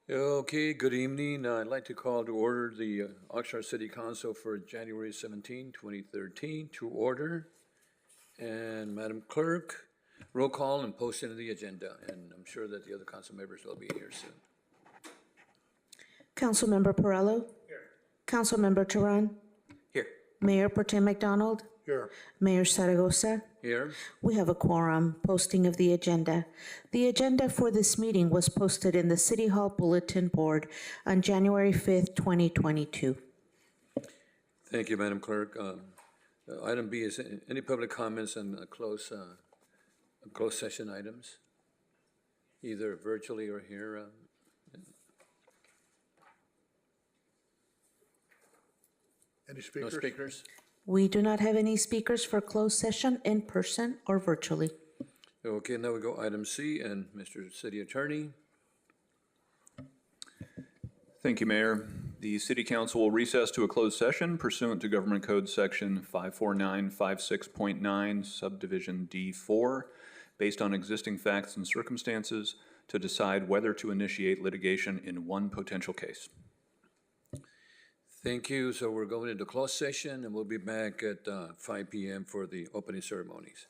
Okay, good evening. I'd like to call to order the Oxnard City Council for January 17, 2013 to order. And Madam Clerk, roll call and post into the agenda, and I'm sure that the other council members will be here soon. Councilmember Perrello? Here. Councilmember Turan? Here. Mayor Pro Tem McDonald? Here. Mayor Zaragoza? Here. We have a quorum. Posting of the agenda. The agenda for this meeting was posted in the City Hall Bulletin Board on January 5th, 2022. Thank you, Madam Clerk. Item B is any public comments on closed session items, either virtually or here. Any No speakers? speakers? We do not have any speakers for closed session in person or virtually. Okay, now we go item C, and Mr. City Attorney. Thank you, Mayor. The City Council will recess to a closed session pursuant to Government Code Section 54956.9, Subdivision D4, based on existing facts and circumstances, to decide whether to initiate litigation in one potential case. Thank you. So we're going into closed session, and we'll be back at 5 p.m. for the opening ceremonies.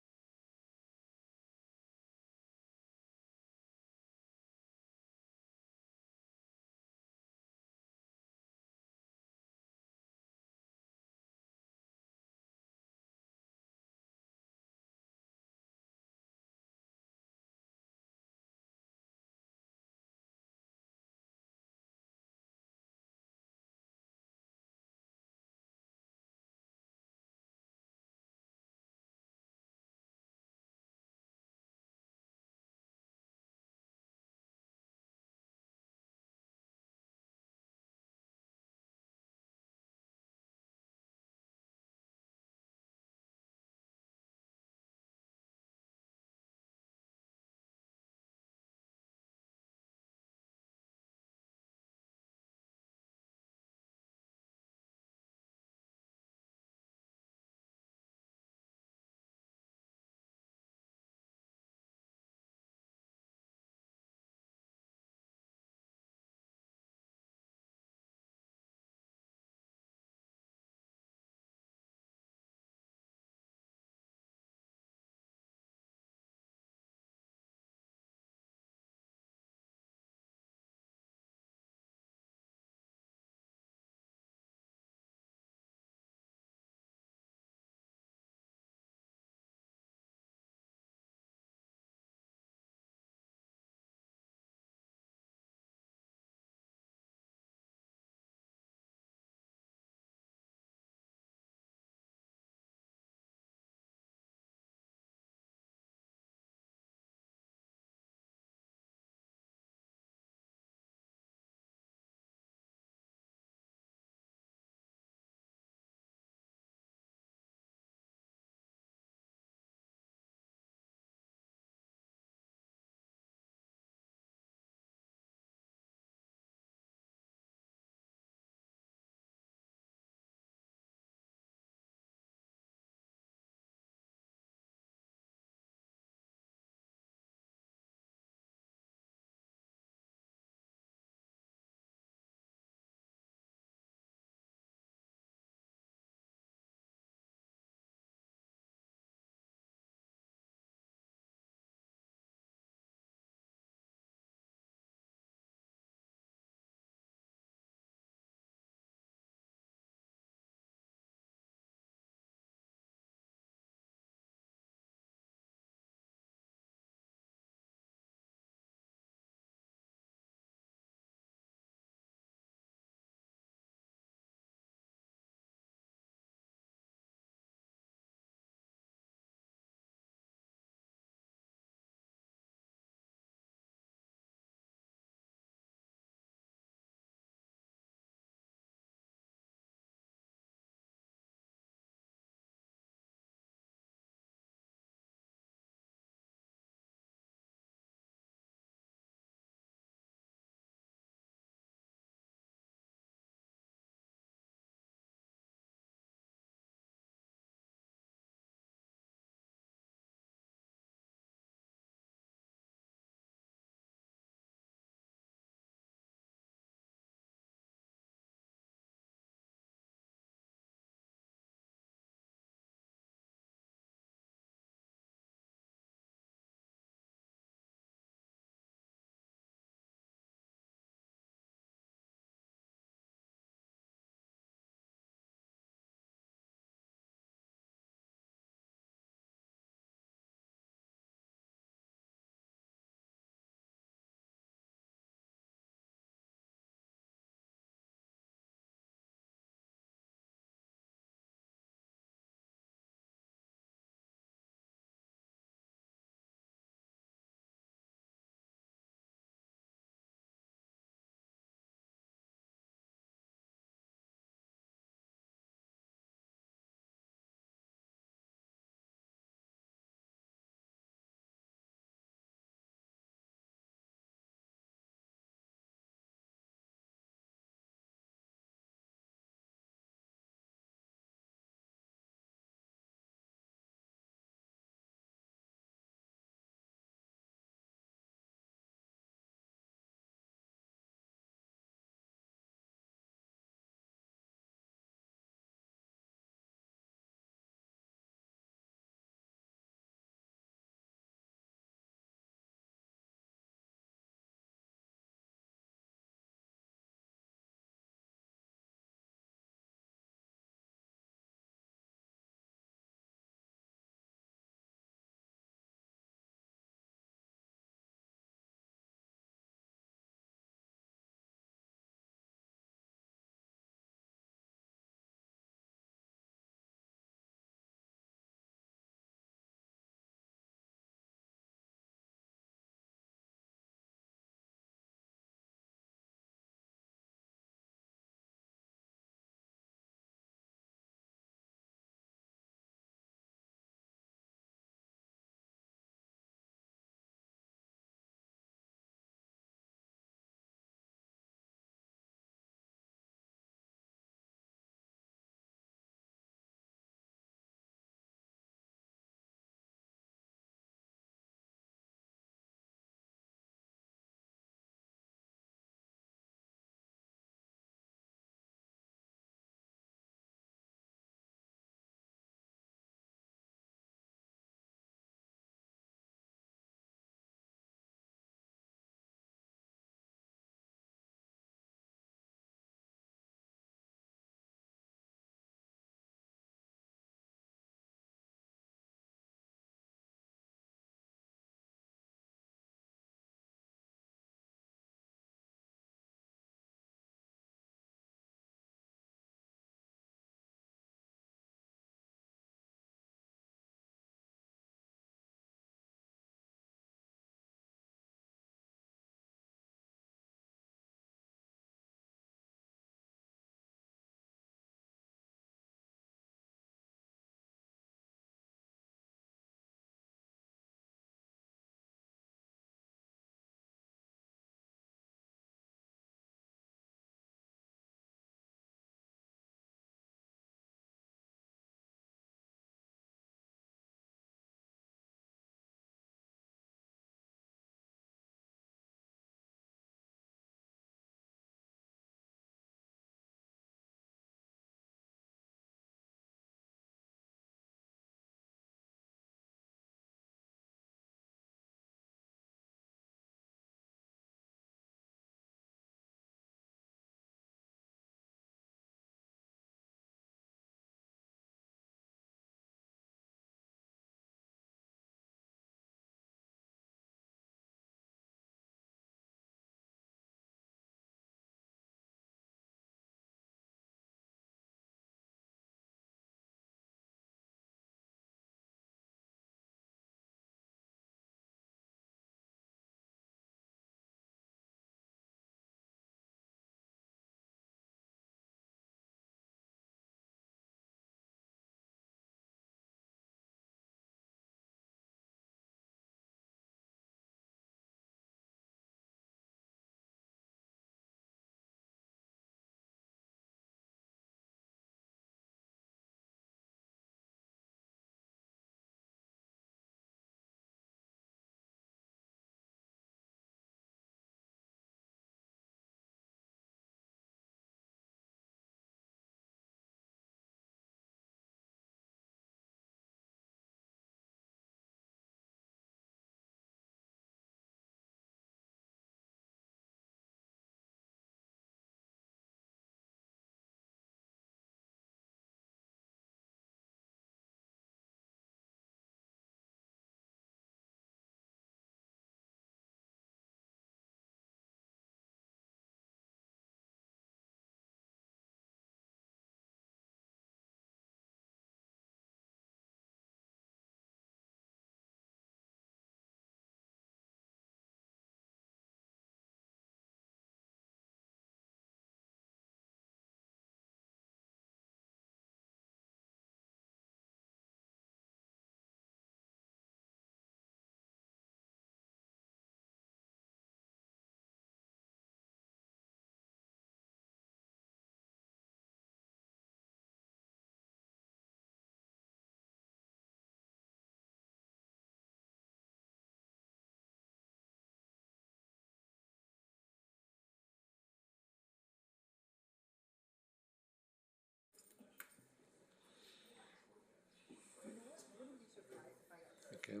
Okay.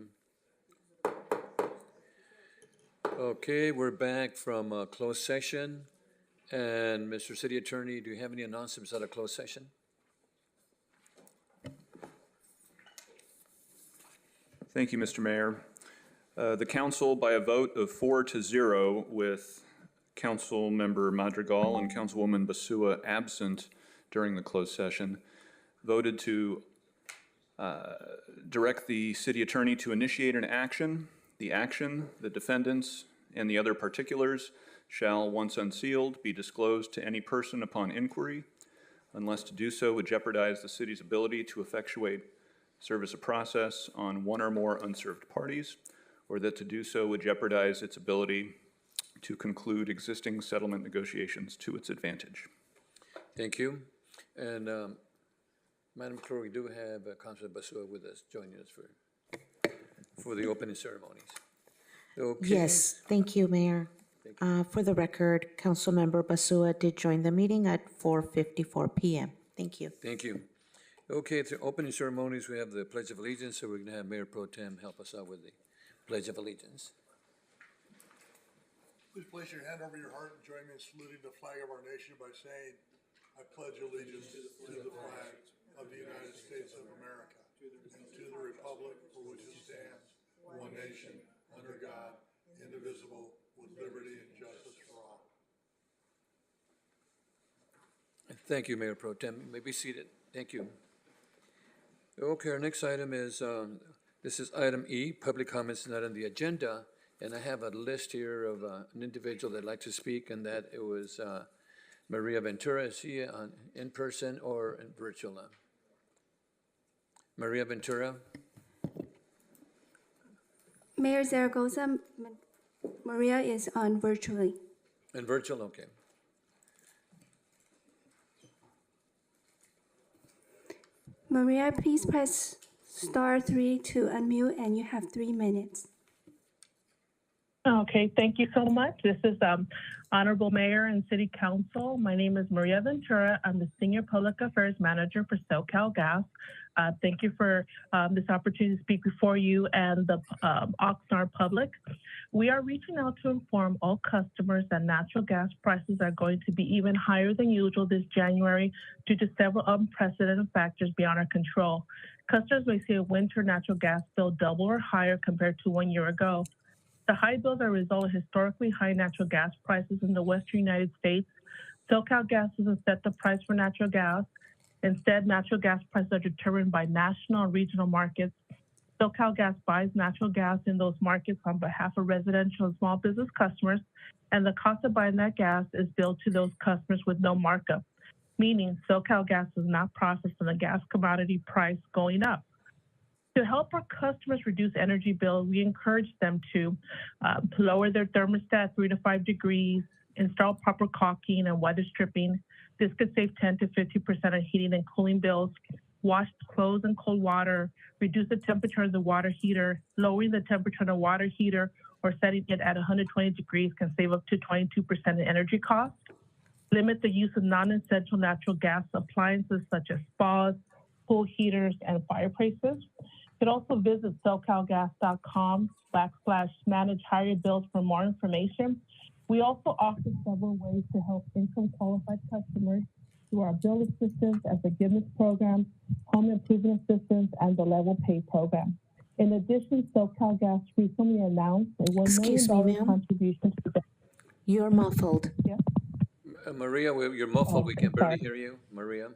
Okay, we're back from closed session. And Mr. City Attorney, do you have any announcements out of closed session? Thank you, Mr. Mayor. The council, by a vote of 4-0 with Councilmember Madrigal and Councilwoman Basua absent during the closed session, voted to direct the city attorney to initiate an action. The action, the defendants, and the other particulars shall, once unsealed, be disclosed to any person upon inquiry, unless to do so would jeopardize the city's ability to effectuate service of process on one or more unserved parties, or that to do so would jeopardize its ability to conclude existing settlement negotiations to its advantage. Thank you. And Madam Clerk, we do have Councilor Basua with us, joining us for the opening ceremonies. Okay. Yes, thank you, Mayor. For the record, Councilmember Basua did join the meeting at 4:54 p.m. Thank you. Thank you. Okay, to opening ceremonies, we have the Pledge of Allegiance, so we're going to have Mayor Pro Tem help us out with the Pledge of Allegiance. Please place your hand over your heart and join me in saluting the flag of our nation by saying, I pledge allegiance to the flag of the United States of America and to the republic for which it stands, one nation, under God, indivisible, with liberty and justice for all. Thank you, Mayor Pro Tem. You may be seated. Thank you. Okay, our next item is, this is item E, public comments not on the agenda. And I have a list here of an individual that'd like to speak, and that it was Maria Ventura. Is she in person or in virtual now? Maria Ventura? Mayor Zaragoza, Maria is on virtually. In virtual, okay. Maria, please press *3 to unmute, and you have 3 minutes. Okay, thank you so much. This is Honorable Mayor and City Council. My name is Maria Ventura. I'm the Senior Public Affairs Manager for SoCal Gas. Thank you for this opportunity to speak before you and the Oxnard public. We are reaching out to inform all customers that natural gas prices are going to be even higher than usual this January due to several unprecedented factors beyond our control. Customers may see a winter natural gas bill double or higher compared to 1 year ago. The high bills are a result of historically high natural gas prices in the western United States. SoCal Gas doesn't set the price for natural gas. Instead, natural gas prices are determined by national and regional markets. SoCal Gas buys natural gas in those markets on behalf of residential and small business customers, and the cost of buying that gas is billed to those customers with no markup, meaning SoCal Gas does not profit from the gas commodity price going up. To help our customers reduce energy bills, we encourage them to lower their thermostat 3 to 5 degrees, install proper caulking and weather stripping. This could save 10 to 50% on heating and cooling bills. Wash clothes in cold water, reduce the temperature of the water heater. Lowering the temperature of the water heater or setting it at 120 degrees can save up to 22% in energy costs. Limit the use of non-essential natural gas appliances such as spas, pool heaters, and fireplaces. You can also visit SoCalGas.com/manage higher bills for more information. We also offer several ways to help income qualified customers through our bill assistance and forgiveness program, home improvement assistance, and the level pay program. In addition, SoCal Gas recently announced a $1 million contribution to the. You're muffled. Yeah. Maria, you're muffled. We can barely hear you. Maria?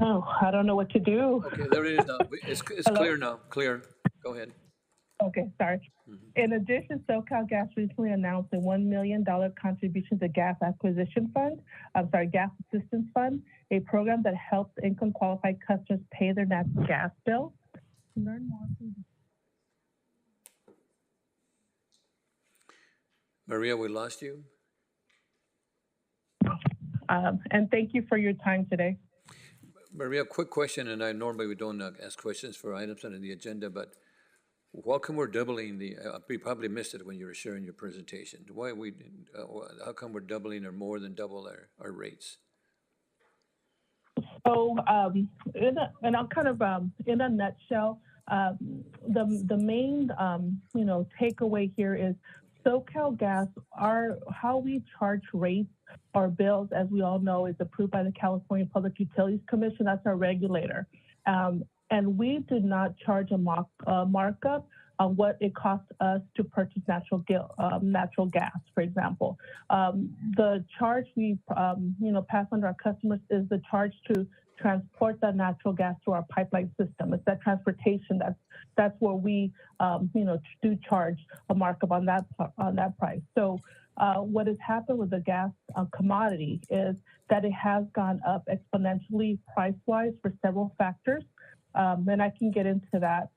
Oh, I don't know what to do. Okay, there it is now. It's clear now. Clear. Go ahead. Okay, sorry. In addition, SoCal Gas recently announced a $1 million contribution to Gas Assistance Fund, a program that helps income qualified customers pay their natural gas bill. To learn more, Maria, we lost you. and thank you for your time today. Maria, quick question, and I normally we don't ask questions for items on the agenda, but how come we're doubling the, we probably missed it when you were sharing your presentation. How come we're doubling or more than double our rates? So, in a nutshell, the main takeaway here is SoCalGas. How we charge rates or bills, as we all know, is approved by the California Public Utilities Commission. That's our regulator, and we do not charge a markup on what it costs us to purchase natural gas, for example. The charge we pass on to our customers is the charge to transport that natural gas through our pipeline system. It's that transportation that's where we do charge a markup on that price. So what has happened with the gas commodity is that it has gone up exponentially price-wise for several factors, and I can get into that.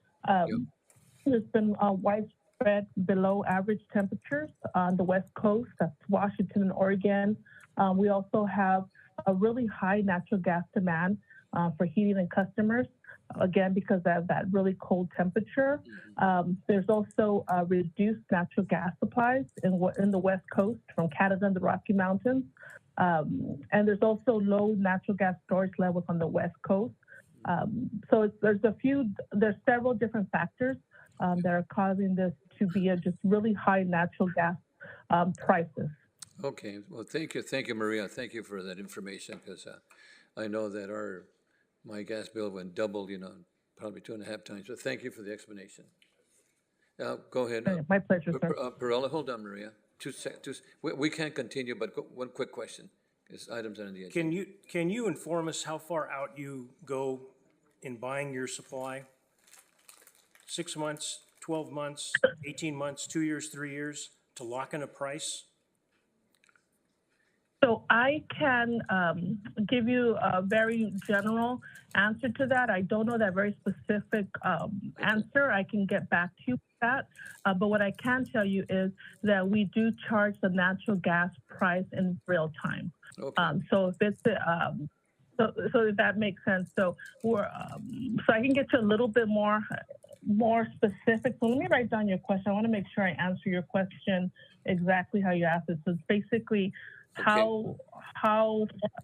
There's been widespread below average temperatures on the West Coast, that's Washington and Oregon. We also have a really high natural gas demand for heating and customers, again, because of that really cold temperature. There's also reduced natural gas supplies in the West Coast from Canada and the Rocky Mountains. And there's also low natural gas storage levels on the West Coast. So there's several different factors that are causing this to be just really high natural gas prices. Okay, well, thank you, Maria. Thank you for that information, because I know that my gas bill went double, probably 2.5 times. So thank you for the explanation. Now, go ahead. My pleasure, sir. Perella, hold on, Maria. We can't continue, but one quick question. Is items on the agenda. Can you inform us how far out you go in buying your supply? 6 months, 12 months, 18 months, 2 years, 3 years to lock in a price? So I can give you a very general answer to that. I don't know that very specific answer. I can get back to you with that. But what I can tell you is that we do charge the natural gas price in real time. Okay. So if it's so if that makes sense. So so I can get you a little bit more specific. So let me write down your question. I want to make sure I answer your question exactly how you asked it. So it's basically how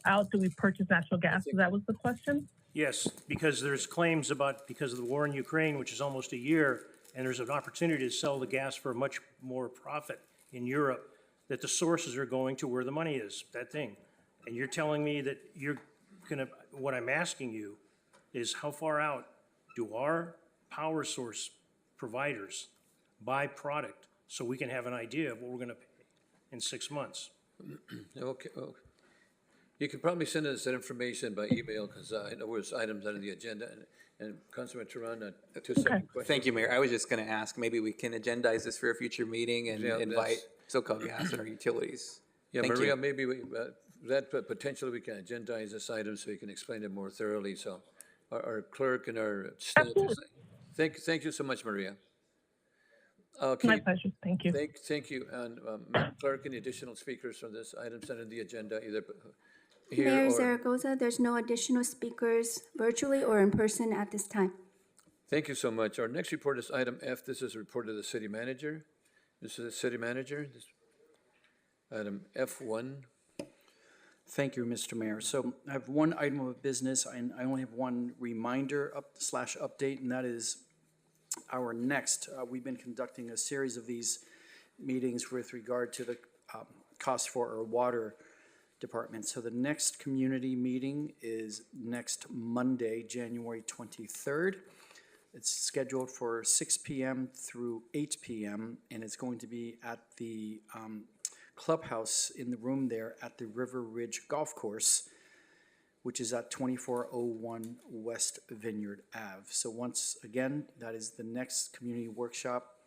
out do we purchase natural gas? That was the question? Yes, because there's claims because of the war in Ukraine, which is almost a year, and there's an opportunity to sell the gas for much more profit in Europe, that the sources are going to where the money is, that thing. And you're telling me that what I'm asking you is how far out do our power source providers buy product so we can have an idea of what we're gonna pay in 6 months? Okay. You can probably send us that information by email, because I know there's items on the agenda. And Councilman Teran, a two-second question. Thank you, Mayor. I was just going to ask, maybe we can agendize this for a future meeting and invite SoCalGas and our utilities. Yeah, Thank Maria, you. maybe potentially we can agendize this item so we can explain it more thoroughly. So our clerk and our staff. Thank you so much, Maria. Okay. My pleasure. Thank you. Thank you. And Madam Clerk, any additional speakers on this item set on the agenda, either here Mayor or? Zaragoza, there's no additional speakers virtually or in person at this time. Thank you so much. Our next report is item F. This is a report of the city manager. This is the city manager. Item F1. Thank you, Mr. Mayor. So I have one item of business, and I only have one reminder update, and that is our next. We've been conducting a series of these meetings with regard to the cost for our water department. So the next community meeting is next Monday, January 23rd. It's scheduled for 6 p.m. through 8 p.m., and it's going to be at the clubhouse in the room there at the River Ridge Golf Course, which is at 2401 West Vineyard Ave. So once again, that is the next community workshop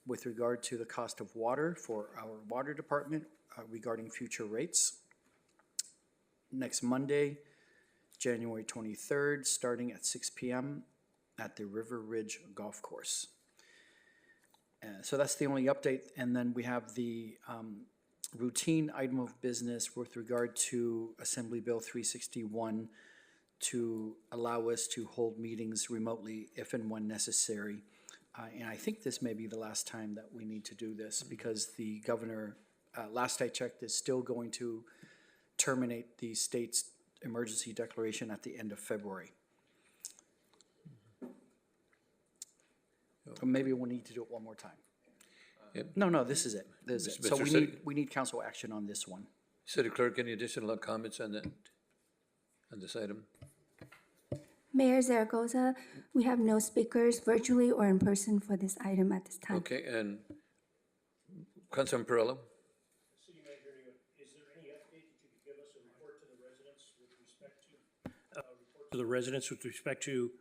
with regard to the cost of water for our water department regarding future rates. Next Monday, January 23rd, starting at 6 p.m. at the River Ridge Golf Course. So that's the only update. And then we have the routine item of business with regard to Assembly Bill 361 to allow us to hold meetings remotely if and when necessary. And I think this may be the last time that we need to do this, because the governor, last I checked, is still going to terminate the state's emergency declaration at the end of February. Maybe we'll need to do it one more time. Yep. No, this is it. This is it. So Mr. we City- need, we need council action on this one. City Clerk, any additional comments on that, on this item? Mayor Zaragoza, we have no speakers virtually or in person for this item at this time. Okay, and Councilman Perillo? City Manager, is there any update that you could give us, a report to the residents with respect to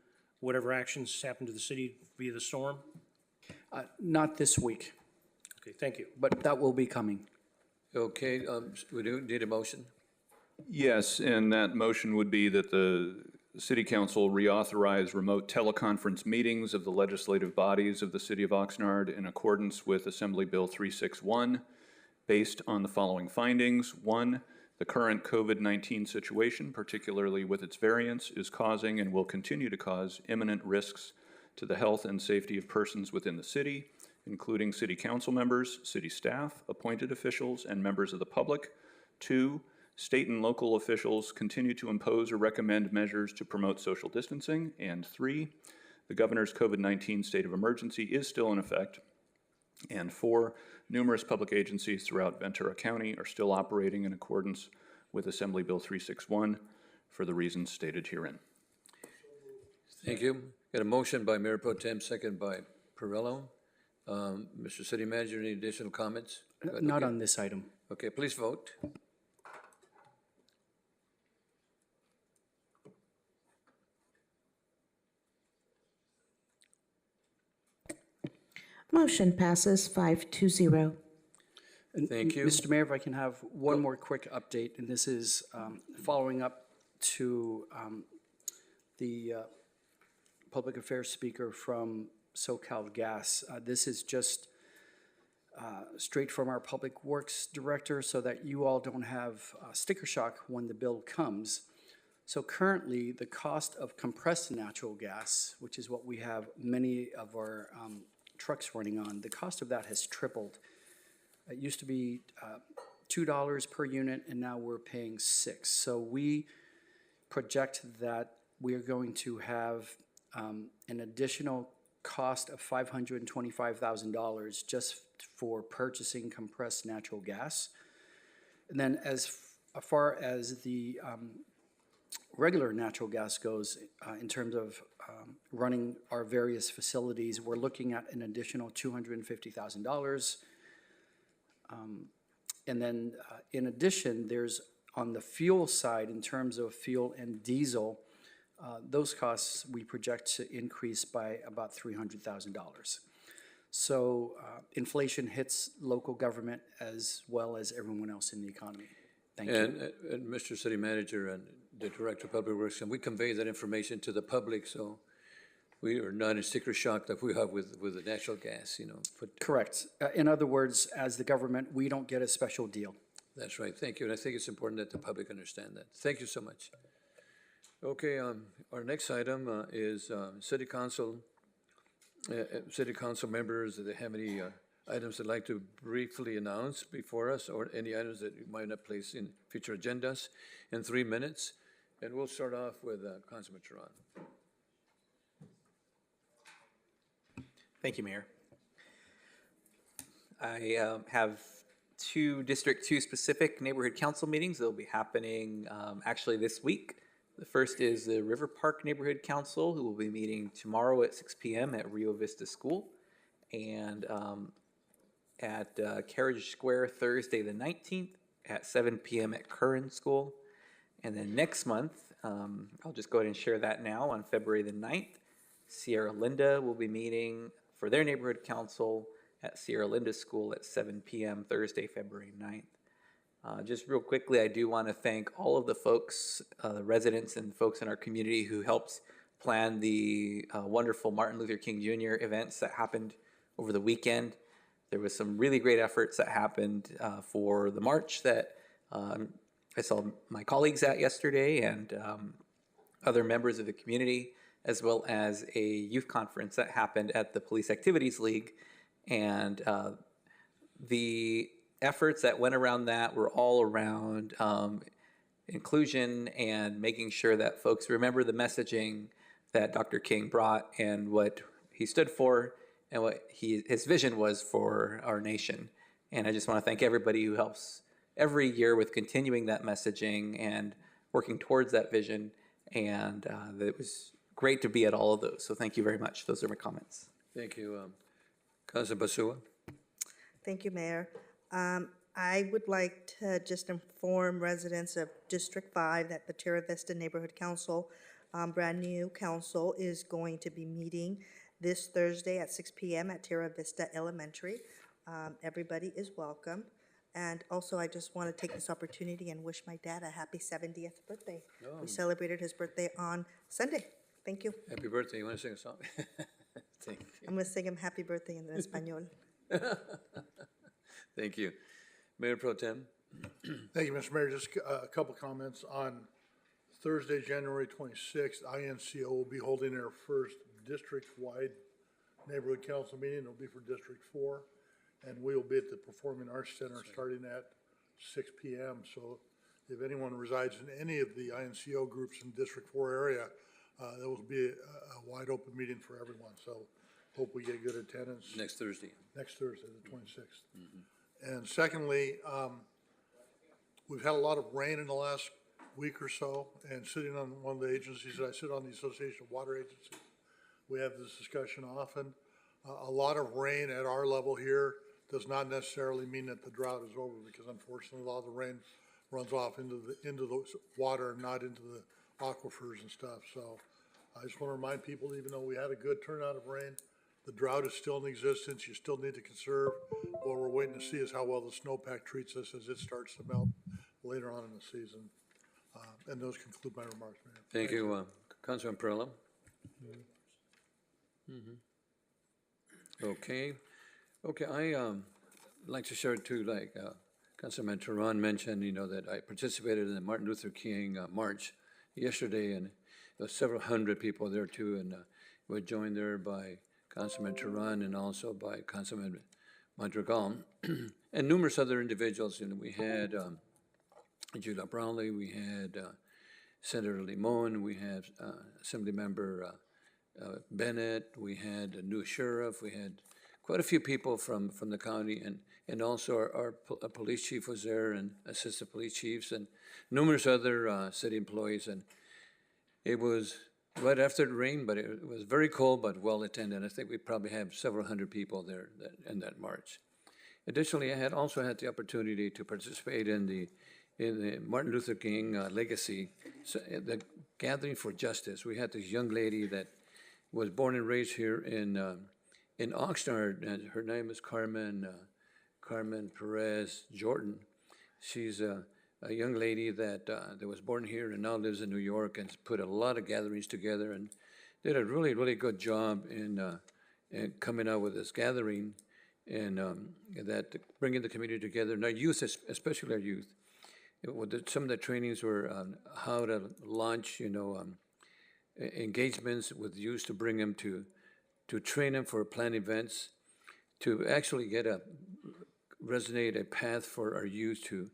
whatever actions happened to the city via the storm? Not this week, Okay, thank you. but that will be coming. Okay, we do need a motion? Yes, and that motion would be that the City Council reauthorize remote teleconference meetings of the legislative bodies of the City of Oxnard in accordance with Assembly Bill 361, based on the following findings. One, the current COVID-19 situation, particularly with its variants, is causing and will continue to cause imminent risks to the health and safety of persons within the city, including city council members, city staff, appointed officials, and members of the public. Two, state and local officials continue to impose or recommend measures to promote social distancing. And three, the governor's COVID-19 state of emergency is still in effect. And four, numerous public agencies throughout Ventura County are still operating in accordance with Assembly Bill 361 for the reasons stated herein. Thank you. Got a motion by Mayor Pro Tem, second by Perillo. Mr. City Manager, any additional comments? Not on this item. Okay, please vote. Motion passes 5-0. Thank you. Mr. Mayor, if I can have one more quick update, and this is following up to the public affairs speaker from SoCal Gas. This is just straight from our Public Works Director so that you all don't have sticker shock when the bill comes. So currently, the cost of compressed natural gas, which is what we have many of our trucks running on, the cost of that has tripled. It used to be $2 per unit, and now we're paying $6. So we project that we are going to have an additional cost of $525,000 just for purchasing compressed natural gas. And then as far as the regular natural gas goes, in terms of running our various facilities, we're looking at an additional $250,000. And then in addition, there's on the fuel side, in terms of fuel and diesel, those costs we project to increase by about $300,000. So inflation hits local government as well as everyone else in the economy. Thank you. And Mr. City Manager and the Director of Public Works, can we convey that information to the public so we are not in sticker shock that we have with the natural gas, you know? Correct. In other words, as the government, we don't get a special deal. That's right, thank you, and I think it's important that the public understand that. Thank you so much. Okay, our next item is City Council members. Do they have any items they'd like to briefly announce before us, or any items that you might not place in future agendas in 3 minutes? And we'll start off with Councilman Teran. Thank you, Mayor. I have two District 2 specific neighborhood council meetings that will be happening actually this week. The first is the River Park Neighborhood Council, who will be meeting tomorrow at 6 p.m. at Rio Vista School, and at Carriage Square Thursday the 19th at 7 p.m. at Curran School. And then next month, I'll just go ahead and share that now, on February the 9th, Sierra Linda will be meeting for their neighborhood council at Sierra Linda School at 7 p.m. Thursday, February 9th. Just real quickly, I do want to thank all of the folks, residents and folks in our community who helped plan the wonderful Martin Luther King Jr. events that happened over the weekend. There was some really great efforts that happened for the march that I saw my colleagues at yesterday, and other members of the community, as well as a youth conference that happened at the Police Activities League. And the efforts that went around that were all around inclusion and making sure that folks remember the messaging that Dr. King brought and what he stood for, and what his vision was for our nation. And I just want to thank everybody who helps every year with continuing that messaging and working towards that vision. And it was great to be at all of those. So thank you very much. Those are my comments. Thank you. Councilor Basua? Thank you, Mayor. I would like to just inform residents of District 5 that the Terra Vista Neighborhood Council, brand-new council, is going to be meeting this Thursday at 6 p.m. at Terra Vista Elementary. Everybody is welcome. And also, I just want to take this opportunity and wish my dad a happy 70th birthday. We celebrated his birthday on Sunday. Thank you. Happy birthday. You want to sing a song? Thank you. I'm going to sing him happy birthday in Espanol. Thank you. Mayor Pro Tem? Thank you, Mr. Mayor. Just a couple comments. On Thursday, January 26th, INCO will be holding their first district-wide neighborhood council meeting. It'll be for District 4, and we will be at the Performing Arts Center starting at 6 p.m. So if anyone resides in any of the INCO groups in District 4 area, there will be a wide-open meeting for everyone. So hope we get good attendance. Next Thursday. Next Thursday, the 26th. And secondly, we've had a lot of rain in the last week or so, and sitting on one of the agencies, I sit on the Association of Water Agencies, we have this discussion often. A lot of rain at our level here does not necessarily mean that the drought is over, because unfortunately a lot of the rain runs off into the water and not into the aquifers and stuff. So I just want to remind people, even though we had a good turnout of rain, the drought is still in existence. You still need to conserve. What we're waiting to see is how well the snowpack treats us as it starts to melt later on in the season. And those conclude my remarks, Mayor. Thank you. Councilman Perla? Okay. Okay, I like to share too, like Councilman Tehran mentioned, you know, that I participated in the Martin Luther King march yesterday, and there were several hundred people there too, and we were joined there by Councilman Tehran and also by Councilman Madrigal and numerous other individuals. You know, we had Julia Brownlee, we had Senator Limon, we had Assemblymember Bennett, we had a new sheriff, we had quite a few people from the county, and also our police chief was there, and assistant police chiefs, and numerous other city employees. And it was right after the rain, but it was very cold but well attended. I think we probably have several hundred people there in that march. Additionally, I had also had the opportunity to participate in the Martin Luther King legacy, the Gathering for Justice. We had this young lady that was born and raised here in Oxnard, and her name is Carmen Perez Jordan. She's a young lady that was born here and now lives in New York, and put a lot of gatherings together and did a really, really good job in coming out with this gathering and that bringing the community together. And our youth, especially our youth, some of the trainings were on how to launch, engagements with youth to bring them to train them for planned events, to actually resonate a path for our youth to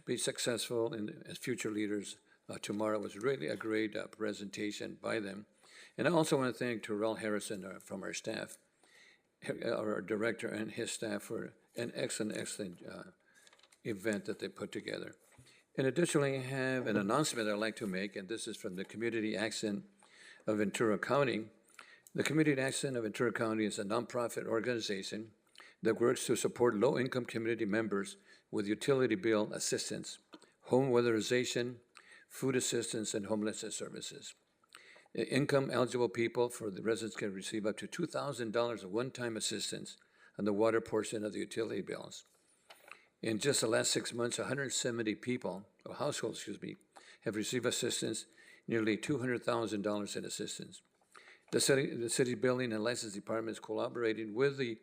be successful as future leaders tomorrow. Was really a great presentation by them. And I also want to thank Terrell Harrison from our staff, our director and his staff, for an excellent event that they put together. And additionally, I have an announcement I'd like to make, and this is from the Community Action of Ventura County. The Community Action of Ventura County is a nonprofit organization that works to support low-income community members with utility bill assistance, home weatherization, food assistance, and homelessness services. Income-eligible people for the residents can receive up to $2,000 of one-time assistance on the water portion of the utility bills. In just the last 6 months, 170 households, have received assistance, nearly $200,000 in assistance. The city building and license department is collaborating with the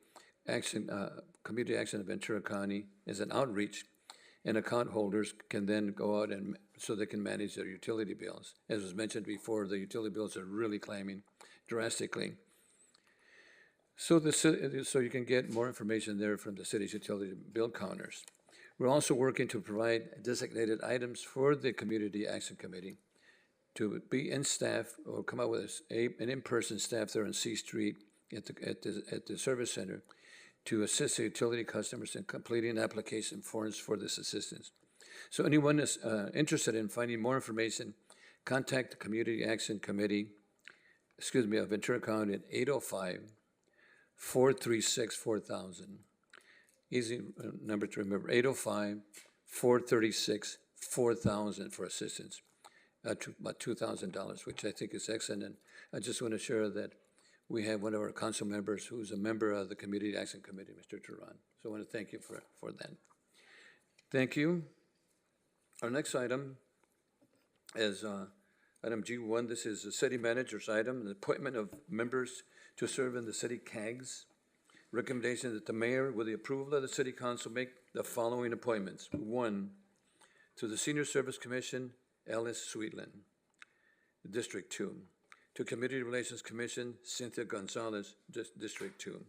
Community Action of Ventura County as an outreach, and account holders can then go out and so they can manage their utility bills. As was mentioned before, the utility bills are really climbing drastically. So you can get more information there from the city's utility bill counters. We're also working to provide designated items for the Community Action Committee to be in staff or come out with an in-person staff there on C Street at the service center to assist the utility customers in completing application forms for this assistance. So anyone that's interested in finding more information, contact the Community Action Committee, of Ventura County at 805-436-4000. Easy number to remember, 805-436-4000 for assistance, to about $2,000, which I think is excellent. And I just want to share that we have one of our council members who's a member of the Community Action Committee, Mr. Turan. So I want to thank you for that. Thank you. Our next item is item G1. This is the city manager's item, the appointment of members to serve in the city CAGs. Recommendation that the mayor, with the approval of the city council, make the following appointments. 1, to the Senior Service Commission, Alice Sweetland, District 2. To Community Relations Commission, Cynthia Gonzalez, District 2.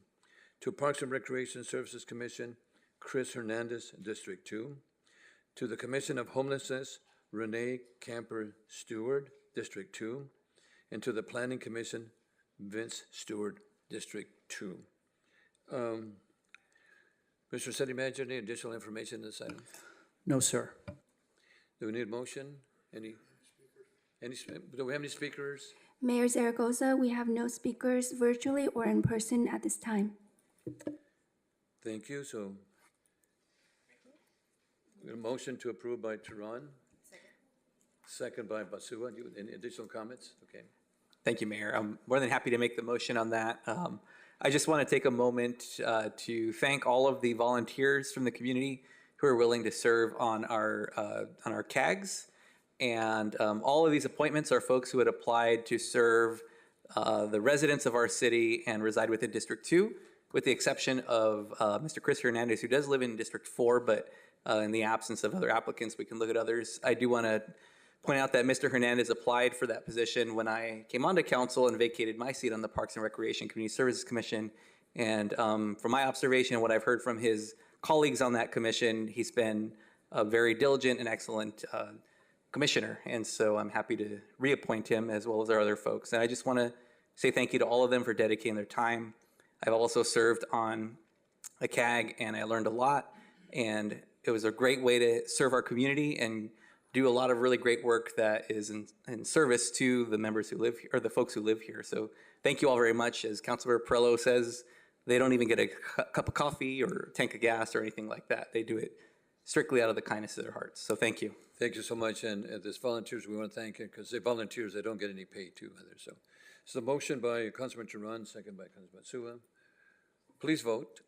To Parks and Recreation Services Commission, Chris Hernandez, District 2. To the Commission of Homelessness, Renee Camper Stewart, District 2. And to the Planning Commission, Vince Stewart, District 2. Mr. City Manager, any additional information in this item? No, sir. Do we need a motion? Do we have any speakers? Mayor Zaragoza, we have no speakers virtually or in person at this time. Thank you. So, we have a motion to approve by Turan. Second by Basua. Any additional comments? Okay. Thank you, Mayor. I'm more than happy to make the motion on that. I just want to take a moment to thank all of the volunteers from the community who are willing to serve on our CAGs. And all of these appointments are folks who had applied to serve the residents of our city and reside within District 2, with the exception of Mr. Chris Hernandez, who does live in District 4, but in the absence of other applicants, we can look at others. I do want to point out that Mr. Hernandez applied for that position when I came onto council and vacated my seat on the Parks and Recreation Community Services Commission. And from my observation and what I've heard from his colleagues on that commission, he's been a very diligent and excellent commissioner. And so I'm happy to reappoint him as well as our other folks. And I just want to say thank you to all of them for dedicating their time. I've also served on a CAG and I learned a lot. And it was a great way to serve our community and do a lot of really great work that is in service to the members who live here, or the folks who live here. So thank you all very much. As Councilor Perello says, they don't even get a cup of coffee or a tank of gas or anything like that. They do it strictly out of the kindness of their hearts. So thank you. Thank you so much. And as volunteers, we want to thank you because they volunteers, they don't get any pay too either. So it's the motion by Councilman Turan, second by Councilman Basua. Please vote.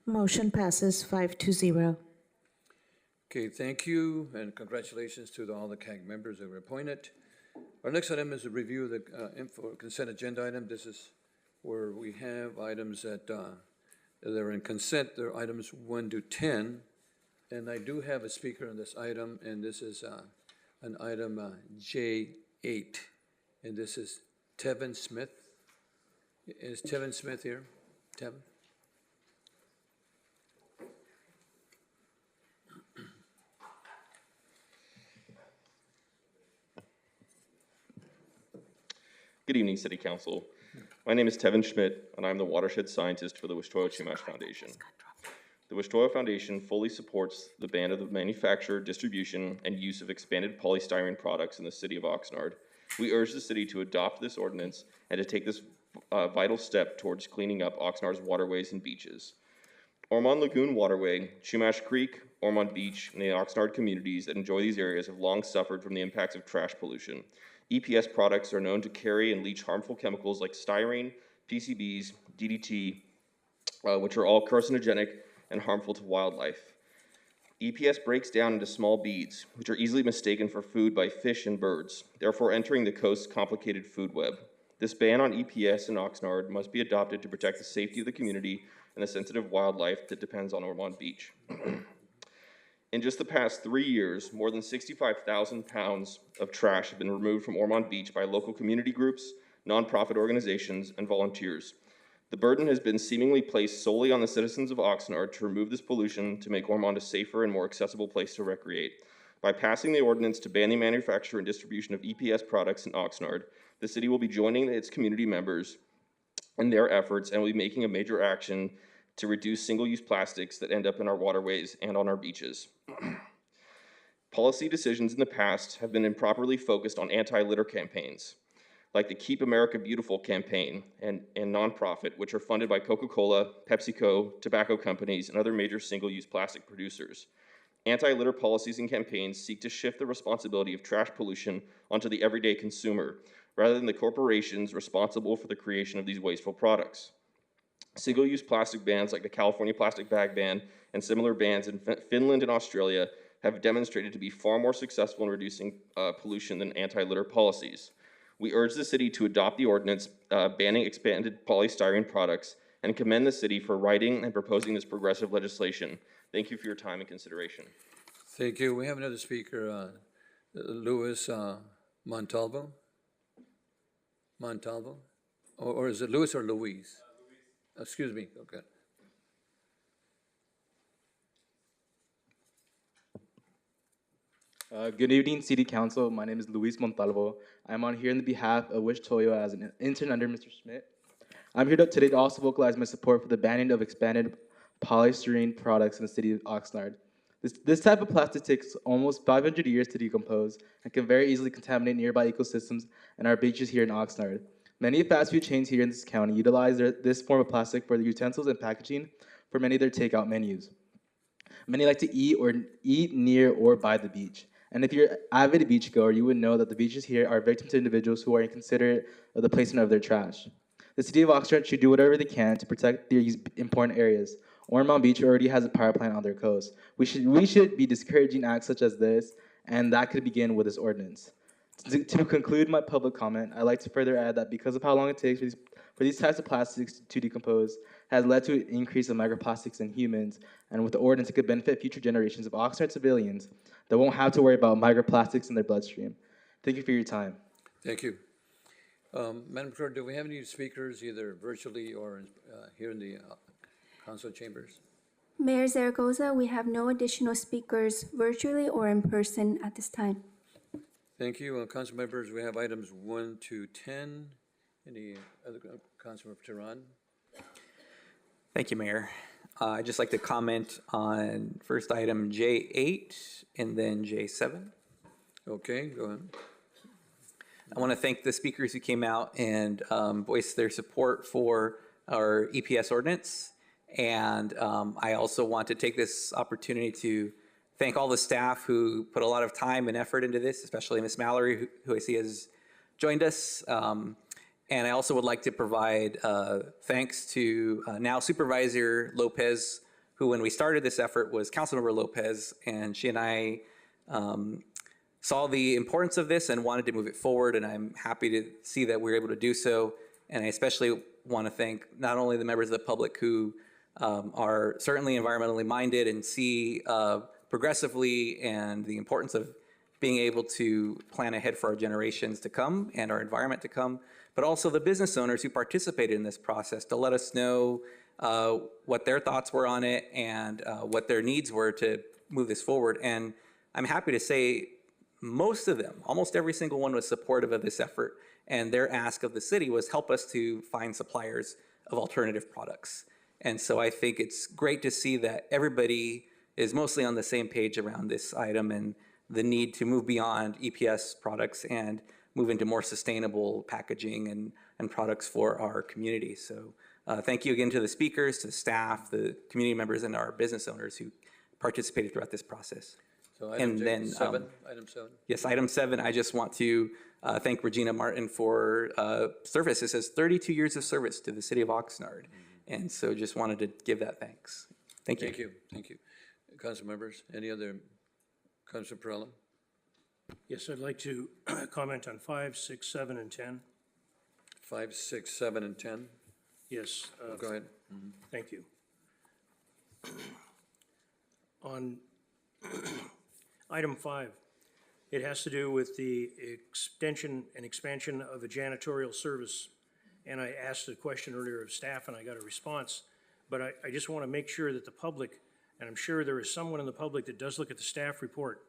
Motion passes 5-0. Okay, thank you, and congratulations to all the CAG members that were appointed. Our next item is a review of the consent agenda item. This is where we have items that are in consent. They're items 1 to 10, and I do have a speaker on this item, and this is an item J8, and this is Tevin Smith. Is Tevin Smith here? Tevin? Good evening, City Council. My name is Tevin Schmidt, and I'm the Watershed Scientist for the Wish-Toyo-Chumash Foundation. The Wish-Toyo Foundation fully supports the ban of the manufacture, distribution, and use of expanded polystyrene products in the city of Oxnard. We urge the city to adopt this ordinance and to take this vital step towards cleaning up Oxnard's waterways and beaches. Ormond Lagoon Waterway, Chumash Creek, Ormond Beach, and the Oxnard communities that enjoy these areas have long suffered from the impacts of trash pollution. EPS products are known to carry and leach harmful chemicals like styrene, PCBs, DDT, which are all carcinogenic and harmful to wildlife. EPS breaks down into small beads, which are easily mistaken for food by fish and birds, therefore entering the coast's complicated food web. This ban on EPS in Oxnard must be adopted to protect the safety of the community and the sensitive wildlife that depends on Ormond Beach. In just the past 3 years, more than 65,000 pounds of trash have been removed from Ormond Beach by local community groups, nonprofit organizations, and volunteers. The burden has been seemingly placed solely on the citizens of Oxnard to remove this pollution to make Ormond a safer and more accessible place to recreate. By passing the ordinance to ban the manufacture and distribution of EPS products in Oxnard, the city will be joining its community members in their efforts and will be making a major action to reduce single-use plastics that end up in our waterways and on our beaches. Policy decisions in the past have been improperly focused on anti-litter campaigns, like the Keep America Beautiful campaign and nonprofit, which are funded by Coca-Cola, PepsiCo, tobacco companies, and other major single-use plastic producers. Anti-litter policies and campaigns seek to shift the responsibility of trash pollution onto the everyday consumer, rather than the corporations responsible for the creation of these wasteful products. Single-use plastic bans like the California plastic bag ban and similar bans in Finland and Australia have demonstrated to be far more successful in reducing pollution than anti-litter policies. We urge the city to adopt the ordinance banning expanded polystyrene products and commend the city for writing and proposing this progressive legislation. Thank you for your time and consideration. Thank you. We have another speaker, Luis Montalvo. Montalvo? Or is it Luis or Louise? Excuse me, okay. Good evening, City Council. My name is Luis Montalvo. I'm on here on behalf of Wish Toyo as an intern under Mr. Schmidt. I'm here today to also vocalize my support for the banning of expanded polystyrene products in the city of Oxnard. This type of plastic takes almost 500 years to decompose and can very easily contaminate nearby ecosystems and our beaches here in Oxnard. Many fast food chains here in this county utilize this form of plastic for the utensils and packaging for many of their takeout menus. Many like to eat near or by the beach. And if you're an avid beachgoer, you would know that the beaches here are victim to individuals who are inconsiderate of the placement of their trash. The city of Oxnard should do whatever they can to protect these important areas. Ormond Beach already has a power plant on their coast. We should be discouraging acts such as this, and that could begin with this ordinance. To conclude my public comment, I'd like to further add that because of how long it takes for these types of plastics to decompose, has led to an increase of microplastics in humans, and with the ordinance, it could benefit future generations of Oxnard civilians that won't have to worry about microplastics in their bloodstream. Thank you for your time. Thank you. Madam Clerk, do we have any speakers either virtually or here in the council chambers? Mayor Zaragoza, we have no additional speakers virtually or in person at this time. Thank you. Council members, we have items 1 to 10. Any other, Councilor Tehran? Thank you, Mayor. I'd just like to comment on first item J8 and then J7. Okay, go ahead. I want to thank the speakers who came out and voiced their support for our EPS ordinance. And I also want to take this opportunity to thank all the staff who put a lot of time and effort into this, especially Ms. Mallory, who I see has joined us. And I also would like to provide thanks to now Supervisor Lopez, who when we started this effort was Councilmember Lopez, and she and I saw the importance of this and wanted to move it forward, and I'm happy to see that we're able to do so. And I especially want to thank not only the members of the public who are certainly environmentally minded and see progressively and the importance of being able to plan ahead for our generations to come and our environment to come, but also the business owners who participated in this process to let us know what their thoughts were on it and what their needs were to move this forward. And I'm happy to say most of them, almost every single one, was supportive of this effort. And their ask of the city was help us to find suppliers of alternative products. And so I think it's great to see that everybody is mostly on the same page around this item and the need to move beyond EPS products and move into more sustainable packaging and products for our community. So thank you again to the speakers, to the staff, the community members, and our business owners who participated throughout this process. So item then, 7, item 7. Yes, item 7, I just want to thank Regina Martin for service. It says 32 years of service to the city of Oxnard. And so just wanted to give that thanks. Thank you. Thank you, thank you. Council members, any other, Councilor Perrella? Yes, I'd like to comment on 5, 6, 7, and 10. 5, 6, 7, and 10? Yes. Go ahead. Thank you. On item 5, it has to do with the extension and expansion of a janitorial service and I asked a question earlier of staff and I got a response. But I just want to make sure that the public, and I'm sure there is someone in the public that does look at the staff report,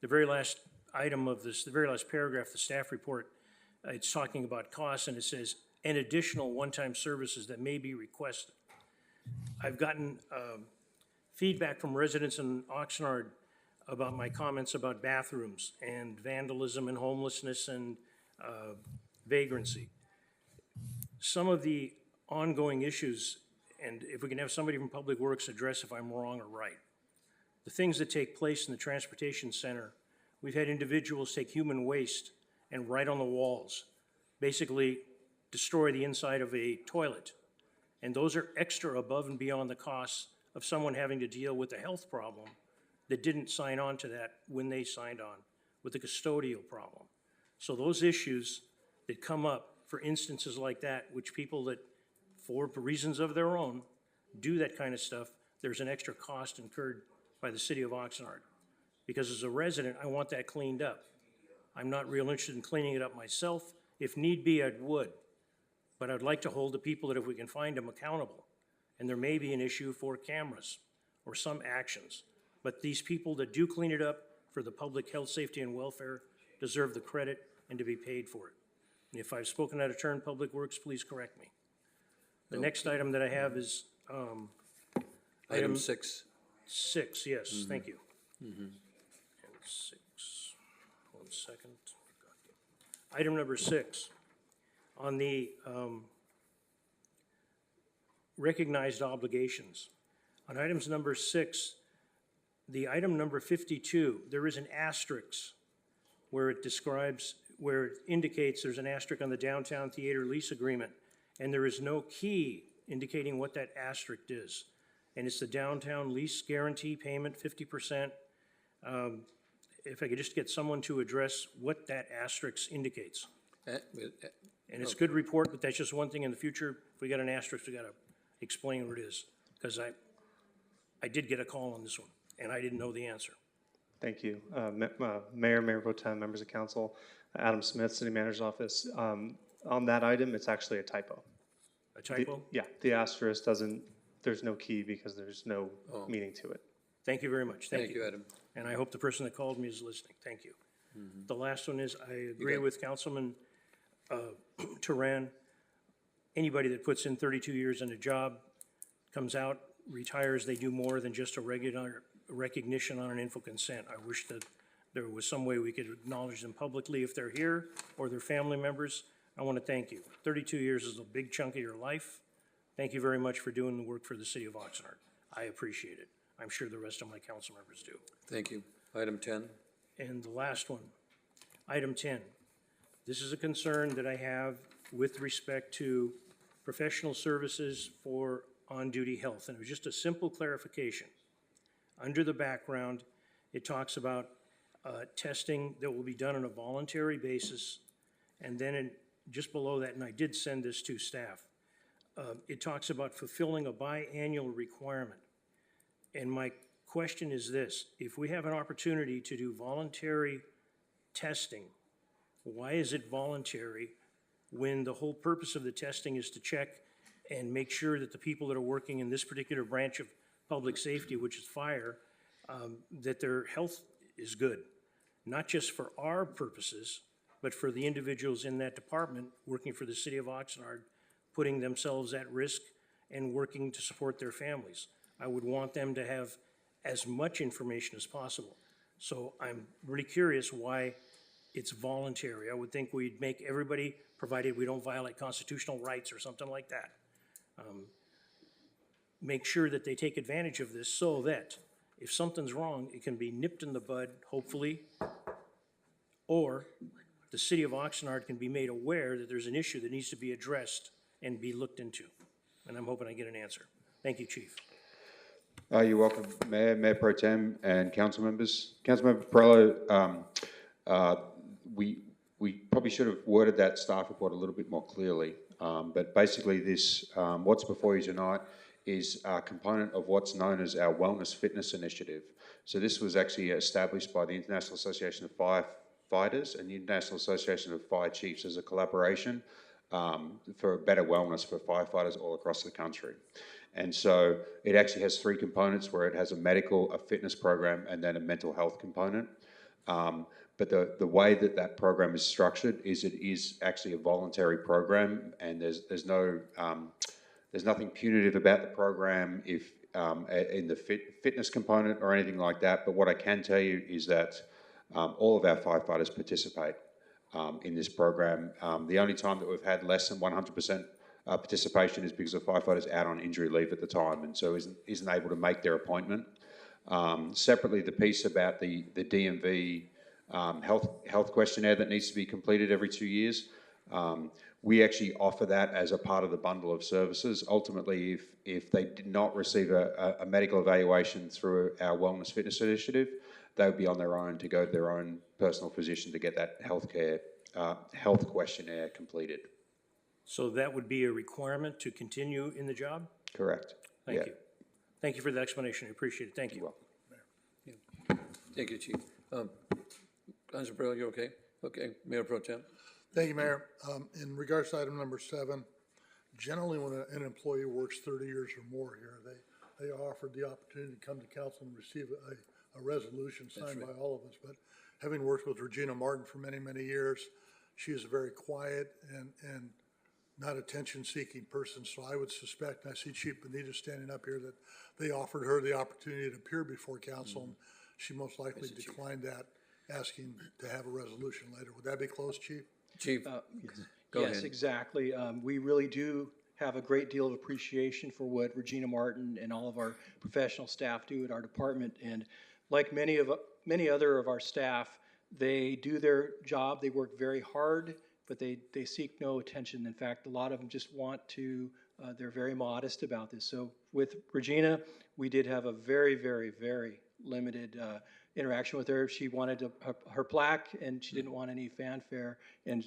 the very last item of this, the very last paragraph of the staff report, it's talking about costs, and it says, and additional one-time services that may be requested. I've gotten feedback from residents in Oxnard about my comments about bathrooms and vandalism and homelessness and vagrancy. Some of the ongoing issues, and if we can have somebody from Public Works address if I'm wrong or right. The things that take place in the transportation center, we've had individuals take human waste and write on the walls, basically destroy the inside of a toilet. And those are extra above and beyond the costs of someone having to deal with a health problem that didn't sign on to that when they signed on, with the custodial problem. So those issues that come up for instances like that, which people that, for reasons of their own, do that kind of stuff, there's an extra cost incurred by the city of Oxnard. Because as a resident, I want that cleaned up. I'm not real interested in cleaning it up myself. If need be, I would. But I'd like to hold the people that if we can find them accountable. And there may be an issue for cameras or some actions. But these people that do clean it up for the public health, safety, and welfare deserve the credit and to be paid for it. And if I've spoken out of turn, Public Works, please correct me. The next item that I have is Item 6. 6, yes, thank you. And 6, 1 second. Item number 6, on the recognized obligations. On items number 6, the item number 52, there is an asterisk where it describes, where it indicates there's an asterisk on the downtown theater lease agreement, and there is no key indicating what that asterisk is. And it's the downtown lease guarantee payment, 50%. If I could just get someone to address what that asterisk indicates. And it's a good report, but that's just one thing in the future. If we got an asterisk, we gotta explain what it is. Because I did get a call on this one, and I didn't know the answer. Thank you. Mayor, Mayor Pro Tem, members of council, Adam Smith, City Manager's Office. On that item, it's actually a typo. A typo? Yeah, the asterisk doesn't, there's no key because there's no meaning to it. Thank you very much. Thank you, Adam. And I hope the person that called me is listening. Thank you. The last one is, I agree with Councilman Turan. Anybody that puts in 32 years in a job, comes out, retires, they do more than just a regular recognition on an info consent. I wish that there was some way we could acknowledge them publicly if they're here or their family members. I want to thank you. 32 years is a big chunk of your life. Thank you very much for doing the work for the city of Oxnard. I appreciate it. I'm sure the rest of my council members do. Thank you. Item 10. And the last one, item 10. This is a concern that I have with respect to professional services for on-duty health. And it was just a simple clarification. Under the background, it talks about testing that will be done on a voluntary basis. And then just below that, and I did send this to staff, it talks about fulfilling a biannual requirement. And my question is this: if we have an opportunity to do voluntary testing, why is it voluntary when the whole purpose of the testing is to check and make sure that the people that are working in this particular branch of public safety, which is fire, that their health is good, not just for our purposes, but for the individuals in that department working for the city of Oxnard, putting themselves at risk and working to support their families. I would want them to have as much information as possible. So I'm really curious why it's voluntary. I would think we'd make everybody, provided we don't violate constitutional rights or something like that, make sure that they take advantage of this so that if something's wrong, it can be nipped in the bud, hopefully, or the city of Oxnard can be made aware that there's an issue that needs to be addressed and be looked into. And I'm hoping I get an answer. Thank you, Chief. You're welcome, Mayor, Mayor Pro Tem, and council members. Councilmember Perello, we probably should have worded that staff report a little bit more clearly. But basically this, what's before you tonight is a component of what's known as our Wellness Fitness Initiative. So this was actually established by the International Association of Firefighters and the International Association of Fire Chiefs as a collaboration for better wellness for firefighters all across the country. And so it actually has three components where it has a medical, a fitness program, and then a mental health component. But the way that that program is structured is it is actually a voluntary program, and there's nothing punitive about the program if in the fitness component or anything like that. But what I can tell you is that all of our firefighters participate in this program. The only time that we've had less than 100% participation is because the firefighter's out on injury leave at the time, and so isn't able to make their appointment. Separately, the piece about the DMV health questionnaire that needs to be completed every 2 years, we actually offer that as a part of the bundle of services. Ultimately, if they did not receive a medical evaluation through our Wellness Fitness Initiative, they would be on their own to go to their own personal physician to get that health questionnaire completed. So that would be a requirement to continue in the job? Correct. Thank you. Thank you for the explanation. I appreciate it. Thank you. You're welcome. Thank you, Chief. Councilor Pearl, you okay? Okay, Mayor Pro Tem. Thank you, Mayor. In regards to item number 7, generally when an employee works 30 years or more here, they are offered the opportunity to come to council and receive a resolution signed by all of us. But having worked with Regina Martin for many, many years, she is a very quiet and not attention-seeking person. So I would suspect, and I see Chief Benita standing up here, that they offered her the opportunity to appear before council, and she most likely declined that, asking to have a resolution later. Would that be close, Chief? Chief, go Yes, ahead. exactly. We really do have a great deal of appreciation for what Regina Martin and all of our professional staff do at our department. And like many other of our staff, they do their job. They work very hard, but they seek no attention. In fact, a lot of them just want to, they're very modest about this. So with Regina, we did have a very, very, very limited interaction with her. She wanted her plaque, and she didn't want any fanfare. And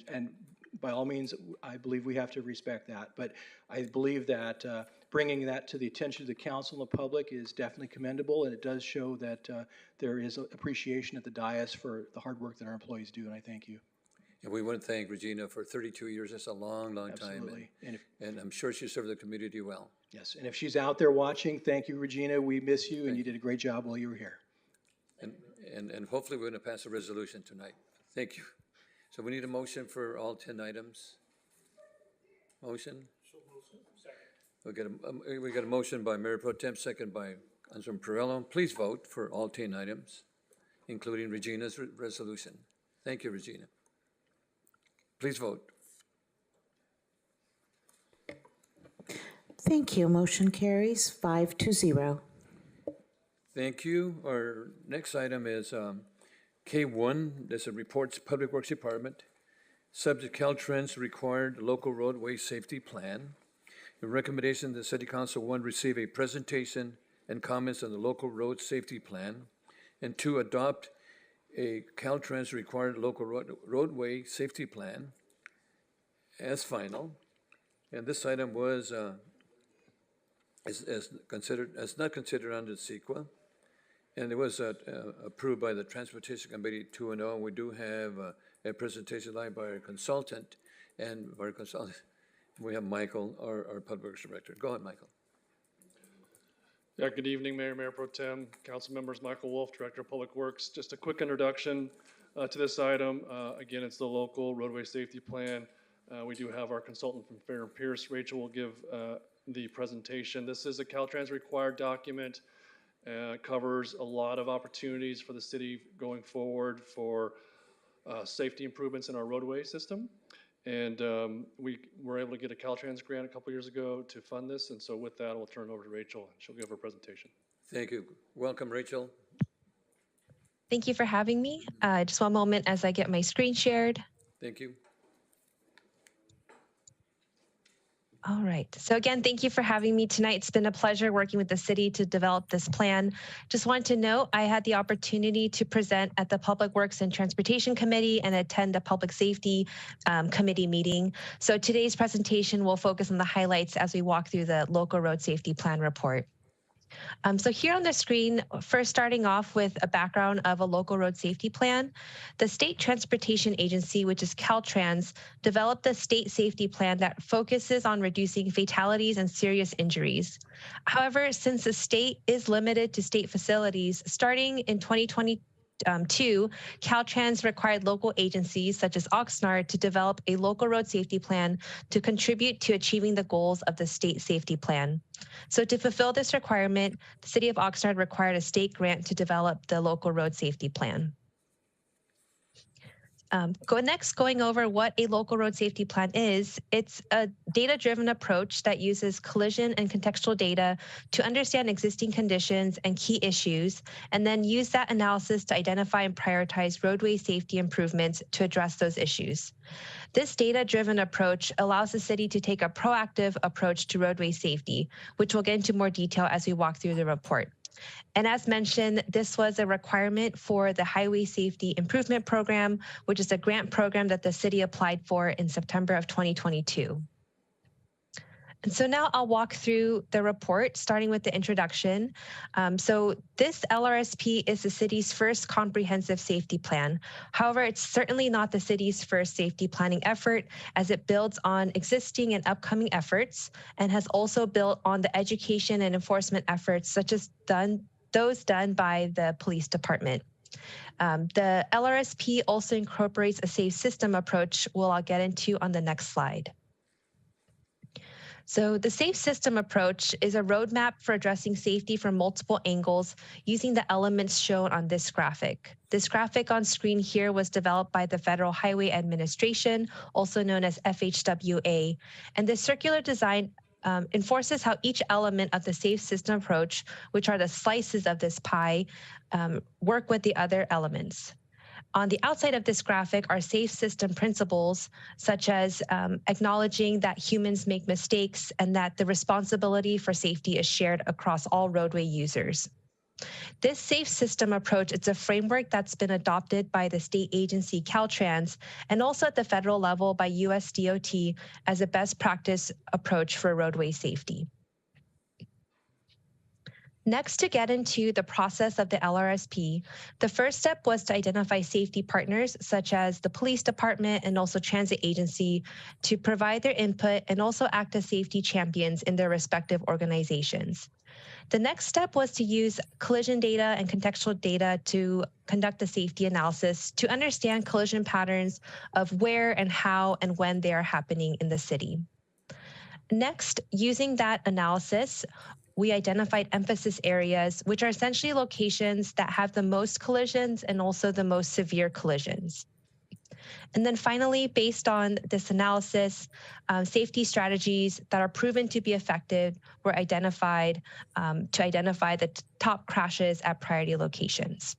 by all means, I believe we have to respect that. But I believe that bringing that to the attention of the council and the public is definitely commendable, and it does show that there is appreciation at the dais for the hard work that our employees do, and I thank you. And we want to thank Regina for 32 years. That's a long, long Absolutely. time. And I'm sure she served the community well. Yes, and if she's out there watching, thank you, Regina. We miss you, and you did a great job while you were here. And hopefully we're going to pass a resolution tonight. Thank you. So we need a motion for all 10 items. Motion? We got a motion by Mayor Pro Tem, second by Councilman Perrello. Please vote for all 10 items, including Regina's resolution. Thank you, Regina. Please vote. Thank you. Motion carries 5-0. Thank you. Our next item is K1. This is reports Public Works Department. Subject Caltrans required local roadway safety plan. The recommendation the City Council, 1, receive a presentation and comments on the local road safety plan, and 2, adopt a Caltrans required local roadway safety plan as final. And this item was as not considered under CEQA, and it was approved by the Transportation Committee 2-0. And we do have a presentation by our consultant, and we have Michael, our Public Works Director. Go ahead, Michael. Yeah, good evening, Mayor Pro Tem, council members. Michael Wolf, Director of Public Works. Just a quick introduction to this item. Again, it's the local roadway safety plan. We do have our consultant from Fair and Pierce. Rachel will give the presentation. This is a Caltrans required document. Covers a lot of opportunities for the city going forward for safety improvements in our roadway system. And we were able to get a Caltrans grant a couple years ago to fund this. And so with that, I'll turn it over to Rachel, and she'll give her presentation. Thank you. Welcome, Rachel. Thank you for having me. Just one moment as I get my screen shared. Thank you. All right. So again, thank you for having me tonight. It's been a pleasure working with the city to develop this plan. Just want to note, I had the opportunity to present at the Public Works and Transportation Committee and attend a Public Safety Committee meeting. So today's presentation will focus on the highlights as we walk through the local road safety plan report. So here on the screen, first starting off with a background of a local road safety plan, the State Transportation Agency, which is Caltrans, developed a state safety plan that focuses on reducing fatalities and serious injuries. However, since the state is limited to state facilities, starting in 2022, Caltrans required local agencies such as Oxnard to develop a local road safety plan to contribute to achieving the goals of the state safety plan. So to fulfill this requirement, the City of Oxnard required a state grant to develop the local road safety plan. Going over what a local road safety plan is, it's a data-driven approach that uses collision and contextual data to understand existing conditions and key issues, and then use that analysis to identify and prioritize roadway safety improvements to address those issues. This data-driven approach allows the city to take a proactive approach to roadway safety, which we'll get into more detail as we walk through the report. And as mentioned, this was a requirement for the Highway Safety Improvement Program, which is a grant program that the city applied for in September of 2022. And so now I'll walk through the report, starting with the introduction. So this LRSP is the city's first comprehensive safety plan. However, it's certainly not the city's first safety planning effort, as it builds on existing and upcoming efforts and has also built on the education and enforcement efforts such as those done by the police department. The LRSP also incorporates a safe system approach, which I'll get into on the next slide. So the safe system approach is a roadmap for addressing safety from multiple angles using the elements shown on this graphic. This graphic on screen here was developed by the Federal Highway Administration, also known as FHWA, and this circular design enforces how each element of the safe system approach, which are the slices of this pie, work with the other elements. On the outside of this graphic are safe system principles, such as acknowledging that humans make mistakes and that the responsibility for safety is shared across all roadway users. This safe system approach, it's a framework that's been adopted by the state agency Caltrans and also at the federal level by US DOT as a best practice approach for roadway safety. Next, to get into the process of the LRSP, the first step was to identify safety partners such as the police department and also transit agency to provide their input and also act as safety champions in their respective organizations. The next step was to use collision data and contextual data to conduct a safety analysis to understand collision patterns of where and how and when they are happening in the city. Next, using that analysis, we identified emphasis areas, which are essentially locations that have the most collisions and also the most severe collisions. And then finally, based on this analysis, safety strategies that are proven to be effective were identified to identify the top crashes at priority locations.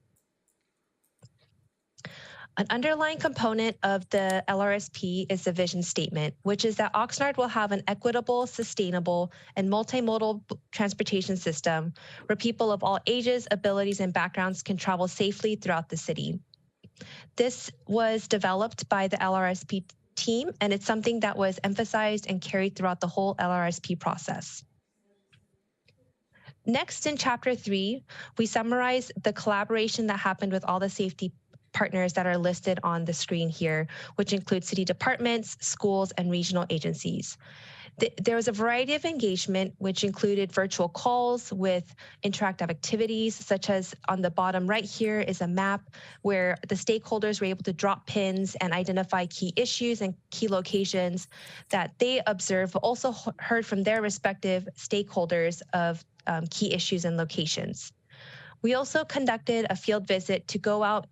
An underlying component of the LRSP is the vision statement, which is that Oxnard will have an equitable, sustainable, and multimodal transportation system where people of all ages, abilities, and backgrounds can travel safely throughout the city. This was developed by the LRSP team, and it's something that was emphasized and carried throughout the whole LRSP process. Next, in Chapter 3, we summarize the collaboration that happened with all the safety partners that are listed on the screen here, which include city departments, schools, and regional agencies. There was a variety of engagement, which included virtual calls with interactive activities, such as on the bottom right here is a map where the stakeholders were able to drop pins and identify key issues and key locations that they observed, but also heard from their respective stakeholders of key issues and locations. We also conducted a field visit to go out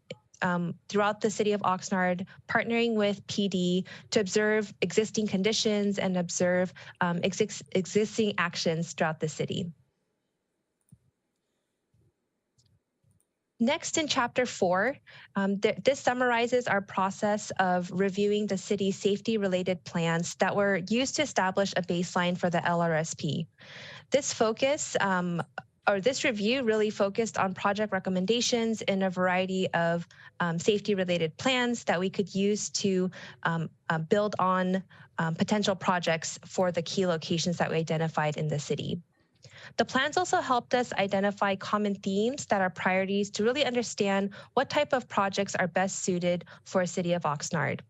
throughout the city of Oxnard, partnering with PD to observe existing conditions and observe existing actions throughout the city. Next, in Chapter 4, this summarizes our process of reviewing the city's safety-related plans that were used to establish a baseline for the LRSP. This focus this review really focused on project recommendations in a variety of safety-related plans that we could use to build on potential projects for the key locations that we identified in the city. The plans also helped us identify common themes that are priorities to really understand what type of projects are best suited for a city of Oxnard.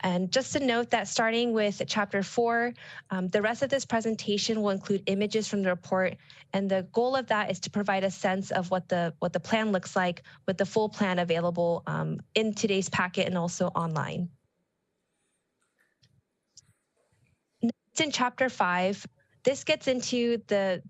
And just to note that starting with chapter 4, the rest of this presentation will include images from the report, and the goal of that is to provide a sense of what the plan looks like, with the full plan available in today's packet and also online. Next, in chapter 5, this gets into the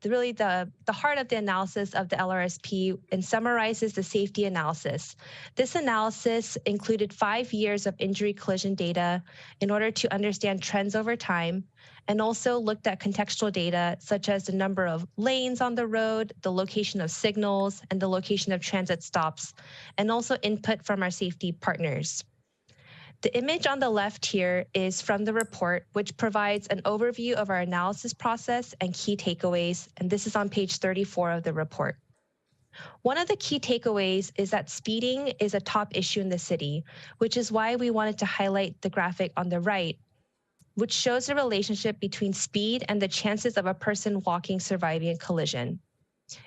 heart of the analysis of the LRSP and summarizes the safety analysis. This analysis included 5 years of injury collision data in order to understand trends over time, and also looked at contextual data such as the number of lanes on the road, the location of signals, and the location of transit stops, and also input from our safety partners. The image on the left here is from the report, which provides an overview of our analysis process and key takeaways, and this is on page 34 of the report. One of the key takeaways is that speeding is a top issue in the city, which is why we wanted to highlight the graphic on the right, which shows the relationship between speed and the chances of a person walking surviving a collision.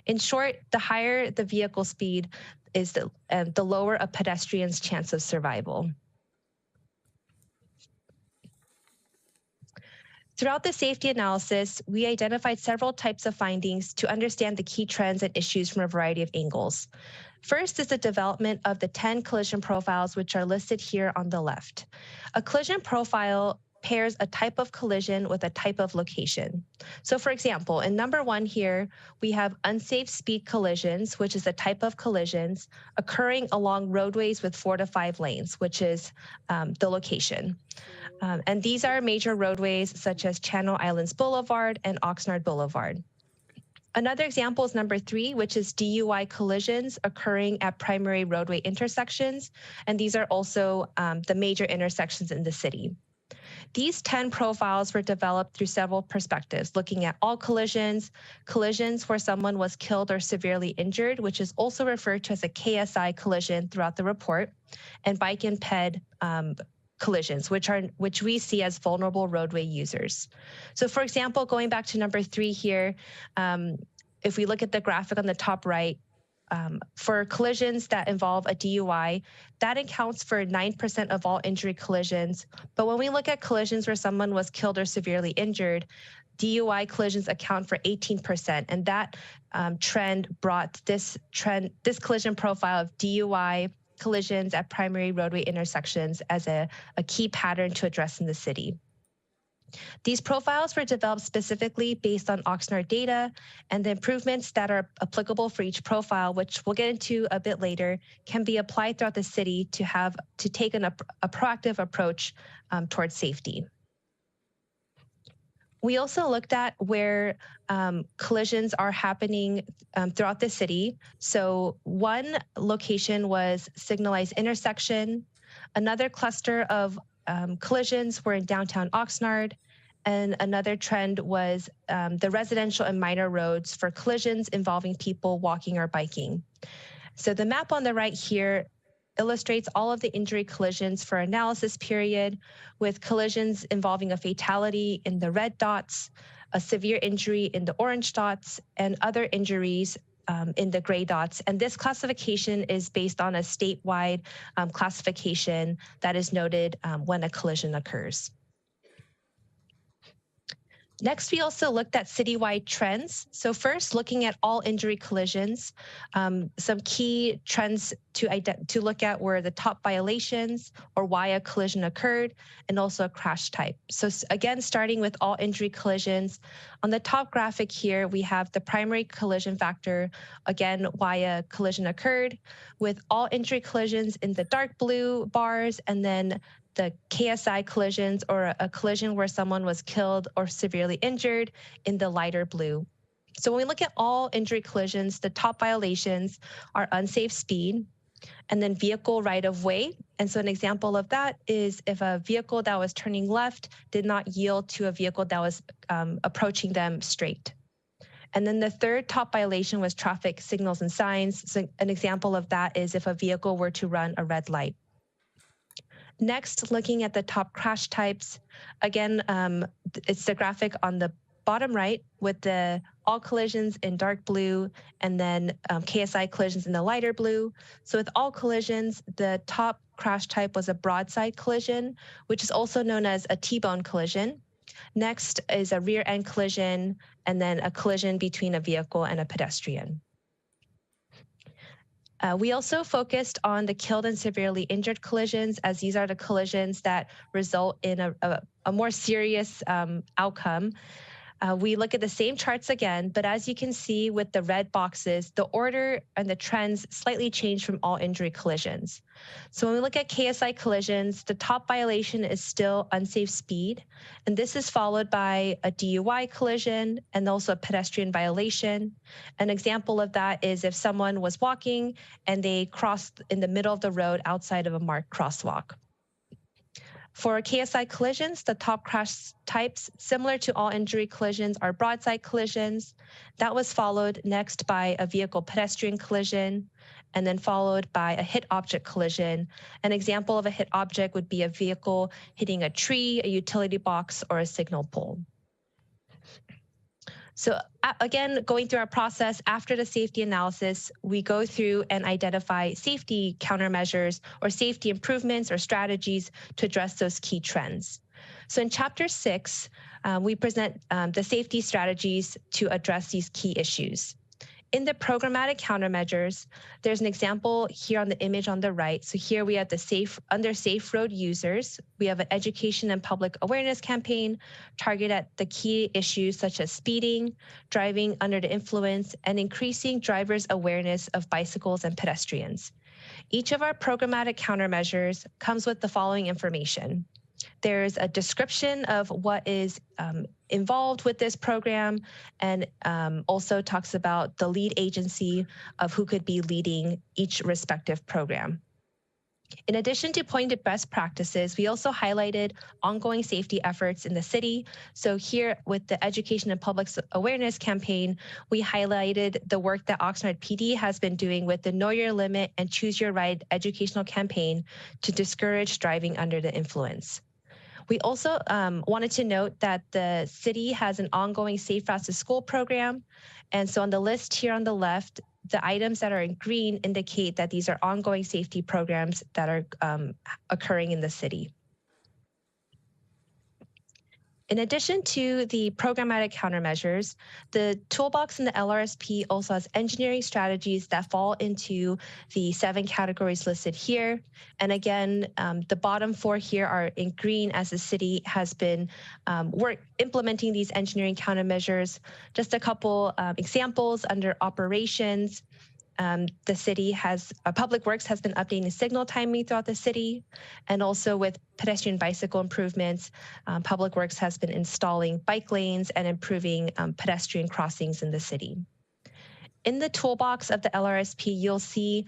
In short, the higher the vehicle speed is, the lower a pedestrian's chance of survival. Throughout the safety analysis, we identified several types of findings to understand the key trends and issues from a variety of angles. First is the development of the 10 collision profiles, which are listed here on the left. A collision profile pairs a type of collision with a type of location. So for example, in number 1 here, we have unsafe speed collisions, which is a type of collisions occurring along roadways with 4 to 5 lanes, which is the location. And these are major roadways such as Channel Islands Boulevard and Oxnard Boulevard. Another example is number 3, which is DUI collisions occurring at primary roadway intersections. And these are also the major intersections in the city. These 10 profiles were developed through several perspectives, looking at all collisions, collisions where someone was killed or severely injured, which is also referred to as a KSI collision throughout the report, and bike and ped collisions, which we see as vulnerable roadway users. So for example, going back to number 3 here, if we look at the graphic on the top right, for collisions that involve a DUI, that accounts for 9% of all injury collisions. But when we look at collisions where someone was killed or severely injured, DUI collisions account for 18%, and that trend brought this collision profile of DUI collisions at primary roadway intersections as a key pattern to address in the city. These profiles were developed specifically based on Oxnard data, and the improvements that are applicable for each profile, which we'll get into a bit later, can be applied throughout the city to take a proactive approach towards safety. We also looked at where collisions are happening throughout the city. So one location was signalized intersection. Another cluster of collisions were in downtown Oxnard. And another trend was the residential and minor roads for collisions involving people walking or biking. So the map on the right here illustrates all of the injury collisions for analysis period, with collisions involving a fatality in the red dots, a severe injury in the orange dots, and other injuries in the gray dots. And this classification is based on a statewide classification that is noted when a collision occurs. Next, we also looked at citywide trends. So first, looking at all injury collisions, some key trends to look at were the top violations or why a collision occurred, and also a crash type. So again, starting with all injury collisions, on the top graphic here, we have the primary collision factor, again, why a collision occurred, with all injury collisions in the dark blue bars, and then the KSI collisions, or a collision where someone was killed or severely injured, in the lighter blue. So when we look at all injury collisions, the top violations are unsafe speed, and then vehicle right-of-way. And so an example of that is if a vehicle that was turning left did not yield to a vehicle that was approaching them straight. And then the third top violation was traffic signals and signs. So an example of that is if a vehicle were to run a red light. Next, looking at the top crash types, again, it's the graphic on the bottom right with all collisions in dark blue, and then KSI collisions in the lighter blue. So with all collisions, the top crash type was a broadside collision, which is also known as a T-bone collision. Next is a rear end collision, and then a collision between a vehicle and a pedestrian. We also focused on the killed and severely injured collisions, as these are the collisions that result in a more serious outcome. We look at the same charts again, but as you can see with the red boxes, the order and the trends slightly change from all injury collisions. So when we look at KSI collisions, the top violation is still unsafe speed, and this is followed by a DUI collision and also a pedestrian violation. An example of that is if someone was walking and they crossed in the middle of the road outside of a marked crosswalk. For KSI collisions, the top crash types, similar to all injury collisions, are broadside collisions. That was followed next by a vehicle pedestrian collision, and then followed by a hit object collision. An example of a hit object would be a vehicle hitting a tree, a utility box, or a signal pole. So again, going through our process after the safety analysis, we go through and identify safety countermeasures or safety improvements or strategies to address those key trends. So in Chapter 6, we present the safety strategies to address these key issues. In the programmatic countermeasures, there's an example here on the image on the right. So here we have the under safe road users. We have an education and public awareness campaign targeted at the key issues such as speeding, driving under the influence, and increasing drivers' awareness of bicycles and pedestrians. Each of our programmatic countermeasures comes with the following information. There's a description of what is involved with this program, and also talks about the lead agency of who could be leading each respective program. In addition to pointing to best practices, we also highlighted ongoing safety efforts in the city. So here with the Education and Public Awareness campaign, we highlighted the work that Oxnard PD has been doing with the Know Your Limit and Choose Your Ride educational campaign to discourage driving under the influence. We also wanted to note that the city has an ongoing Safe Routes to School program. And so on the list here on the left, the items that are in green indicate that these are ongoing safety programs that are occurring in the city. In addition to the programmatic countermeasures, the toolbox in the LRSP also has engineering strategies that fall into the 7 categories listed here. And again, the bottom 4 here are in green as the city has been implementing these engineering countermeasures. Just a couple examples under operations. The city has, Public Works has been updating signal timing throughout the city, and also with pedestrian bicycle improvements, Public Works has been installing bike lanes and improving pedestrian crossings in the city. In the toolbox of the LRSP, you'll see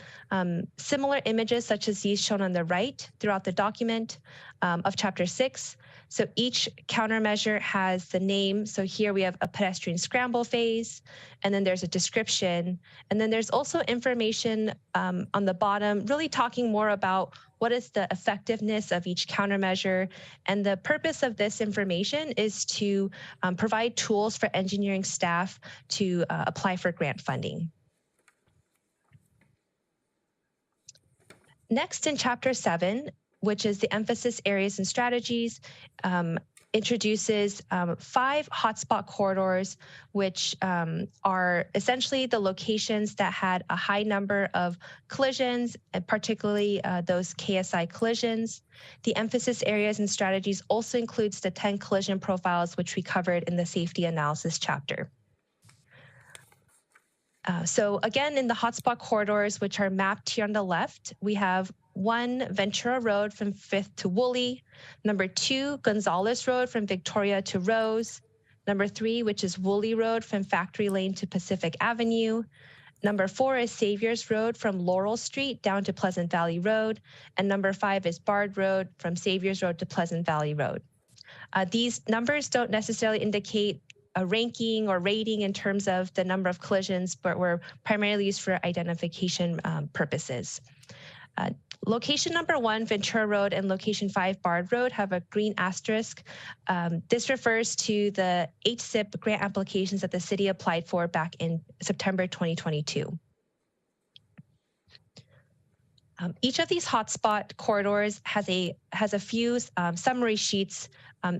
similar images such as these shown on the right throughout the document of Chapter 6. So each countermeasure has the name. So here we have a pedestrian scramble phase, and then there's a description. And then there's also information on the bottom, really talking more about what is the effectiveness of each countermeasure. And the purpose of this information is to provide tools for engineering staff to apply for grant funding. Next, in Chapter 7, which is the emphasis areas and strategies, introduces 5 hotspot corridors, which are essentially the locations that had a high number of collisions, and particularly those KSI collisions. The emphasis areas and strategies also includes the 10 collision profiles, which we covered in the safety analysis chapter. So again, in the hotspot corridors, which are mapped here on the left, we have 1, Ventura Road from 5th to Woolley. Number 2, Gonzales Road from Victoria to Rose. Number 3, which is Woolley Road from Factory Lane to Pacific Avenue. Number 4 is Saviors Road from Laurel Street down to Pleasant Valley Road. And number 5 is Bard Road from Saviors Road to Pleasant Valley Road. These numbers don't necessarily indicate a ranking or rating in terms of the number of collisions, but were primarily used for identification purposes. Location number 1, Ventura Road, and location 5, Bard Road, have a green asterisk. This refers to the HSIP grant applications that the city applied for back in September 2022. Each of these hotspot corridors has a few summary sheets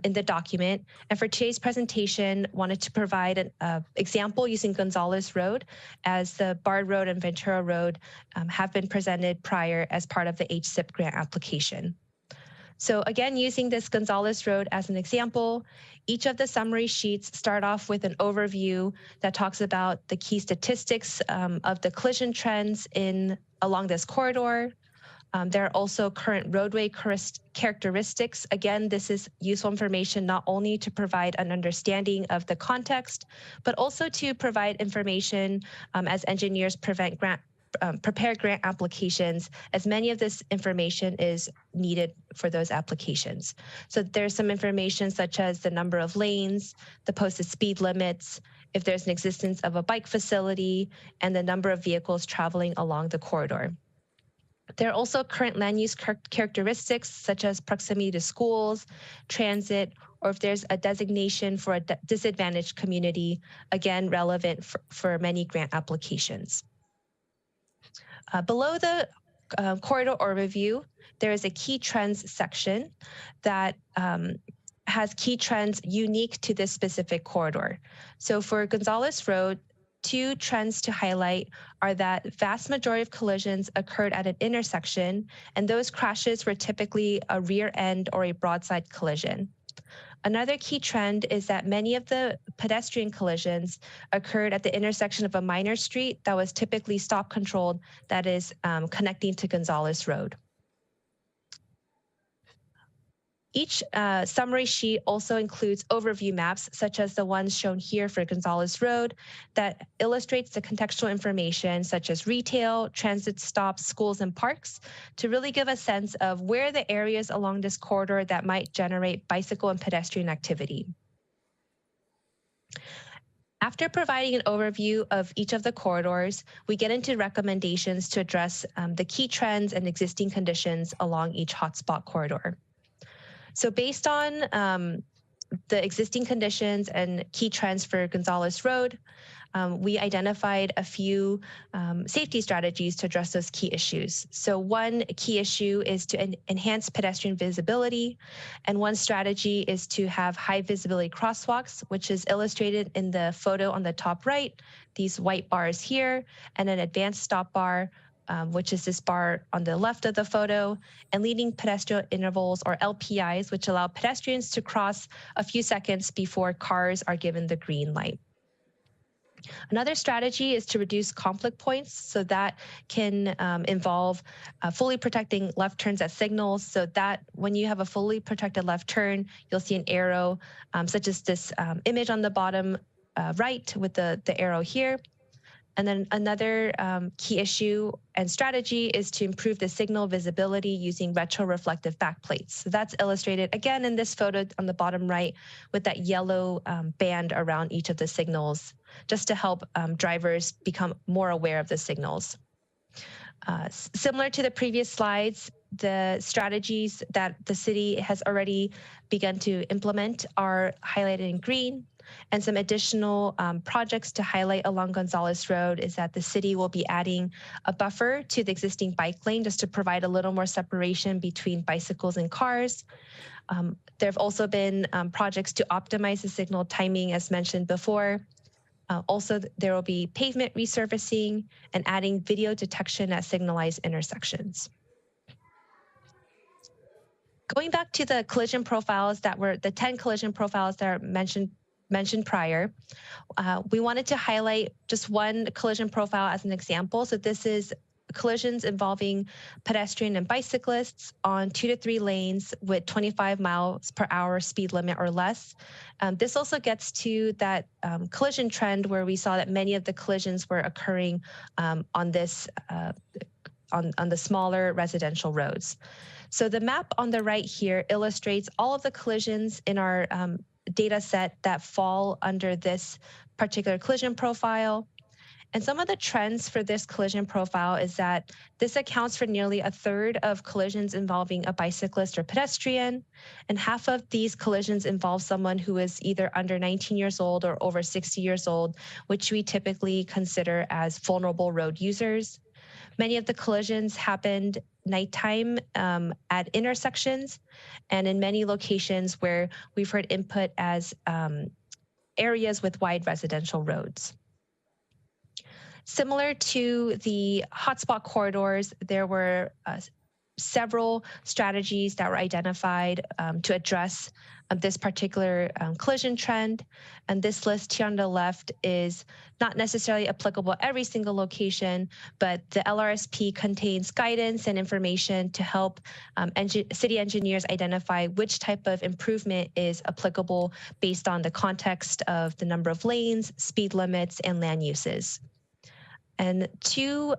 in the document. And for today's presentation, wanted to provide an example using Gonzalez Road, as the Bard Road and Ventura Road have been presented prior as part of the HSIP grant application. So again, using this Gonzalez Road as an example, each of the summary sheets start off with an overview that talks about the key statistics of the collision trends along this corridor. There are also current roadway characteristics. Again, this is useful information not only to provide an understanding of the context, but also to provide information as engineers prepare grant applications, as many of this information is needed for those applications. So there's some information such as the number of lanes, the posted speed limits, if there's an existence of a bike facility, and the number of vehicles traveling along the corridor. There are also current land use characteristics such as proximity to schools, transit, or if there's a designation for a disadvantaged community, again, relevant for many grant applications. Below the corridor overview, there is a key trends section that has key trends unique to this specific corridor. So for Gonzalez Road, 2 trends to highlight are that vast majority of collisions occurred at an intersection, and those crashes were typically a rear end or a broadside collision. Another key trend is that many of the pedestrian collisions occurred at the intersection of a minor street that was typically stop controlled, that is connecting to Gonzalez Road. Each summary sheet also includes overview maps, such as the ones shown here for Gonzalez Road, that illustrates the contextual information such as retail, transit stops, schools, and parks, to really give a sense of where the areas along this corridor that might generate bicycle and pedestrian activity. After providing an overview of each of the corridors, we get into recommendations to address the key trends and existing conditions along each hotspot corridor. So based on the existing conditions and key trends for Gonzalez Road, we identified a few safety strategies to address those key issues. So one key issue is to enhance pedestrian visibility, and one strategy is to have high visibility crosswalks, which is illustrated in the photo on the top right, these white bars here, and an advanced stop bar, which is this bar on the left of the photo, and leading pedestrian intervals, or LPIs, which allow pedestrians to cross a few seconds before cars are given the green light. Another strategy is to reduce conflict points, so that can involve fully protecting left turns at signals, so that when you have a fully protected left turn, you'll see an arrow, such as this image on the bottom right with the arrow here. And then another key issue and strategy is to improve the signal visibility using retroreflective backplates. So that's illustrated again in this photo on the bottom right with that yellow band around each of the signals, just to help drivers become more aware of the signals. Similar to the previous slides, the strategies that the city has already begun to implement are highlighted in green. And some additional projects to highlight along Gonzalez Road is that the city will be adding a buffer to the existing bike lane just to provide a little more separation between bicycles and cars. There have also been projects to optimize the signal timing, as mentioned before. Also, there will be pavement resurfacing and adding video detection at signalized intersections. Going back to the collision profiles that were the 10 collision profiles that are mentioned prior, we wanted to highlight just one collision profile as an example. So this is collisions involving pedestrian and bicyclists on 2 to 3 lanes with 25 miles per hour speed limit or less. This also gets to that collision trend where we saw that many of the collisions were occurring on this on the smaller residential roads. So the map on the right here illustrates all of the collisions in our data set that fall under this particular collision profile. And some of the trends for this collision profile is that this accounts for nearly a third of collisions involving a bicyclist or pedestrian, and half of these collisions involve someone who is either under 19 years old or over 60 years old, which we typically consider as vulnerable road users. Many of the collisions happened nighttime at intersections and in many locations where we've heard input as areas with wide residential roads. Similar to the hotspot corridors, there were several strategies that were identified to address this particular collision trend. And this list here on the left is not necessarily applicable at every single location, but the LRSP contains guidance and information to help city engineers identify which type of improvement is applicable based on the context of the number of lanes, speed limits, and land uses. And two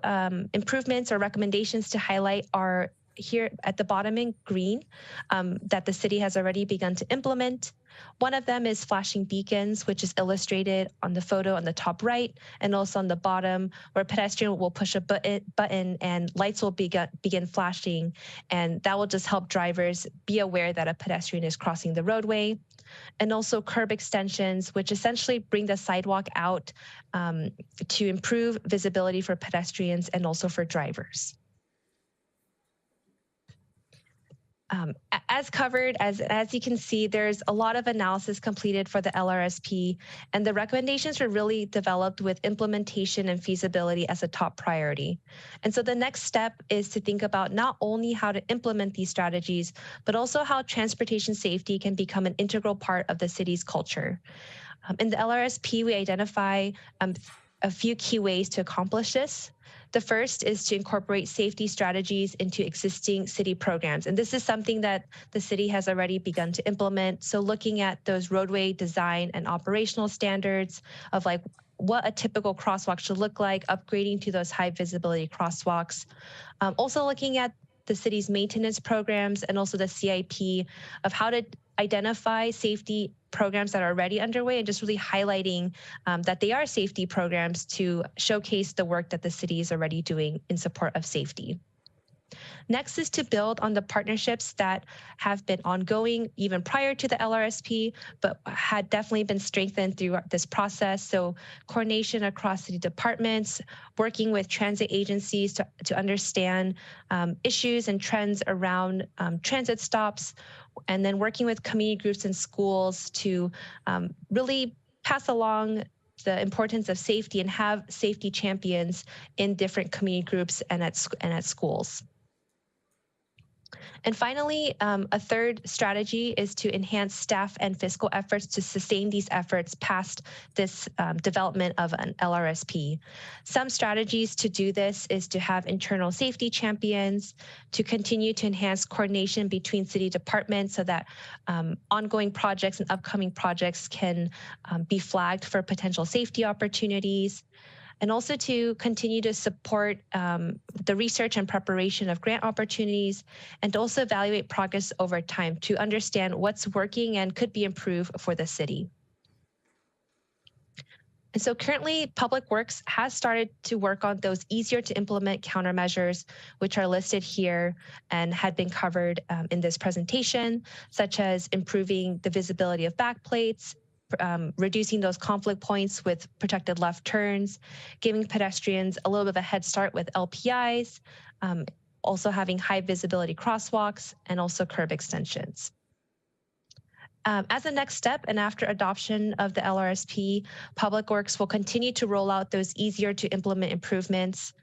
improvements or recommendations to highlight are here at the bottom in green that the city has already begun to implement. One of them is flashing beacons, which is illustrated on the photo on the top right, and also on the bottom, where a pedestrian will push a button and lights will begin flashing, and that will just help drivers be aware that a pedestrian is crossing the roadway. And also curb extensions, which essentially bring the sidewalk out to improve visibility for pedestrians and also for drivers. As covered, as you can see, there's a lot of analysis completed for the LRSP, and the recommendations were really developed with implementation and feasibility as a top priority. And so the next step is to think about not only how to implement these strategies, but also how transportation safety can become an integral part of the city's culture. In the LRSP, we identify a few key ways to accomplish this. The first is to incorporate safety strategies into existing city programs. And this is something that the city has already begun to implement. So looking at those roadway design and operational standards of like what a typical crosswalk should look like, upgrading to those high visibility crosswalks. Also looking at the city's maintenance programs and also the CIP of how to identify safety programs that are already underway and just really highlighting that they are safety programs to showcase the work that the city is already doing in support of safety. Next is to build on the partnerships that have been ongoing even prior to the LRSP, but had definitely been strengthened through this process. So coordination across city departments, working with transit agencies to understand issues and trends around transit stops, and then working with community groups and schools to really pass along the importance of safety and have safety champions in different community groups and at schools. And finally, a third strategy is to enhance staff and fiscal efforts to sustain these efforts past this development of an LRSP. Some strategies to do this is to have internal safety champions, to continue to enhance coordination between city departments so that ongoing projects and upcoming projects can be flagged for potential safety opportunities, and also to continue to support the research and preparation of grant opportunities, and to also evaluate progress over time to understand what's working and could be improved for the city. And so currently, Public Works has started to work on those easier to implement countermeasures, which are listed here and had been covered in this presentation, such as improving the visibility of backplates, reducing those conflict points with protected left turns, giving pedestrians a little bit of a head start with LPIs, also having high visibility crosswalks, and also curb extensions. As a next step, and after adoption of the LRSP, Public Works will continue to roll out those easier to implement improvements.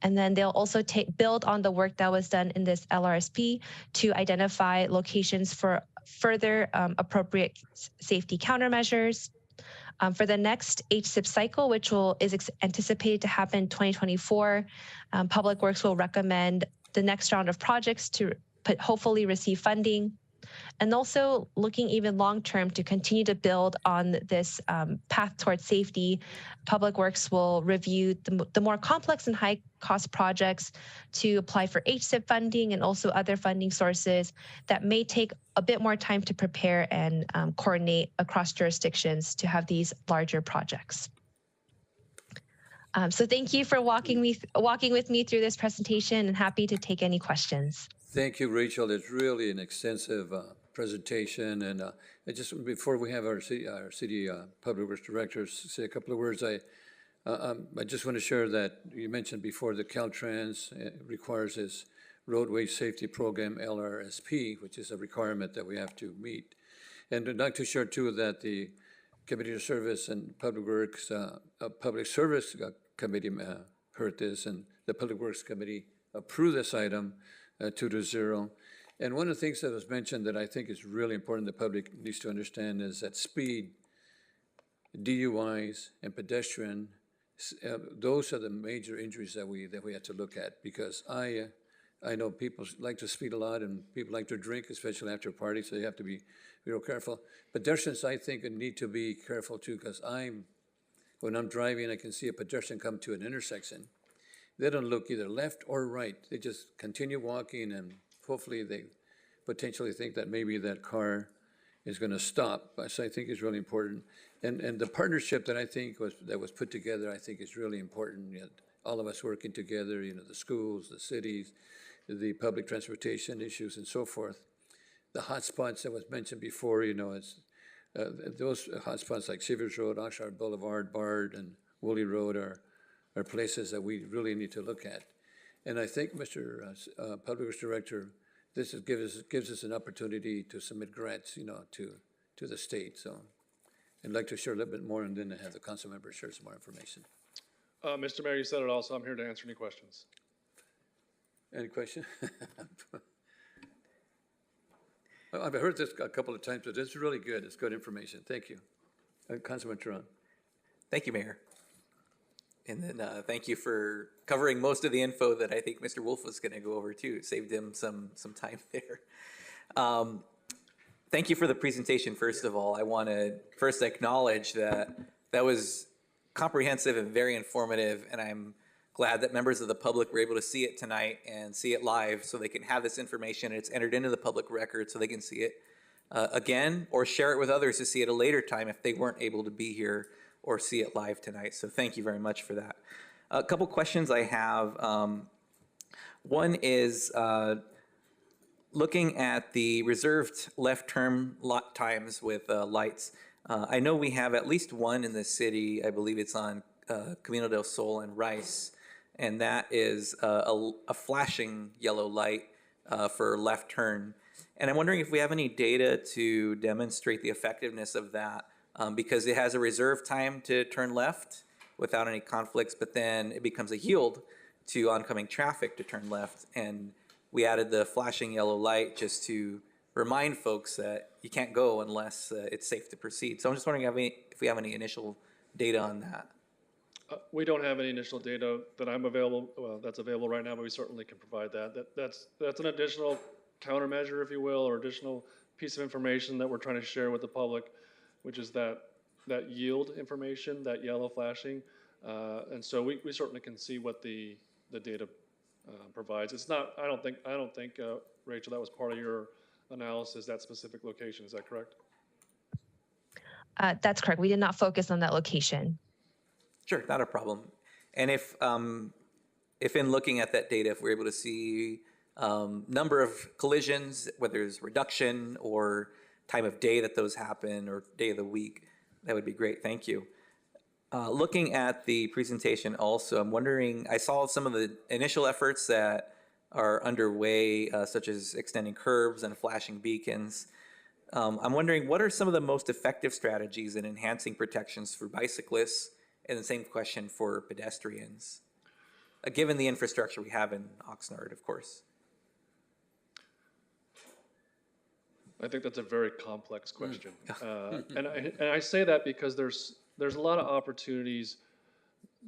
And then they'll also build on the work that was done in this LRSP to identify locations for further appropriate safety countermeasures. For the next HSIP cycle, which is anticipated to happen in 2024, Public Works will recommend the next round of projects to hopefully receive funding. And also looking even long-term to continue to build on this path towards safety, Public Works will review the more complex and high-cost projects to apply for HSIP funding and also other funding sources that may take a bit more time to prepare and coordinate across jurisdictions to have these larger projects. So thank you for walking with me through this presentation, and happy to take any questions. Thank you, Rachel. It's really an extensive presentation, and just before we have our city public works director say a couple of words, I just want to share that you mentioned before the Caltrans requires this Roadway Safety Program LRSP, which is a requirement that we have to meet. And I'd like to share too that the Committee of Service and Public Works, Public Service Committee heard this, and the Public Works Committee approved this item 2-0. And one of the things that was mentioned that I think is really important the public needs to understand is that speed, DUIs, and pedestrian, those are the major injuries that we have to look at, because I know people like to speed a lot and people like to drink, especially after parties, so you have to be real careful. Pedestrians, I think, need to be careful too, because when I'm driving, I can see a pedestrian come to an intersection. They don't look either left or right. They just continue walking, and hopefully they potentially think that maybe that car is going to stop. So I think it's really important. And the partnership that I think was put together, I think is really important. You know, all of us working together, you know, the schools, the cities, the public transportation issues, and so forth. The hotspots that was mentioned before, you know, it's those hotspots like Seavers Road, Oxnard Boulevard, Bard, and Woolley Road are places that we really need to look at. And I think, Mr. Public Works Director, this gives us an opportunity to submit grants, you know, to the state. So I'd like to share a little bit more, and then have the council members share some more information. Mr. Mayor, you said it all, so I'm here to answer any questions. Any question? I've heard this a couple of times, but it's really good. It's good information. Thank you. Councilman Turan. Thank you, Mayor. And then thank you for covering most of the info that I think Mr. Wolf was going to go over too. It saved him some time there. Thank you for the presentation, first of all. I want to first acknowledge that was comprehensive and very informative, and I'm glad that members of the public were able to see it tonight and see it live, so they can have this information. It's entered into the public record so they can see it again, or share it with others to see it a later time if they weren't able to be here or see it live tonight. So thank you very much for that. A couple questions I have. One is looking at the reserved left turn lot times with lights. I know we have at least one in the city. I believe it's on Camino del Sol and Rice, and that is a flashing yellow light for left turn. And I'm wondering if we have any data to demonstrate the effectiveness of that, because it has a reserve time to turn left without any conflicts, but then it becomes a yield to oncoming traffic to turn left. And we added the flashing yellow light just to remind folks that you can't go unless it's safe to proceed. So I'm just wondering if we have any initial data on that. We don't have any initial data that's available right now, but we certainly can provide that. That's an additional countermeasure, if you will, or additional piece of information that we're trying to share with the public, which is that yield information, that yellow flashing. And so we certainly can see what the data provides. It's not, I don't think, Rachel, that was part of your analysis, that specific location. Is that correct? That's correct. We did not focus on that location. Sure, not a problem. And if in looking at that data, if we're able to see number of collisions, whether it's reduction or time of day that those happen or day of the week, that would be great. Thank you. Looking at the presentation also, I'm wondering, I saw some of the initial efforts that are underway, such as extending curbs and flashing beacons. I'm wondering, what are some of the most effective strategies in enhancing protections for bicyclists? And the same question for pedestrians, given the infrastructure we have in Oxnard, of course. I think that's a very complex question. And I say that because there's a lot of opportunities,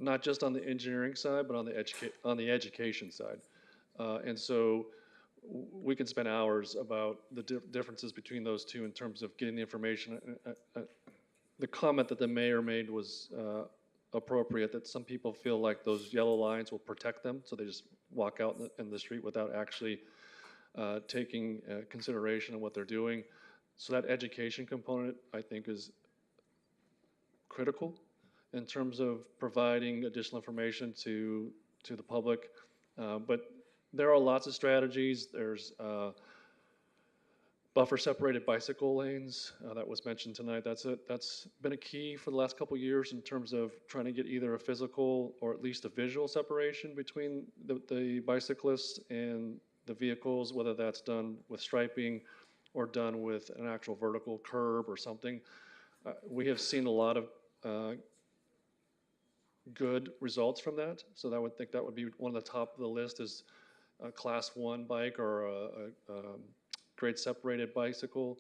not just on the engineering side, but on the education side. And so we can spend hours about the differences between those two in terms of getting the information. The comment that the mayor made was appropriate, that some people feel like those yellow lines will protect them, so they just walk out in the street without actually taking consideration of what they're doing. So that education component, I think, is critical. in terms of providing additional information to the public. But there are lots of strategies. There's buffer separated bicycle lanes that was mentioned tonight. That's been a key for the last couple of years in terms of trying to get either a physical or at least a visual separation between the bicyclists and the vehicles, whether that's done with striping or done with an actual vertical curb or something. We have seen a lot of good results from that. So that would think that would be one of the top of the list is a class 1 bike or a grade separated bicycle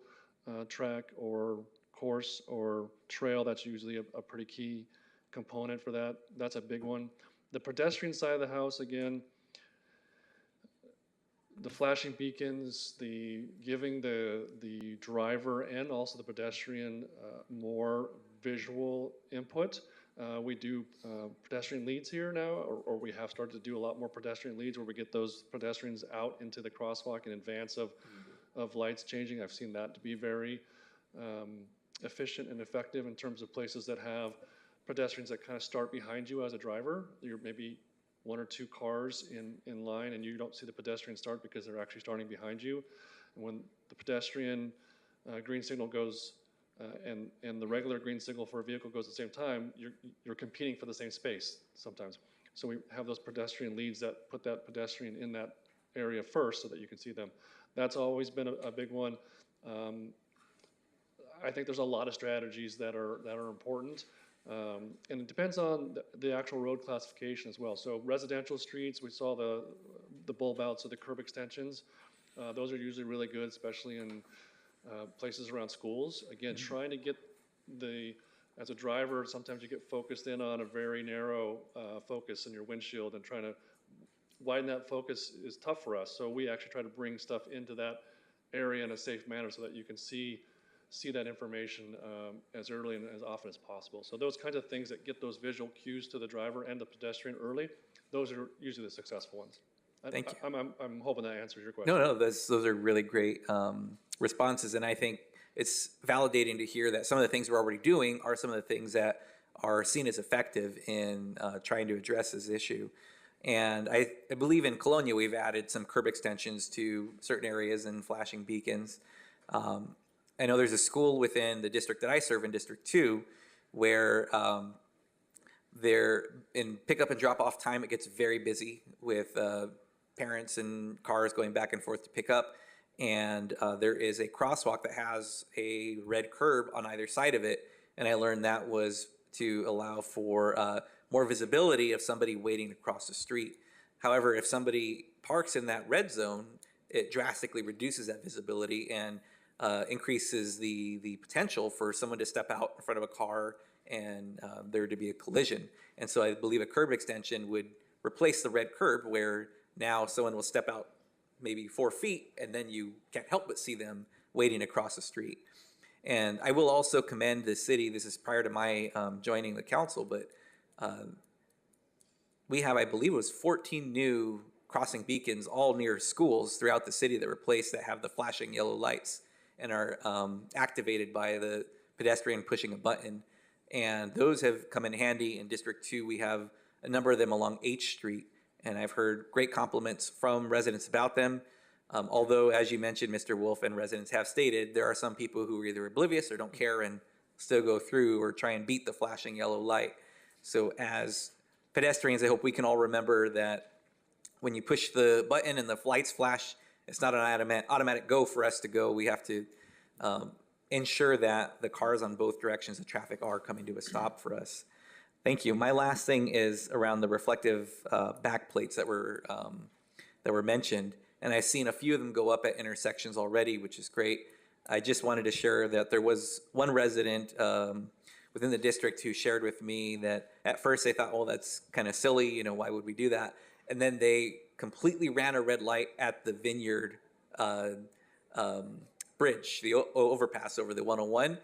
track or course or trail. That's usually a pretty key component for that. That's a big one. The pedestrian side of the house, again, the flashing beacons, the giving the driver and also the pedestrian more visual input. We do pedestrian leads here now, or we have started to do a lot more pedestrian leads where we get those pedestrians out into the crosswalk in advance of lights changing. I've seen that to be very efficient and effective in terms of places that have pedestrians that kind of start behind you as a driver. You're maybe 1 or 2 cars in line and you don't see the pedestrian start because they're actually starting behind you. And when the pedestrian green signal goes and the regular green signal for a vehicle goes at the same time, you're competing for the same space sometimes. So we have those pedestrian leads that put that pedestrian in that area first so that you can see them. That's always been a big one. I think there's a lot of strategies that are important. And it depends on the actual road classification as well. So residential streets, we saw the bulb outs or the curb extensions. Those are usually really good, especially in places around schools. Again, trying to get as a driver, sometimes you get focused in on a very narrow focus in your windshield, and trying to widen that focus is tough for us. So we actually try to bring stuff into that area in a safe manner so that you can see that information as early and as often as possible. So those kinds of things that get those visual cues to the driver and the pedestrian early, those are usually the successful ones. Thank you. I'm hoping that answers your question. No, those are really great responses, and I think it's validating to hear that some of the things we're already doing are some of the things that are seen as effective in trying to address this issue. And I believe in Colonia we've added some curb extensions to certain areas and flashing beacons. I know there's a school within the district that I serve in District 2 where they're in pickup and drop off time. It gets very busy with parents and cars going back and forth to pick up. And there is a crosswalk that has a red curb on either side of it. And I learned that was to allow for more visibility of somebody waiting to cross the street. However, if somebody parks in that red zone, it drastically reduces that visibility and increases the potential for someone to step out in front of a car and there to be a collision. And so I believe a curb extension would replace the red curb where now someone will step out maybe 4 feet and then you can't help but see them waiting across the street. And I will also commend the city, this is prior to my joining the council, but we have, I believe it was 14 new crossing beacons all near schools throughout the city that replaced that have the flashing yellow lights and are activated by the pedestrian pushing a button. And those have come in handy. In District 2, we have a number of them along H Street, and I've heard great compliments from residents about them. Although, as you mentioned, Mr. Wolf, and residents have stated, there are some people who are either oblivious or don't care and still go through or try and beat the flashing yellow light. So as pedestrians, I hope we can all remember that when you push the button and the lights flash, it's not an automatic go for us to go. We have to ensure that the cars on both directions of traffic are coming to a stop for us. Thank you. My last thing is around the reflective back plates that were mentioned. And I've seen a few of them go up at intersections already, which is great. I just wanted to share that there was one resident within the district who shared with me that at first they thought, oh, that's kind of silly, you know, why would we do that? And then they completely ran a red light at the Vineyard bridge, the overpass over the 101,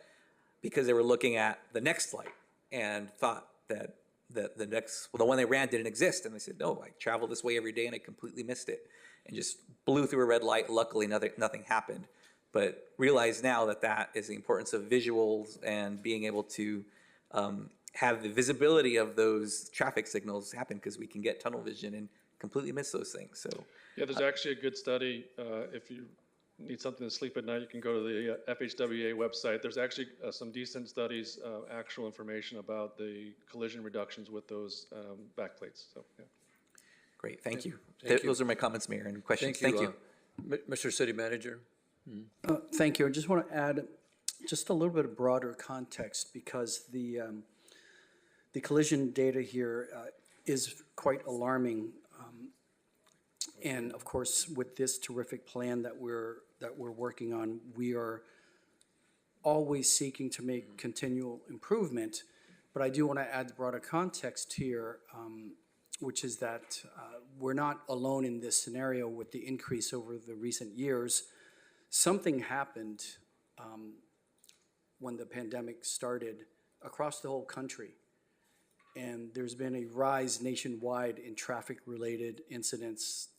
because they were looking at the next light and thought that the one they ran didn't exist. And they said, no, I travel this way every day and I completely missed it. And just blew through a red light. Luckily, nothing happened. But realize now that is the importance of visuals and being able to have the visibility of those traffic signals happen, because we can get tunnel vision and completely miss those things. So Yeah, there's actually a good study. If you need something to sleep at night, you can go to the FHWA website. There's actually some decent studies, actual information about the collision reductions with those backplates. So, yeah. great, thank you. Thank you. Those are my comments, Mayor, and questions. Thank you. Mr. City Manager? Thank you. I just want to add just a little bit of broader context, because the collision data here is quite alarming. And of course, with this terrific plan that we're working on, we are always seeking to make continual improvement. But I do want to add the broader context here, which is that we're not alone in this scenario with the increase over the recent years. Something happened when the pandemic started across the whole country. And there's been a rise nationwide in traffic-related incidents.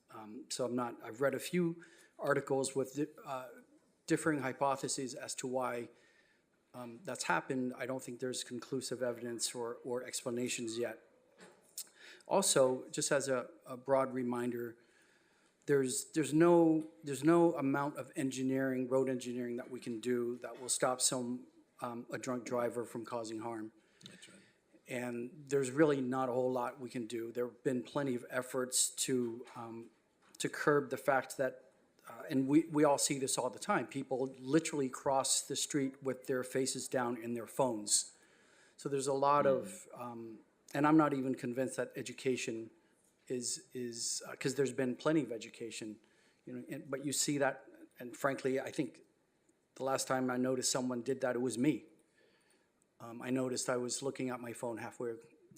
I've read a few articles with differing hypotheses as to why that's happened. I don't think there's conclusive evidence or explanations yet. Also, just as a broad reminder, there's no amount of engineering, road engineering, that we can do that will stop a drunk driver from causing harm. That's right. And there's really not a whole lot we can do. There have been plenty of efforts to curb the fact that, and we all see this all the time, people literally cross the street with their faces down in their phones. So there's a lot of, and I'm not even convinced that education is because there's been plenty of education, but you see that, and frankly, I think the last time I noticed someone did that, it was me. I noticed I was looking at my phone halfway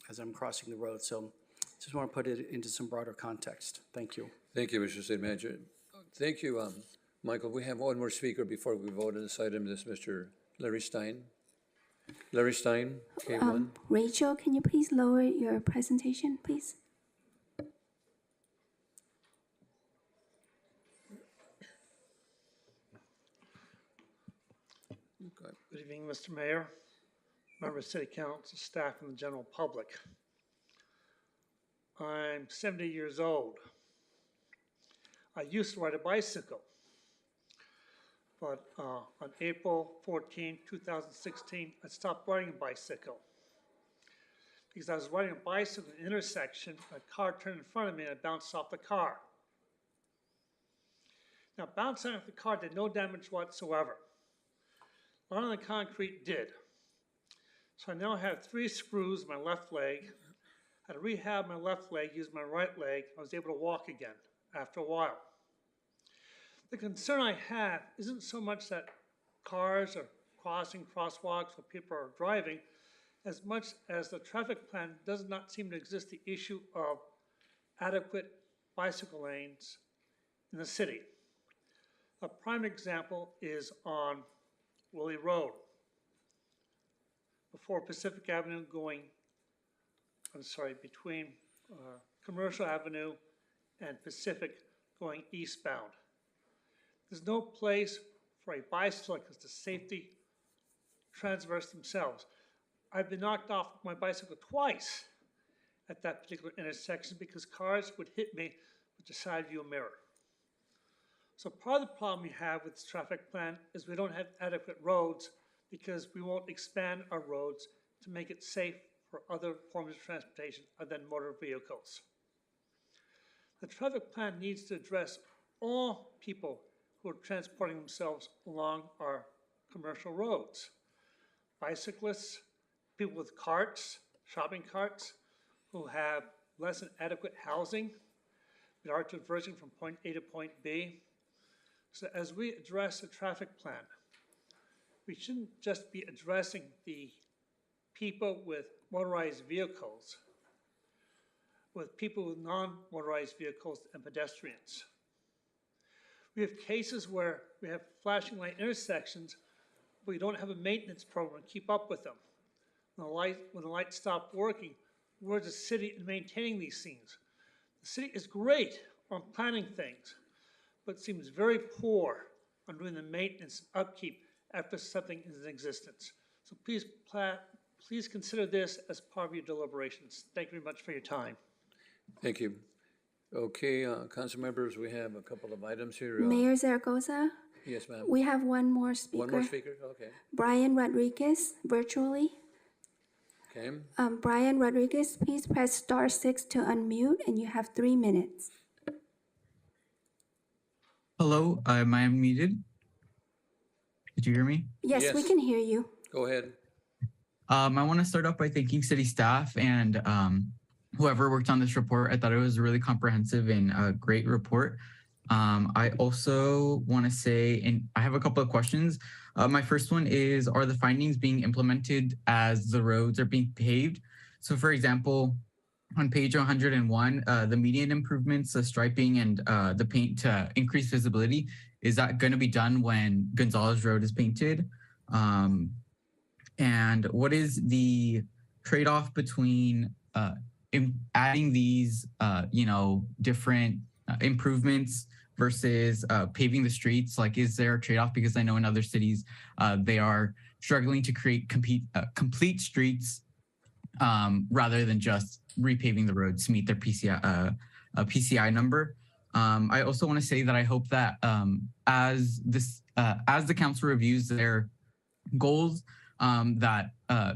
as I'm crossing the road, so just want to put it into some broader context. Thank you. Thank you, Mr. City Manager. Thank you, Michael. We have one more speaker before we vote on this item. This is Mr. Larry Stein. Larry Stein, K1. Rachel, can you please lower your presentation, please? Good evening, Mr. Mayor, members of City Council, staff, and the general public. I'm 70 years old. I used to ride a bicycle, but on April 14, 2016, I stopped riding a bicycle because I was riding a bicycle at an intersection, a car turned in front of me, and I bounced off the car. Now, bouncing off the car did no damage whatsoever. On the concrete did. So I now have 3 screws in my left leg. I had to rehab my left leg, use my right leg. I was able to walk again after a while. The concern I have isn't so much that cars are crossing crosswalks or people are driving, as much as the traffic plan does not seem to exist the issue of adequate bicycle lanes in the city. A prime example is on Willie Road, before Pacific Avenue between Commercial Avenue and Pacific going eastbound. There's no place for a bicyclist to safely transverse themselves. I've been knocked off my bicycle twice at that particular intersection because cars would hit me with the side view mirror. So part of the problem we have with this traffic plan is we don't have adequate roads because we won't expand our roads to make it safe for other forms of transportation other than motor vehicles. The traffic plan needs to address all people who are transporting themselves along our commercial roads. Bicyclists, people with carts, shopping carts, who have less than adequate housing, that are traversing from point A to point B. So as we address the traffic plan, we shouldn't just be addressing the people with motorized vehicles, with people with non-motorized vehicles and pedestrians. We have cases where we have flashing light intersections, but we don't have a maintenance program to keep up with them. When the lights stop working, where's the city in maintaining these things? The city is great on planning things, but seems very poor on doing the maintenance and upkeep after something is in existence. So please please consider this as part of your deliberations. Thank you very much for your time. Thank you. Okay, council members, we have a couple of items here. Mayor Zaragoza, Yes, ma'am. we have one more speaker. One more speaker, okay. Brian Rodriguez, virtually. Okay, Brian Rodriguez, please press *6 to unmute, and you have 3 minutes. Hello, am I unmuted? Did you hear me? Yes, we Yes. can hear you. go ahead. I want to start off by thanking city staff and whoever worked on this report. I thought it was a really comprehensive and great report. I also want to say, and I have a couple of questions. My first one is, are the findings being implemented as the roads are being paved? So for example, on page 101, the median improvements, the striping and the paint to increase visibility, is that going to be done when Gonzalez Road is painted? And what is the trade-off between adding these, different improvements versus paving the streets? Like, is there a trade-off? Because I know in other cities, they are struggling to create complete streets rather than just repaving the roads to meet their PCI number. I also want to say that I hope that as the council reviews their goals, that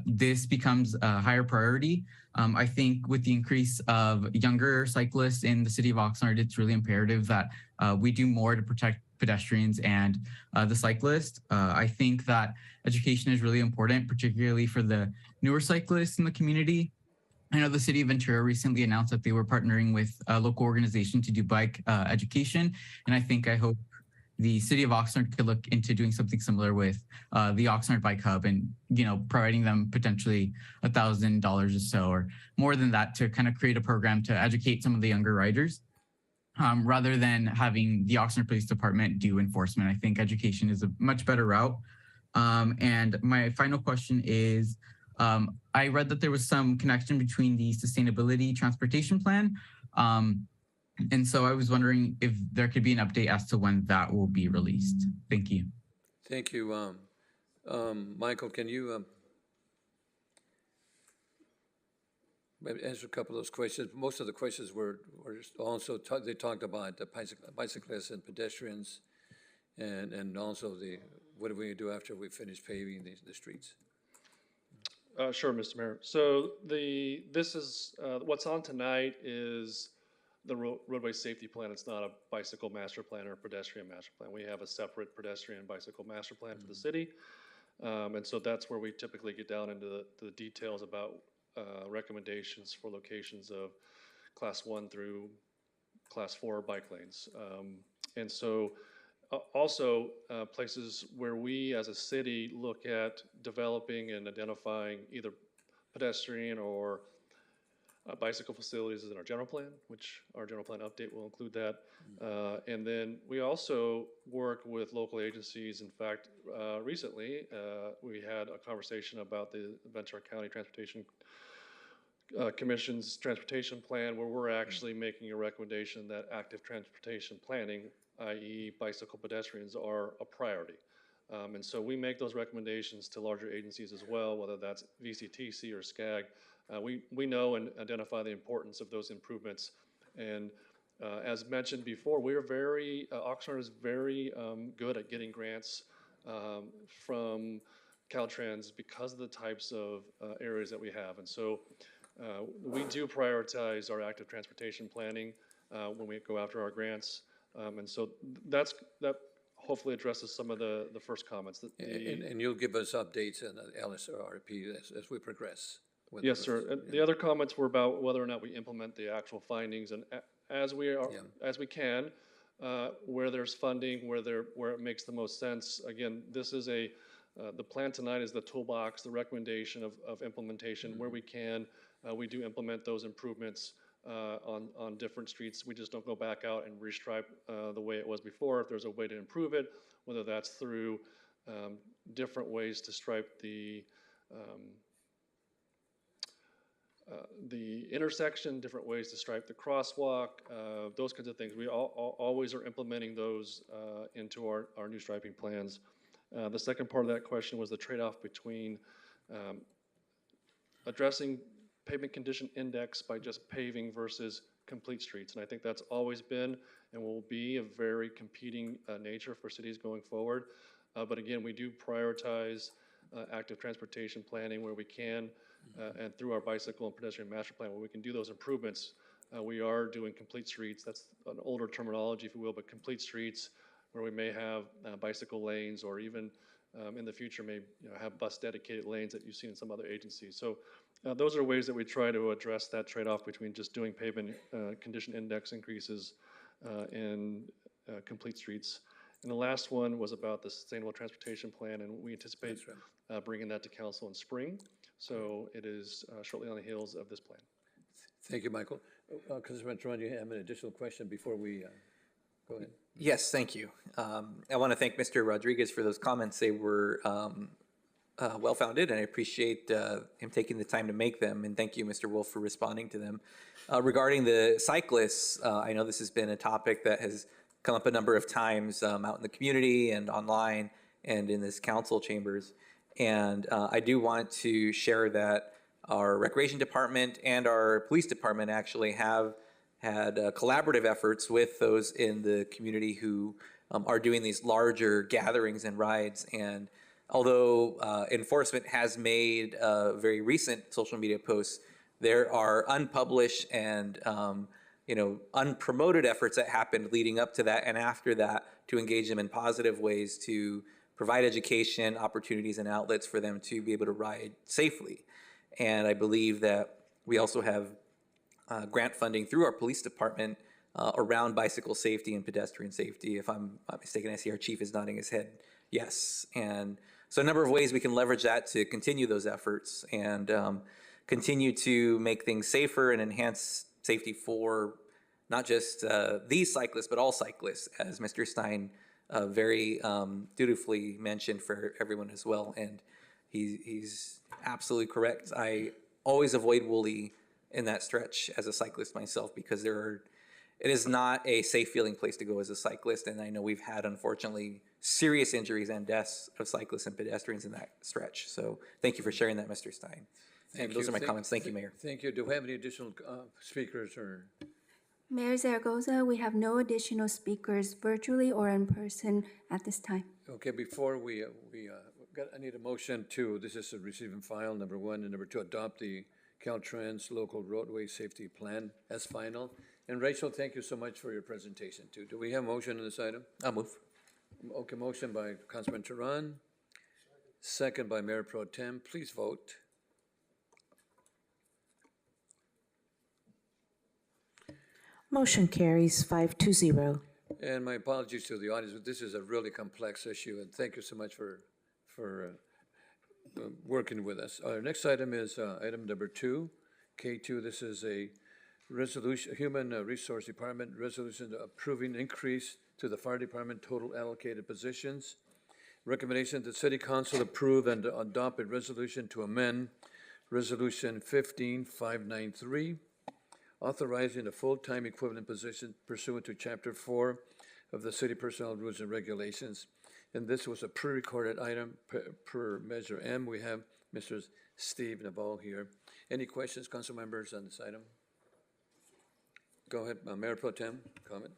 this becomes a higher priority. I think with the increase of younger cyclists in the city of Oxnard, it's really imperative that we do more to protect pedestrians and the cyclist. I think that education is really important, particularly for the newer cyclists in the community. I know the city of Ventura recently announced that they were partnering with a local organization to do bike education. And I hope the city of Oxnard could look into doing something similar with the Oxnard Bike Hub and, providing them potentially $1,000 or so, or more than that, to kind of create a program to educate some of the younger riders. Rather than having the Oxnard Police Department do enforcement. I think education is a much better route. And my final question is, I read that there was some connection between the sustainability transportation plan. And so I was wondering if there could be an update as to when that will be released. Thank you. Thank you. Michael, can you maybe answer a couple of those questions? Most of the questions were just also, they talked about the bicyclists and pedestrians, and also what are we going to do after we finish paving the streets? Sure, Mr. Mayor. So this is, what's on tonight is the roadway safety plan. It's not a bicycle master plan or a pedestrian master plan. We have a separate pedestrian and bicycle master plan for the city. And so that's where we typically get down into the details about recommendations for locations of class 1 through class 4 bike lanes. And so also places where we as a city look at developing and identifying either pedestrian or bicycle facilities is in our general plan, which our general plan update will include that. And then we also work with local agencies. In fact, recently we had a conversation about the Ventura County Transportation Commission's transportation plan, where we're actually making a recommendation that active transportation planning, i.e. bicycle pedestrians, are a priority. And so we make those recommendations to larger agencies as well, whether that's VCTC or SCAG. We know and identify the importance of those improvements. And as mentioned before, Oxnard is very good at getting grants from Caltrans because of the types of areas that we have. And so we do prioritize our active transportation planning when we go after our grants. And so that hopefully addresses some of the first comments. And you'll give us updates on the LSRP as we progress. Yes, sir. The other comments were about whether or not we implement the actual findings, and as we can, where there's funding, where it makes the most sense. Again, this is the plan tonight is the toolbox, the recommendation of implementation. Where we can, we do implement those improvements on different streets. We just don't go back out and restripe the way it was before. If there's a way to improve it, whether that's through different ways to stripe the intersection, different ways to stripe the crosswalk, those kinds of things. We always are implementing those into our new striping plans. The second part of that question was the trade-off between addressing pavement condition index by just paving versus complete streets. And I think that's always been and will be a very competing nature for cities going forward. But again, we do prioritize active transportation planning where we can, and through our bicycle and pedestrian master plan where we can do those improvements. We are doing complete streets. That's an older terminology, if you will, but complete streets where we may have bicycle lanes, or even in the future may have bus dedicated lanes that you've seen in some other agencies. So those are ways that we try to address that trade-off between just doing pavement condition index increases and complete streets. And the last one was about the Sustainable Transportation Plan, and we anticipate bringing that to council in spring. So it is shortly on the heels of this plan. Thank you, Michael. Councilman Tron, you have an additional question before we go ahead? Yes, thank you. I want to thank Mr. Rodriguez for those comments. They were well-founded, and I appreciate him taking the time to make them. And thank you, Mr. Wolf, for responding to them. Regarding the cyclists, I know this has been a topic that has come up a number of times out in the community and online and in this council chambers. And I do want to share that our recreation department and our police department actually have had collaborative efforts with those in the community who are doing these larger gatherings and rides. And although enforcement has made very recent social media posts, there are unpublished and unpromoted efforts that happened leading up to that and after that to engage them in positive ways to provide education, opportunities, and outlets for them to be able to ride safely. And I believe that we also have grant funding through our police department around bicycle safety and pedestrian safety. If I'm not mistaken, I see our chief is nodding his head yes. And so a number of ways we can leverage that to continue those efforts and continue to make things safer and enhance safety for not just these cyclists, but all cyclists, as Mr. Stein very dutifully mentioned for everyone as well. And he's absolutely correct. I always avoid Woolley in that stretch as a cyclist myself because it is not a safe feeling place to go as a cyclist. And I know we've had, unfortunately, serious injuries and deaths of cyclists and pedestrians in that stretch. So thank you for sharing that, Mr. Stein. And those are my comments. Thank you, Mayor. Thank you. Do we have any additional speakers or? Mayor Zaragoza, we have no additional speakers virtually or in person at this time. Okay, before I need a motion to, this is a receive and file, number one, and number two, adopt the Caltrans Local Roadway Safety Plan as final. And Rachel, thank you so much for your presentation too. Do we have a motion on this item? I'll move. Okay, motion by Councilman Teran, second by Mayor Pro Tem. Please vote. Motion carries 5-0. And my apologies to the audience, but this is a really complex issue, and thank you so much for working with us. Our next item is item number 2, K2. This is a resolution, Human Resource Department resolution approving increase to the fire department total allocated positions. Recommendation that City Council approve and adopt a resolution to amend Resolution 15593, authorizing a full-time equivalent position pursuant to Chapter 4 of the City Personnel Rules and Regulations. And this was a pre-recorded item per Measure M. We have Mr. Steve Naveau here. Any questions, council members, on this item? Go ahead, Mayor Pro Tem, comment.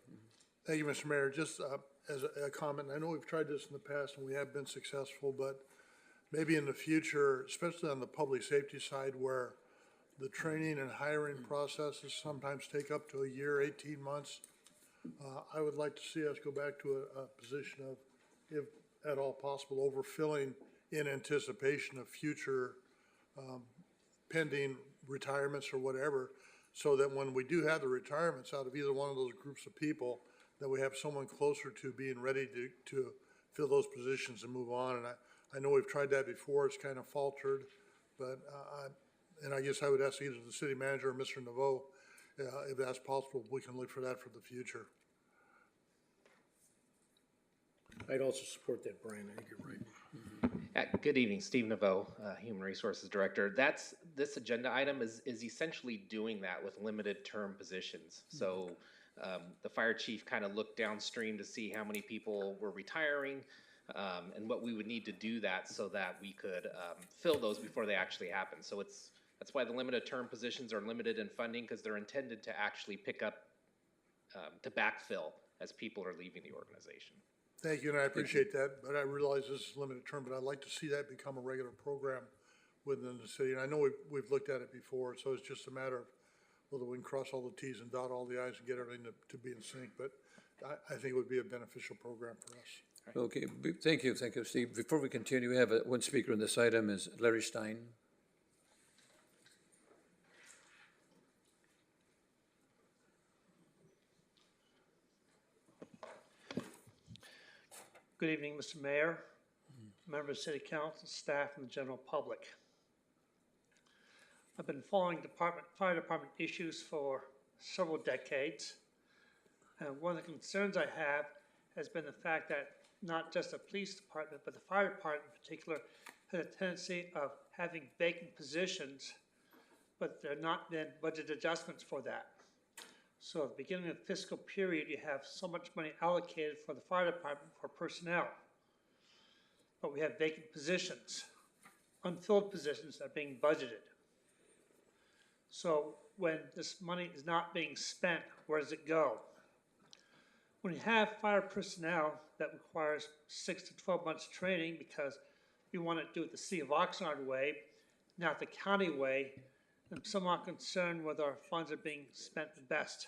Thank you, Mr. Mayor. Just as a comment, I know we've tried this in the past and we have been successful, but maybe in the future, especially on the public safety side where the training and hiring processes sometimes take up to a year, 18 months. I would like to see us go back to a position of, if at all possible, overfilling in anticipation of future pending retirements or whatever, so that when we do have the retirements out of either one of those groups of people, that we have someone closer to being ready to fill those positions and move on. And I know we've tried that before. It's kind of faltered, but and I guess I would ask either the city manager or Mr. Naveau, if that's possible, we can look for that for the future. I'd also support that, Brian. I think you're right. Good evening, Steve Naveau, Human Resources Director. This agenda item is essentially doing that with limited term positions. So the fire chief kind of looked downstream to see how many people were retiring and what we would need to do that so that we could fill those before they actually happen. So it's That's why the limited term positions are limited in funding, because they're intended to actually pick up, to backfill as people are leaving the organization. Thank you, and I appreciate that, but I realize this is limited term, but I'd like to see that become a regular program within the city. And I know we've looked at it before, so it's just a matter of whether we can cross all the Ts and dot all the Is and get everything to be in sync. But I think it would be a beneficial program for us. Okay, thank you, Steve. Before we continue, we have one speaker on this item is Larry Stein. Good evening, Mr. Mayor, members of City Council, staff, and the general public. I've been following fire department issues for several decades. And one of the concerns I have has been the fact that not just the police department, but the fire department in particular, has a tendency of having vacant positions, but there have not been budget adjustments for that. So at the beginning of the fiscal period, you have so much money allocated for the fire department for personnel. But we have vacant positions, unfilled positions that are being budgeted. So when this money is not being spent, where does it go? When you have fire personnel that requires 6 to 12 months training because we want to do it the City of Oxnard way, not the county way, I'm somewhat concerned whether our funds are being spent the best.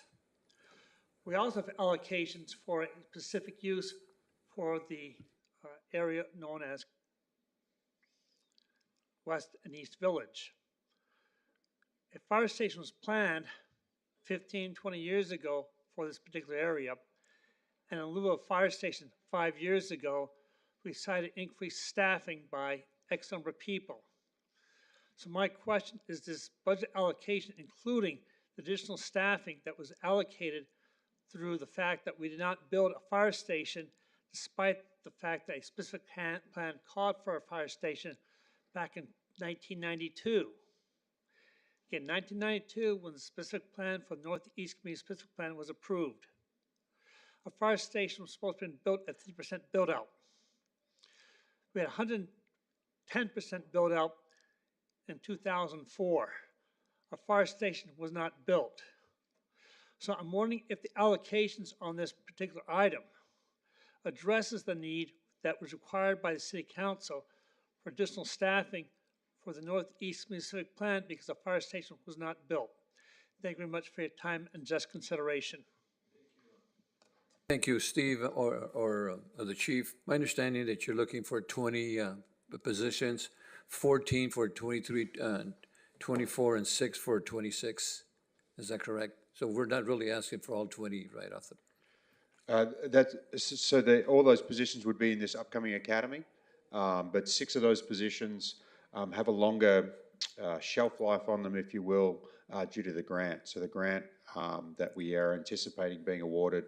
We also have allocations for specific use for the area known as West and East Village. A fire station was planned 15, 20 years ago for this particular area, and in lieu of fire station 5 years ago, we decided to increase staffing by X number of people. So my question is this budget allocation including the additional staffing that was allocated through the fact that we did not build a fire station despite the fact that a specific plan called for a fire station back in 1992. Again, 1992, when the specific plan for the Northeast Community Specific Plan was approved. A fire station was supposed to be built at 3% build out. We had 110% build out in 2004. A fire station was not built. So I'm wondering if the allocations on this particular item addresses the need that was required by the City Council for additional staffing for the Northeast Specific Plan because the fire station was not built. Thank you very much for your time and just consideration. Thank you, Steve, or the chief. My understanding that you're looking for 20 positions, 14 for 23, 24, and 6 for 26. Is that correct? So we're not really asking for all 20 right off the... all those positions would be in this upcoming academy, but 6 of those positions have a longer shelf life on them, if you will, due to the grant. So the grant that we are anticipating being awarded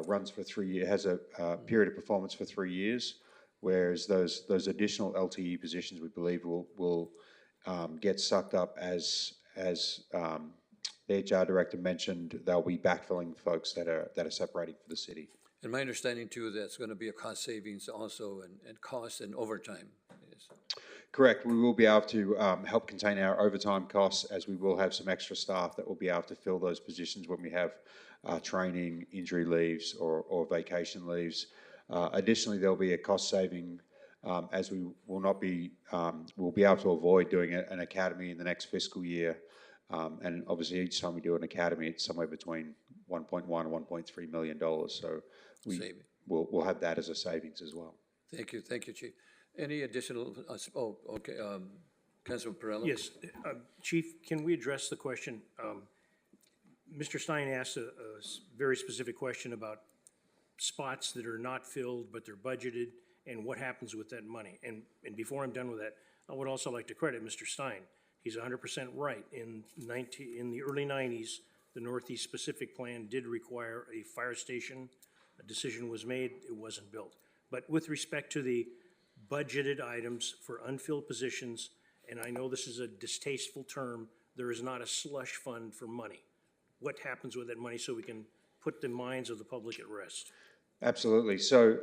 runs for 3 years, has a period of performance for 3 years, whereas those additional LTE positions we believe will get sucked up as the HR director mentioned. They'll be backfilling folks that are separating for the city. And my understanding too, that's going to be a cost savings also and cost and overtime. Yes. Correct. We will be able to help contain our overtime costs, as we will have some extra staff that will be able to fill those positions when we have training, injury leaves, or vacation leaves. Additionally, there'll be a cost saving as we will not be, we'll be able to avoid doing an academy in the next fiscal year. And obviously, each time we do an academy, it's somewhere between $1.1 and $1.3 million. So we'll have that as a savings as well. Thank you, Chief. Any additional? Okay, Councilman Perrello. Yes, Chief, can we address the question? Mr. Stein asked a very specific question about spots that are not filled but they're budgeted and what happens with that money. And before I'm done with that, I would also like to credit Mr. Stein. He's 100% right. In the early 90s, the Northeast Specific Plan did require a fire station. A decision was made, it wasn't built. But with respect to the budgeted items for unfilled positions, and I know this is a distasteful term, there is not a slush fund for money. What happens with that money so we can put the minds of the public at rest? Absolutely. So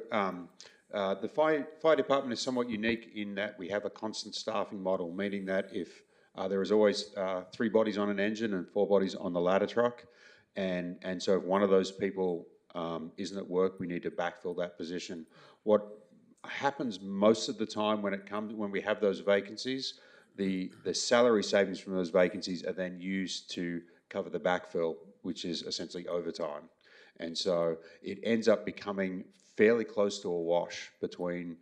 the fire department is somewhat unique in that we have a constant staffing model, meaning that if there is always 3 bodies on an engine and 4 bodies on the ladder truck. And so if one of those people isn't at work, we need to backfill that position. What happens most of the time when we have those vacancies, the salary savings from those vacancies are then used to cover the backfill, which is essentially overtime. And so it ends up becoming fairly close to a wash between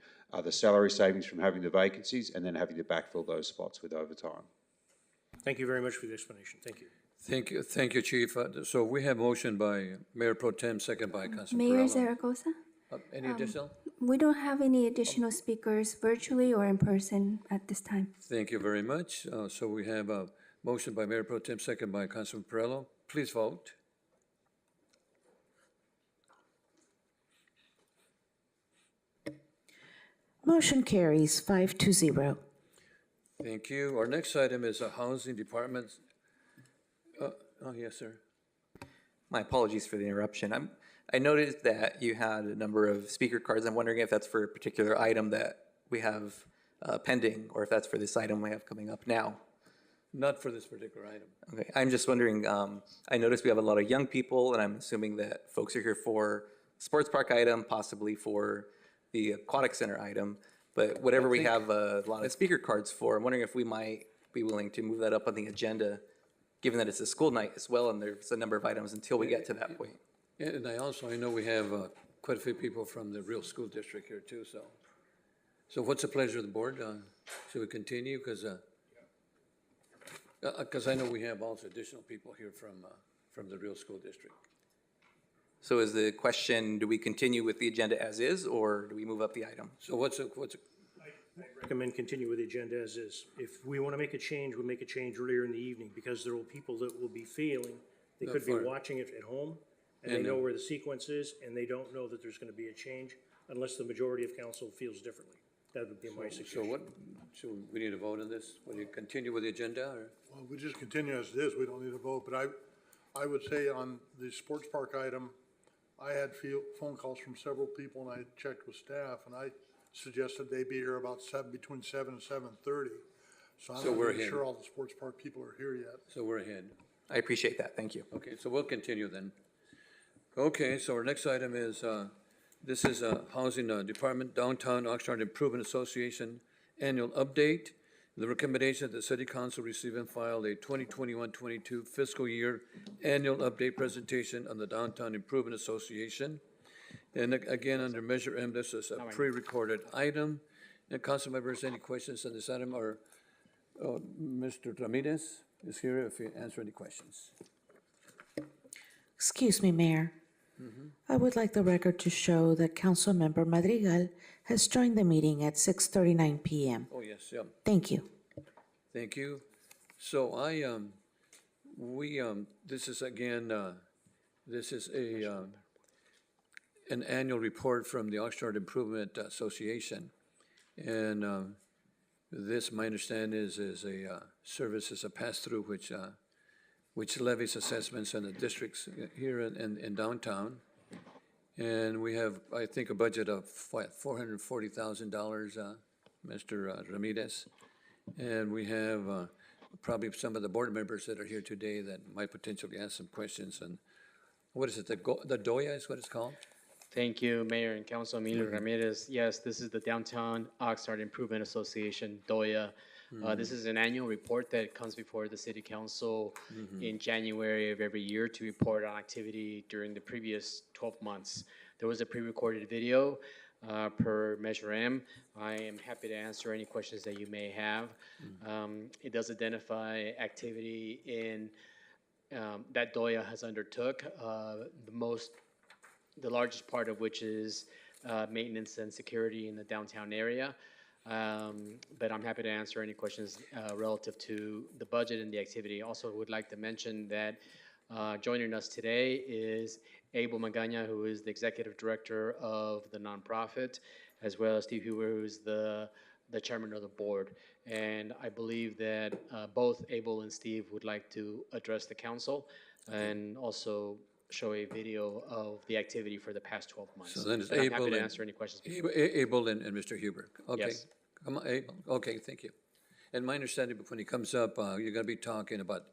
the salary savings from having the vacancies and then having to backfill those spots with overtime. Thank you very much for the explanation. Thank you. Thank you, Chief. So we have motion by Mayor Pro Tem, second by Councilman Mayor Perrello. Zaragoza? Any additional? We don't have any additional speakers virtually or in person at this time. Thank you very much. So we have a motion by Mayor Pro Tem, second by Councilman Perrello. Please vote. Motion carries 5-0. Thank you. Our next item is a Housing Department. Yes, sir. My apologies for the interruption. I noticed that you had a number of speaker cards. I'm wondering if that's for a particular item that we have pending, or if that's for this item we have coming up now. Not for this particular item. Okay, I'm just wondering, I noticed we have a lot of young people, and I'm assuming that folks are here for sports park item, possibly for the Aquatic Center item, but whatever we have a lot of speaker cards for, I'm wondering if we might be willing to move that up on the agenda, given that it's a school night as well, and there's a number of items until we get to that point. Yeah, and I know we have quite a few people from the real school district here too, so what's the pleasure of the board? Should we continue? Because I know we have also additional people here from the real school district. So is the question, do we continue with the agenda as is, or do we move up the item? So what's I recommend continue with the agenda as is. If we want to make a change, we'll make a change earlier in the evening, because there will be people that will be feeling, they could be watching it at home, and they know where the sequence is, and they don't know that there's going to be a change unless the majority of council feels differently. That would be my suggestion. So we need to vote on this? Will you continue with the agenda, or? Well, we just continue as it is. We don't need to vote, but I would say on the sports park item, I had phone calls from several people, and I checked with staff, and I suggested they be here about between 7 and 7:30. So I'm not really sure all the sports park people are here yet. So we're ahead. I appreciate that. Thank you. Okay, so we'll continue then. Okay, so our next item is, this is a Housing Department Downtown Oxnard Improvement Association Annual Update. The recommendation that the City Council receive and file a 2021-22 fiscal year annual update presentation on the Downtown Improvement Association. And again, under Measure M, this is a pre-recorded item. And council members, any questions on this item? Or Mr. Ramirez is here if you answer any questions. Excuse me, Mayor. I would like the record to show that Councilmember Madrigal has joined the meeting at 6:39 p.m. Oh, yes, yeah. Thank you. Thank you. So this is again, this is an annual report from the Oxnard Improvement Association. And this, my understanding is a service, is a pass-through which levies assessments on the districts here in downtown. And we have, I think, a budget of $440,000, Mr. Ramirez. And we have probably some of the board members that are here today that might potentially ask some questions. And what is it, the DOYA is what it's called? Thank you, Mayor and Council. Emilio Ramirez. Yes, this is the Downtown Oxnard Improvement Association, DOYA. This is an annual report that comes before the City Council in January of every year to report on activity during the previous 12 months. There was a pre-recorded video per Measure M. I am happy to answer any questions that you may have. It does identify activity in that DOYA has undertook, the largest part of which is maintenance and security in the downtown area. But I'm happy to answer any questions relative to the budget and the activity. Also would like to mention that joining us today is Abel Magana, who is the executive director of the nonprofit, as well as Steve Huber, who's the chairman of the board. And I believe that both Abel and Steve would like to address the council and also show a video of the activity for the past 12 months. So then it's I'm Abel happy to answer any questions. Abel and Mr. Huber. Okay. Yes. Come on, Abel. Okay, thank you. And my understanding, when he comes up, you're gonna be talking about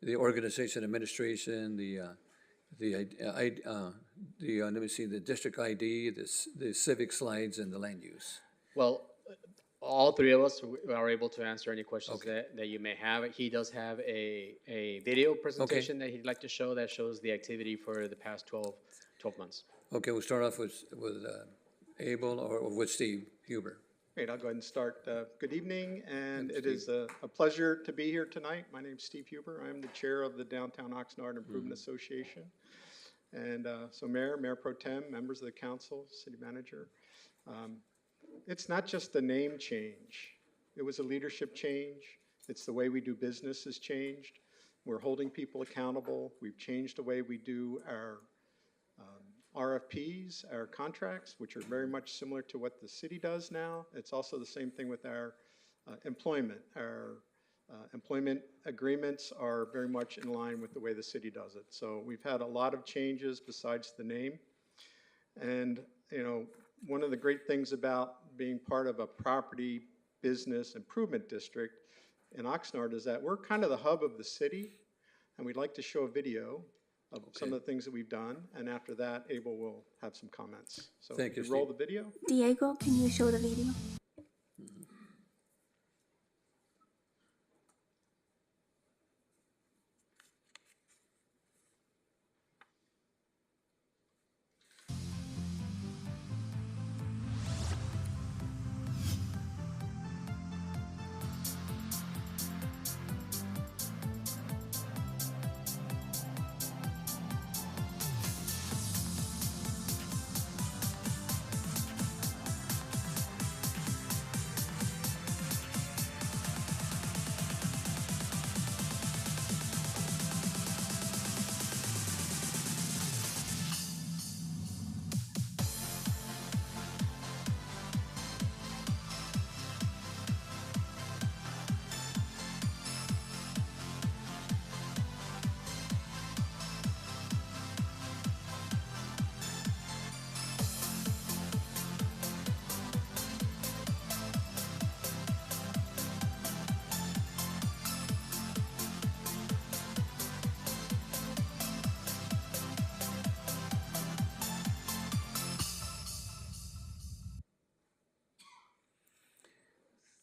the organization administration, let me see, the district ID, the civic slides, and the land use. Well, all three of us are able to answer any questions that you may have. He does have a video presentation that he'd like to show that shows the activity for the past 12 months. Okay, we'll start off with Abel or with Steve Huber. Great, I'll go ahead and start. Good evening, and it is a pleasure to be here tonight. My name's Steve Huber. I'm the chair of the Downtown Oxnard Improvement Association. And so Mayor Pro Tem, members of the council, city manager. It's not just a name change. It was a leadership change. It's the way we do business has changed. We're holding people accountable. We've changed the way we do our RFPs, our contracts, which are very much similar to what the city does now. It's also the same thing with our employment. Our employment agreements are very much in line with the way the city does it. So we've had a lot of changes besides the name. And, you know, one of the great things about being part of a property business improvement district in Oxnard is that we're kind of the hub of the city, and we'd like to show a video of some of the things that we've done, and after that, Abel will have some comments. So Thank you, roll the video. Diego, can you show the video?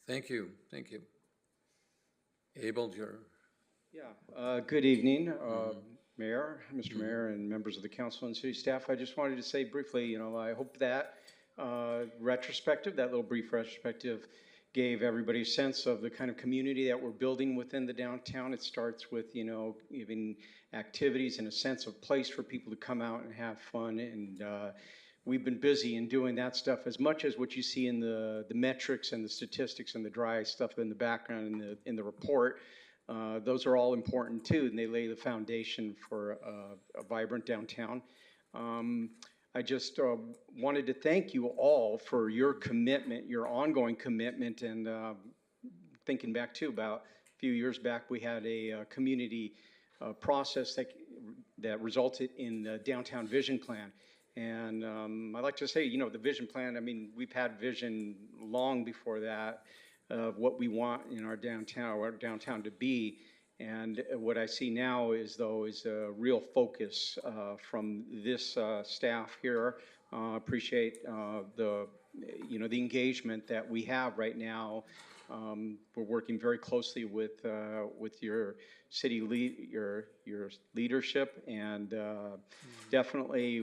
Thank you. Abel, good evening, Mayor, Mr. Mayor, and members of the council and city staff. I just wanted to say briefly, you know, I hope that retrospective, that little brief retrospective, gave everybody a sense of the kind of community that we're building within the downtown. It starts with, you know, giving activities and a sense of place for people to come out and have fun. And we've been busy in doing that stuff as much as what you see in the metrics and the statistics and the dry stuff in the background in the report. Those are all important too, and they lay the foundation for a vibrant downtown. I just wanted to thank you all for your commitment, your ongoing commitment, and thinking back too, about a few years back, we had a community process that resulted in the downtown vision plan. And I'd like to say, you know, the vision plan, I mean, we've had vision long before that of what we want in our downtown to be. And what I see now is a real focus from this staff here. Appreciate the engagement that we have right now. We're working very closely with your city your leadership, and definitely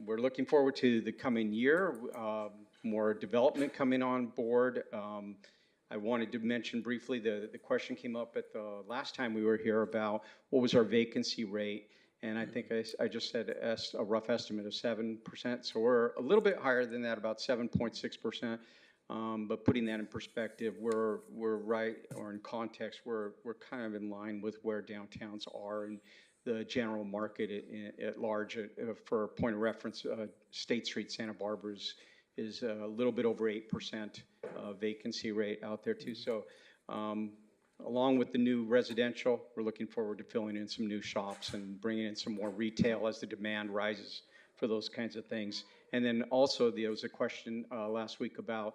we're looking forward to the coming year. More development coming on board. I wanted to mention briefly, the question came up at the last time we were here about what was our vacancy rate, and I think I just said a rough estimate of 7%, so we're a little bit higher than that, about 7.6%, but putting that in perspective, we're right, or in context, we're kind of in line with where downtowns are and the general market at large. For a point of reference, State Street, Santa Barbara is a little bit over 8% vacancy rate out there too. So along with the new residential, we're looking forward to filling in some new shops and bringing in some more retail as the demand rises for those kinds of things. And then also there was a question last week about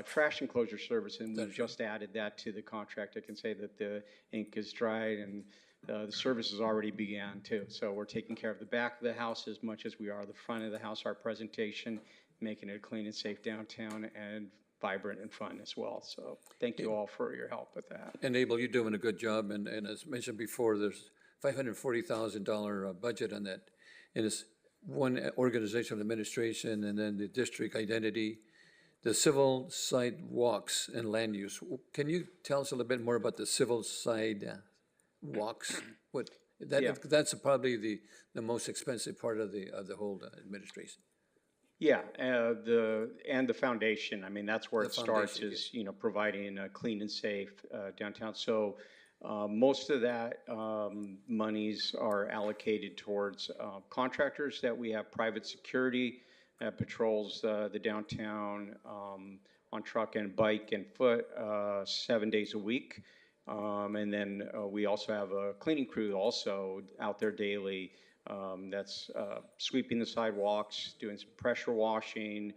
trash enclosure service, and we've just added that to the contract. I can say that the ink is dried and the services already began too. So we're taking care of the back of the house as much as we are the front of the house, our presentation, making it a clean and safe downtown and vibrant and fun as well. So thank you all for your help with that. And Abel, you're doing a good job, and as mentioned before, there's $540,000 budget on that. And it's one organizational administration, and then the district identity, the civil side walks and land use. Can you tell us a little bit more about the civil side walks? What, Yeah. that's probably the most expensive part of the whole administration. Yeah, the foundation. I mean, that's where The it starts. foundation, Is providing a clean and safe downtown. So most of that monies are allocated towards contractors that we have private security that patrols the downtown on truck and bike and foot 7 days a week. And then we also have a cleaning crew also out there daily that's sweeping the sidewalks, doing some pressure washing.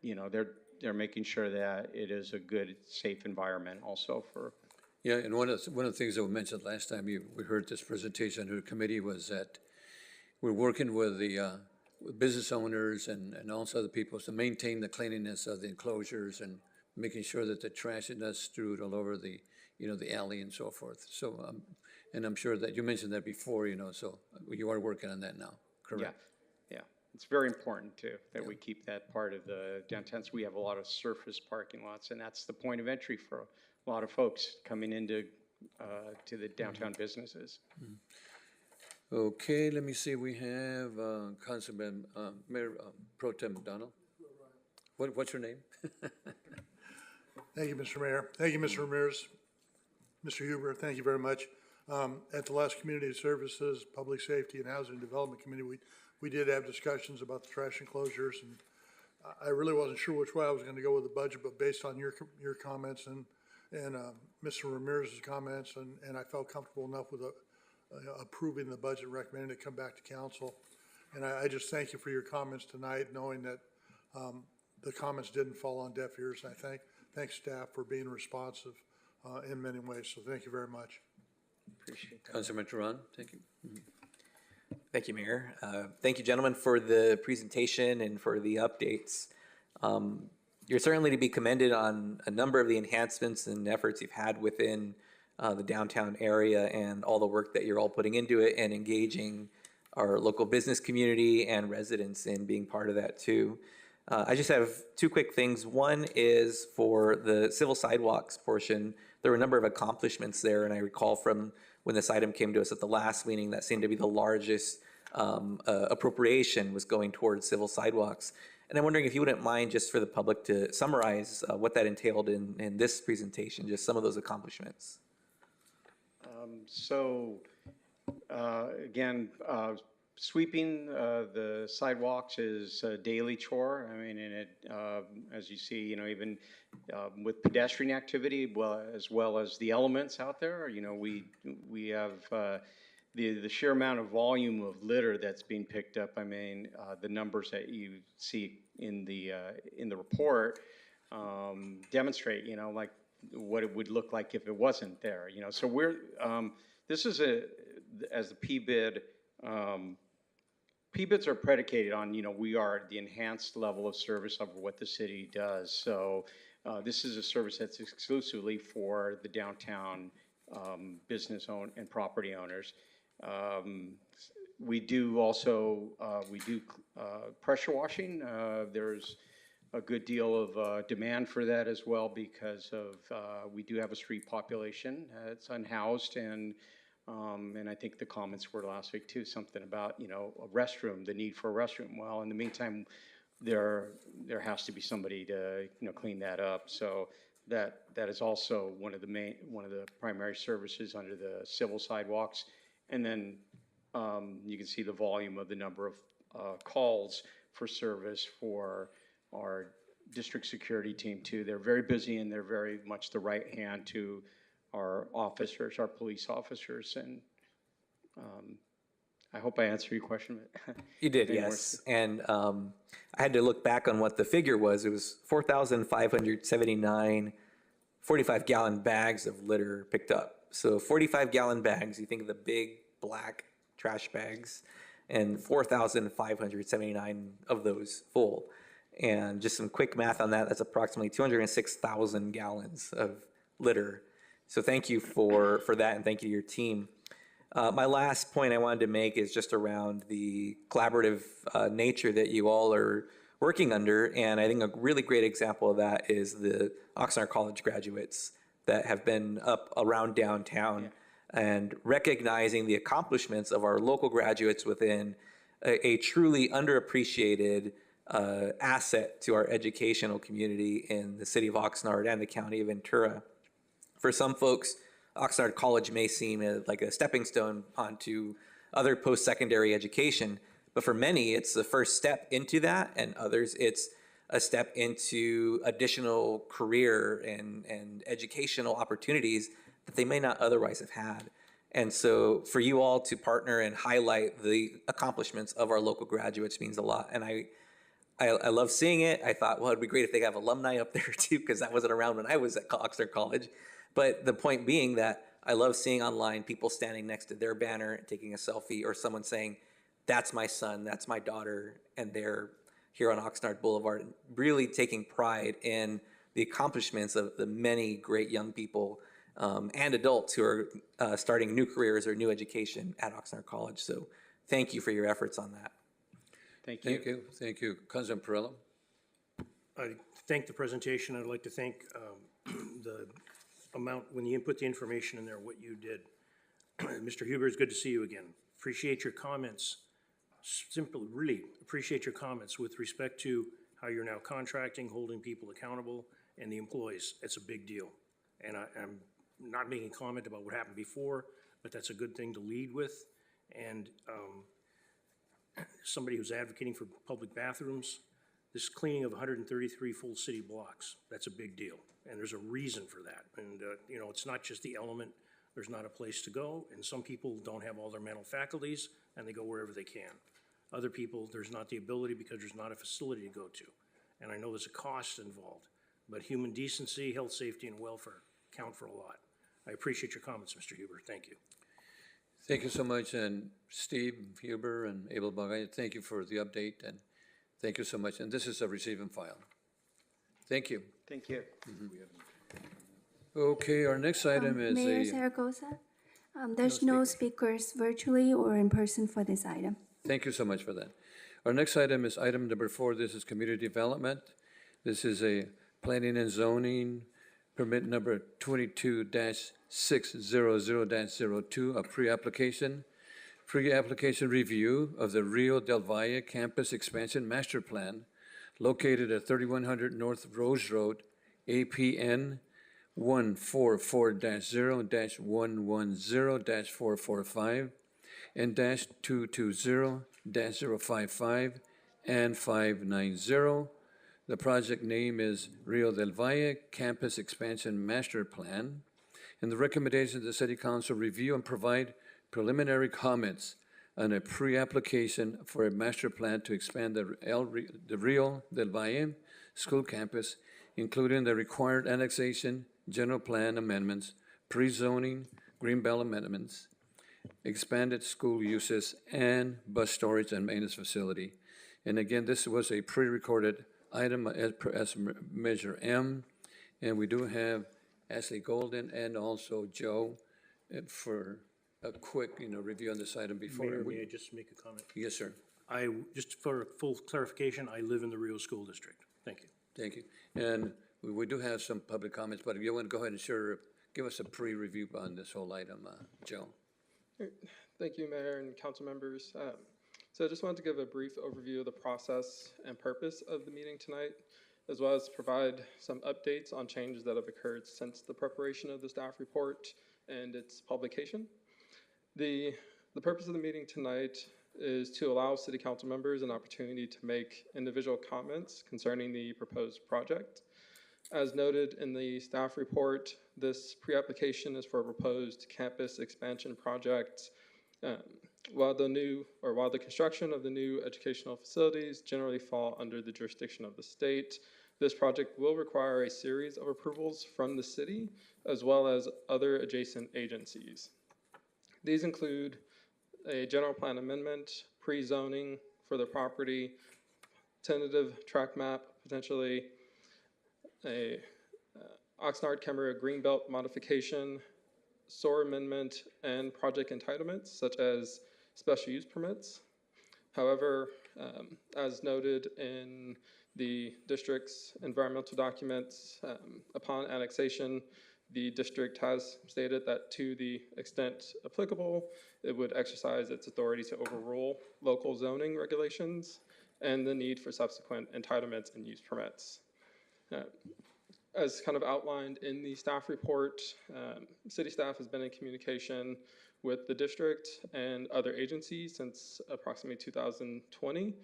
They're making sure that it is a good, safe environment also for. Yeah, and one of the things that we mentioned last time we heard this presentation to the committee was that we're working with the business owners and also the people to maintain the cleanliness of the enclosures and making sure that the trash is not strewed all over the alley and so forth. So, and I'm sure that you mentioned that before, so you are working on that now, correct? Yeah, it's very important too that we keep that part of the downtown. So we have a lot of surface parking lots, and that's the point of entry for a lot of folks coming into to the downtown businesses. Okay, let me see, we have Councilman Mayor Pro Tem Donald. What's your name? Thank you, Mr. Mayor. Thank you, Mr. Ramirez. Mr. Huber, thank you very much. At the last Community Services, Public Safety, and Housing Development Committee, we did have discussions about the trash enclosures, and I really wasn't sure which way I was going to go with the budget, but based on your comments and Mr. Ramirez's comments, and I felt comfortable enough with approving the budget, recommending it come back to council. And I just thank you for your comments tonight, knowing that the comments didn't fall on deaf ears. And I thank staff for being responsive in many ways. So thank you very much. Appreciate that. Councilman Turan, thank you. Thank you, Mayor. Thank you, gentlemen, for the presentation and for the updates. You're certainly to be commended on a number of the enhancements and efforts you've had within the downtown area and all the work that you're all putting into it and engaging our local business community and residents in being part of that too. I just have two quick things. One is for the civil sidewalks portion. There were a number of accomplishments there, and I recall from when this item came to us at the last meeting, that seemed to be the largest appropriation was going towards civil sidewalks. And I'm wondering if you wouldn't mind, just for the public, to summarize what that entailed in this presentation, just some of those accomplishments. Again, sweeping the sidewalks is a daily chore. I mean, and it, as you see, even with pedestrian activity, as well as the elements out there, we have the sheer amount of volume of litter that's being picked up. I mean, the numbers that you see in the report demonstrate, like what it would look like if it wasn't there. So we're this is as the PBID. PBIDs are predicated on, we are the enhanced level of service of what the city does. So this is a service that's exclusively for the downtown business and property owners. We do also, pressure washing. There's a good deal of demand for that as well because of, we do have a street population that's unhoused and I think the comments were last week too, something about, a restroom, the need for a restroom. Well, in the meantime, there has to be somebody to, clean that up. So that is also one of the primary services under the civil sidewalks. And then you can see the volume of the number of calls for service for our district security team too. They're very busy and they're very much the right hand to our officers, our police officers, and I hope I answered your question. You did, Any more? yes. And I had to look back on what the figure was. It was 4,579 45-gallon bags of litter picked up. So 45-gallon bags, you think of the big black trash bags, and 4,579 of those full. And just some quick math on that, that's approximately 206,000 gallons of litter. So thank you for that, and thank you to your team. My last point I wanted to make is just around the collaborative nature that you all are working under, and I think a really great example of that is the Oxnard College graduates that have been up around downtown and recognizing the accomplishments of our local graduates within a truly underappreciated asset to our educational community in the city of Oxnard and the county of Ventura. For some folks, Oxnard College may seem like a stepping stone onto other post-secondary education, but for many, it's the first step into that, and others, it's a step into additional career and educational opportunities that they may not otherwise have had. And so for you all to partner and highlight the accomplishments of our local graduates means a lot. And I love seeing it. I thought, well, it'd be great if they have alumni up there too, because that wasn't around when I was at Oxnard College. But the point being that I love seeing online people standing next to their banner and taking a selfie, or someone saying, that's my son, that's my daughter, and they're here on Oxnard Boulevard, really taking pride in the accomplishments of the many great young people and adults who are starting new careers or new education at Oxnard College. So thank you for your efforts on that. Thank you. Thank you, thank you. Councilman Perillo? I thank the presentation. I'd like to thank the amount, when you input the information in there, what you did. Mr. Huber, it's good to see you again. Appreciate your comments. Simply, really appreciate your comments with respect to how you're now contracting, holding people accountable, and the employees. It's a big deal. And I'm not making a comment about what happened before, but that's a good thing to lead with. And somebody who's advocating for public bathrooms, this cleaning of 133 full city blocks, that's a big deal. And there's a reason for that. And, you know, it's not just the element, there's not a place to go. And some people don't have all their mental faculties and they go wherever they can. Other people, there's not the ability because there's not a facility to go to. And I know there's a cost involved, but human decency, health, safety, and welfare count for a lot. I appreciate your comments, Mr. Huber. Thank you. Thank you so much, and Steve Huber and Abel Bagay, thank you for the update, and thank you so much. And this is a receive and file. Thank you. Thank you. Okay, our next item is Mayor a, Zaragoza, there's no speakers virtually or in person for this item. thank you so much for that. Our next item is item number 4. This is community development. This is a planning and zoning permit number 22-600-02, a pre-application review of the Rio del Valle Campus Expansion Master Plan located at 3100 North Rose Road, APN 144-0-110-445 and -220-055 and 590. The project name is Rio del Valle Campus Expansion Master Plan. And the recommendation of the City Council review and provide preliminary comments on a pre-application for a master plan to expand the Rio del Valle School Campus, including the required annexation, general plan amendments, pre-zoning, greenbelt amendments, expanded school uses, and bus storage and maintenance facility. And again, this was a pre-recorded item as Measure M, and we do have Ashley Golden and also Joe for a quick, review on this item before. Mayor, may I just make a comment? Yes, sir. Just for full clarification, I live in the Rio School District. Thank you. Thank you. And we do have some public comments, but if you want to go ahead and give us a pre-review on this whole item, Joe. Thank you, Mayor and council members. So I just wanted to give a brief overview of the process and purpose of the meeting tonight, as well as provide some updates on changes that have occurred since the preparation of the staff report and its publication. The purpose of the meeting tonight is to allow city council members an opportunity to make individual comments concerning the proposed project. As noted in the staff report, this pre-application is for a proposed campus expansion project While the construction of the new educational facilities generally fall under the jurisdiction of the state, this project will require a series of approvals from the city as well as other adjacent agencies. These include a general plan amendment, pre-zoning for the property, tentative track map, potentially a Oxnard Camera Greenbelt modification, SOAR amendment, and project entitlements such as special use permits. However, as noted in the district's environmental documents, upon annexation, the district has stated that to the extent applicable, it would exercise its authority to overrule local zoning regulations and the need for subsequent entitlements and use permits. As kind of outlined in the staff report, city staff has been in communication with the district and other agencies since approximately 2020.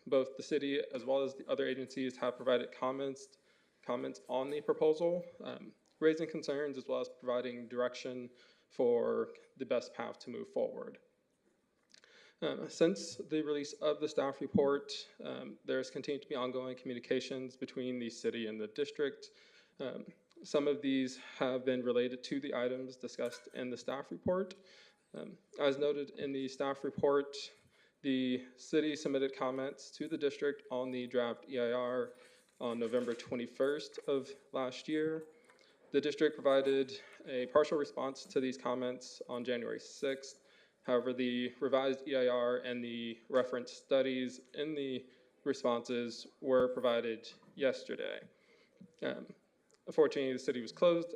Both the city as well as the other agencies have provided comments on the proposal, raising concerns as well as providing direction for the best path to move forward. Since the release of the staff report, there's continued to be ongoing communications between the city and the district. Some of these have been related to the items discussed in the staff report. As noted in the staff report, the city submitted comments to the district on the draft EIR on November 21st of last year. The district provided a partial response to these comments on January 6th. However, the revised EIR and the reference studies in the responses were provided yesterday. Unfortunately, the city was closed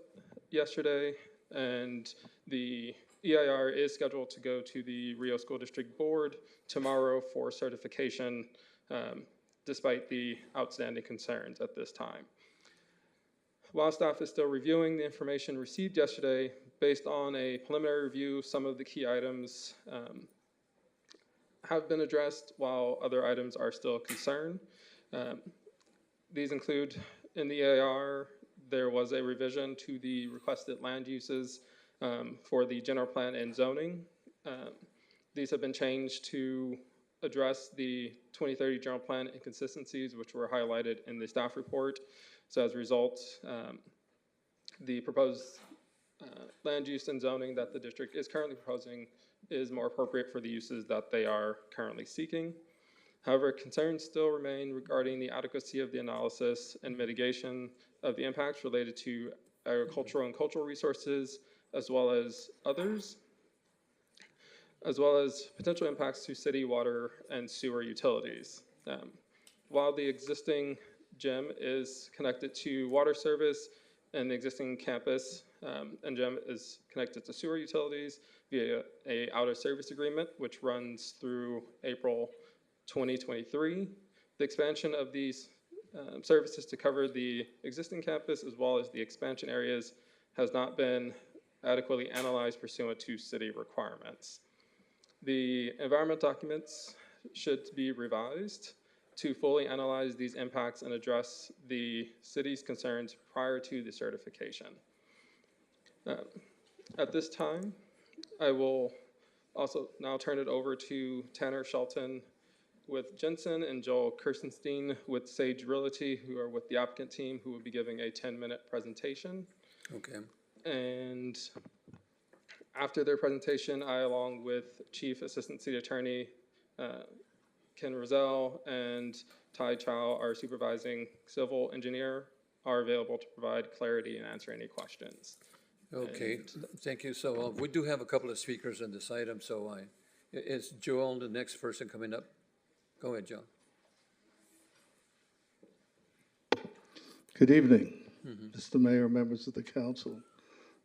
yesterday, and the EIR is scheduled to go to the Rio School District Board tomorrow for certification, despite the outstanding concerns at this time. While staff is still reviewing the information received yesterday, based on a preliminary review, some of the key items have been addressed while other items are still a concern. These include, in the EIR, there was a revision to the requested land uses for the general plan and zoning. These have been changed to address the 2030 general plan inconsistencies, which were highlighted in the staff report. So as a result, the proposed land use and zoning that the district is currently proposing is more appropriate for the uses that they are currently seeking. However, concerns still remain regarding the adequacy of the analysis and mitigation of the impacts related to agricultural and cultural resources, as well as others, as well as potential impacts to city water and sewer utilities. While the existing gym is connected to water service and the existing campus and gym is connected to sewer utilities via a outer service agreement, which runs through April 2023. The expansion of these services to cover the existing campus as well as the expansion areas has not been adequately analyzed pursuant to city requirements. The environment documents should be revised to fully analyze these impacts and address the city's concerns prior to the certification. At this time, I will also now turn it over to Tanner Shelton with Jensen and Joel Kirstenstein with Sage Realty, who are with the applicant team, who will be giving a 10-minute presentation. Okay. And after their presentation, I, along with Chief Assistant City Attorney Ken Roselle and Ty Chow, our supervising civil engineer, are available to provide clarity and answer any questions. Okay, thank you. So we do have a couple of speakers on this item, so is Joel the next person coming up? Go ahead, Joel. Good evening, Mr. Mayor, members of the council.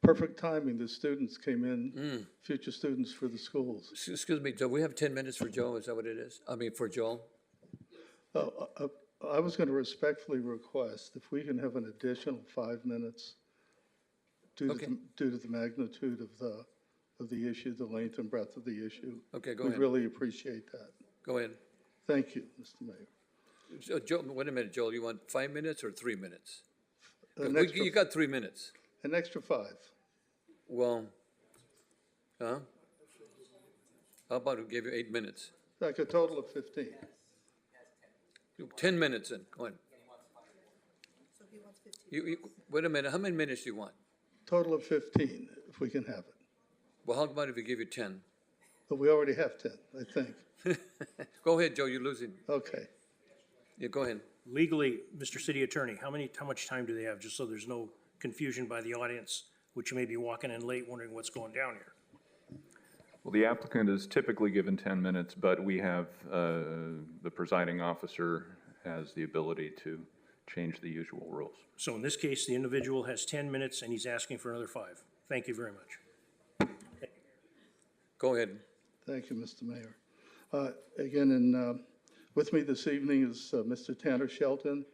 Perfect timing, the students came in, future students for the schools. Excuse me, Joe, we have 10 minutes for Joe, is that what it is? I mean, for Joel? I was going to respectfully request if we can have an additional 5 minutes due to the magnitude of the issue, the length and breadth of the issue. Okay, go ahead. We really appreciate that. Go ahead. Thank you, Mr. Mayor. So, Joe, wait a minute, Joel, you want 5 minutes or 3 minutes? You got 3 minutes. An extra 5. Well, huh? How about we give you 8 minutes? Like a total of 15. 10 minutes in, go ahead. Wait a minute, how many minutes do you want? Total of 15, if we can have it. Well, how about if we give you 10? But we already have 10, I think. Go ahead, Joe, you're losing. Okay. Yeah, go ahead. Legally, Mr. City Attorney, how much time do they have, just so there's no confusion by the audience, which may be walking in late wondering what's going down here? Well, the applicant is typically given 10 minutes, but we have, the presiding officer has the ability to change the usual rules. So in this case, the individual has 10 minutes and he's asking for another 5. Thank you very much. Go ahead. Thank you, Mr. Mayor. Again, with me this evening is Mr. Tanner Shelton,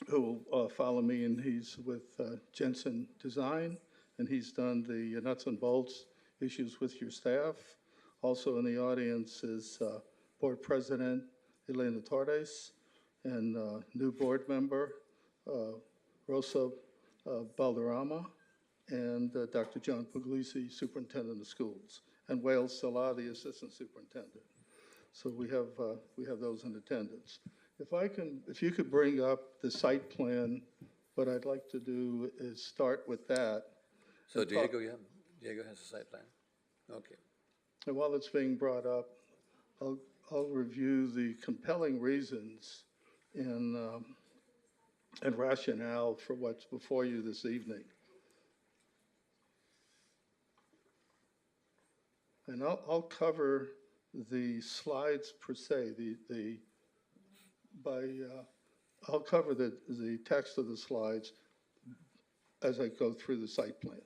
who will follow me, and he's with Jensen Design, and he's done the nuts and bolts issues with your staff. Also in the audience is Board President Elena Torres and new board member Rosa Balderrama, and Dr. John Puglisi, Superintendent of Schools, and Wales Salah, the Assistant Superintendent. So we have those in attendance. If you could bring up the site plan, what I'd like to do is start with that. So Diego has a site plan? Okay. And while it's being brought up, I'll review the compelling reasons and rationale for what's before you this evening. And I'll cover the slides per se. I'll cover the text of the slides as I go through the site plan.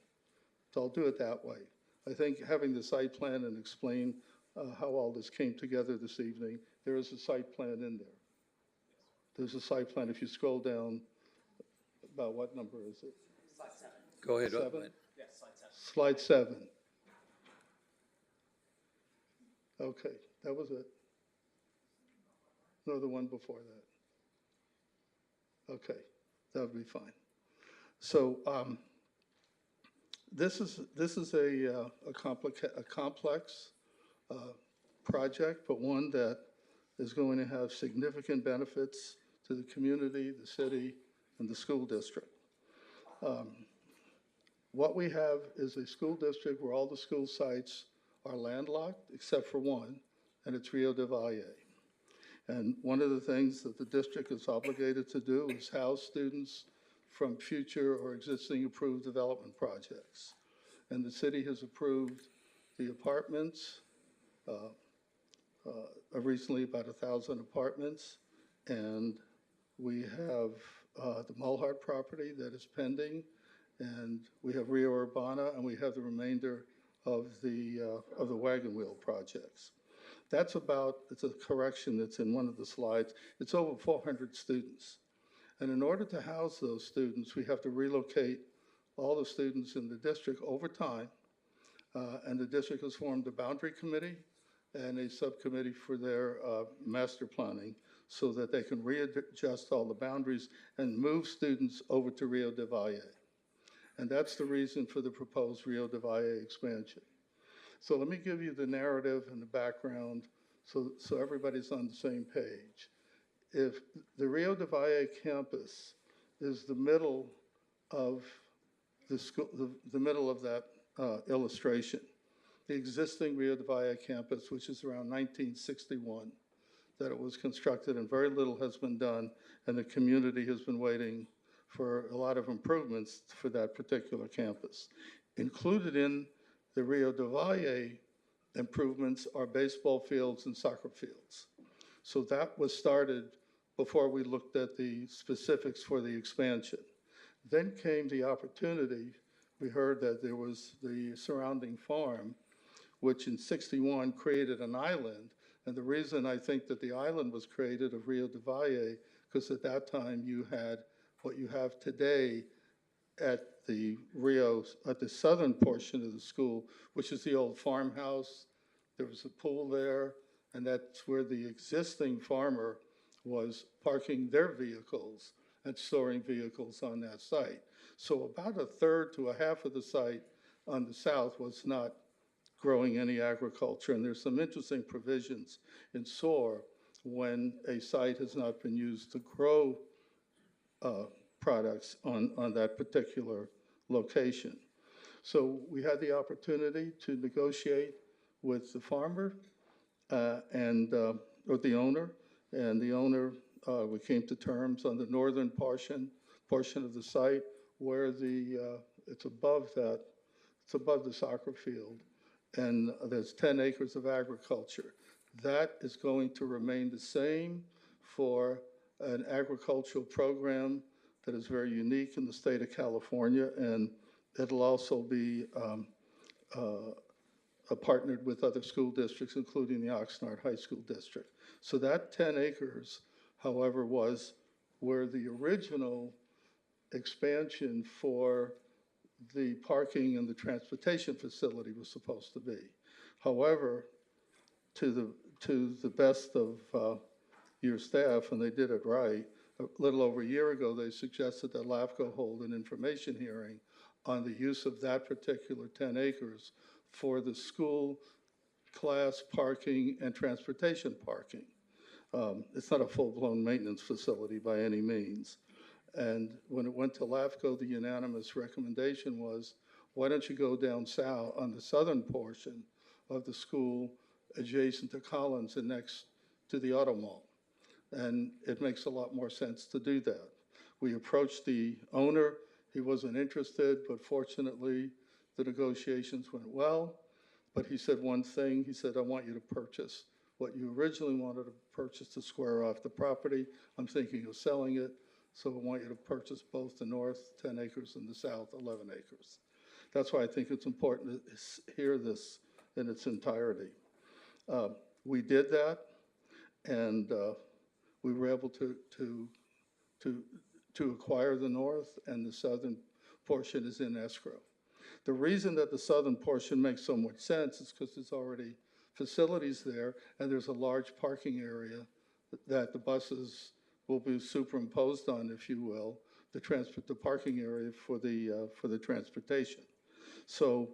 So I'll do it that way. I think having the site plan and explain how all this came together this evening, there is a site plan in there. There's a site plan. If you scroll down, about what number is it? Slide 7. Go ahead. 7? Yes, slide 7. Slide 7. Okay, that was it. No, the one before that. Okay, that would be fine. So this is a complex project, but one that is going to have significant benefits to the community, the city, and the school district. What we have is a school district where all the school sites are landlocked except for one, and it's Rio de Valle. And one of the things that the district is obligated to do is house students from future or existing approved development projects. And the city has approved the apartments, recently about 1,000 apartments, and we have the Mulhart property that is pending, and we have Rio Urbana, and we have the remainder of the wagon wheel projects. It's a correction that's in one of the slides. It's over 400 students. And in order to house those students, we have to relocate all the students in the district over time. And the district has formed a boundary committee and a subcommittee for their master planning so that they can readjust all the boundaries and move students over to Rio de Valle. And that's the reason for the proposed Rio de Valle expansion. So let me give you the narrative and the background so everybody's on the same page. If the Rio de Valle campus is the middle of the school, the middle of that illustration, the existing Rio de Valle campus, which is around 1961, that it was constructed and very little has been done, and the community has been waiting for a lot of improvements for that particular campus. Included in the Rio de Valle improvements are baseball fields and soccer fields. So that was started before we looked at the specifics for the expansion. Then came the opportunity. We heard that there was the surrounding farm, which in '61 created an island. And the reason I think that the island was created of Rio de Valle, because at that time you had what you have today at the southern portion of the school, which is the old farmhouse. There was a pool there, and that's where the existing farmer was parking their vehicles and storing vehicles on that site. So about a third to a half of the site on the south was not growing any agriculture. And there's some interesting provisions in SOAR when a site has not been used to grow products on that particular location. So we had the opportunity to negotiate with the farmer or the owner, and the owner, we came to terms on the northern portion of the site where it's above the soccer field, and there's 10 acres of agriculture. That is going to remain the same for an agricultural program that is very unique in the state of California, and it'll also be partnered with other school districts, including the Oxnard High School District. So that 10 acres, however, was where the original expansion for the parking and the transportation facility was supposed to be. However, to the best of your staff, and they did it right, a little over a year ago, they suggested that LAFCO hold an information hearing on the use of that particular 10 acres for the school class parking and transportation parking. It's not a full-blown maintenance facility by any means. And when it went to LAFCO, the unanimous recommendation was, why don't you go down south on the southern portion of the school adjacent to Collins and next to the auto mall? And it makes a lot more sense to do that. We approached the owner. He wasn't interested, but fortunately, the negotiations went well. But he said one thing. He said, I want you to purchase what you originally wanted to purchase to square off the property. I'm thinking of selling it, so I want you to purchase both the north 10 acres and the south 11 acres. That's why I think it's important to hear this in its entirety. We did that, and we were able to acquire the north, and the southern portion is in escrow. The reason that the southern portion makes so much sense is because there's already facilities there, and there's a large parking area that the buses will be superimposed on, if you will, the parking area for the transportation. So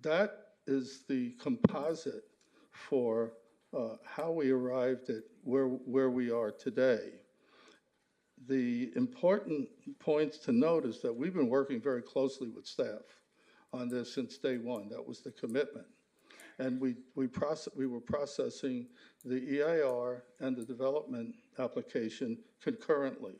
that is the composite for how we arrived at where we are today. The important points to note is that we've been working very closely with staff on this since day one. That was the commitment. And we were processing the EIR and the development application concurrently.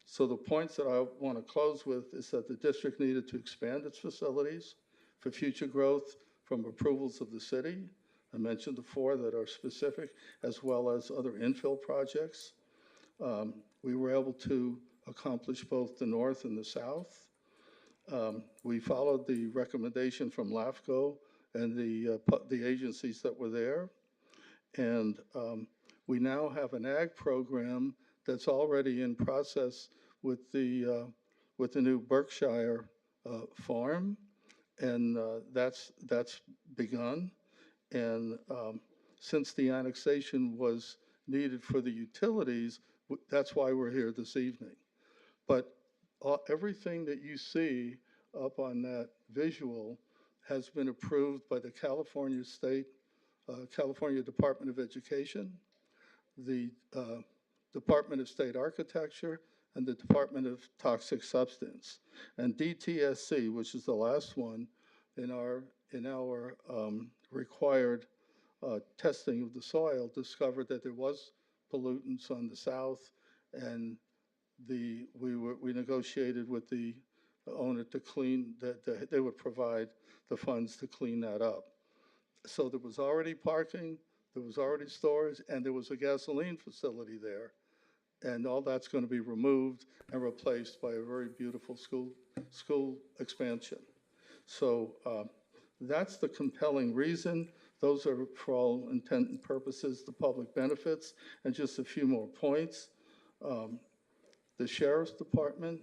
So the points that I want to close with is that the district needed to expand its facilities for future growth from approvals of the city. I mentioned the 4 that are specific, as well as other infill projects. We were able to accomplish both the north and the south. We followed the recommendation from LAFCO and the agencies that were there. And we now have an ag program that's already in process with the new Berkshire farm, and that's begun. And since the annexation was needed for the utilities, that's why we're here this evening. But everything that you see up on that visual has been approved by the California Department of Education, the Department of State Architecture, and the Department of Toxic Substance. And DTSC, which is the last one in our required testing of the soil, discovered that there was pollutants on the south, and we negotiated with the owner to clean that they would provide the funds to clean that up. So there was already parking, there was already storage, and there was a gasoline facility there. And all that's going to be removed and replaced by a very beautiful school expansion. So that's the compelling reason. Those are, for all intent and purposes, the public benefits. And just a few more points. The Sheriff's Department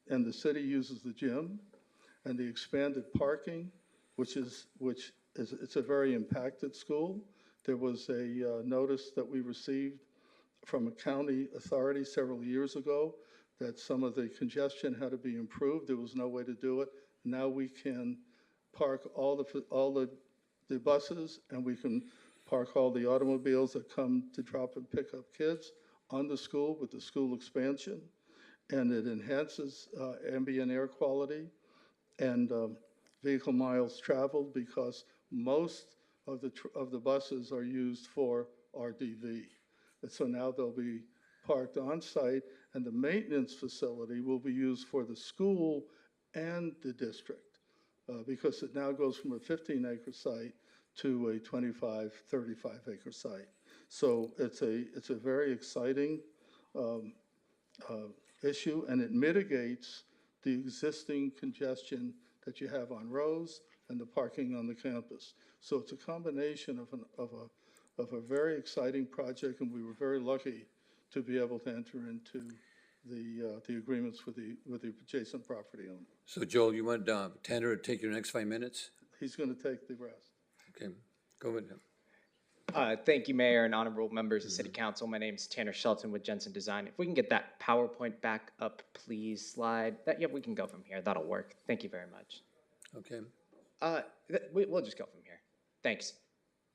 and the city uses the gym and the expanded parking, it's a very impacted school. There was a notice that we received from a county authority several years ago that some of the congestion had to be improved. There was no way to do it. Now we can park all the the buses, and we can park all the automobiles that come to drop and pick up kids on the school with the school expansion. And it enhances ambient air quality and vehicle miles traveled, because most of the buses are used for RDV. And so now they'll be parked on site, and the maintenance facility will be used for the school and the district, because it now goes from a 15-acre site to a 25, 35-acre site. So it's a very exciting issue, and it mitigates the existing congestion that you have on Rose and the parking on the campus. So it's a combination of a very exciting project, and we were very lucky to be able to enter into the agreements with the adjacent property owner. So Joel, you want Tanner to take your next 5 minutes? He's going to take the rest. Okay, go ahead. Thank you, Mayor and honorable members of City Council. My name is Tanner Shelton with Jensen Design. If we can get that PowerPoint back up, please, slide. Yeah, we can go from here. That'll work. Thank you very much. Okay. We'll just go from here. Thanks.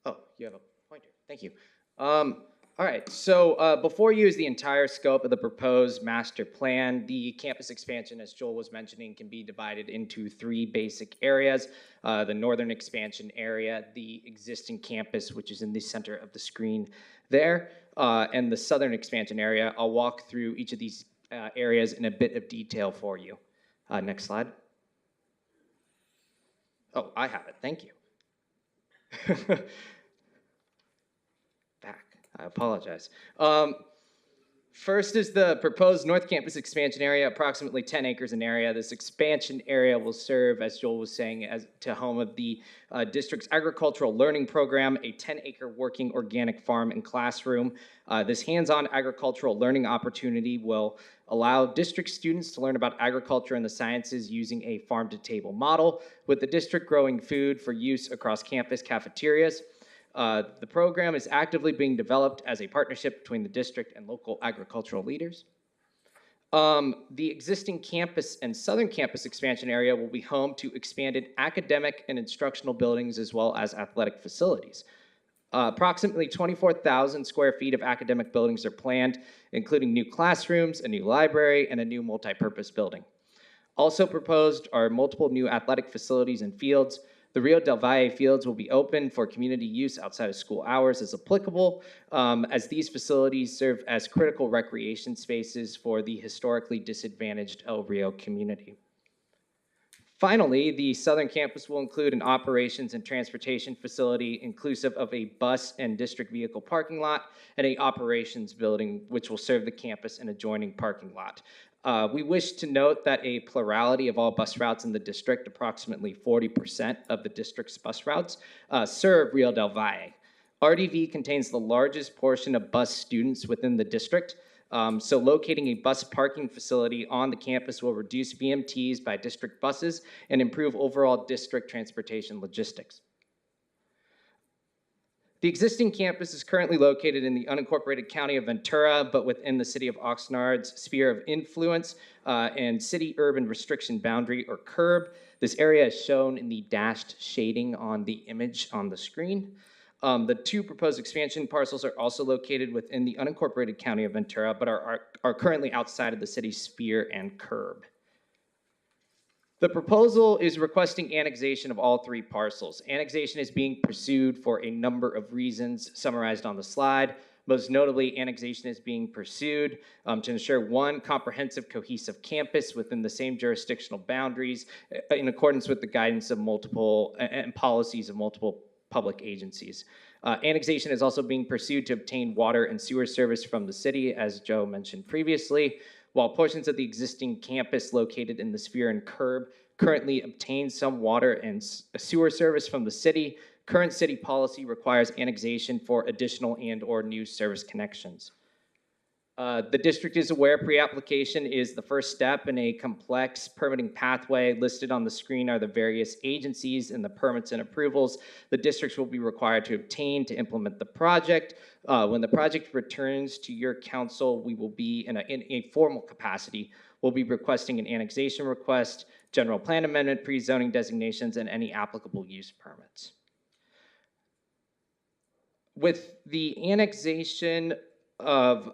Oh, you have a pointer. Thank you. All right, so before you is the entire scope of the proposed master plan. The campus expansion, as Joel was mentioning, can be divided into 3 basic areas. The northern expansion area, the existing campus, which is in the center of the screen there, and the southern expansion area. I'll walk through each of these areas in a bit of detail for you. Next slide. Oh, I have it. Thank you. I apologize. First is the proposed North Campus expansion area, approximately 10 acres in area. This expansion area will serve, as Joel was saying, as to home of the district's agricultural learning program, a 10-acre working organic farm and classroom. This hands-on agricultural learning opportunity will allow district students to learn about agriculture and the sciences using a farm-to-table model, with the district growing food for use across campus cafeterias. The program is actively being developed as a partnership between the district and local agricultural leaders. The existing campus and southern campus expansion area will be home to expanded academic and instructional buildings as well as athletic facilities. Approximately 24,000 square feet of academic buildings are planned, including new classrooms, a new library, and a new multipurpose building. Also proposed are multiple new athletic facilities and fields. The Rio del Valle fields will be open for community use outside of school hours as applicable, as these facilities serve as critical recreation spaces for the historically disadvantaged El Rio community. Finally, the southern campus will include an operations and transportation facility inclusive of a bus and district vehicle parking lot and an operations building which will serve the campus and adjoining parking lot. We wish to note that a plurality of all bus routes in the district, approximately 40% of the district's bus routes, serve Rio del Valle. RDV contains the largest portion of bus students within the district, so locating a bus parking facility on the campus will reduce VMTs by district buses and improve overall district transportation logistics. The existing campus is currently located in the unincorporated county of Ventura, but within the city of Oxnard's sphere of influence and city urban restriction boundary, or CURB. This area is shown in the dashed shading on the image on the screen. The 2 proposed expansion parcels are also located within the unincorporated county of Ventura, but are currently outside of the city's sphere and CURB. The proposal is requesting annexation of all 3 parcels. Annexation is being pursued for a number of reasons summarized on the slide. Most notably, annexation is being pursued to ensure one comprehensive, cohesive campus within the same jurisdictional boundaries in accordance with the guidance of multiple and policies of multiple public agencies. Annexation is also being pursued to obtain water and sewer service from the city, as Joe mentioned previously. While portions of the existing campus located in the sphere and CURB currently obtain some water and sewer service from the city, current city policy requires annexation for additional and/or new service connections. The district is aware pre-application is the first step in a complex permitting pathway. Listed on the screen are the various agencies and the permits and approvals the districts will be required to obtain to implement the project. When the project returns to your council, we will be in a formal capacity. We'll be requesting an annexation request, general plan amendment, pre-zoning designations, and any applicable use permits. With the annexation of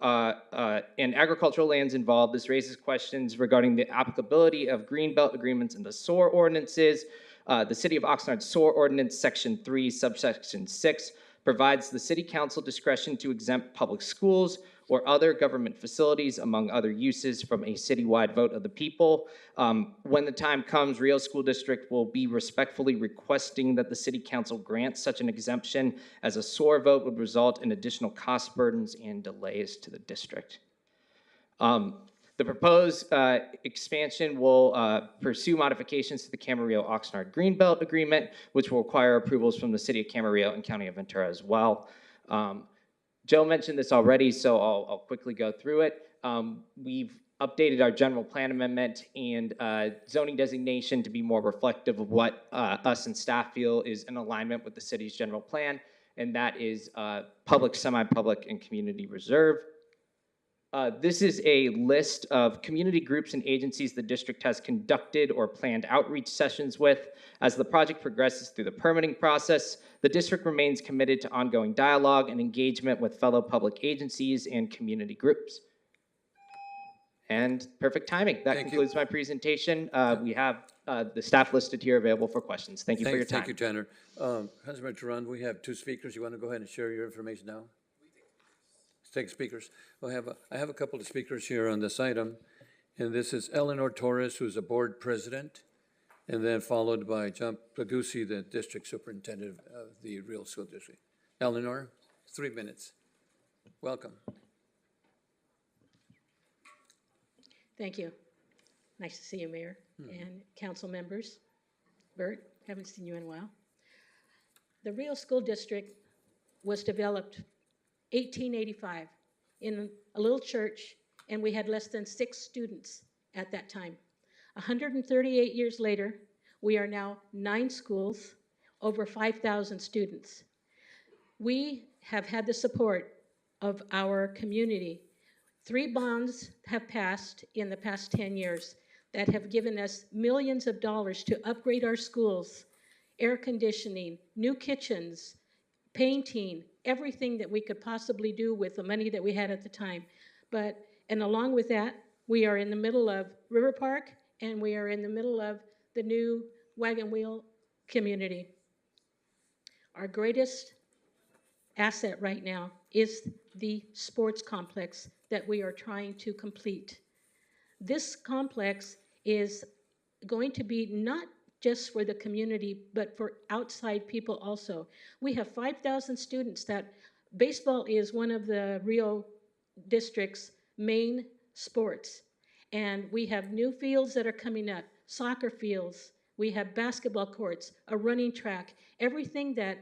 and agricultural lands involved, this raises questions regarding the applicability of greenbelt agreements and the SOAR ordinances. The City of Oxnard SOAR Ordinance, Section 3, Subsection 6, provides the City Council discretion to exempt public schools or other government facilities, among other uses, from a citywide vote of the people. When the time comes, Rio School District will be respectfully requesting that the City Council grant such an exemption, as a SOAR vote would result in additional cost burdens and delays to the district. The proposed expansion will pursue modifications to the Camarillo-Oxnard Greenbelt Agreement, which will require approvals from the City of Camarillo and County of Ventura as well. Joe mentioned this already, so I'll quickly go through it. We've updated our general plan amendment and zoning designation to be more reflective of what us and staff feel is in alignment with the city's general plan, and that is public, semi-public, and community reserve. This is a list of community groups and agencies the district has conducted or planned outreach sessions with. As the project progresses through the permitting process, the district remains committed to ongoing dialogue and engagement with fellow public agencies and community groups. And perfect timing. That concludes my presentation. We have the staff listed here available for questions. Thank you for your time. Thank you, Tanner. Councilmember Duran, we have 2 speakers. You want to go ahead and share your information now? Take speakers. I have a couple of speakers here on this item, and this is Eleanor Torres, who's a board president, and then followed by John Plagusi, the district superintendent of the Rio School District. Eleanor, 3 minutes. Welcome. Thank you. Nice to see you, Mayor and council members. Bert, haven't seen you in a while. The Rio School District was developed 1885 in a little church, and we had less than 6 students at that time. 138 years later, we are now 9 schools, over 5,000 students. We have had the support of our community. 3 bonds have passed in the past 10 years that have given us millions of dollars to upgrade our schools, air conditioning, new kitchens, painting, everything that we could possibly do with the money that we had at the time. And along with that, we are in the middle of River Park, and we are in the middle of the new wagon wheel community. Our greatest asset right now is the sports complex that we are trying to complete. This complex is going to be not just for the community, but for outside people also. We have 5,000 students that baseball is one of the Rio District's main sports. And we have new fields that are coming up, soccer fields, we have basketball courts, a running track, everything that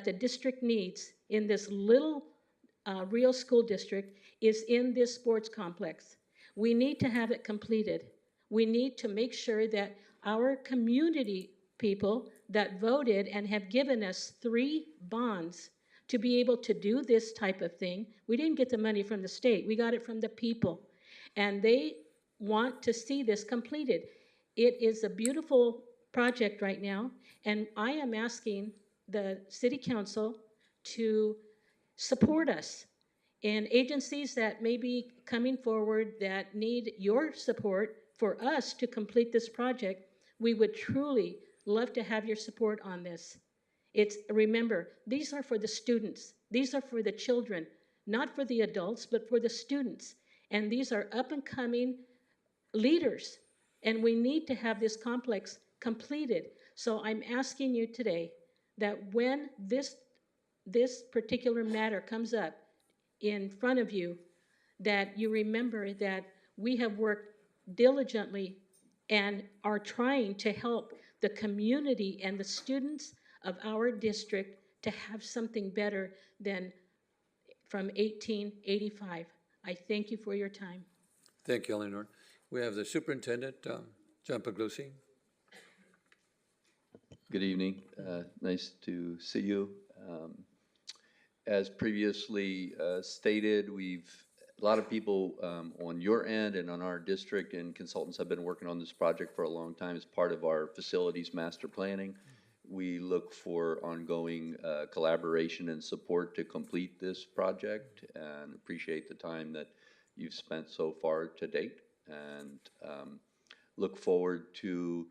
the district needs in this little Rio School District is in this sports complex. We need to have it completed. We need to make sure that our community people that voted and have given us 3 bonds to be able to do this type of thing. We didn't get the money from the state, we got it from the people. And they want to see this completed. It is a beautiful project right now, and I am asking the city council to support us. And agencies that may be coming forward that need your support for us to complete this project, we would truly love to have your support on this. Remember, these are for the students. These are for the children, not for the adults, but for the students. And these are up and coming leaders. And we need to have this complex completed. So I'm asking you today that when this particular matter comes up in front of you, that you remember that we have worked diligently and are trying to help the community and the students of our district to have something better than from 1885. I thank you for your time. Thank you, Eleanor. We have the superintendent, John Paglusi. Good evening. Nice to see you. As previously stated, a lot of people on your end and on our district and consultants have been working on this project for a long time as part of our facilities master planning. We look for ongoing collaboration and support to complete this project, and appreciate the time that you've spent so far to date, and look forward to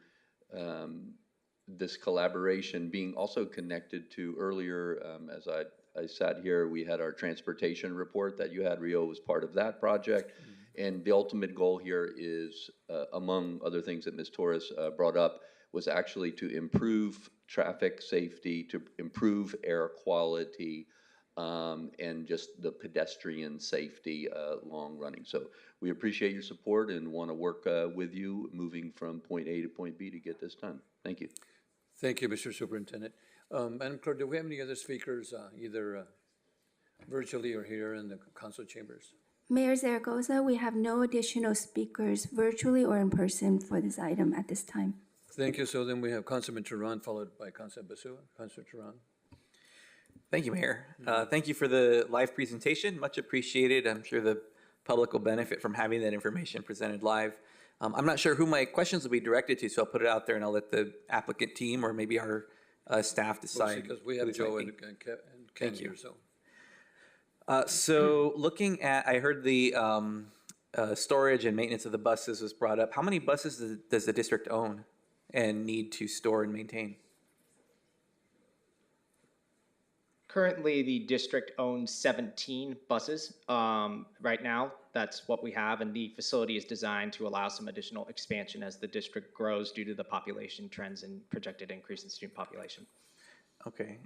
this collaboration being also connected to earlier, as I sat here, we had our transportation report that you had. Rio was part of that project. And the ultimate goal here is, among other things that Ms. Torres brought up, was actually to improve traffic safety, to improve air quality, and just the pedestrian safety long running. So we appreciate your support and want to work with you moving from point A to point B to get this done. Thank you. Thank you, Mr. Superintendent. Madam Clerk, do we have any other speakers, either virtually or here in the council chambers? Mayor Zaragoza, we have no additional speakers virtually or in person for this item at this time. Thank you. So then we have Councilman Turan, followed by Councilman Basua. Councilman Turan. Thank you, Mayor. Thank you for the live presentation. Much appreciated. I'm sure the public will benefit from having that information presented live. I'm not sure who my questions will be directed to, so I'll put it out there and I'll let the applicant team or maybe our staff decide. Because we have who this Joe might and be. Ken Thank you. here, so. So looking at, I heard the storage and maintenance of the buses was brought up. How many buses does the district own and need to store and maintain? Currently, the district owns 17 buses. Right now, that's what we have, and the facility is designed to allow some additional expansion as the district grows due to the population trends and projected increase in student population. Okay.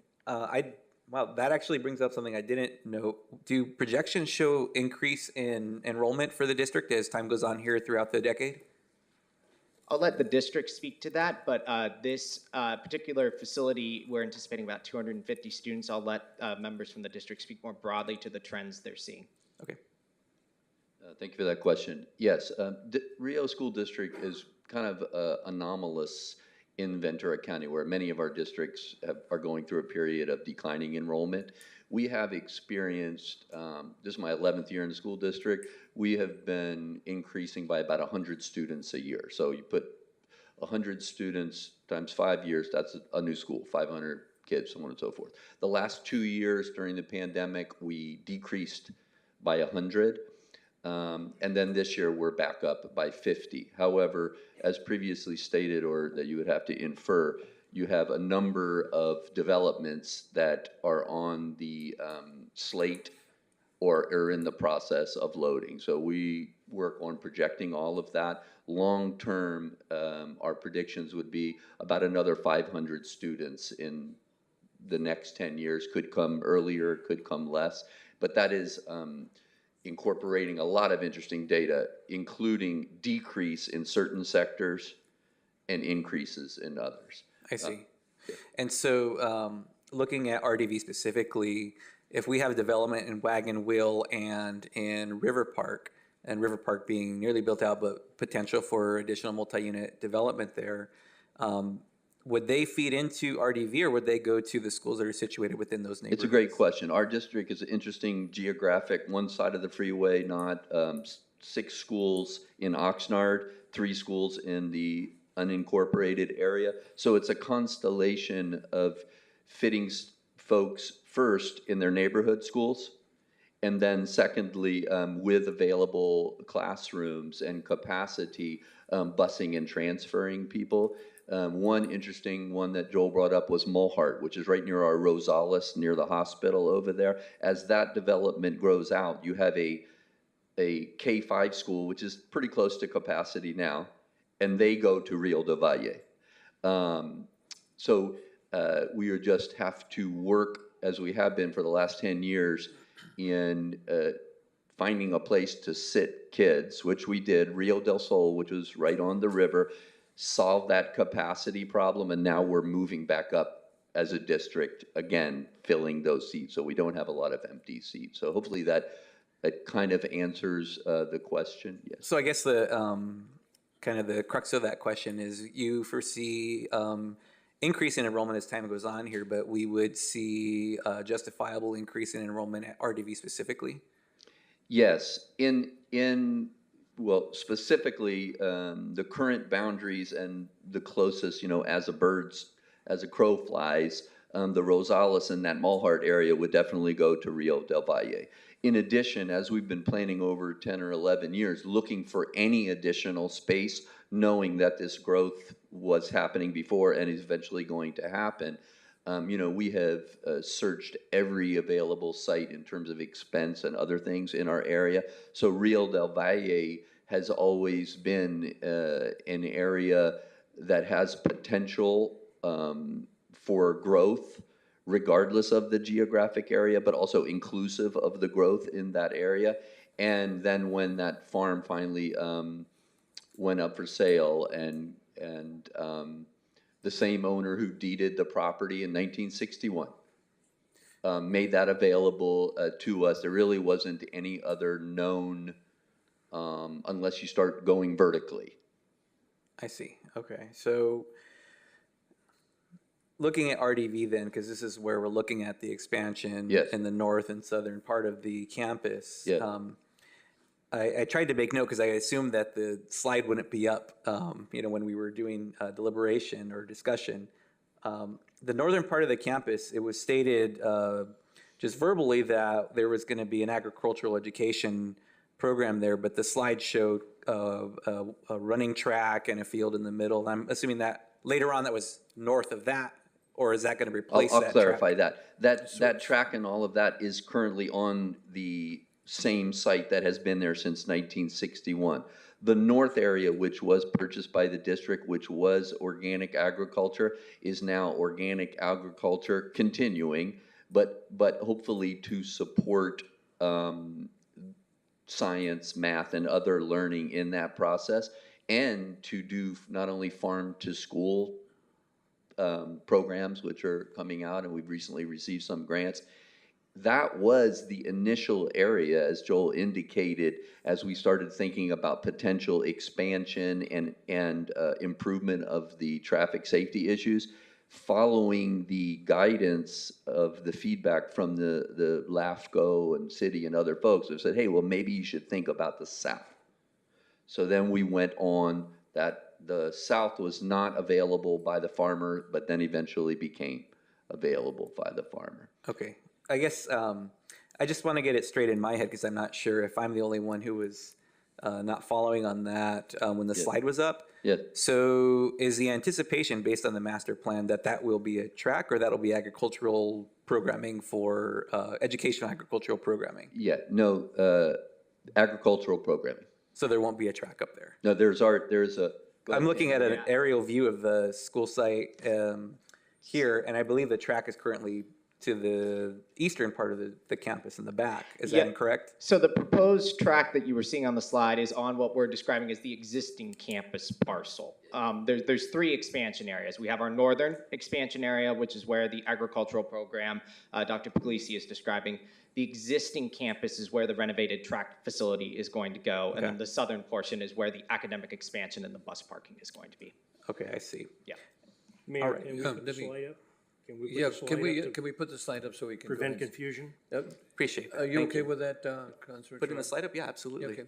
Wow, that actually brings up something I didn't know. Do projections show increase in enrollment for the district as time goes on here throughout the decade? I'll let the district speak to that, but this particular facility, we're anticipating about 250 students. I'll let members from the district speak more broadly to the trends they're seeing. Okay. Thank you for that question. Yes, Rio School District is kind of anomalous in Ventura County, where many of our districts are going through a period of declining enrollment. We have experienced, this is my 11th year in the school district, we have been increasing by about 100 students a year. So you put 100 students times 5 years, that's a new school, 500 kids, so on and so forth. The last 2 years during the pandemic, we decreased by 100. And then this year we're back up by 50. However, as previously stated, or that you would have to infer, you have a number of developments that are on the slate or are in the process of loading. So we work on projecting all of that. Long term, our predictions would be about another 500 students in the next 10 years. Could come earlier, could come less, but that is incorporating a lot of interesting data, including decrease in certain sectors and increases in others. I see. And so looking at RDV specifically, if we have development in Wagon Wheel and in River Park being nearly built out, but potential for additional multi-unit development there, would they feed into RDV or would they go to the schools that are situated within those neighborhoods? It's a great question. Our district is an interesting geographic, one side of the freeway, not 6 schools in Oxnard, 3 schools in the unincorporated area. So it's a constellation of fitting folks first in their neighborhood schools, and then secondly, with available classrooms and capacity, busing and transferring people. One interesting one that Joel brought up was Mulhart, which is right near our Rosales, near the hospital over there. As that development grows out, you have a K-5 school, which is pretty close to capacity now, and they go to Rio de Valle. So we just have to work, as we have been for the last 10 years, in finding a place to sit kids, which we did. Rio del Sol, which was right on the river, solve that capacity problem, and now we're moving back up as a district, again, filling those seats, so we don't have a lot of empty seats. So hopefully that kind of answers the question. Yes. So I guess the kind of the crux of that question is you foresee increase in enrollment as time goes on here, but we would see a justifiable increase in enrollment at RDV specifically? Yes, well, specifically, the current boundaries and the closest, as as a crow flies, the Rosales and that Malhart area would definitely go to Rio del Valle. In addition, as we've been planning over 10 or 11 years, looking for any additional space, knowing that this growth was happening before and is eventually going to happen, we have searched every available site in terms of expense and other things in our area. So Rio del Valle has always been an area that has potential for growth, regardless of the geographic area, but also inclusive of the growth in that area. And then when that farm finally went up for sale, and the same owner who deeded the property in 1961 made that available to us, there really wasn't any other known, unless you start going vertically. I see. Okay. So looking at RDV then, because this is where we're looking at the expansion in the north and southern part of the campus. I tried to make note because I assumed that the slide wouldn't be up, when we were doing deliberation or discussion. The northern part of the campus, it was stated just verbally that there was going to be an agricultural education program there, but the slide showed a running track and a field in the middle. I'm assuming that later on that was north of that, or is that going to replace that? I'll clarify that. That track and all of that is currently on the same site that has been there since 1961. The north area, which was purchased by the district, which was organic agriculture, is now organic agriculture continuing, but hopefully to support science, math, and other learning in that process, and to do not only farm to school programs, which are coming out, and we've recently received some grants. That was the initial area, as Joel indicated, as we started thinking about potential expansion and improvement of the traffic safety issues, following the guidance of the feedback from the LAFCO and city and other folks who said, hey, well, maybe you should think about the south. So then we went on that. The south was not available by the farmer, but then eventually became available by the farmer. Okay. I guess I just want to get it straight in my head because I'm not sure if I'm the only one who was not following on that when the slide was up. Yes. So is the anticipation based on the master plan that will be a track, or that'll be agricultural programming for educational agricultural programming? Yeah, no, agricultural programming. So there won't be a track up there? No, there's a... I'm looking at an aerial view of the school site here, and I believe the track is currently to the eastern part of the campus in the back. Is that incorrect? So the proposed track that you were seeing on the slide is on what we're describing as the existing campus parcel. There's three expansion areas. We have our northern expansion area, which is where the agricultural program Dr. Puglisi is describing. The existing campus is where the renovated track facility is going to go, and then the southern portion is where the academic expansion and the bus parking is going to be. Okay, I see. Yeah. Mayor, can we put the slide up? Can we put the slide up can we put the slide up so we can prevent confusion? Appreciate that. Are you okay with that, Councilor? Putting the slide up? Yeah, absolutely. Okay.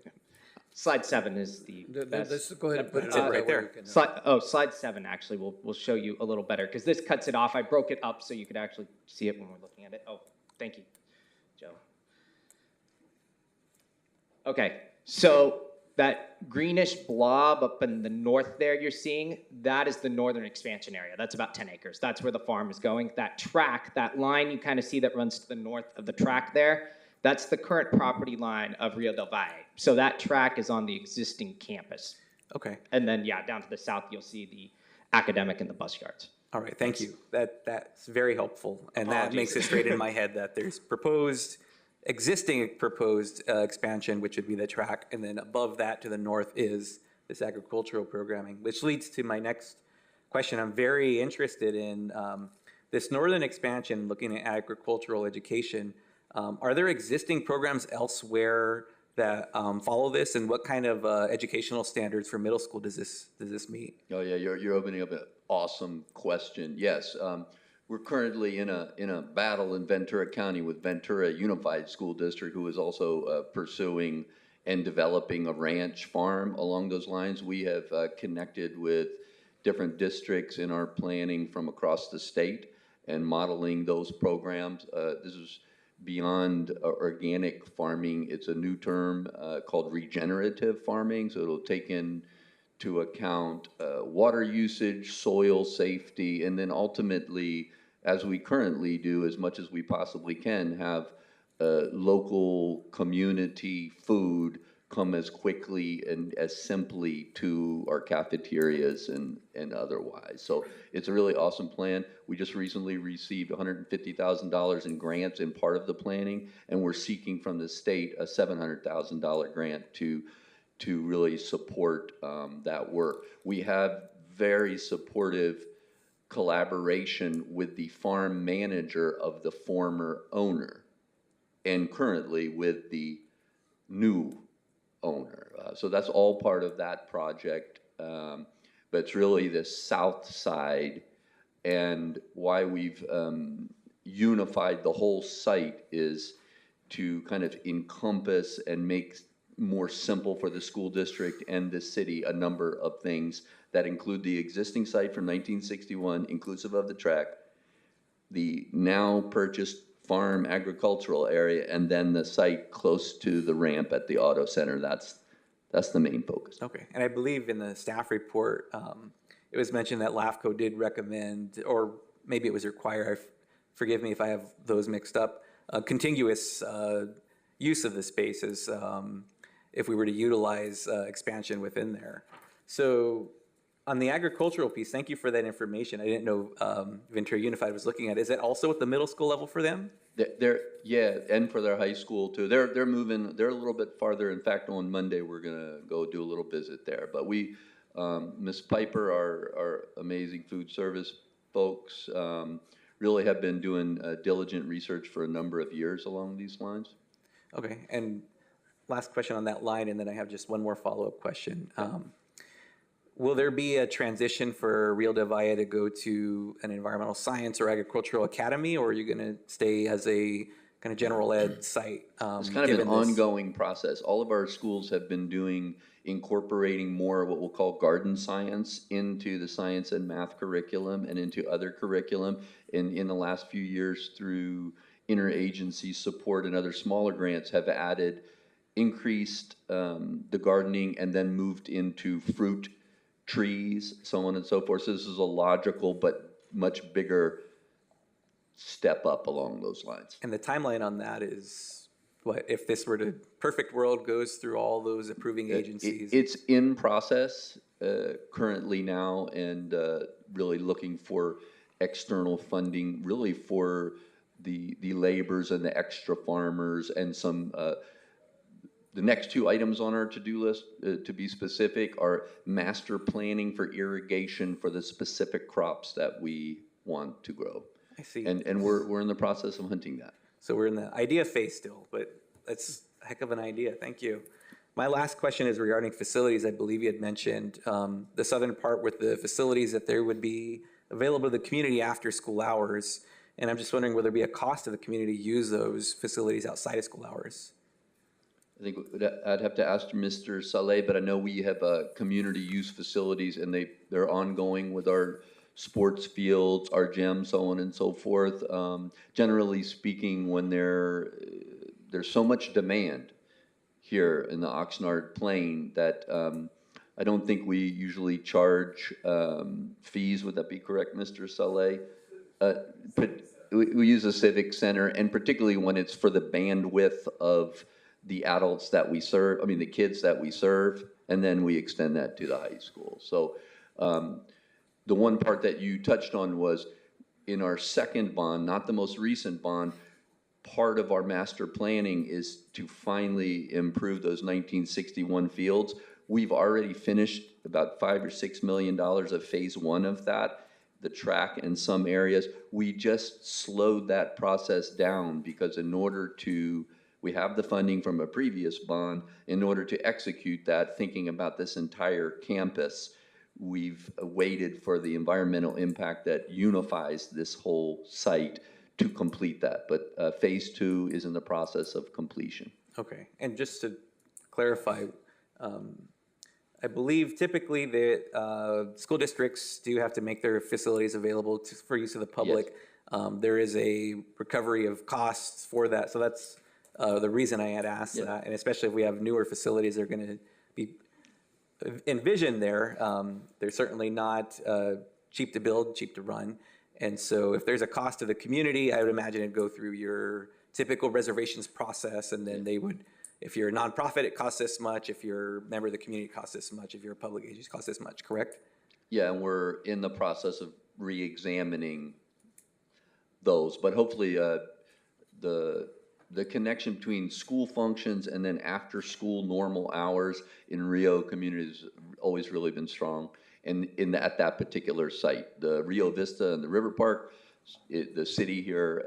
Slide 7 is the best. Let's go ahead and put it right there. Slide 7 actually will show you a little better because this cuts it off. I broke it up so you could actually see it when we're looking at it. Oh, thank you, Joe. Okay, so that greenish blob up in the north there you're seeing, that is the northern expansion area. That's about 10 acres. That's where the farm is going. That track, that line you kind of see that runs to the north of the track there, that's the current property line of Rio del Valle. So that track is on the existing campus. Okay. And then, yeah, down to the south, you'll see the academic and the bus yards. All right, thank you. That's very helpful. And that makes it straight in my head that there's existing proposed expansion, which would be the track, and then above that to the north is this agricultural programming, which leads to my next question. I'm very interested in this northern expansion, looking at agricultural education. Are there existing programs elsewhere that follow this, and what kind of educational standards for middle school does this meet? Oh yeah, you're opening up an awesome question. Yes. We're currently in a battle in Ventura County with Ventura Unified School District, who is also pursuing and developing a ranch farm along those lines. We have connected with different districts in our planning from across the state and modeling those programs. This is beyond organic farming. It's a new term called regenerative farming, so it'll take into account water usage, soil safety, and then ultimately, as we currently do, as much as we possibly can, have local community food come as quickly and as simply to our cafeterias and otherwise. So it's a really awesome plan. We just recently received $150,000 in grants in part of the planning, and we're seeking from the state a $700,000 grant to really support that work. We have very supportive collaboration with the farm manager of the former owner and currently with the new owner. So that's all part of that project, but it's really the south side, and why we've unified the whole site is to kind of encompass and make more simple for the school district and the city a number of things that include the existing site from 1961, inclusive of the track, the now purchased farm agricultural area, and then the site close to the ramp at the auto center. That's the main focus. Okay, and I believe in the staff report, it was mentioned that LAFCO did recommend, or maybe it was required, forgive me if I have those mixed up, contiguous use of the spaces if we were to utilize expansion within there. So on the agricultural piece, thank you for that information. I didn't know Ventura Unified was looking at it. Is that also at the middle school level for them? Yeah, and for their high school too. They're moving. They're a little bit farther. In fact, on Monday we're gonna go do a little visit there. But we, Miss Piper, our amazing food service folks, really have been doing diligent research for a number of years along these lines. Okay, and last question on that line, and then I have just one more follow-up question. Will there be a transition for Rio del Valle to go to an environmental science or agricultural academy, or are you going to stay as a kind of general ed site? It's kind of an ongoing process. All of our schools have been incorporating more of what we'll call garden science into the science and math curriculum and into other curriculum. In the last few years, through interagency support and other smaller grants, have increased the gardening and then moved into fruit trees, so on and so forth. So this is a logical but much bigger step up along those lines. And the timeline on that is what, if this were to, perfect world goes through all those approving agencies? It's in process currently now, and really looking for external funding, really for the laborers and the extra farmers, and some the next two items on our to-do list, to be specific, are master planning for irrigation for the specific crops that we want to grow. I see. And we're in the process of hunting that. So we're in the idea phase still, but that's a heck of an idea. Thank you. My last question is regarding facilities. I believe you had mentioned the southern part with the facilities that there would be available to the community after school hours. And I'm just wondering, will there be a cost to the community to use those facilities outside of school hours? I think I'd have to ask Mr. Saleh, but I know we have community use facilities, and they're ongoing with our sports fields, our gyms, so on and so forth. Generally speaking, when there's so much demand here in the Oxnard Plain that I don't think we usually charge fees. Would that be correct, Mr. Saleh? We use a civic center, and particularly when it's for the bandwidth of the adults that we serve, I mean the kids that we serve, and then we extend that to the high school. So the one part that you touched on was in our second bond, not the most recent bond, part of our master planning is to finally improve those 1961 fields. We've already finished about $5 or $6 million of phase one of that, the track in some areas. We just slowed that process down because we have the funding from a previous bond. In order to execute that, thinking about this entire campus, we've waited for the environmental impact that unifies this whole site to complete that. But phase two is in the process of completion. Okay, and just to clarify, I believe typically the school districts do have to make their facilities available for use of the public. There is a recovery of costs for that, so that's the reason I had asked that, and especially if we have newer facilities that are going to be envisioned there. They're certainly not cheap to build, cheap to run, and so if there's a cost to the community, I would imagine it'd go through your typical reservations process, and then they would. If you're a nonprofit, it costs this much. If you're a member of the community, it costs this much. If you're a public agency, it costs this much, correct? Yeah, and we're in the process of re-examining those, but hopefully the connection between school functions and then after-school normal hours in Rio community has always really been strong. And at that particular site, the Rio Vista and the River Park, the city here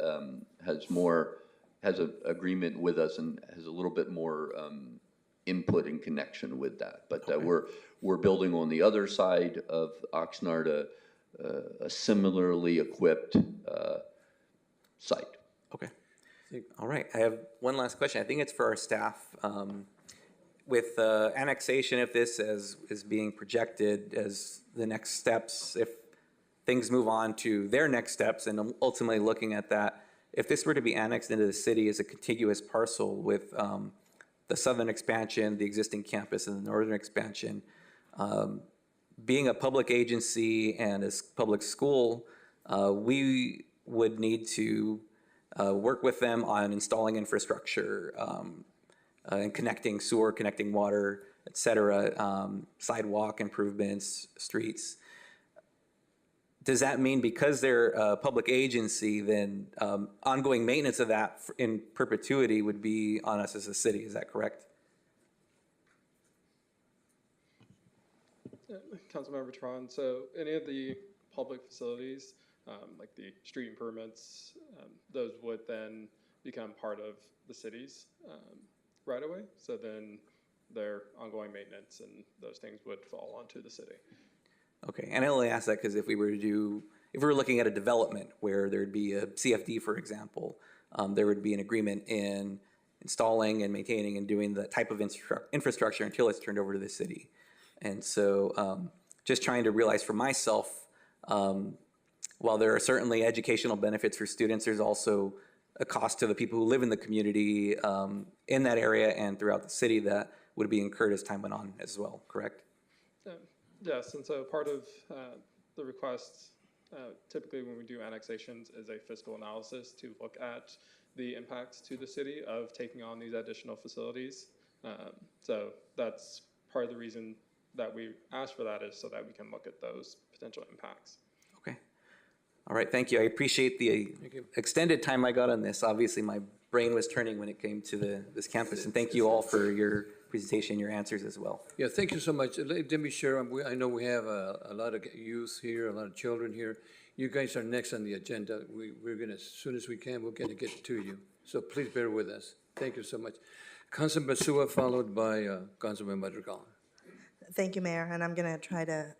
has an agreement with us and has a little bit more input and connection with that. But we're building on the other side of Oxnard a similarly equipped site. Okay. All right. I have one last question. I think it's for our staff. With annexation of this as is being projected as the next steps, if things move on to their next steps and ultimately looking at that, if this were to be annexed into the city as a contiguous parcel with the southern expansion, the existing campus, and the northern expansion, being a public agency and a public school, we would need to work with them on installing infrastructure and connecting sewer, connecting water, et cetera, sidewalk improvements, streets. Does that mean because they're a public agency, then ongoing maintenance of that in perpetuity would be on us as a city? Is that correct? Councilmember Tron, so any of the public facilities, like the street improvements, those would then become part of the city's right away. So then their ongoing maintenance and those things would fall onto the city. Okay, and I only ask that because if we were looking at a development where there'd be a CFD, for example, there would be an agreement in installing and maintaining and doing the type of infrastructure until it's turned over to the city. And so just trying to realize for myself, while there are certainly educational benefits for students, there's also a cost to the people who live in the community in that area and throughout the city that would be incurred as time went on as well, correct? Yes, and so part of the request, typically when we do annexations, is a fiscal analysis to look at the impacts to the city of taking on these additional facilities. So that's part of the reason that we asked for that, is so that we can look at those potential impacts. Okay. All right, thank you. I appreciate the extended time I got on this. Obviously, my brain was turning when it came to this campus, and thank you all for your presentation, your answers as well. Yeah, thank you so much. Let me share. I know we have a lot of youth here, a lot of children here. You guys are next on the agenda. We're gonna, as soon as we can, we're gonna get to you. So please bear with us. Thank you so much. Councilman Basua, followed by Councilman Madrigal. Thank you, Mayor, and I'm gonna try to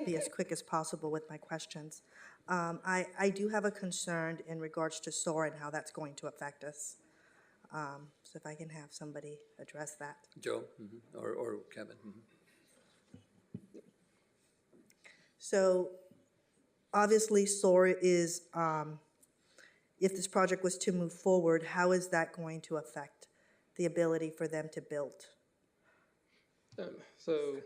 be as quick as possible with my questions. I do have a concern in regards to SOAR and how that's going to affect us. So if I can have somebody address that. Joe, or Kevin. So obviously SOAR is, if this project was to move forward, how is that going to affect the ability for them to build? So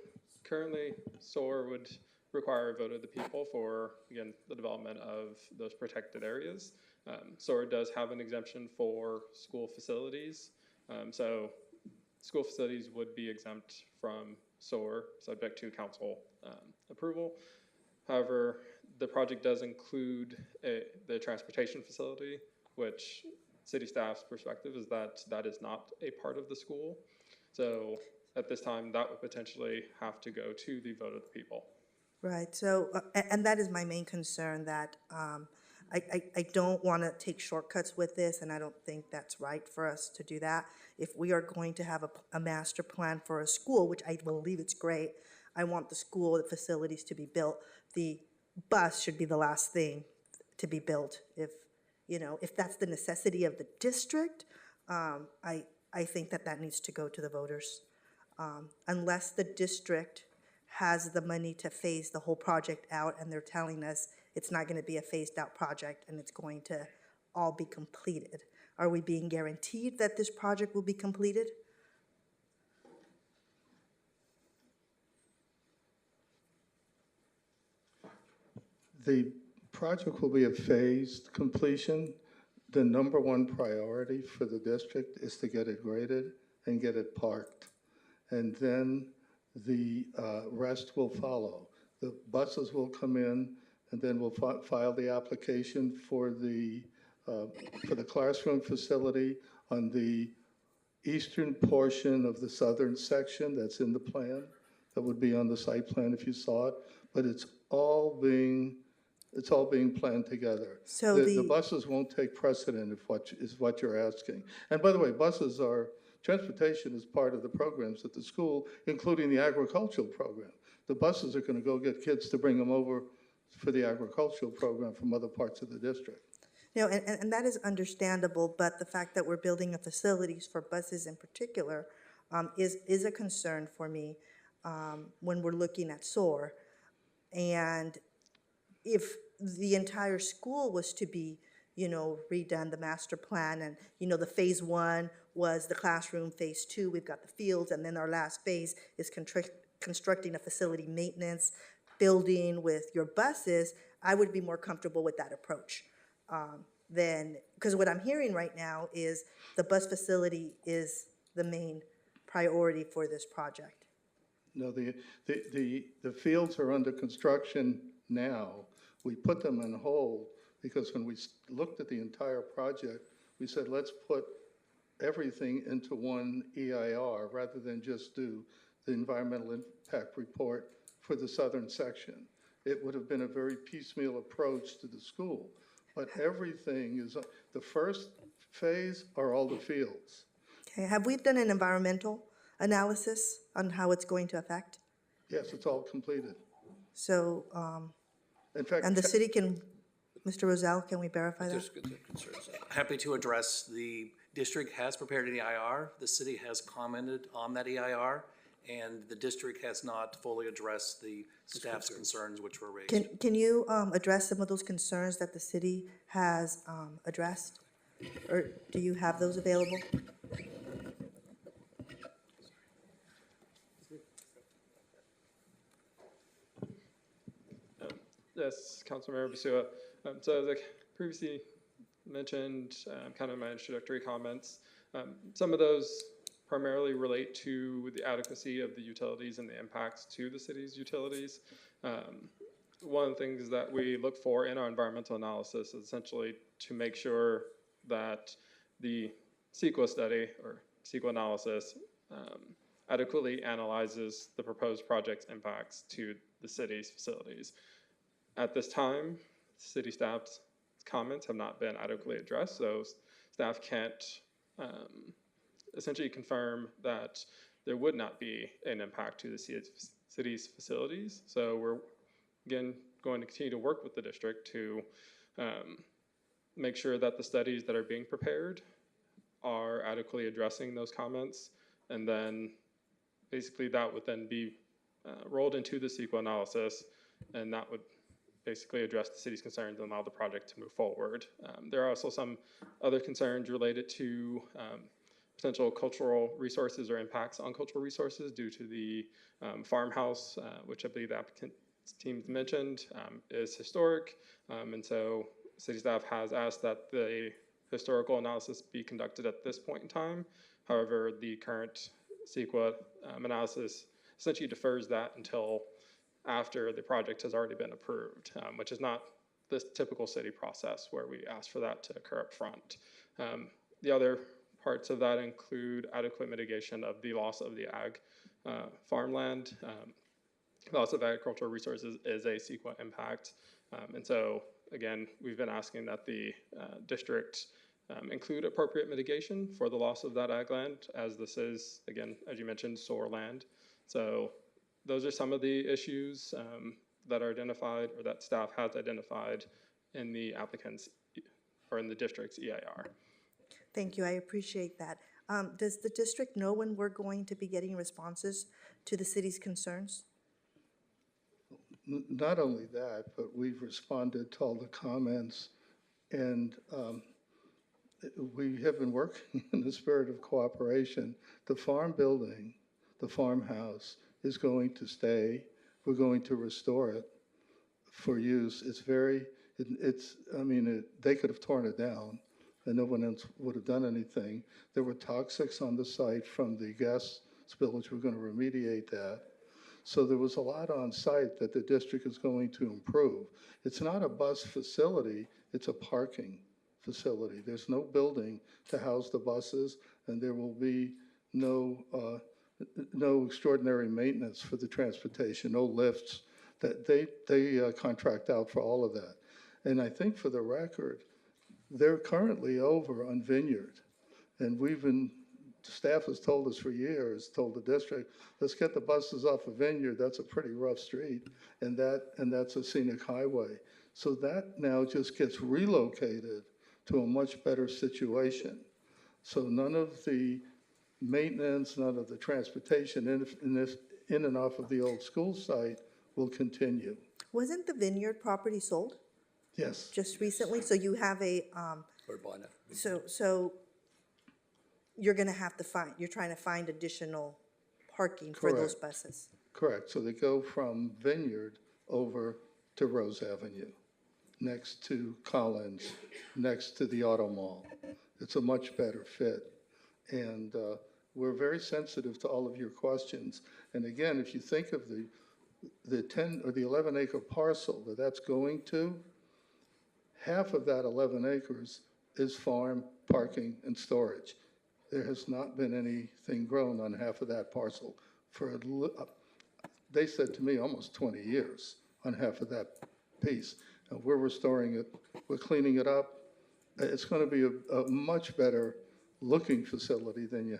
currently SOAR would require a vote of the people for, again, the development of those protected areas. SOAR does have an exemption for school facilities. So school facilities would be exempt from SOAR, subject to council approval. However, the project does include the transportation facility, which city staff's perspective is that that is not a part of the school. So at this time, that would potentially have to go to the vote of the people. Right, so, and that is my main concern, that I don't want to take shortcuts with this, and I don't think that's right for us to do that. If we are going to have a master plan for a school, which I believe it's great, I want the school, the facilities to be built. The bus should be the last thing to be built. If that's the necessity of the district, I think that needs to go to the voters. Unless the district has the money to phase the whole project out, and they're telling us it's not going to be a phased-out project and it's going to all be completed. Are we being guaranteed that this project will be completed? The project will be a phased completion. The number one priority for the district is to get it graded and get it parked. And then the rest will follow. The buses will come in, and then we'll file the application for the classroom facility on the eastern portion of the southern section that's in the plan. That would be on the site plan if you saw it, but it's all being planned together. So the buses won't take precedent if what you're asking. And by the way, transportation is part of the programs at the school, including the agricultural program. The buses are going to go get kids to bring them over for the agricultural program from other parts of the district. You know, and that is understandable, but the fact that we're building a facilities for buses in particular is a concern for me when we're looking at SOAR. And if the entire school was to be, you know, redone, the master plan, and, you know, the phase one was the classroom, phase two, we've got the fields, and then our last phase is constructing a facility maintenance building with your buses, I would be more comfortable with that approach. Then, because what I'm hearing right now is the bus facility is the main priority for this project. No, the fields are under construction now. We put them on hold because when we looked at the entire project, we said, let's put everything into one EIR rather than just do the environmental impact report for the southern section. It would have been a very piecemeal approach to the school. But everything is, the first phase are all the fields. Okay, have we done an environmental analysis on how it's going to affect? Yes, it's all completed. So, in fact, and the city can, Mr. Roselle, can we verify that? Just get the concerns out. Happy to address. The district has prepared an EIR. The city has commented on that EIR, and the district has not fully addressed the staff's concerns which were raised. Can you address some of those concerns that the city has addressed? Or do you have those available? Yes, Councilmember Basua. So as I previously mentioned, kind of in my introductory comments, some of those primarily relate to the adequacy of the utilities and the impacts to the city's utilities. One of the things that we look for in our environmental analysis is essentially to make sure that the CEQA study or CEQA analysis adequately analyzes the proposed project's impacts to the city's facilities. At this time, city staff's comments have not been adequately addressed, so staff can't essentially confirm that there would not be an impact to the city's facilities. So we're, again, going to continue to work with the district to make sure that the studies that are being prepared are adequately addressing those comments, and then basically that would then be rolled into the CEQA analysis, and that would basically address the city's concerns and allow the project to move forward. There are also some other concerns related to potential cultural resources or impacts on cultural resources due to the farmhouse, which I believe the applicant's team mentioned, is historic. And so city staff has asked that the historical analysis be conducted at this point in time. However, the current CEQA analysis essentially defers that until after the project has already been approved, which is not the typical city process where we ask for that to occur up front. The other parts of that include adequate mitigation of the loss of the ag farmland. Loss of agricultural resources is a CEQA impact. And so, again, we've been asking that the district include appropriate mitigation for the loss of that ag land, as this is, again, as you mentioned, SOAR land. So those are some of the issues that are identified or that staff has identified in the applicant's or in the district's EIR. Thank you, I appreciate that. Does the district know when we're going to be getting responses to the city's concerns? not only that, but we've responded to all the comments, and we have been working in the spirit of cooperation. The farm building, the farmhouse, is going to stay. We're going to restore it for use. It's they could have torn it down and no one else would have done anything. There were toxics on the site from the gas spillage. We're going to remediate that. So there was a lot on site that the district is going to improve. It's not a bus facility, it's a parking facility. There's no building to house the buses, and there will be no extraordinary maintenance for the transportation, no lifts. That they contract out for all of that. And I think for the record, they're currently over on Vineyard. And staff has told us for years, told the district, let's get the buses off of Vineyard. That's a pretty rough street, and that's a scenic highway. So that now just gets relocated to a much better situation. So none of the maintenance, none of the transportation in and off of the old school site will continue. Wasn't the Vineyard property sold Yes, just recently? So you have Or bought it. so you're gonna have to you're trying to find additional parking for those Correct. buses. correct. So they go from Vineyard over to Rose Avenue, next to Collins, next to the Auto Mall. It's a much better fit. And we're very sensitive to all of your questions. And again, if you think of the 10 or the 11 acre parcel that's going to, half of that 11 acres is farm, parking, and storage. There has not been anything grown on half of that parcel for, they said to me, almost 20 years on half of that piece. And we're restoring it, we're cleaning it up. It's going to be a much better looking facility than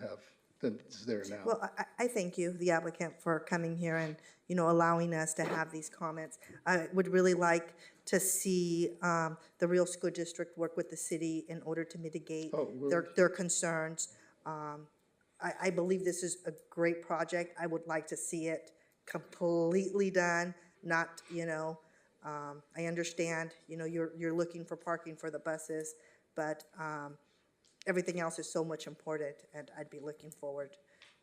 is there now. Well, I thank you, the applicant, for coming here and, allowing us to have these comments. I would really like to see the Rio School District work with the city in order to mitigate their concerns. I believe this is a great project. I would like to see it completely done, not, I understand, you're looking for parking for the buses, but everything else is so much important, and I'd be looking forward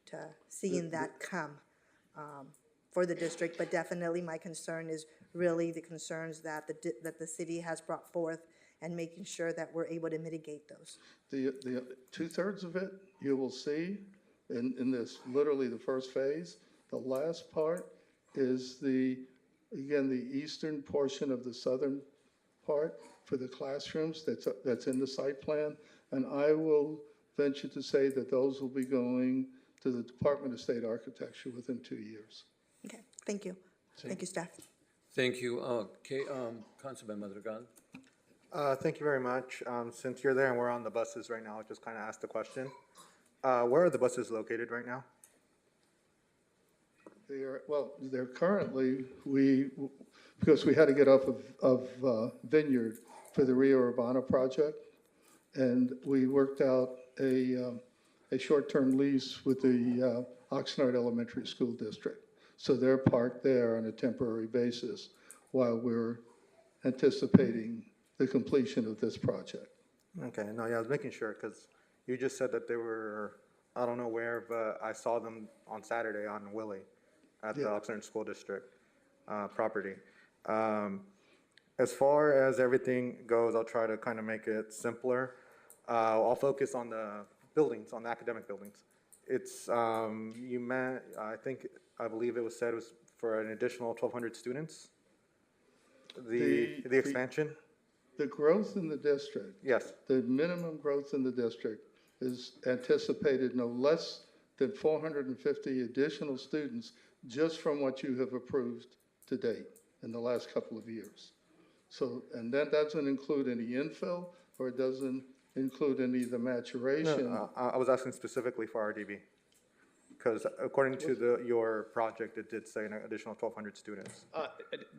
to seeing that come for the district. But definitely my concern is really the concerns that the city has brought forth, and making sure that we're able to mitigate those. The 2/3 of it you will see in this, literally the first phase. The last part is the eastern portion of the southern part for the classrooms that's in the site plan. And I will venture to say that those will be going to the Department of State Architecture within 2 years. Okay, thank you. Thank you, staff. Thank you. Councilman Madrigal. Thank you very much. Since you're there and we're on the buses right now, I'll just kind of ask the question. Where are the buses located right now? They're currently, because we had to get off of Vineyard for the Rio Urbana project, and we worked out a short-term lease with the Oxnard Elementary School District. So they're parked there on a temporary basis while we're anticipating the completion of this project. Okay, no, yeah, I was making sure because you just said that they were, I don't know where, but I saw them on Saturday on Willie at the Oxnard School District property. As far as everything goes, I'll try to kind of make it simpler. I'll focus on the buildings, on the academic buildings. It's, I believe it was said it was for an additional 1,200 students, the expansion? The growth in the district. Yes. The minimum growth in the district is anticipated no less than 450 additional students just from what you have approved to date in the last couple of years. So, and that doesn't include any infill, or it doesn't include any of the maturation. No, I was asking specifically for RDB. Because according to your project, it did say an additional 1,200 students.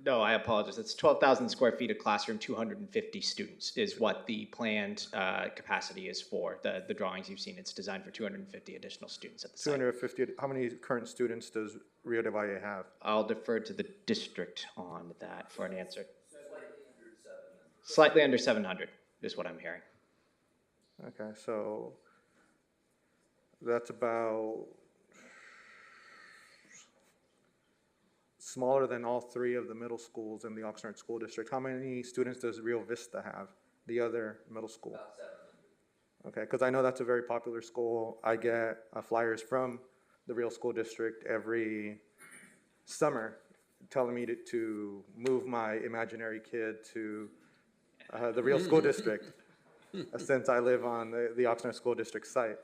No, I apologize. It's 12,000 square feet of classroom, 250 students is what the planned capacity is for. The drawings you've seen, it's designed for 250 additional students at the site. 250, how many current students does Rio de Valle have? I'll defer to the district on that for an answer. Slightly under 700 is what I'm hearing. Okay, so that's about smaller than all three of the middle schools in the Oxnard School District. How many students does Rio Vista have, the other middle school? About 700. Okay, because I know that's a very popular school. I get flyers from the Rio School District every summer telling me to move my imaginary kid to the Rio School District since I live on the Oxnard School District site.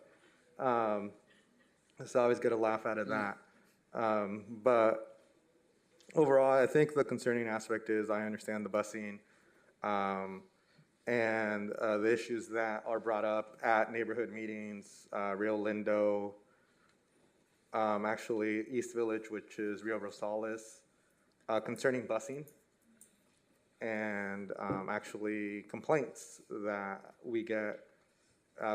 So I always get a laugh out of that. But overall, I think the concerning aspect is I understand the busing and the issues that are brought up at neighborhood meetings, Rio Lindo, actually East Village, which is Rio Rosales, concerning busing and actually complaints that we get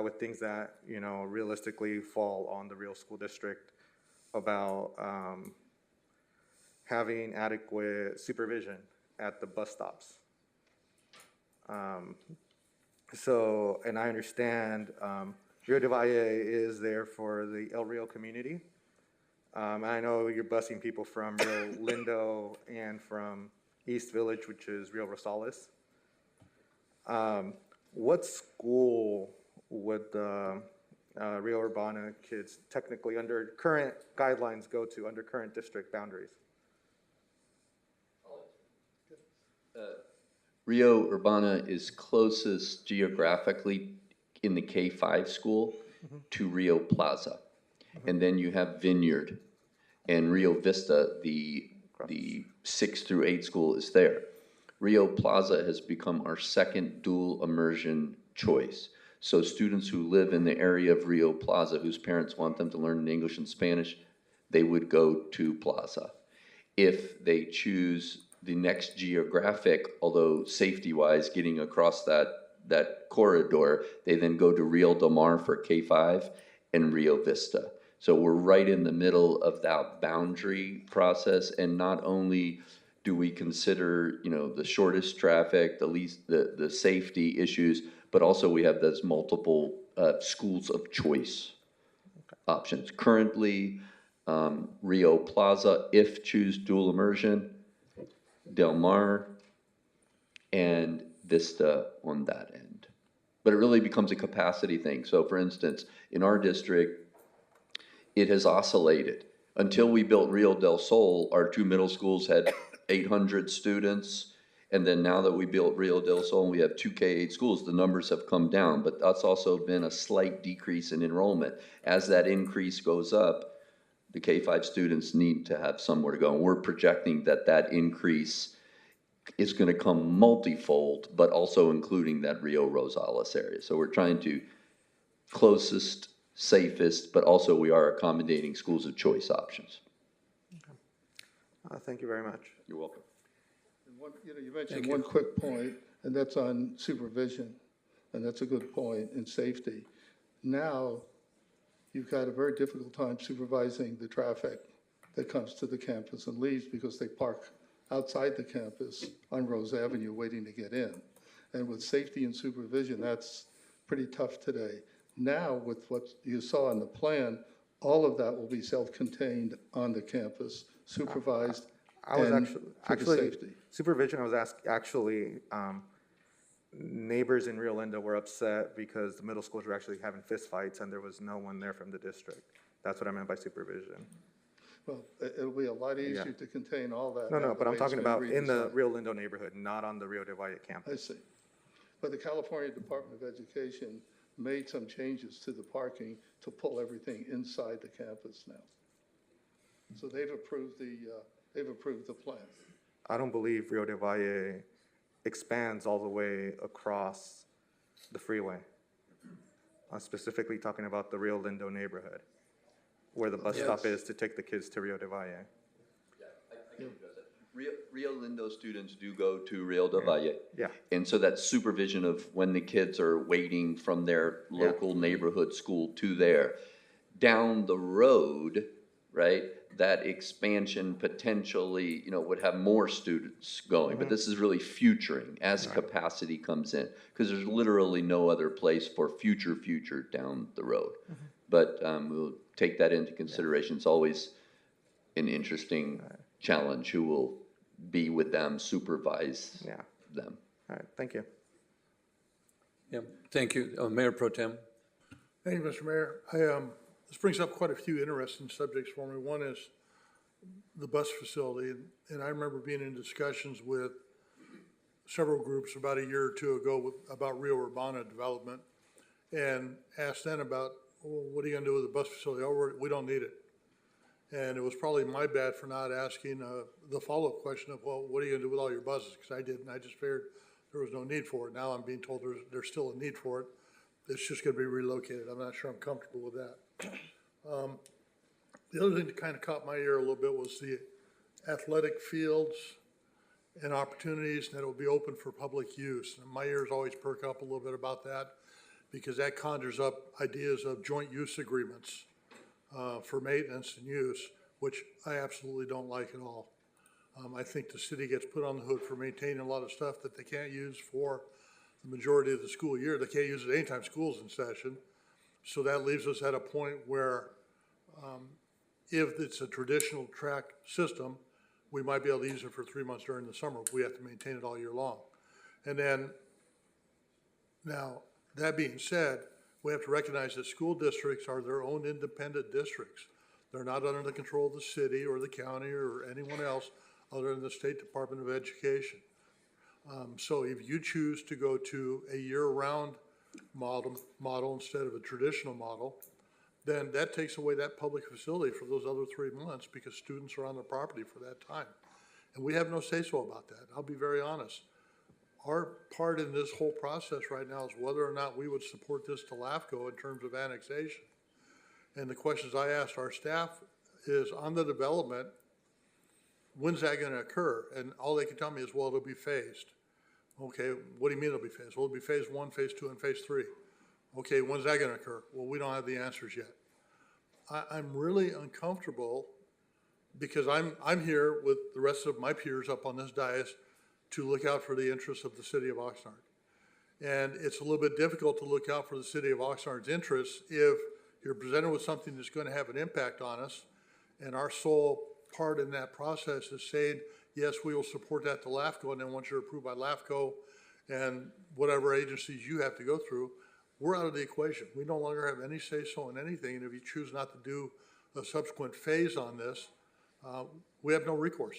with things that, you know, realistically fall on the Rio School District about having adequate supervision at the bus stops. So, and I understand Rio de Valle is there for the El Rio community. I know you're busing people from Rio Lindo and from East Village, which is Rio Rosales. What school would the Rio Urbana kids technically under current guidelines go to, under current district boundaries? Rio Urbana is closest geographically in the K-5 school to Rio Plaza. And then you have Vineyard and Rio Vista, the 6 through 8 school is there. Rio Plaza has become our second dual immersion choice. So students who live in the area of Rio Plaza, whose parents want them to learn English and Spanish, they would go to Plaza. If they choose the next geographic, although safety-wise, getting across that corridor, they then go to Rio Del Mar for K-5 and Rio Vista. So we're right in the middle of that boundary process, and not only do we consider, you know, the shortest traffic, the safety issues, but also we have those multiple schools of choice options. Currently, Rio Plaza, if choose dual immersion, Del Mar, and Vista on that end. But it really becomes a capacity thing. So for instance, in our district, it has oscillated. Until we built Rio del Sol, our 2 middle schools had 800 students. And then now that we built Rio del Sol and we have 2 K-8 schools, the numbers have come down. But that's also been a slight decrease in enrollment. As that increase goes up, the K-5 students need to have somewhere to go. And we're projecting that that increase is going to come multifold, but also including that Rio Rosales area. So we're trying to closest, safest, but also we are accommodating schools of choice options. Thank you very much. You're welcome. You mentioned one quick point, and that's on supervision, and that's a good point, in safety. Now, you've got a very difficult time supervising the traffic that comes to the campus and leaves because they park outside the campus on Rose Avenue waiting to get in. And with safety and supervision, that's pretty tough today. Now, with what you saw in the plan, all of that will be self-contained on the campus, supervised I was and actually safety. supervision. I was actually neighbors in Rio Linda were upset because the middle schools were actually having fistfights and there was no one there from the district. That's what I meant by supervision. Well, it'll be a lot easier to contain all that. No, now, no, the but I'm way it's talking been about in the redesigned. Rio Lindo neighborhood, not on the Rio de Valle campus. I see. But the California Department of Education made some changes to the parking to pull everything inside the campus now. So they've approved the plan. I don't believe Rio de Valle expands all the way across the freeway. I'm specifically talking about the Rio Lindo neighborhood. where the bus stop is to take the kids to Rio de Valle. Rio Lindo students do go to Rio de Valle. Yeah. And so that supervision of when the kids are waiting from their local neighborhood school to there. Down the road, right, that expansion potentially, would have more students going. But this is really futuring as capacity comes in, because there's literally no other place for future down the road. But we'll take that into consideration. It's always an interesting challenge who will be with them, supervise them. All right, thank you. Yeah, thank you. Mayor Pro Tem. Thank you, Mr. Mayor. This brings up quite a few interesting subjects for me. One is the bus facility, and I remember being in discussions with several groups about a year or two ago about Rio Urbana development, and asked then about, well, what are you gonna do with the bus facility? Oh, we don't need it. And it was probably my bad for not asking the follow-up question of, well, what are you gonna do with all your buses? Because I didn't. I just figured there was no need for it. Now I'm being told there's still a need for it. It's just gonna be relocated. I'm not sure I'm comfortable with that. The other thing that kind of caught my ear a little bit was the athletic fields and opportunities that will be open for public use. And my ears always perk up a little bit about that, because that conjures up ideas of joint use agreements for maintenance and use, which I absolutely don't like at all. I think the city gets put on the hook for maintaining a lot of stuff that they can't use for the majority of the school year. They can't use it anytime school's in session. So that leaves us at a point where if it's a traditional track system, we might be able to use it for 3 months during the summer. We have to maintain it all year long. And then, now, that being said, we have to recognize that school districts are their own independent districts. They're not under the control of the city or the county or anyone else other than the State Department of Education. So if you choose to go to a year-round model instead of a traditional model, then that takes away that public facility for those other 3 months, because students are on the property for that time. And we have no say-so about that. I'll be very honest. Our part in this whole process right now is whether or not we would support this to LAFCO in terms of annexation. And the questions I asked our staff is, on the development, when's that gonna occur? And all they can tell me is, well, it'll be phased. Okay, what do you mean it'll be phased? Well, it'll be phase 1, phase 2, and phase 3. Okay, when's that gonna occur? Well, we don't have the answers yet. I'm really uncomfortable, because I'm here with the rest of my peers up on this dais to look out for the interests of the city of Oxnard. And it's a little bit difficult to look out for the city of Oxnard's interests if you're presented with something that's gonna have an impact on us, and our sole part in that process is saying, yes, we will support that to LAFCO, and then once you're approved by LAFCO and whatever agencies you have to go through, we're out of the equation. We no longer have any say-so in anything, and if you choose not to do a subsequent phase on this, we have no recourse.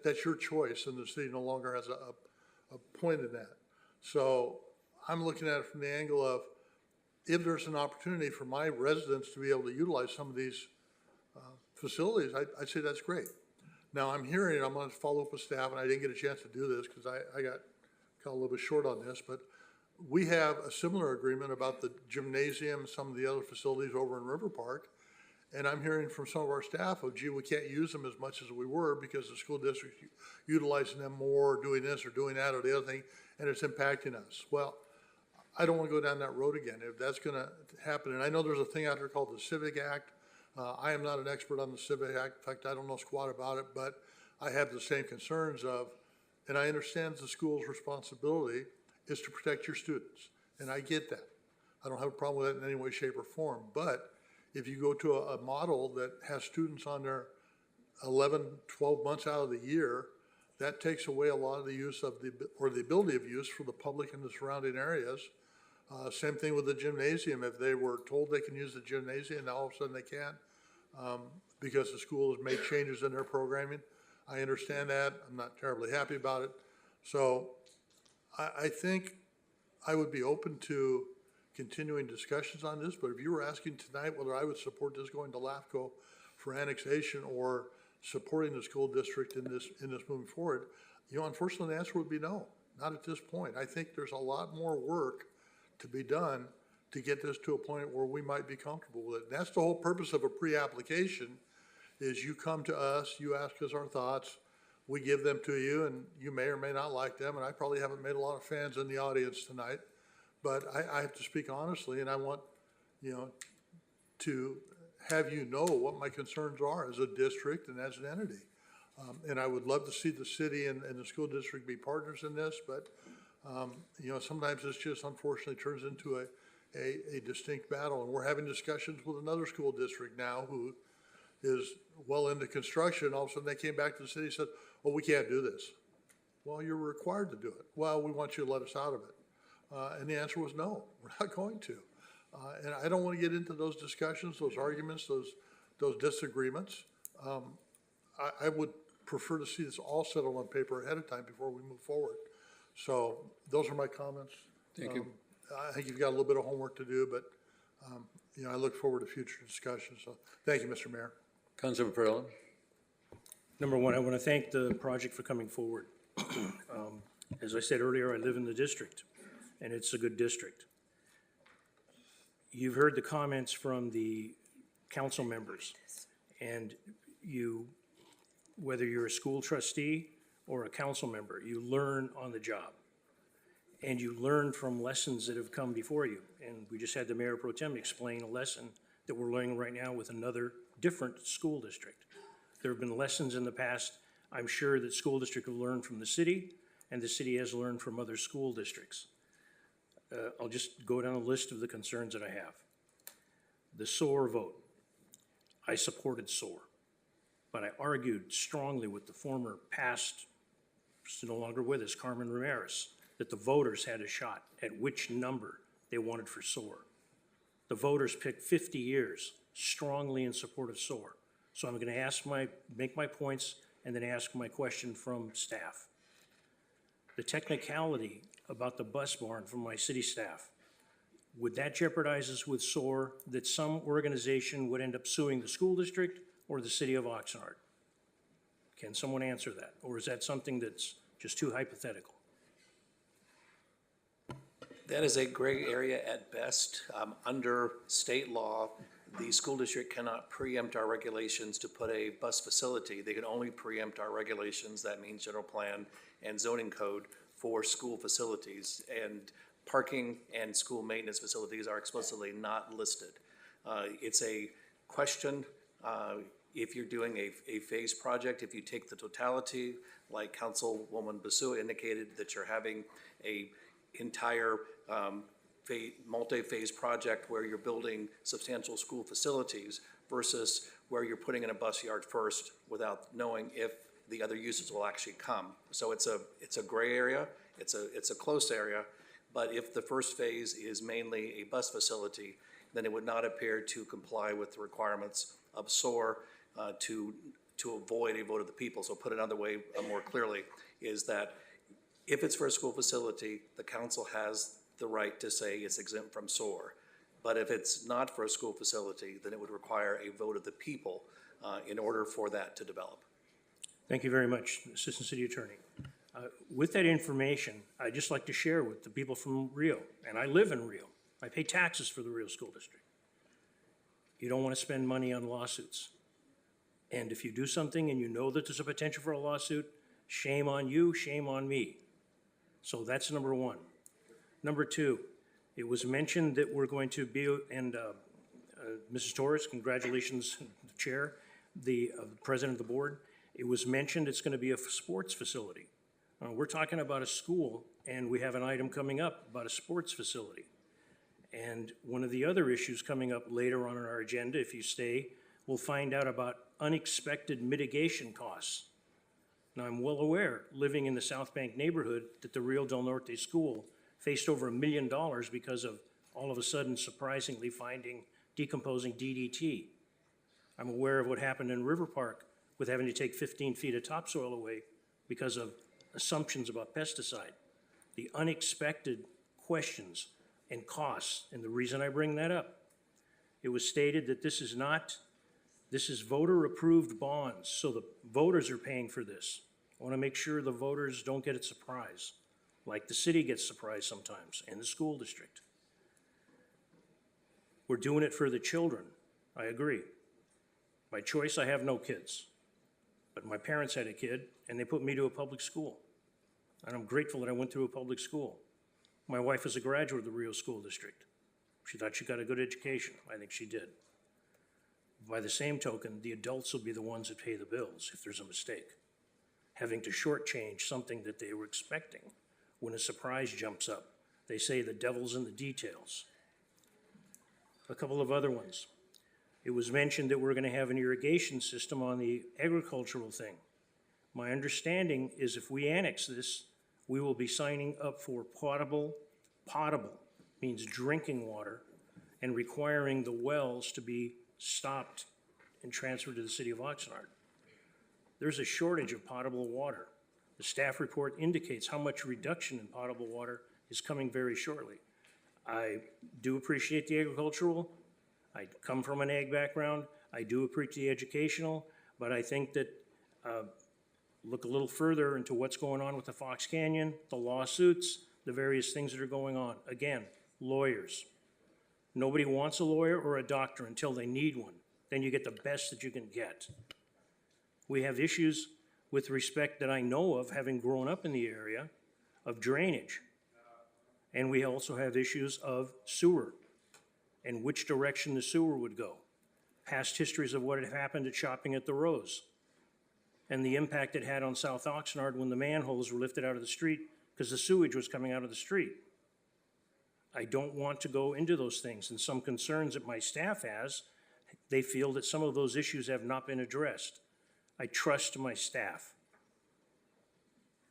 That's your choice, and the city no longer has a point in that. So I'm looking at it from the angle of, if there's an opportunity for my residents to be able to utilize some of these facilities, I'd say that's great. Now, I'm hearing, I'm gonna follow up with staff, and I didn't get a chance to do this because I got a little bit short on this, but we have a similar agreement about the gymnasium, some of the other facilities over in River Park. And I'm hearing from some of our staff of, gee, we can't use them as much as we were because the school district's utilizing them more, or doing this or doing that or the other thing, and it's impacting us. Well, I don't want to go down that road again if that's going to happen. And I know there's a thing out there called the Civic Act. I am not an expert on the Civic Act. In fact, I don't know squat about it, but I have the same concerns of, and I understand the school's responsibility is to protect your students, and I get that. I don't have a problem with that in any way, shape, or form, but if you go to a model that has students on there 11, 12 months out of the year, that takes away a lot of the use of the ability of use for the public in the surrounding areas. Same thing with the gymnasium. If they were told they can use the gymnasium, now all of a sudden they can't because the school has made changes in their programming. I understand that. I'm not terribly happy about it. So I think I would be open to continuing discussions on this, but if you were asking tonight whether I would support this going to LAFCO for annexation or supporting the school district in this moving forward, unfortunately the answer would be no, not at this point. I think there's a lot more work to be done to get this to a point where we might be comfortable with it. And that's the whole purpose of a pre-application, is you come to us, you ask us our thoughts, we give them to you, and you may or may not like them, and I probably haven't made a lot of fans in the audience tonight, but I have to speak honestly, and I want, to have you know what my concerns are as a district and as an entity. And I would love to see the city and the school district be partners in this, but, sometimes this just unfortunately turns into a distinct battle. And we're having discussions with another school district now who is well into construction. All of a sudden they came back to the city and said, well, we can't do this. Well, you're required to do it. Well, we want you to let us out of it. And the answer was no, we're not going to. And I don't want to get into those discussions, those arguments, those disagreements. I would prefer to see this all settled on paper ahead of time before we move forward. So those are my comments. Thank you. I think you've got a little bit of homework to do, but, I look forward to future discussions. So thank you, Mr. Mayor. Councilor Perrella. Number one, I want to thank the project for coming forward. As I said earlier, I live in the district, and it's a good district. You've heard the comments from the council members, and whether you're a school trustee or a council member, you learn on the job. And you learn from lessons that have come before you. And we just had the Mayor Pro Tem explain a lesson that we're learning right now with another different school district. There have been lessons in the past. I'm sure that school district will learn from the city, and the city has learned from other school districts. I'll just go down a list of the concerns that I have. The SOAR vote. I supported SOAR, but I argued strongly with the former past, no longer with us, Carmen Ramirez, that the voters had a shot at which number they wanted for SOAR. The voters picked 50 years strongly in support of SOAR. So I'm going to make my points and then ask my question from staff. The technicality about the bus barn from my city staff, would that jeopardize us with SOAR that some organization would end up suing the school district or the city of Oxnard? Can someone answer that? Or is that something that's just too hypothetical? That is a gray area at best. Under state law, the school district cannot preempt our regulations to put a bus facility. They can only preempt our regulations, that means general plan and zoning code, for school facilities. And parking and school maintenance facilities are explicitly not listed. It's a question, if you're doing a phase project, if you take the totality, like Councilwoman Basua indicated, that you're having a entire multi-phase project where you're building substantial school facilities versus where you're putting in a bus yard first without knowing if the other uses will actually come. So it's a gray area, it's a close area, but if the first phase is mainly a bus facility, then it would not appear to comply with the requirements of SOAR to avoid a vote of the people. So put another way, more clearly, is that if it's for a school facility, the council has the right to say it's exempt from SOAR. But if it's not for a school facility, then it would require a vote of the people in order for that to develop. Thank you very much, Assistant City Attorney. With that information, I'd just like to share with the people from Rio, and I live in Rio. I pay taxes for the Rio School District. You don't want to spend money on lawsuits. And if you do something and you know that there's a potential for a lawsuit, shame on you, shame on me. So that's number one. Number two, it was mentioned that we're going to be, and Mrs. Torres, congratulations, the chair, the president of the board. It was mentioned it's going to be a sports facility. We're talking about a school, and we have an item coming up about a sports facility. And one of the other issues coming up later on our agenda, if you stay, we'll find out about unexpected mitigation costs. Now, I'm well aware, living in the South Bank neighborhood, that the Rio del Norte school faced over $1 million because of all of a sudden surprisingly finding decomposing DDT. I'm aware of what happened in River Park with having to take 15 feet of topsoil away because of assumptions about pesticide. The unexpected questions and costs, and the reason I bring that up, it was stated that this is voter-approved bonds, so the voters are paying for this. I want to make sure the voters don't get a surprise, like the city gets surprised sometimes, and the school district. We're doing it for the children. I agree. By choice, I have no kids. But my parents had a kid, and they put me to a public school. And I'm grateful that I went through a public school. My wife is a graduate of the Rio School District. She thought she got a good education. I think she did. By the same token, the adults will be the ones that pay the bills if there's a mistake. Having to shortchange something that they were expecting when a surprise jumps up. They say the devil's in the details. A couple of other ones. It was mentioned that we're going to have an irrigation system on the agricultural thing. My understanding is if we annex this, we will be signing up for potable means drinking water, and requiring the wells to be stopped and transferred to the city of Oxnard. There's a shortage of potable water. The staff report indicates how much reduction in potable water is coming very shortly. I do appreciate the agricultural. I come from an ag background. I do appreciate the educational, but I think that look a little further into what's going on with the Fox Canyon, the lawsuits, the various things that are going on. Again, lawyers. Nobody wants a lawyer or a doctor until they need one. Then you get the best that you can get. We have issues with respect that I know of, having grown up in the area, of drainage. And we also have issues of sewer and which direction the sewer would go. Past histories of what had happened at Shopping at the Rose and the impact it had on South Oxnard when the manholes were lifted out of the street because the sewage was coming out of the street. I don't want to go into those things, and some concerns that my staff has, they feel that some of those issues have not been addressed. I trust my staff.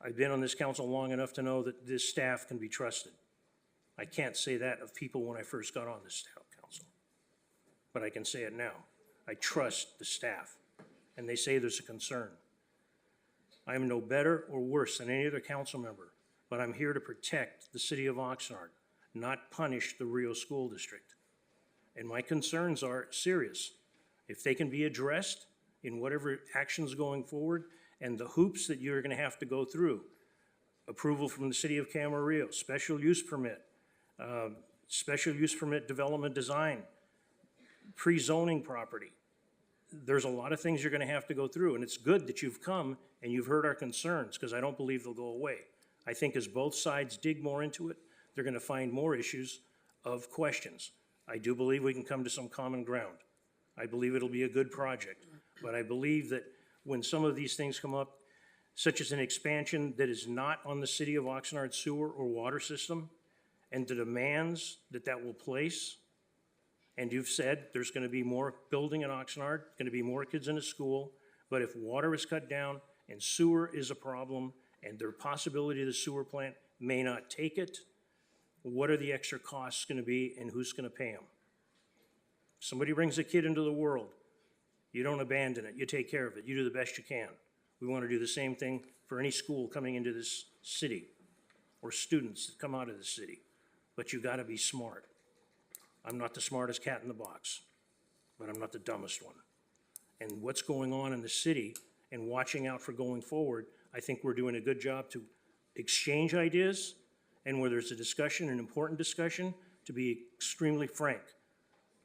I've been on this council long enough to know that this staff can be trusted. I can't say that of people when I first got on this council, but I can say it now. I trust the staff, and they say there's a concern. I am no better or worse than any other council member, but I'm here to protect the city of Oxnard, not punish the Rio School District. And my concerns are serious. If they can be addressed in whatever actions going forward and the hoops that you're gonna have to go through, approval from the city of Camarillo, special use permit development design, pre-zoning property. There's a lot of things you're gonna have to go through, and it's good that you've come and you've heard our concerns, because I don't believe they'll go away. I think as both sides dig more into it, they're gonna find more issues of questions. I do believe we can come to some common ground. I believe it'll be a good project, but I believe that when some of these things come up, such as an expansion that is not on the city of Oxnard sewer or water system, and the demands that that will place, and you've said there's gonna be more building in Oxnard, gonna be more kids in a school, but if water is cut down and sewer is a problem, and the possibility the sewer plant may not take it, what are the extra costs gonna be and who's gonna pay them? Somebody brings a kid into the world, you don't abandon it, you take care of it, you do the best you can. We wanna do the same thing for any school coming into this city, or students that come out of the city, but you gotta be smart. I'm not the smartest cat in the box, but I'm not the dumbest one. And what's going on in the city and watching out for going forward, I think we're doing a good job to exchange ideas, and where there's a discussion, an important discussion, to be extremely frank.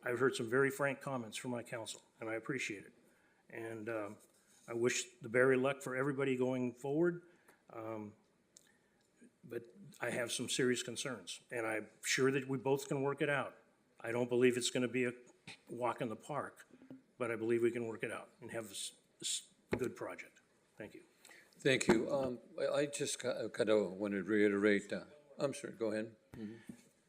I've heard some very frank comments from my council, and I appreciate it. And I wish the very luck for everybody going forward, but I have some serious concerns, and I'm sure that we both can work it out. I don't believe it's gonna be a walk in the park, but I believe we can work it out and have this good project. Thank you. Thank you. I just kind of want to reiterate, I'm sorry, go ahead.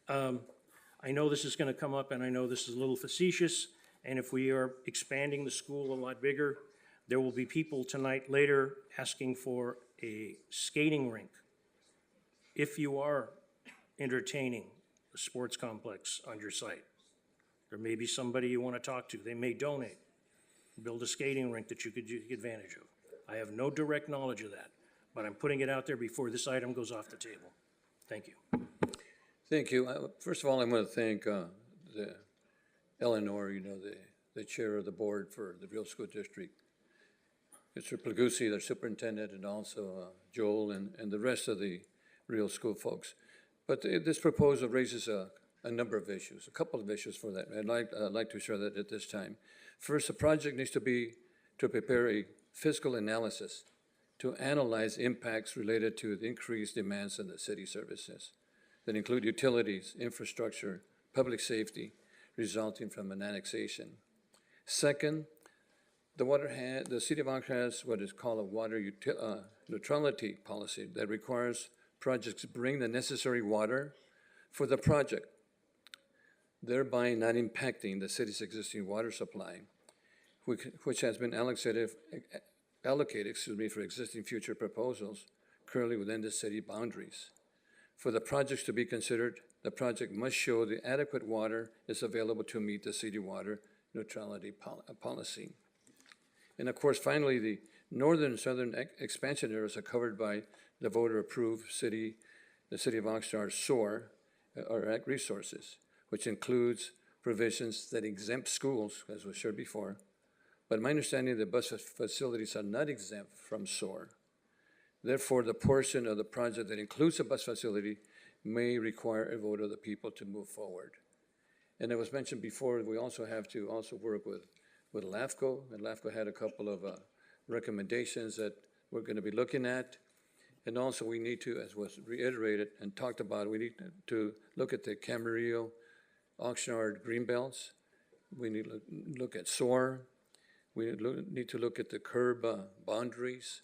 I know this is gonna come up, and I know this is a little facetious, and if we are expanding the school a lot bigger, there will be people tonight later asking for a skating rink. If you are entertaining a sports complex on your site, there may be somebody you wanna talk to. They may donate, build a skating rink that you could take advantage of. I have no direct knowledge of that, but I'm putting it out there before this item goes off the table. Thank you. Thank you. First of all, I want to thank Eleanor, the chair of the board for the Rio School District, Mr. Plagusi, the superintendent, and also Joel and the rest of the Rio School folks. But this proposal raises a number of issues, a couple of issues for that. I'd like to share that at this time. First, the project needs to prepare a fiscal analysis to analyze impacts related to the increased demands on the city services that include utilities, infrastructure, public safety, resulting from an annexation. Second, the city of Oxnard has what is called a water neutrality policy that requires projects to bring the necessary water for the project, thereby not impacting the city's existing water supply, which has been allocated for existing future proposals currently within the city boundaries. For the projects to be considered, the project must show the adequate water is available to meet the city water neutrality policy. And of course, finally, the northern and southern expansion areas are covered by the voter-approved the city of Oxnard SOAR, or Act resources, which includes provisions that exempt schools, as was shared before. But my understanding, the bus facilities are not exempt from SOAR. Therefore, the portion of the project that includes a bus facility may require a vote of the people to move forward. And it was mentioned before, we also have to work with LAFCO, and LAFCO had a couple of recommendations that we're going to be looking at. And also we need to, as was reiterated and talked about, we need to look at the Camarillo, Oxnard greenbelts. We need to look at SOAR. We need to look at the curb boundaries.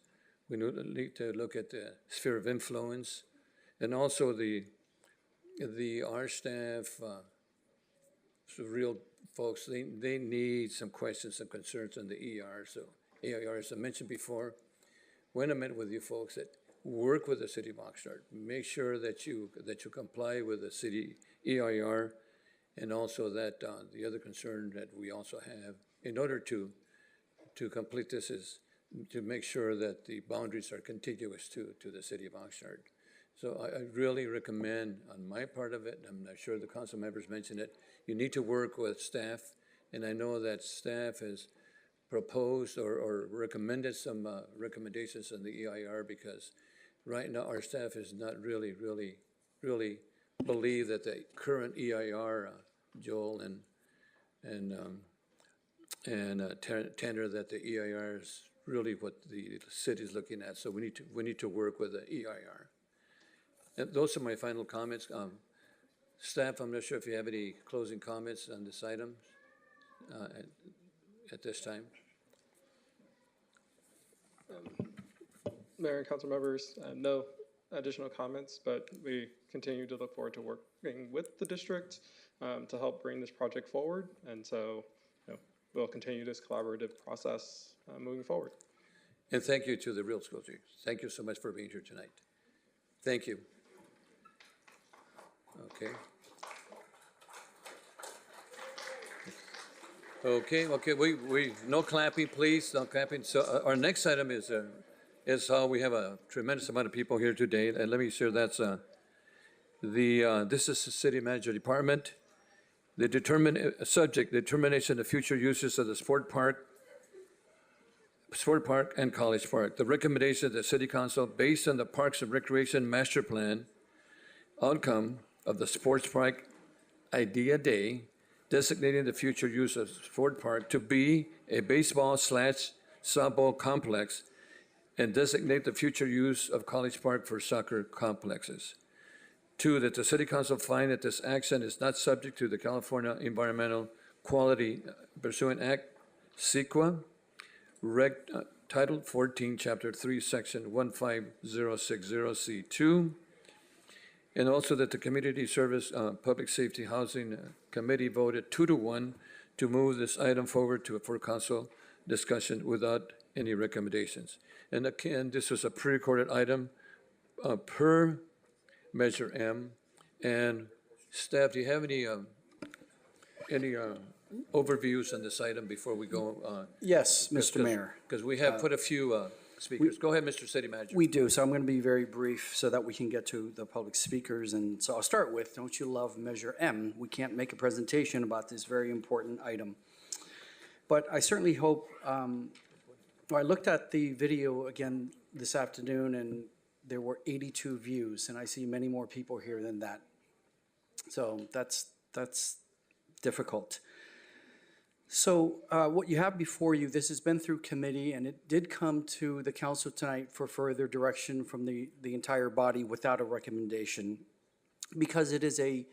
We need to look at the sphere of influence. And also our staff, real folks, they need some questions and concerns on the ER. So EIR, as I mentioned before, when I met with you folks, that work with the city of Oxnard, make sure that you comply with the city EIR, and also that the other concern that we also have in order to complete this is to make sure that the boundaries are contiguous to the city of Oxnard. So I really recommend on my part of it, I'm not sure the council members mentioned it, you need to work with staff, and I know that staff has proposed or recommended some recommendations on the EIR, because right now our staff is not really believe that the current EIR, Joel, and tender that the EIR is really what the city is looking at. So we need to work with the EIR. And those are my final comments. Staff, I'm not sure if you have any closing comments on this item at this time. Mayor and council members, no additional comments, but we continue to look forward to working with the district to help bring this project forward. And so we'll continue this collaborative process moving forward. And thank you to the real school team. Thank you so much for being here tonight. Thank you. Okay, we no clapping, please, no clapping. So our next item is how we have a tremendous amount of people here today, and let me share that's this is the city manager department. The determination of future uses of the sport park and College Park. The recommendation of the City Council, based on the Parks and Recreation Master Plan outcome of the Sports Park Idea Day, designating the future use of Sport Park to be a baseball/softball complex, and designate the future use of College Park for soccer complexes. 2, that the City Council find that this action is not subject to the California Environmental Quality Pursuant Act, CEQA, Title 14, Chapter 3, Section 15060C2, and also that the Community Service Public Safety Housing Committee voted 2-1 to move this item forward for council discussion without any recommendations. And again, this was a pre-recorded item per Measure M. And staff, do you have any overviews on this item before we go? Yes, Mr. Mayor. Because we have put a few speakers. Go ahead, Mr. City Manager. We do, so I'm going to be very brief so that we can get to the public speakers. And so I'll start with, don't you love Measure M? We can't make a presentation about this very important item. But I certainly hope, I looked at the video again this afternoon, and there were 82 views, and I see many more people here than that. So that's difficult. So what you have before you, this has been through committee, and it did come to the council tonight for further direction from the entire body without a recommendation, because it is a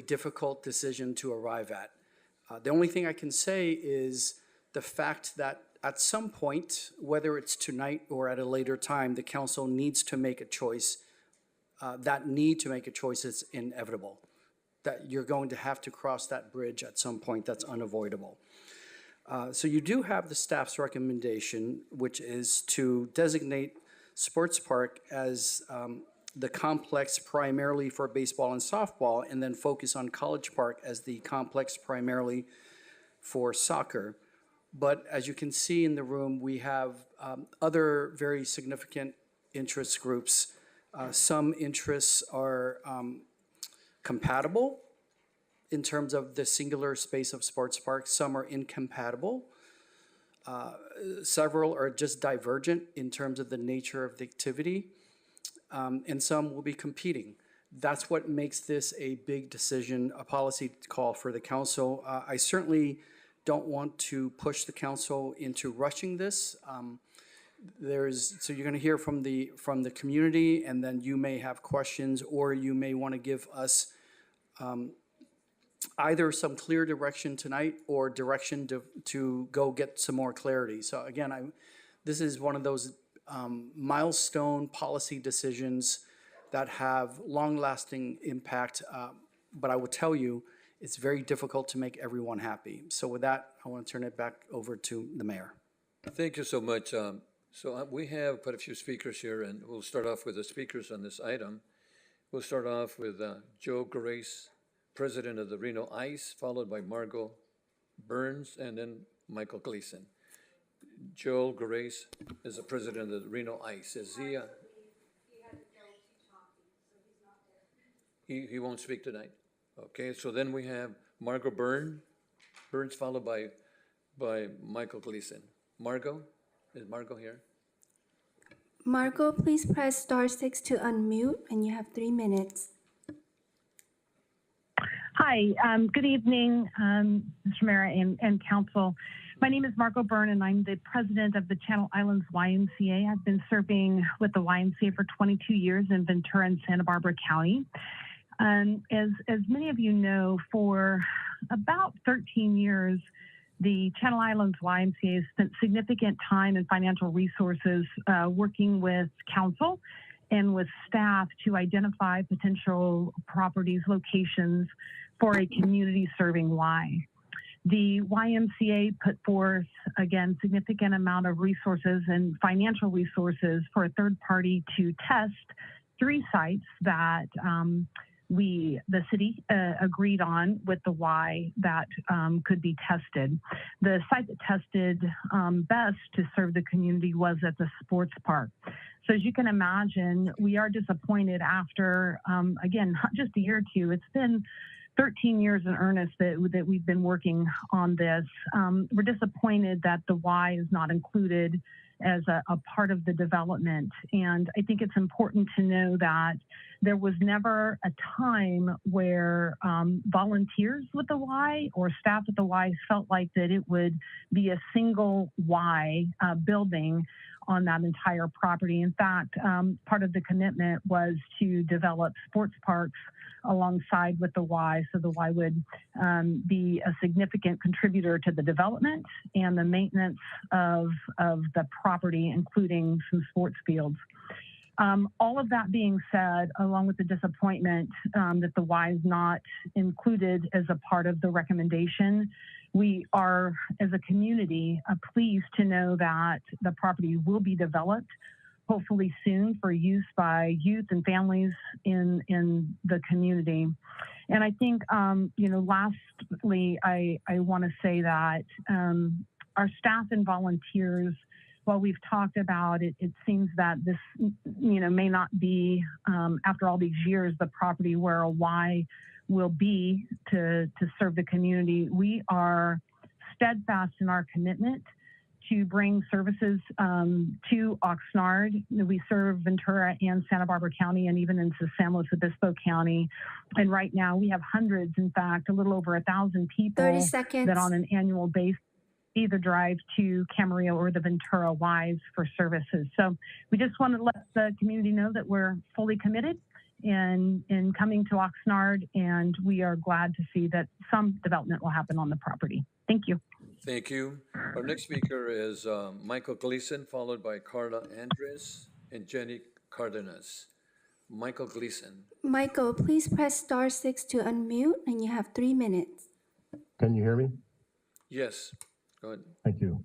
difficult decision to arrive at. The only thing I can say is the fact that at some point, whether it's tonight or at a later time, the council needs to make a choice. That need to make a choice is inevitable. That you're going to have to cross that bridge at some point. That's unavoidable. So you do have the staff's recommendation, which is to designate Sports Park as the complex primarily for baseball and softball, and then focus on College Park as the complex primarily for soccer. But as you can see in the room, we have other very significant interest groups. Some interests are compatible in terms of the singular space of Sports Park. Some are incompatible. Several are just divergent in terms of the nature of the activity. And some will be competing. That's what makes this a big decision, a policy call for the council. I certainly don't want to push the council into rushing this. So you're going to hear from the community, and then you may have questions, or you may want to give us either some clear direction tonight or direction to go get some more clarity. So again, this is one of those milestone policy decisions that have long-lasting impact, but I will tell you, it's very difficult to make everyone happy. So with that, I want to turn it back over to the mayor. Thank you so much. So we have quite a few speakers here, and we'll start off with the speakers on this item. We'll start off with Joe Grace, president of the Reno ICE, followed by Margot Burns, and then Michael Gleason. Joel Grace is the president of the Reno ICE. Is he won't speak tonight? Okay, so then we have Margot Burns, followed by Michael Gleason. Margot? Is Margot here? Margot, please press *6 to unmute, and you have 3 minutes. Hi, good evening, Mr. Mayor and Council. My name is Margot Byrne, and I'm the president of the Channel Islands YMCA. I've been serving with the YMCA for 22 years in Ventura and Santa Barbara County. As many of you know, for about 13 years, the Channel Islands YMCA has spent significant time and financial resources working with council and with staff to identify potential properties, locations for a community serving Y. The YMCA put forth, again, significant amount of resources and financial resources for a third party to test 3 sites that the city agreed on with the Y that could be tested. The site that tested best to serve the community was at the sports park. So as you can imagine, we are disappointed after, again, not just a year or two, it's been 13 years in earnest that we've been working on this. We're disappointed that the Y is not included as a part of the development. And I think it's important to know that there was never a time where volunteers with the Y or staff at the Y felt like that it would be a single Y building on that entire property. In fact, part of the commitment was to develop sports parks alongside with the Y, so the Y would be a significant contributor to the development and the maintenance of the property, including some sports fields. All of that being said, along with the disappointment that the Y is not included as a part of the recommendation, we are, as a community, pleased to know that the property will be developed, hopefully soon, for use by youth and families in the community. And I think, lastly, I want to say that our staff and volunteers, while we've talked about it, it seems that this, may not be, after all these years, the property where a Y will be to serve the community. We are steadfast in our commitment to bring services to Oxnard. We serve Ventura and Santa Barbara County and even into San Luis Obispo County. And right now we have hundreds, in fact, a little over 1,000 people 30 seconds. that on an annual basis either drive to Camarillo or the Ventura Wise for services. So we just want to let the community know that we're fully committed in coming to Oxnard, and we are glad to see that some development will happen on the property. Thank you. Thank you. Our next speaker is Michael Gleason, followed by Carla Andres and Jenny Cardenas. Michael Gleason. Michael, please press *6 to unmute, and you have 3 minutes. Can you hear me? Yes, go ahead. Thank you.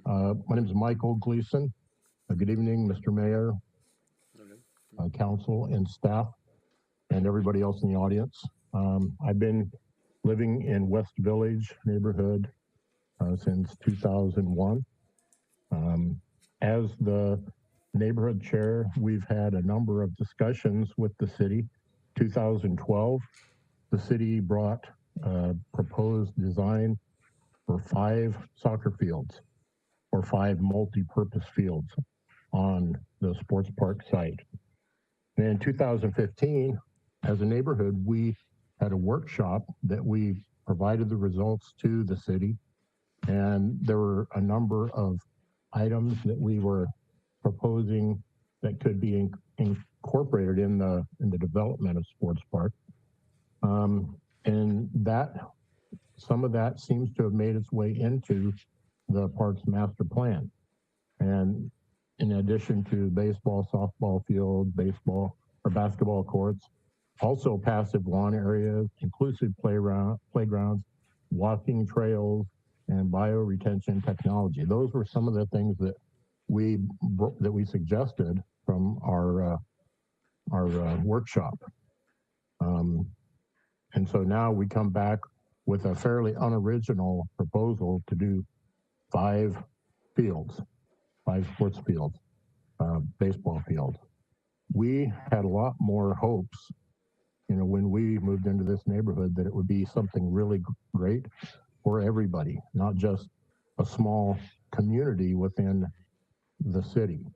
My name is Michael Gleason. Good evening, Mr. Mayor, council and staff, and everybody else in the audience. I've been living in West Village neighborhood since 2001. As the neighborhood chair, we've had a number of discussions with the city. 2012, the city brought a proposed design for 5 soccer fields or 5 multi-purpose fields on the sports park site. And in 2015, as a neighborhood, we had a workshop that we provided the results to the city. And there were a number of items that we were proposing that could be incorporated in the development of sports park. And that some of that seems to have made its way into the park's master plan. And in addition to baseball, softball field, baseball or basketball courts, also passive lawn areas, inclusive playgrounds, walking trails, and bioretention technology. Those were some of the things that we suggested from our workshop. And so now we come back with a fairly unoriginal proposal to do 5 fields, 5 sports fields, baseball fields. We had a lot more hopes, when we moved into this neighborhood, that it would be something really great for everybody, not just a small community within the city.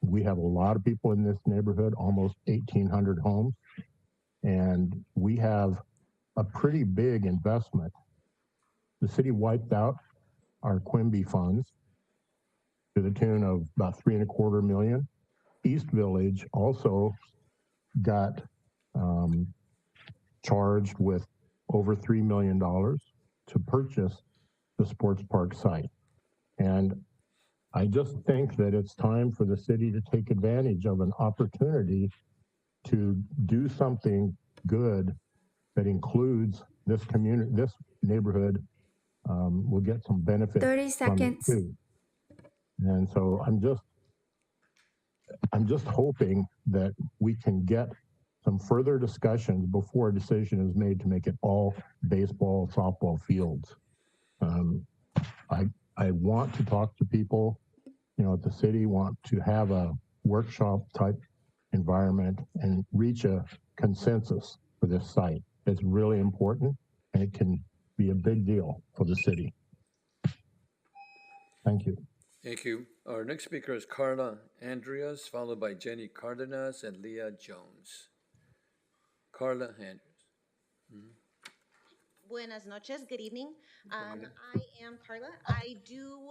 We have a lot of people in this neighborhood, almost 1,800 homes, and we have a pretty big investment. The city wiped out our Quimby funds to the tune of about $3.25 million. East Village also got charged with over $3 million to purchase the sports park site. And I just think that it's time for the city to take advantage of an opportunity to do something good that includes this community, this neighborhood will get some benefit 30 seconds. from it too. And so I'm just hoping that we can get some further discussions before a decision is made to make it all baseball, softball fields. I want to talk to people, at the city, want to have a workshop type environment and reach a consensus for this site. It's really important, and it can be a big deal for the city. Thank you. Thank you. Our next speaker is Carla Andreas, followed by Jenny Cardenas and Leah Jones. Carla Andreas. Buenas noches, good evening. I am Carla. I do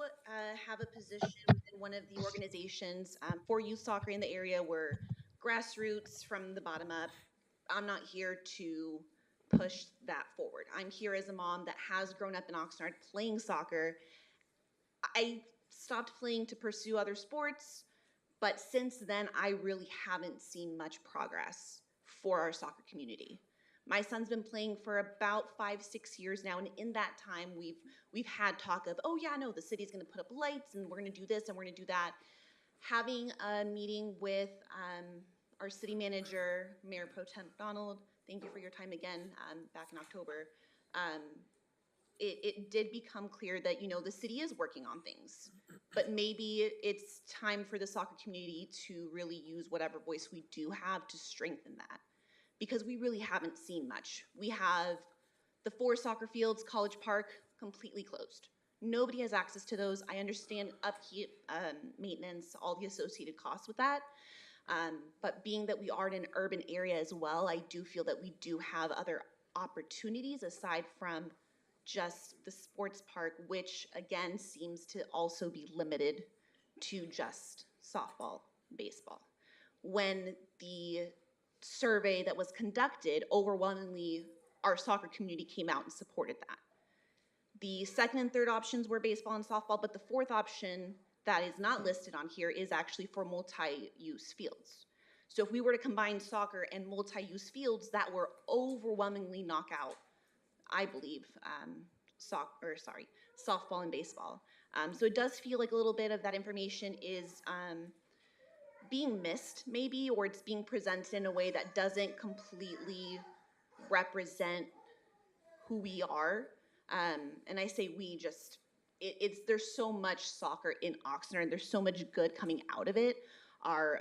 have a position within one of the organizations for youth soccer in the area. We're grassroots from the bottom up. I'm not here to push that forward. I'm here as a mom that has grown up in Oxnard playing soccer. I stopped playing to pursue other sports, but since then, I really haven't seen much progress for our soccer community. My son's been playing for about 5-6 years now, and in that time, we've had talk of, oh yeah, no, the city's going to put up lights, and we're going to do this, and we're going to do that. Having a meeting with our city manager, Mayor Pro Tem Donald, thank you for your time again back in October. It did become clear that, the city is working on things, but maybe it's time for the soccer community to really use whatever voice we do have to strengthen that, because we really haven't seen much. We have the 4 soccer fields, College Park, completely closed. Nobody has access to those. I understand upkeep, maintenance, all the associated costs with that. But being that we are in an urban area as well, I do feel that we do have other opportunities aside from just the sports park, which again seems to also be limited to just softball, baseball. When the survey that was conducted, overwhelmingly our soccer community came out and supported that. The second and third options were baseball and softball, but the fourth option that is not listed on here is actually for multi-use fields. So if we were to combine soccer and multi-use fields, that were overwhelmingly knock out, I believe, softball and baseball. So it does feel like a little bit of that information is being missed maybe, or it's being presented in a way that doesn't completely represent who we are. And I say we just, there's so much soccer in Oxnard, and there's so much good coming out of it. Our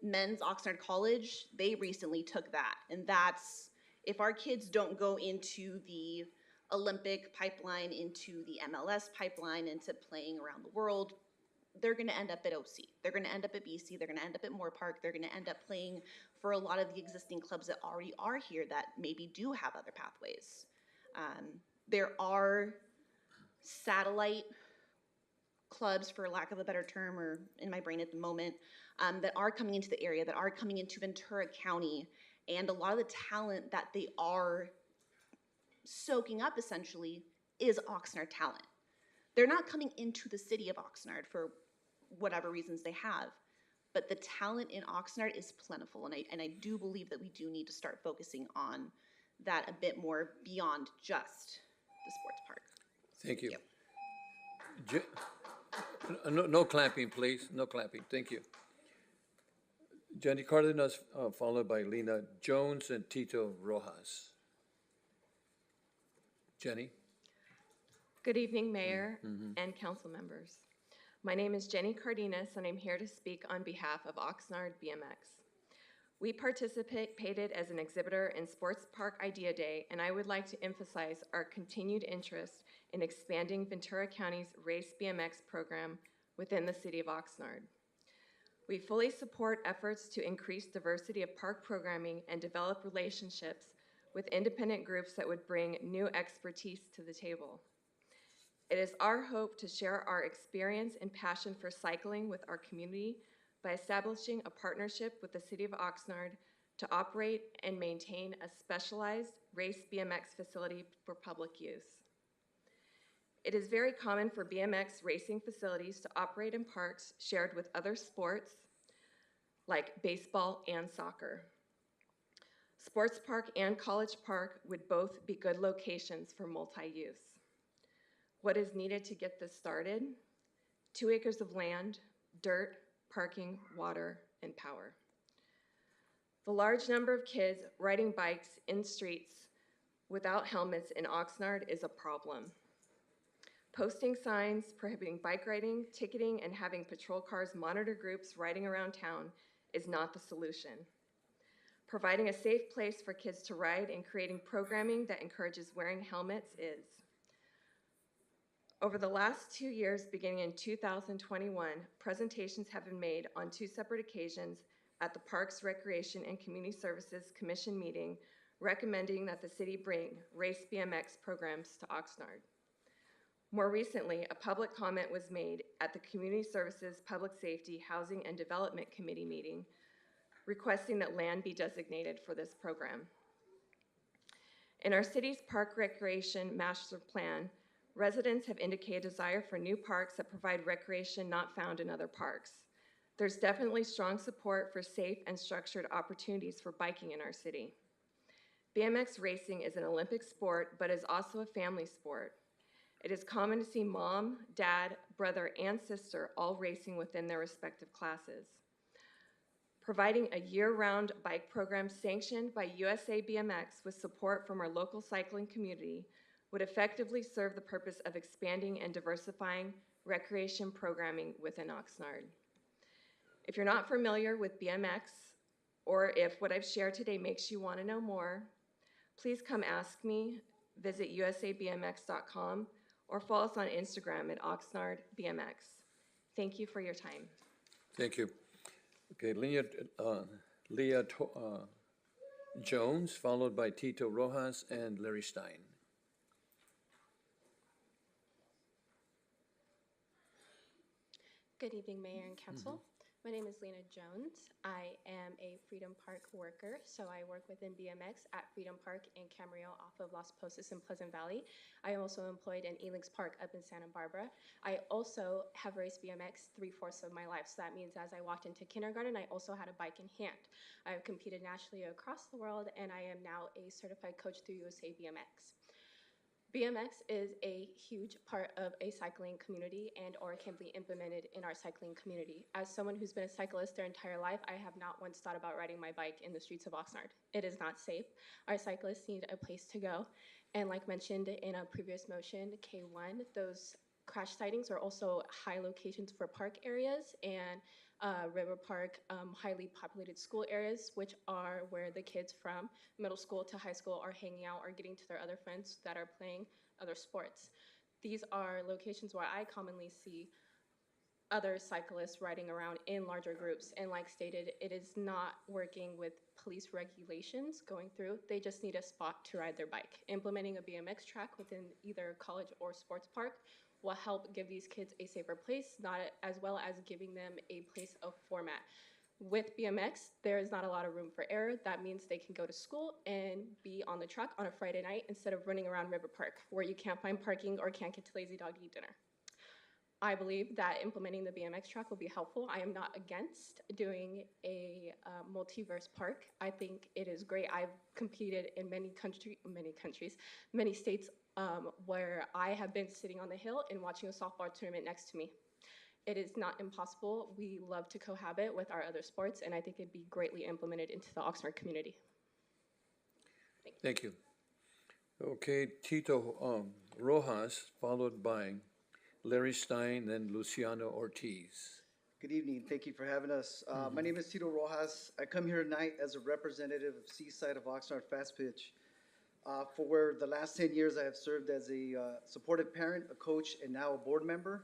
men's Oxnard College, they recently took that. And that's, if our kids don't go into the Olympic pipeline, into the MLS pipeline, into playing around the world, they're going to end up at OC. They're going to end up at BC. They're going to end up at Moore Park. They're going to end up playing for a lot of the existing clubs that already are here that maybe do have other pathways. There are satellite clubs, for lack of a better term, or in my brain at the moment, that are coming into the area, that are coming into Ventura County, and a lot of the talent that they are soaking up essentially is Oxnard talent. They're not coming into the city of Oxnard for whatever reasons they have, but the talent in Oxnard is plentiful, and I do believe that we do need to start focusing on that a bit more beyond just the sports park. Thank you. No clapping, please. No clapping. Thank you. Jenny Cardenas, followed by Lena Jones and Tito Rojas. Jenny? Good evening, Mayor and council members. My name is Jenny Cardenas, and I'm here to speak on behalf of Oxnard BMX. We participated as an exhibitor in Sports Park Idea Day, and I would like to emphasize our continued interest in expanding Ventura County's Race BMX program within the city of Oxnard. We fully support efforts to increase diversity of park programming and develop relationships with independent groups that would bring new expertise to the table. It is our hope to share our experience and passion for cycling with our community by establishing a partnership with the City of Oxnard to operate and maintain a specialized race BMX facility for public use. It is very common for BMX racing facilities to operate in parks shared with other sports like baseball and soccer. Sports Park and College Park would both be good locations for multi-use. What is needed to get this started? 2 acres of land, dirt, parking, water, and power. The large number of kids riding bikes in streets without helmets in Oxnard is a problem. Posting signs prohibiting bike riding, ticketing, and having patrol cars monitor groups riding around town is not the solution. Providing a safe place for kids to ride and creating programming that encourages wearing helmets is. Over the last 2 years, beginning in 2021, presentations have been made on 2 separate occasions at the Parks, Recreation, and Community Services Commission meeting, recommending that the city bring race BMX programs to Oxnard. More recently, a public comment was made at the Community Services, Public Safety, Housing, and Development Committee meeting, requesting that land be designated for this program. In our city's Park Recreation Master Plan, residents have indicated a desire for new parks that provide recreation not found in other parks. There's definitely strong support for safe and structured opportunities for biking in our city. BMX racing is an Olympic sport, but is also a family sport. It is common to see mom, dad, brother, and sister all racing within their respective classes. Providing a year-round bike program sanctioned by USA BMX with support from our local cycling community would effectively serve the purpose of expanding and diversifying recreation programming within Oxnard. If you're not familiar with BMX, or if what I've shared today makes you want to know more, please come ask me, visit usabmx.com, or follow us on Instagram at Oxnard BMX. Thank you for your time. Thank you. Okay, Leah Jones, followed by Tito Rojas and Larry Stein. Good evening, Mayor and Council. My name is Lena Jones. I am a Freedom Park worker, so I work within BMX at Freedom Park in Camarillo off of Las Posas in Pleasant Valley. I am also employed in Elix Park up in Santa Barbara. I also have raced BMX 3/4 of my life, so that means as I walked into kindergarten, I also had a bike in hand. I have competed nationally across the world, and I am now a certified coach through USA BMX. BMX is a huge part of a cycling community and or can be implemented in our cycling community. As someone who's been a cyclist their entire life, I have not once thought about riding my bike in the streets of Oxnard. It is not safe. Our cyclists need a place to go. And like mentioned in a previous motion, K1, those crash sightings are also high locations for park areas and River Park, highly populated school areas, which are where the kids from middle school to high school are hanging out or getting to their other friends that are playing other sports. These are locations where I commonly see other cyclists riding around in larger groups. And like stated, it is not working with police regulations going through. They just need a spot to ride their bike. Implementing a BMX track within either college or sports park will help give these kids a safer place, as well as giving them a place of format. With BMX, there is not a lot of room for error. That means they can go to school and be on the truck on a Friday night instead of running around River Park, where you can't find parking or can't get to Lazy Dog to eat dinner. I believe that implementing the BMX track will be helpful. I am not against doing a multiverse park. I think it is great. I've competed in many states where I have been sitting on the hill and watching a softball tournament next to me. It is not impossible. We love to cohabit with our other sports, and I think it'd be greatly implemented into the Oxnard community. Thank you. Okay, Tito Rojas, followed by Larry Stein, then Luciano Ortiz. Good evening. Thank you for having us. My name is Tito Rojas. I come here tonight as a representative of Seaside of Oxnard Fast Pitch. For the last 10 years, I have served as a supportive parent, a coach, and now a board member.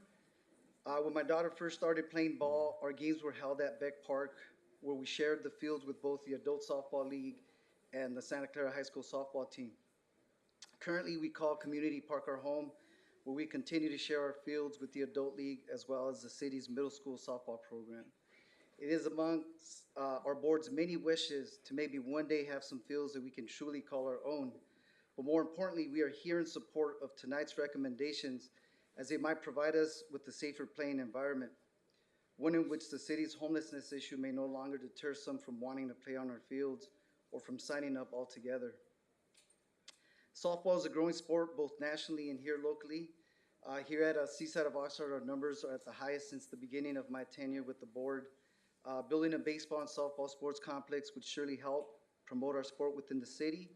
When my daughter first started playing ball, our games were held at Beck Park, where we shared the fields with both the Adult Softball League and the Santa Clara High School softball team. Currently, we call Community Park our home, where we continue to share our fields with the Adult League as well as the city's middle school softball program. It is amongst our board's many wishes to maybe one day have some fields that we can truly call our own. But more importantly, we are here in support of tonight's recommendations as they might provide us with a safer playing environment, one in which the city's homelessness issue may no longer deter some from wanting to play on our fields or from signing up altogether. Softball is a growing sport both nationally and here locally. Here at Seaside of Oxnard, our numbers are at the highest since the beginning of my tenure with the board. Building a baseball and softball sports complex would surely help promote our sport within the city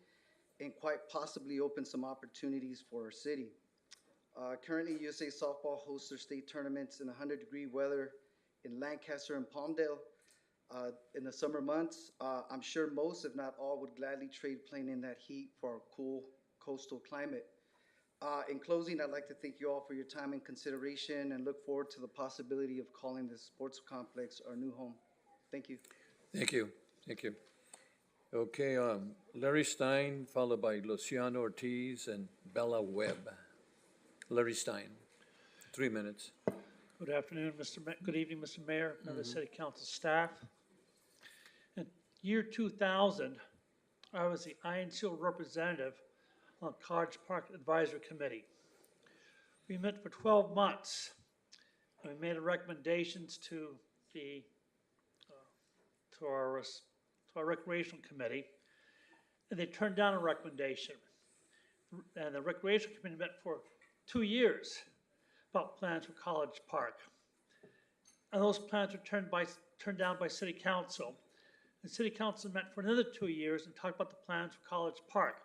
and quite possibly open some opportunities for our city. Currently, USA Softball hosts their state tournaments in 100-degree weather in Lancaster and Palmdale in the summer months. I'm sure most, if not all, would gladly trade playing in that heat for our cool coastal climate. In closing, I'd like to thank you all for your time and consideration and look forward to the possibility of calling this sports complex our new home. Thank you. Thank you. Thank you. Okay, Larry Stein, followed by Luciano Ortiz and Bella Webb. Larry Stein, 3 minutes. Good afternoon, good evening, Mr. Mayor, members of the City Council staff. In year 2000, I was the Iron Seal representative on College Park Advisory Committee. We met for 12 months, and we made recommendations to the to our recreational committee, and they turned down a recommendation. And the recreation committee met for 2 years about plans for College Park. And those plans were turned down by City Council. The City Council met for another 2 years and talked about the plans for College Park.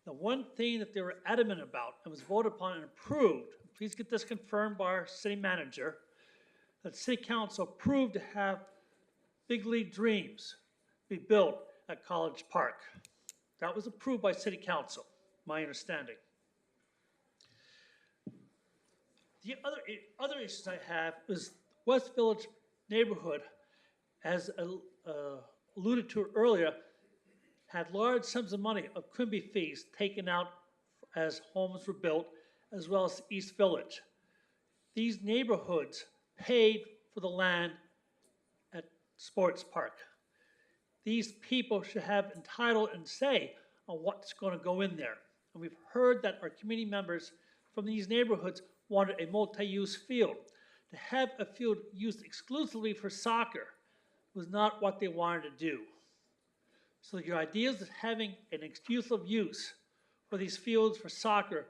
The one thing that they were adamant about and was voted upon and approved, please get this confirmed by our city manager, that City Council approved to have Big League Dreams be built at College Park. That was approved by City Council, my understanding. The other issues I have is West Village neighborhood, as alluded to earlier, had large sums of money of Quimby fees taken out as homes were built, as well as East Village. These neighborhoods paid for the land at Sports Park. These people should have entitled and say on what's going to go in there. And we've heard that our community members from these neighborhoods wanted a multi-use field. To have a field used exclusively for soccer was not what they wanted to do. So your ideas of having an exclusive use for these fields for soccer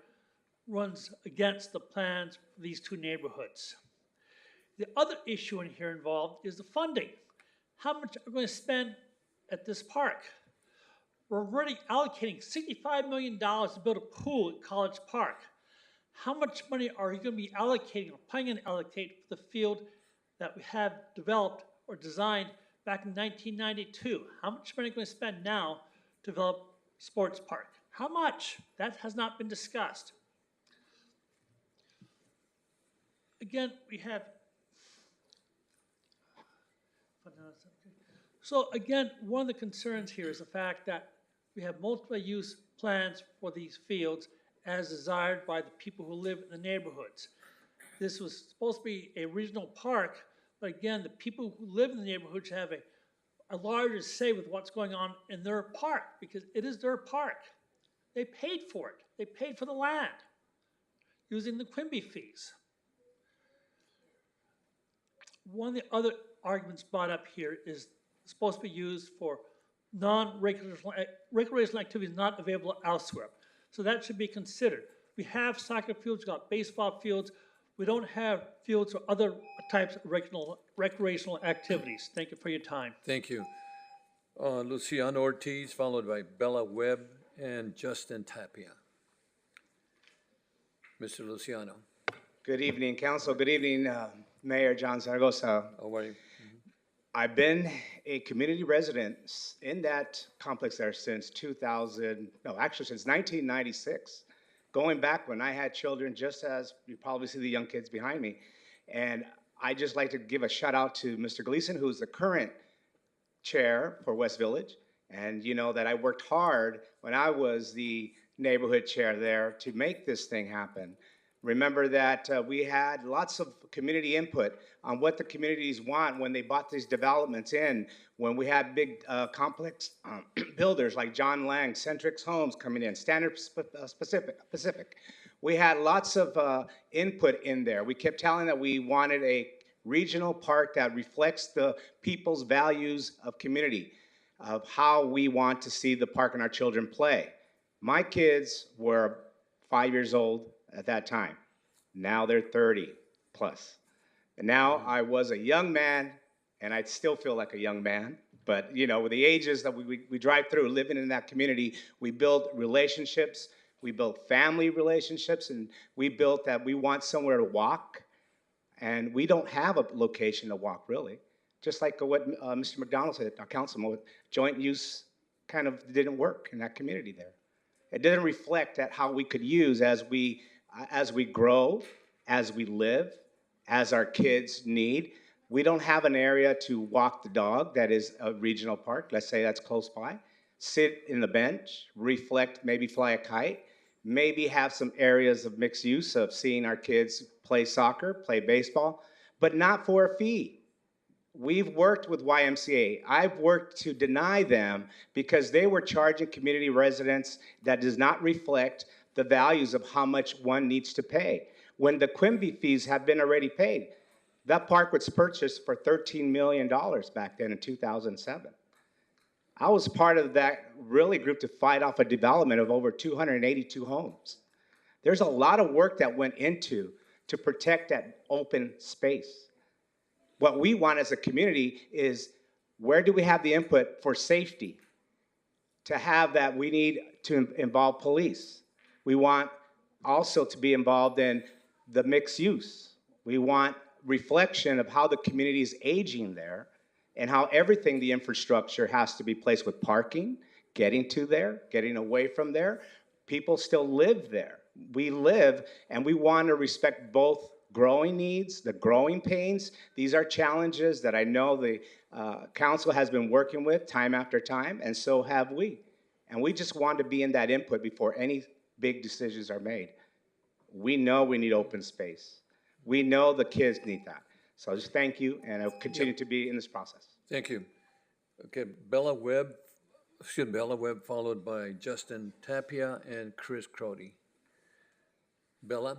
runs against the plans for these two neighborhoods. The other issue in here involved is the funding. How much are we going to spend at this park? We're already allocating $65 million to build a pool at College Park. How much money are you going to be allocating or planning to allocate for the field that we have developed or designed back in 1992? How much money are you going to spend now to develop Sports Park? How much? That has not been discussed. Again, we have, so again, one of the concerns here is the fact that we have multiple use plans for these fields as desired by the people who live in the neighborhoods. This was supposed to be a regional park, but again, the people who live in the neighborhood should have a larger say with what's going on in their park, because it is their park. They paid for it. They paid for the land using the Quimby fees. One of the other arguments brought up here is supposed to be used for non-recreational activities not available elsewhere. So that should be considered. We have soccer fields, we've got baseball fields. We don't have fields for other types of recreational activities. Thank you for your time. Thank you. Luciano Ortiz, followed by Bella Webb and Justin Tapia. Mr. Luciano. Good evening, Council. Good evening, Mayor John Zaragoza. How are you? I've been a community resident in that complex there since since 1996. Going back when I had children, just as you probably see the young kids behind me. And I just like to give a shout out to Mr. Gleason, who's the current chair for West Village. And you know that I worked hard when I was the neighborhood chair there to make this thing happen. Remember that we had lots of community input on what the communities want when they bought these developments in, when we had big complex builders like John Lang, Centrix Homes coming in, Standard Pacific. We had lots of input in there. We kept telling that we wanted a regional park that reflects the people's values of community, of how we want to see the park and our children play. My kids were 5 years old at that time. Now they're 30 plus. And now I was a young man, and I still feel like a young man. But you know, with the ages that we drive through, living in that community, we build relationships, we build family relationships, and we built that we want somewhere to walk. And we don't have a location to walk, really. Just like what Mr. McDonald said, our councilman, joint use kind of didn't work in that community there. It didn't reflect at how we could use as we grow, as we live, as our kids need. We don't have an area to walk the dog that is a regional park. Let's say that's close by. Sit in the bench, reflect, maybe fly a kite, maybe have some areas of mixed use of seeing our kids play soccer, play baseball, but not for a fee. We've worked with YMCA. I've worked to deny them because they were charging community residents that does not reflect the values of how much one needs to pay. When the Quimby fees have been already paid, that park was purchased for $13 million back then in 2007. I was part of that really group to fight off a development of over 282 homes. There's a lot of work that went into to protect that open space. What we want as a community is, where do we have the input for safety? To have that, we need to involve police. We want also to be involved in the mixed use. We want reflection of how the community is aging there and how everything, the infrastructure has to be placed with parking, getting to there, getting away from there. People still live there. We live, and we want to respect both growing needs, the growing pains. These are challenges that I know the council has been working with time after time, and so have we. And we just want to be in that input before any big decisions are made. We know we need open space. We know the kids need that. So just thank you, and I'll continue to be in this process. Thank you. Okay, Bella Webb, followed by Justin Tapia and Chris Crody. Bella?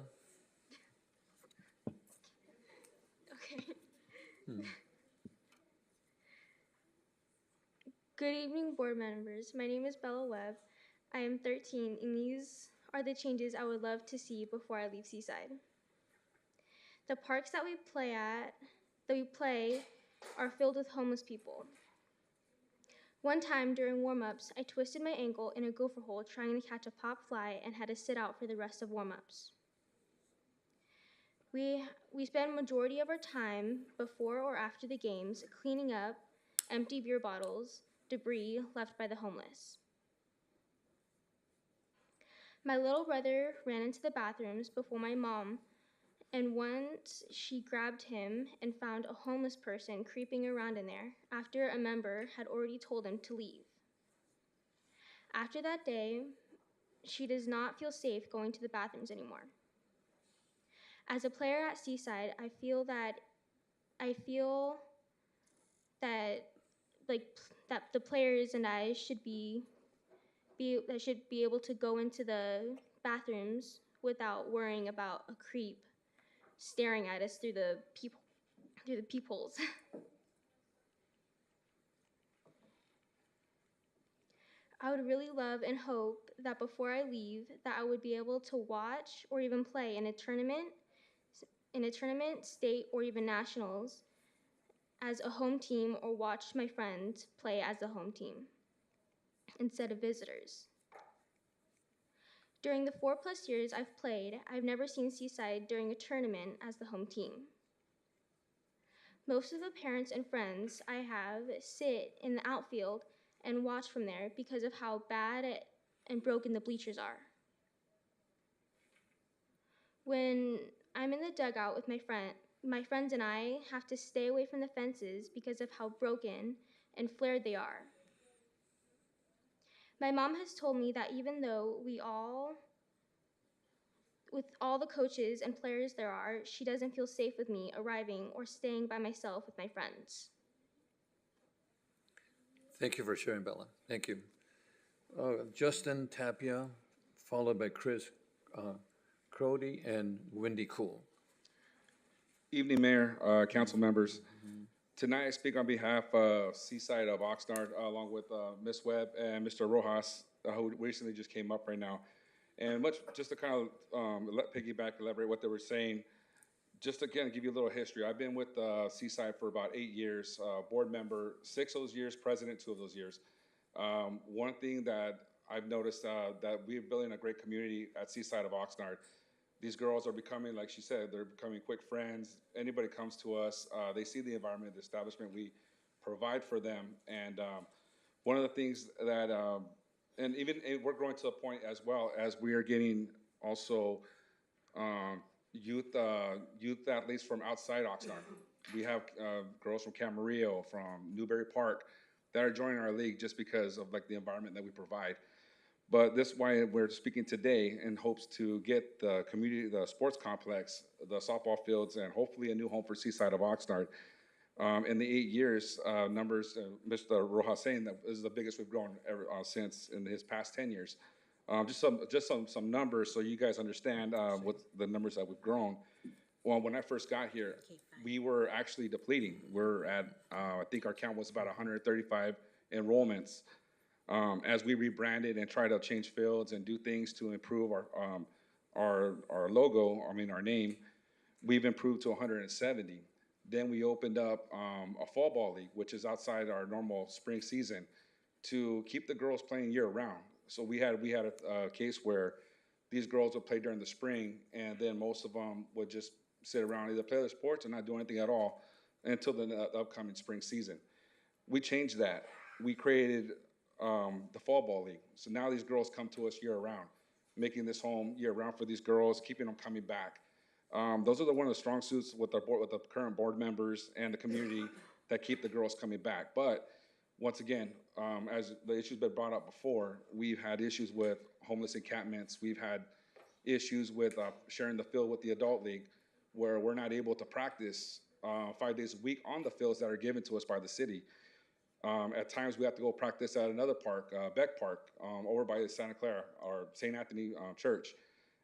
Okay. Good evening, board members. My name is Bella Webb. I am 13, and these are the changes I would love to see before I leave Seaside. The parks that we play are filled with homeless people. One time during warm-ups, I twisted my ankle in a gopher hole trying to catch a pop fly and had to sit out for the rest of warm-ups. We spend majority of our time before or after the games cleaning up empty beer bottles, debris left by the homeless. My little brother ran into the bathrooms before my mom, and once she grabbed him and found a homeless person creeping around in there after a member had already told him to leave. After that day, she does not feel safe going to the bathrooms anymore. As a player at Seaside, I feel that the players and I should be able to go into the bathrooms without worrying about a creep staring at us through the peepholes. I would really love and hope that before I leave that I would be able to watch or even play in a tournament, state, or even nationals as a home team, or watch my friends play as a home team instead of visitors. During the 4+ years I've played, I've never seen Seaside during a tournament as the home team. Most of the parents and friends I have sit in the outfield and watch from there because of how bad and broken the bleachers are. When I'm in the dugout with my friends and I have to stay away from the fences because of how broken and flared they are. My mom has told me that even though with all the coaches and players there are, she doesn't feel safe with me arriving or staying by myself with my friends. Thank you for sharing, Bella. Thank you. Justin Tapia, followed by Chris Crody and Wendy Cool. Evening, Mayor, council members. Tonight I speak on behalf of Seaside of Oxnard, along with Ms. Webb and Mr. Rojas, who recently just came up right now. And just to kind of elaborate what they were saying, just again, give you a little history. I've been with Seaside for about 8 years, board member, 6 of those years, president 2 of those years. One thing that I've noticed that we're building a great community at Seaside of Oxnard. These girls are becoming, like she said, they're becoming quick friends. Anybody comes to us, they see the environment, the establishment we provide for them. And one of the things that, and we're growing to a point as well as we are getting also youth athletes from outside Oxnard. We have girls from Camarillo, from Newberry Park, that are joining our league just because of like the environment that we provide. But this is why we're speaking today in hopes to get the community, the sports complex, the softball fields, and hopefully a new home for Seaside of Oxnard. In the 8 years, numbers, Mr. Rojas saying that this is the biggest we've grown ever since in his past 10 years. Just some numbers so you guys understand what the numbers that we've grown. Well, when I first got here, we were actually depleting. We're at, I think our count was about 135 enrollments. As we rebranded and tried to change fields and do things to improve our logo, our name, we've improved to 170. Then we opened up a fall ball league, which is outside our normal spring season, to keep the girls playing year round. So we had a case where these girls would play during the spring, and then most of them would just sit around, either play their sports or not do anything at all until the upcoming spring season. We changed that. We created the fall ball league. So now these girls come to us year round, making this home year round for these girls, keeping them coming back. Those are one of the strong suits with the board, with the current board members and the community that keep the girls coming back. But once again, as the issue's been brought up before, we've had issues with homeless encampments. We've had issues with sharing the field with the adult league, where we're not able to practice 5 days a week on the fields that are given to us by the city. At times, we have to go practice at another park, Beck Park, over by Santa Clara or St. Anthony Church.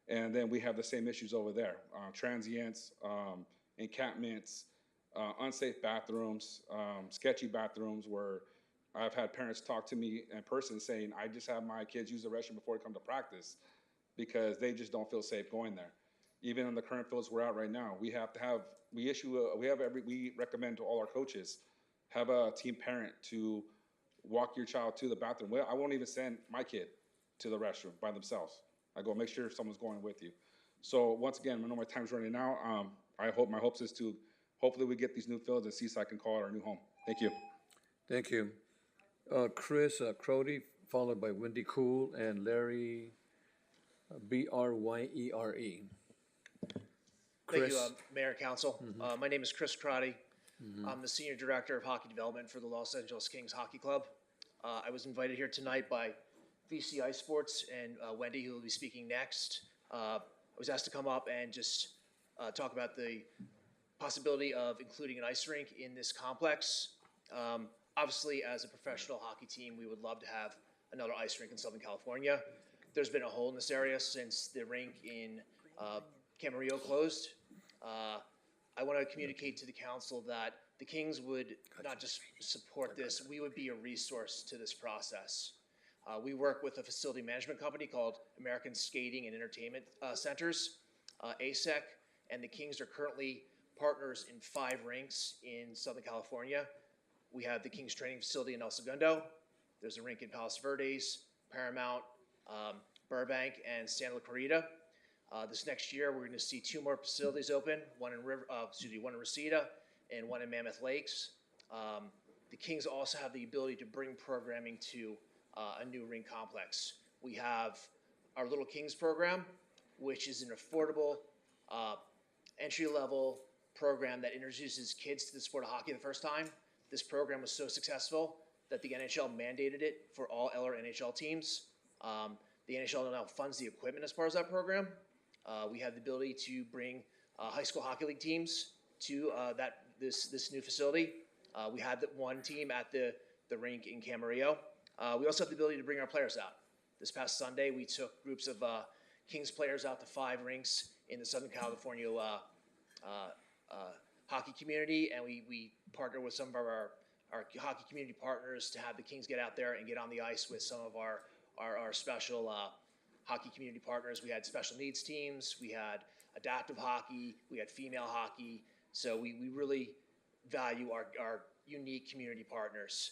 And then we have the same issues over there. Transients, encampments, unsafe bathrooms, sketchy bathrooms where I've had parents talk to me in person saying, I just have my kids use the restroom before they come to practice because they just don't feel safe going there. Even in the current fields we're at right now, we recommend to all our coaches, have a team parent to walk your child to the bathroom. Well, I won't even send my kid to the restroom by themselves. I go, make sure someone's going with you. So once again, I know my time's running out. My hopes is to, hopefully we get these new fields and Seaside can call it our new home. Thank you. Thank you. Chris Crody, followed by Wendy Cool and Larry Bryere. Thank you, Chris? Mayor and Council. My name is Chris Crotty. I'm the Senior Director of Hockey Development for the Los Angeles Kings Hockey Club. I was invited here tonight by VCI Sports and Wendy, who will be speaking next. I was asked to come up and just talk about the possibility of including an ice rink in this complex. Obviously, as a professional hockey team, we would love to have another ice rink in Southern California. There's been a hole in this area since the rink in Camarillo closed. I want to communicate to the council that the Kings would not just support this, we would be a resource to this process. We work with a facility management company called American Skating and Entertainment Centers, ASEC, and the Kings are currently partners in 5 rinks in Southern California. We have the Kings training facility in El Segundo. There's a rink in Palos Verdes, Paramount, Burbank, and Santa Clarita. This next year, we're going to see 2 more facilities open, one in Reseda and one in Mammoth Lakes. The Kings also have the ability to bring programming to a new rink complex. We have our Little Kings program, which is an affordable entry-level program that introduces kids to the sport of hockey the first time. This program was so successful that the NHL mandated it for all LR NHL teams. The NHL now funds the equipment as part of that program. We have the ability to bring high school hockey league teams to this new facility. We had one team at the rink in Camarillo. We also have the ability to bring our players out. This past Sunday, we took groups of Kings players out to 5 rinks in the Southern California hockey community, and we partnered with some of our hockey community partners to have the Kings get out there and get on the ice with some of our special hockey community partners. We had special needs teams, we had adaptive hockey, we had female hockey. So we really value our unique community partners.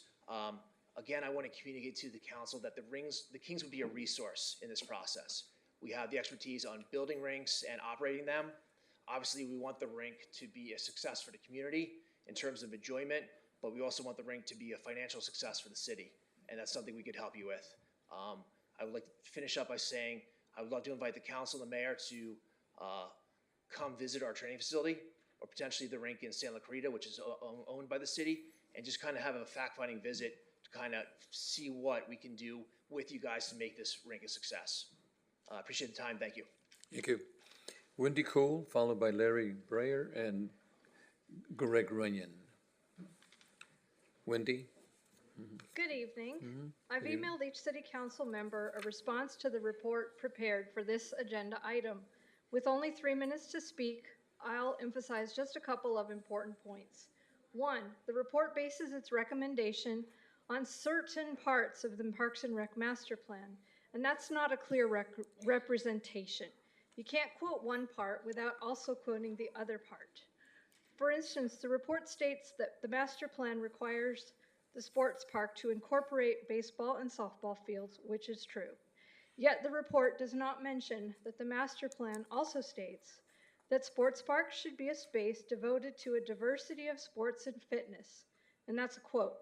Again, I want to communicate to the council that the Kings would be a resource in this process. We have the expertise on building rinks and operating them. Obviously, we want the rink to be a success for the community in terms of enjoyment, but we also want the rink to be a financial success for the city, and that's something we could help you with. I would like to finish up by saying I would love to invite the council and the mayor to come visit our training facility, or potentially the rink in Santa Clarita, which is owned by the city, and just kind of have a fact-finding visit to kind of see what we can do with you guys to make this rink a success. Appreciate the time. Thank you. Thank you. Wendy Cool, followed by Larry Breyer and Greg Runyon. Wendy? Good evening. I've Good evening. emailed each city council member a response to the report prepared for this agenda item. With only 3 minutes to speak, I'll emphasize just a couple of important points. 1, the report bases its recommendation on certain parts of the Parks and Rec Master Plan, and that's not a clear representation. You can't quote one part without also quoting the other part. For instance, the report states that the master plan requires the sports park to incorporate baseball and softball fields, which is true. Yet the report does not mention that the master plan also states that sports parks should be a space devoted to a diversity of sports and fitness, and that's a quote.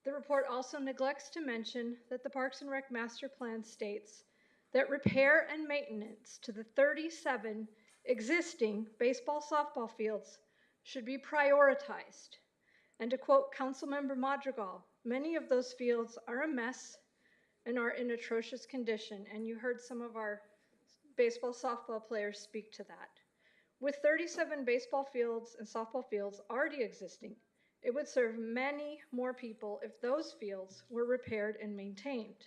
The report also neglects to mention that the Parks and Rec Master Plan states that repair and maintenance to the 37 Existing baseball, softball fields should be prioritized. And to quote Councilmember Madrigal, many of those fields are a mess and are in atrocious condition, and you heard some of our baseball, softball players speak to that. With 37 baseball fields and softball fields already existing, it would serve many more people if those fields were repaired and maintained.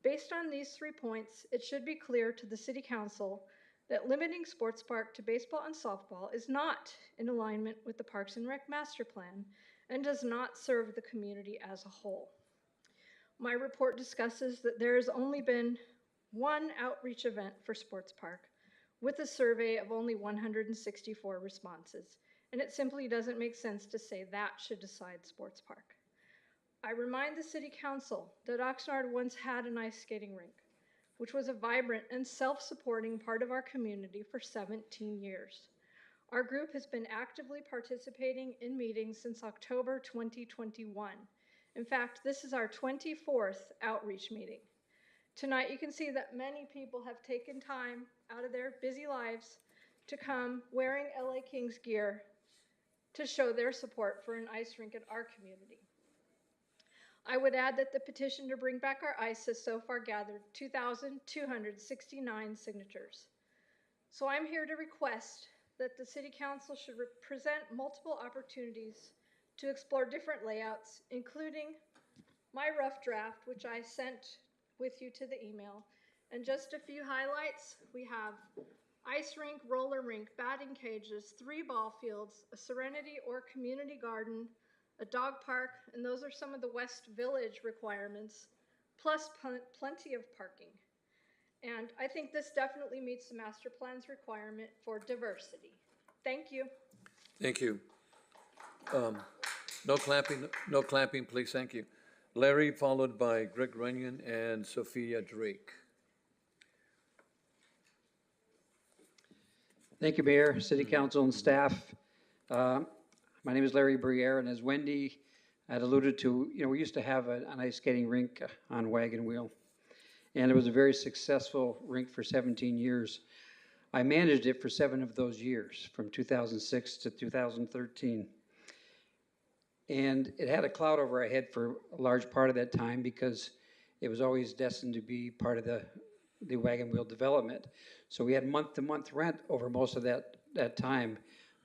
Based on these 3 points, it should be clear to the City Council that limiting Sports Park to baseball and softball is not in alignment with the Parks and Rec Master Plan and does not serve the community as a whole. My report discusses that there has only been one outreach event for Sports Park with a survey of only 164 responses, and it simply doesn't make sense to say that should decide Sports Park. I remind the City Council that Oxnard once had an ice skating rink, which was a vibrant and self-supporting part of our community for 17 years. Our group has been actively participating in meetings since October 2021. In fact, this is our 24th outreach meeting. Tonight, you can see that many people have taken time out of their busy lives to come wearing LA Kings gear to show their support for an ice rink in our community. I would add that the petition to bring back our ice has so far gathered 2,269 signatures. So I'm here to request that the City Council should present multiple opportunities to explore different layouts, including my rough draft, which I sent with you to the email. And just a few highlights, we have ice rink, roller rink, batting cages, 3 ball fields, a Serenity or community garden, a dog park, and those are some of the West Village requirements, plus plenty of parking. And I think this definitely meets the master plan's requirement for diversity. Thank you. Thank you. No clapping, please, thank you. Larry, followed by Greg Runyon and Sophia Drake. Thank you, Mayor, City Council, and staff. My name is Larry Briere, and as Wendy had alluded to, we used to have an ice skating rink on Wagon Wheel, and it was a very successful rink for 17 years. I managed it for 7 of those years, from 2006 to 2013. And it had a cloud over our head for a large part of that time because it was always destined to be part of the Wagon Wheel development. So we had month-to-month rent over most of that time.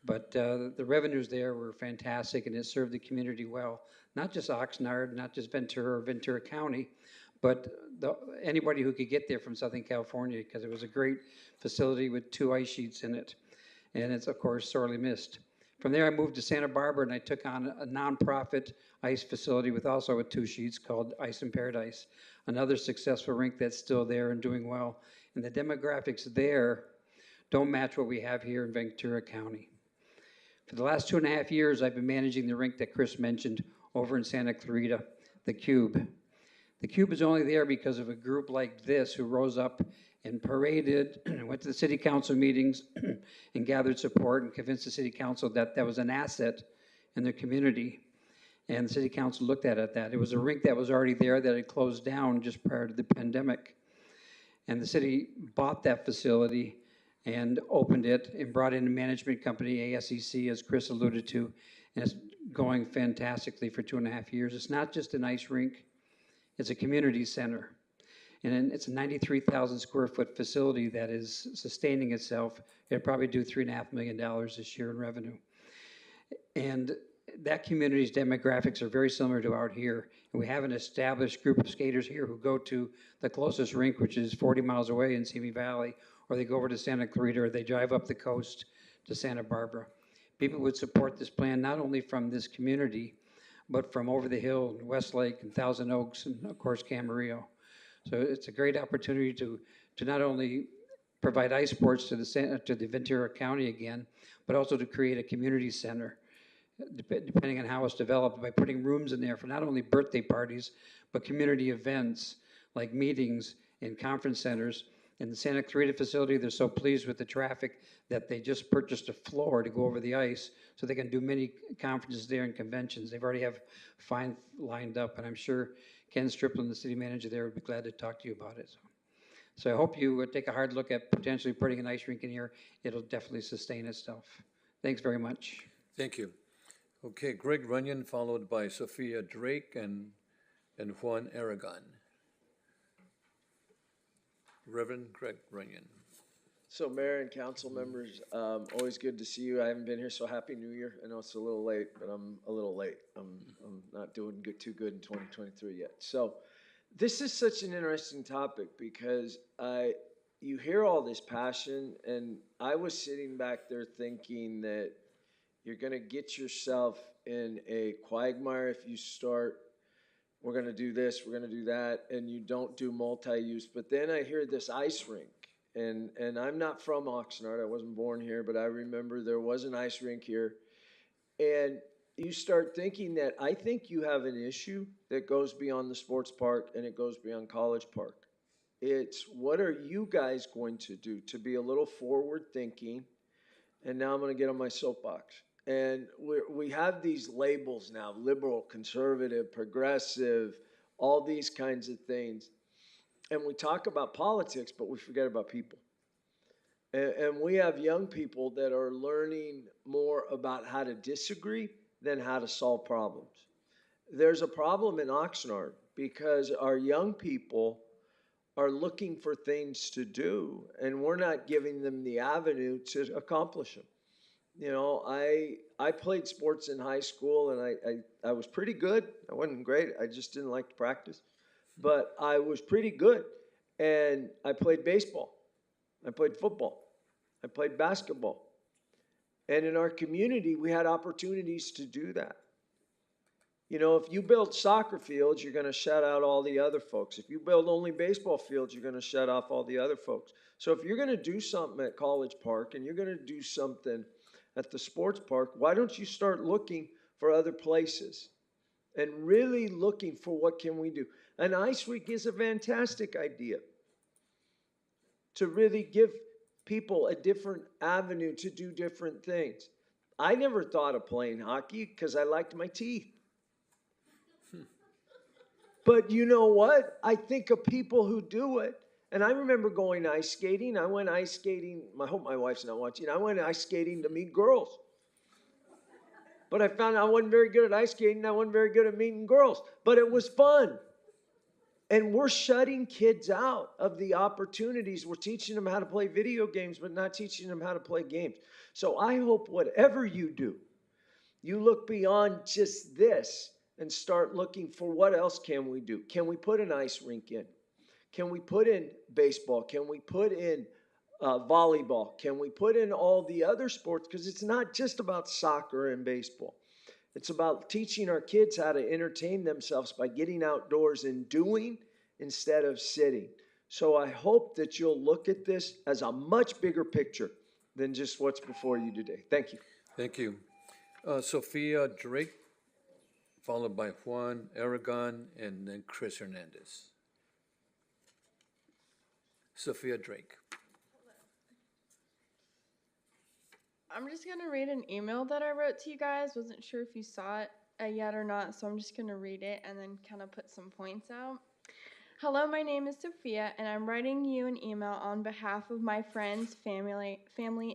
But the revenues there were fantastic, and it served the community well. Not just Oxnard, not just Ventura or Ventura County, but anybody who could get there from Southern California, because it was a great facility with 2 ice sheets in it. And it's, of course, sorely missed. From there, I moved to Santa Barbara, and I took on a nonprofit ice facility with 2 sheets called Ice in Paradise, another successful rink that's still there and doing well. And the demographics there don't match what we have here in Ventura County. For the last 2.5 years, I've been managing the rink that Chris mentioned over in Santa Clarita, the Cube. The Cube is only there because of a group like this who rose up and paraded and went to the city council meetings and gathered support and convinced the city council that that was an asset in their community. And the city council looked at that. It was a rink that was already there that had closed down just prior to the pandemic. And the city bought that facility and opened it and brought in a management company, ASEC, as Chris alluded to, and it's going fantastically for 2.5 years. It's not just an ice rink, it's a community center. And it's a 93,000 square foot facility that is sustaining itself. It'll probably do $3.5 million this year in revenue. And that community's demographics are very similar to out here. And we have an established group of skaters here who go to the closest rink, which is 40 miles away in Simi Valley, or they go over to Santa Clarita, or they drive up the coast to Santa Barbara. People would support this plan not only from this community, but from over the hill, Westlake, and Thousand Oaks, and of course Camarillo. So it's a great opportunity to not only provide ice sports to the Ventura County again, but also to create a community center, depending on how it's developed, by putting rooms in there for not only birthday parties, but community events like meetings and conference centers. In the Santa Clarita facility, they're so pleased with the traffic that they just purchased a floor to go over the ice so they can do many conferences there and conventions. They've already have fine lined up, and I'm sure Ken Striplin, the city manager there, would be glad to talk to you about it. So I hope you take a hard look at potentially putting an ice rink in here. It'll definitely sustain itself. Thanks very much. Thank you. Okay, Greg Runyon, followed by Sophia Drake and Juan Aragon. Reverend Greg Runyon. So Mayor and council members, always good to see you. I haven't been here, so Happy New Year. I know it's a little late, but I'm a little late. I'm not doing too good in 2023 yet. So this is such an interesting topic because you hear all this passion, and I was sitting back there thinking that you're going to get yourself in a quagmire if you start, we're going to do this, we're going to do that, and you don't do multi-use. But then I hear this ice rink. And I'm not from Oxnard. I wasn't born here, but I remember there was an ice rink here. And you start thinking that I think you have an issue that goes beyond the sports park and it goes beyond College Park. It's what are you guys going to do to be a little forward thinking? And now I'm going to get on my soapbox. And we have these labels now, liberal, conservative, progressive, all these kinds of things. And we talk about politics, but we forget about people. And we have young people that are learning more about how to disagree than how to solve problems. There's a problem in Oxnard because our young people are looking for things to do, and we're not giving them the avenue to accomplish them. You know, I played sports in high school, and I was pretty good. I wasn't great. I just didn't like to practice. But I was pretty good, and I played baseball, I played football, I played basketball. And in our community, we had opportunities to do that. You know, if you build soccer fields, you're going to shut out all the other folks. If you build only baseball fields, you're going to shut off all the other folks. So if you're going to do something at College Park and you're going to do something at the sports park, why don't you start looking for other places and really looking for what can we do? An ice rink is a fantastic idea to really give people a different avenue to do different things. I never thought of playing hockey because I liked my teeth. But you know what? I think of people who do it. And I remember going ice skating. I went ice skating. I hope my wife's not watching. I went ice skating to meet girls. But I found I wasn't very good at ice skating. I wasn't very good at meeting girls. But it was fun. And we're shutting kids out of the opportunities. We're teaching them how to play video games, but not teaching them how to play games. So I hope whatever you do, you look beyond just this and start looking for what else can we do. Can we put an ice rink in? Can we put in baseball? Can we put in volleyball? Can we put in all the other sports? Because it's not just about soccer and baseball. It's about teaching our kids how to entertain themselves by getting outdoors and doing instead of sitting. So I hope that you'll look at this as a much bigger picture than just what's before you today. Thank you. Thank you. Sophia Drake, followed by Juan Aragon, and then Chris Hernandez. Sophia Drake. I'm just going to read an email that I wrote to you guys. Wasn't sure if you saw it yet or not, so I'm just going to read it and then kind of put some points out. Hello, my name is Sophia, and I'm writing you an email on behalf of my friends, family,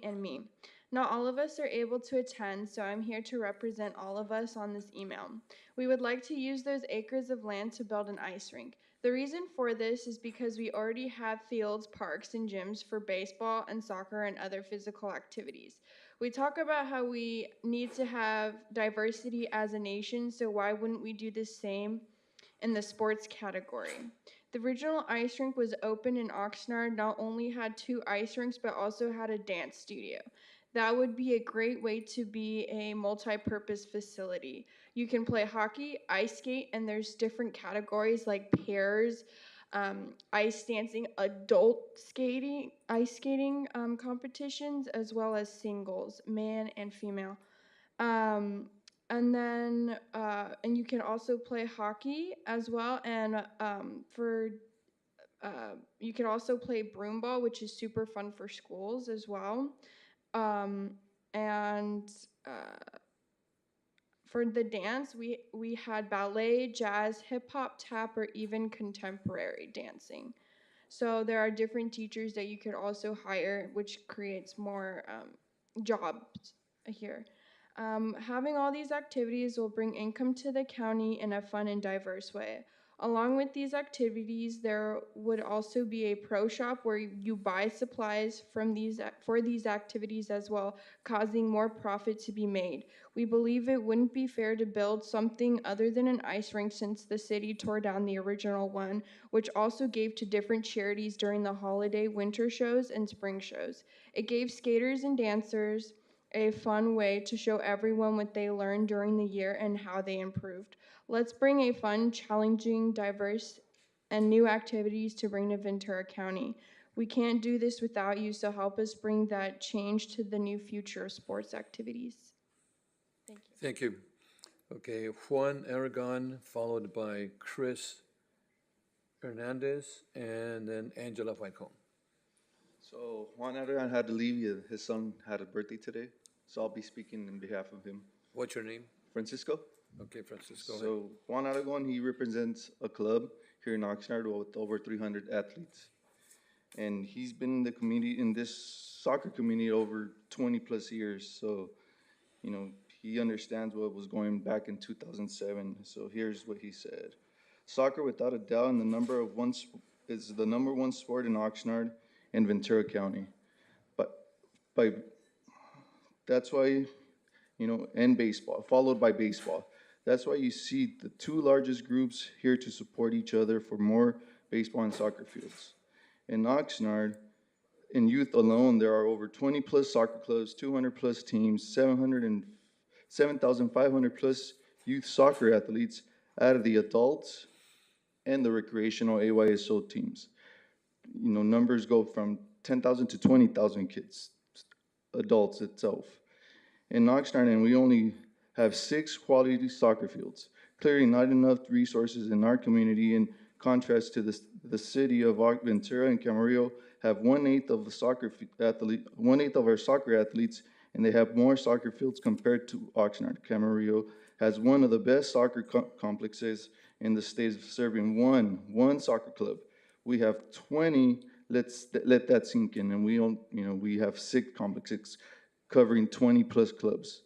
and me. Not all of us are able to attend, so I'm here to represent all of us on this email. We would like to use those acres of land to build an ice rink. The reason for this is because we already have fields, parks, and gyms for baseball and soccer and other physical activities. We talk about how we need to have diversity as a nation, so why wouldn't we do the same in the sports category? The original ice rink was open in Oxnard, not only had 2 ice rinks, but also had a dance studio. That would be a great way to be a multi-purpose facility. You can play hockey, ice skate, and there's different categories like pairs, ice dancing, adult skating, ice skating competitions, as well as singles, man and female. And you can also play hockey as well, and you can also play broomball, which is super fun for schools as well. For the dance, we had ballet, jazz, hip hop, tap, or even contemporary dancing. So there are different teachers that you could also hire, which creates more jobs here. Having all these activities will bring income to the county in a fun and diverse way. Along with these activities, there would also be a pro shop where you buy supplies from for these activities as well, causing more profit to be made. We believe it wouldn't be fair to build something other than an ice rink since the city tore down the original one, which also gave to different charities during the holiday winter shows and spring shows. It gave skaters and dancers a fun way to show everyone what they learned during the year and how they improved. Let's bring a fun, challenging, diverse, and new activities to bring to Ventura County. We can't do this without you, so help us bring that change to the new future of sports activities. Thank you. Thank you. Okay, Juan Aragon, followed by Chris Hernandez, and then Angela Whitecomb. So Juan Aragon had to leave. His son had a birthday today, so I'll be speaking in behalf of him. What's your name? Francisco. Okay, Francisco. So Juan Aragon, he represents a club here in Oxnard with over 300 athletes. And he's been in the community, in this soccer community, over 20 plus years. So, you know, he understands what was going back in 2007. So here's what he said. Soccer, without a doubt, is the number one sport in Oxnard and Ventura County. But that's why, you know, and baseball, followed by baseball. That's why you see the two largest groups here to support each other for more baseball and soccer fields. In Oxnard, in youth alone, there are over 20 plus soccer clubs, 200 plus teams, 7,500 plus youth soccer athletes out of the adults and the recreational AYSO teams. You know, numbers go from 10,000 to 20,000 kids, adults itself. In Oxnard, and we only have 6 quality soccer fields. Clearly not enough resources in our community, in contrast to the city of Ventura and Camarillo have 1/8 of our soccer athletes, and they have more soccer fields compared to Oxnard. Camarillo has one of the best soccer complexes in the state, serving one soccer club. We have 20. Let that sink in, and we have 6 complexes covering 20 plus clubs.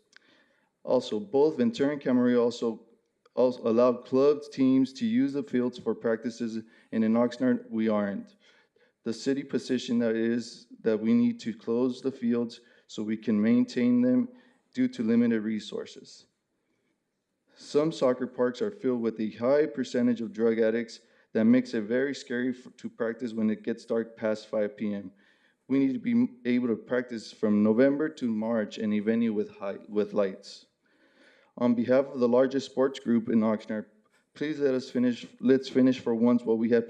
Also, both Ventura and Camarillo also allow clubs, teams to use the fields for practices, and in Oxnard, we aren't. The city position that we need to close the fields so we can maintain them due to limited resources. Some soccer parks are filled with a high percentage of drug addicts that makes it very scary to practice when it gets dark past 5 p.m. We need to be able to practice from November to March in a venue with lights. On behalf of the largest sports group in Oxnard, please let's finish for once what we had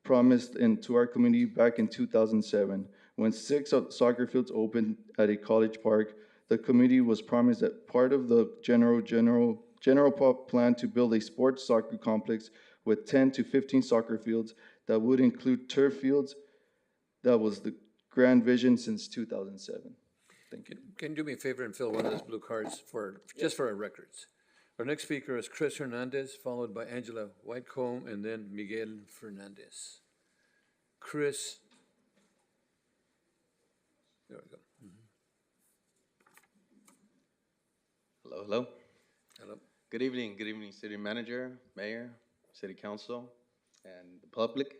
promised to our community back in 2007. When 6 soccer fields opened at a college park, the community was promised that part of the general plan to build a sports soccer complex with 10 to 15 soccer fields that would include turf fields. That was the grand vision since 2007. Thank you. Can you do me a favor and fill one of those blue cards just for our records? Our next speaker is Chris Hernandez, followed by Angela Whitecomb, and then Miguel Fernandez. Chris. There we go. Hello. Hello. Good evening, City Manager, Mayor, City Council, and the public.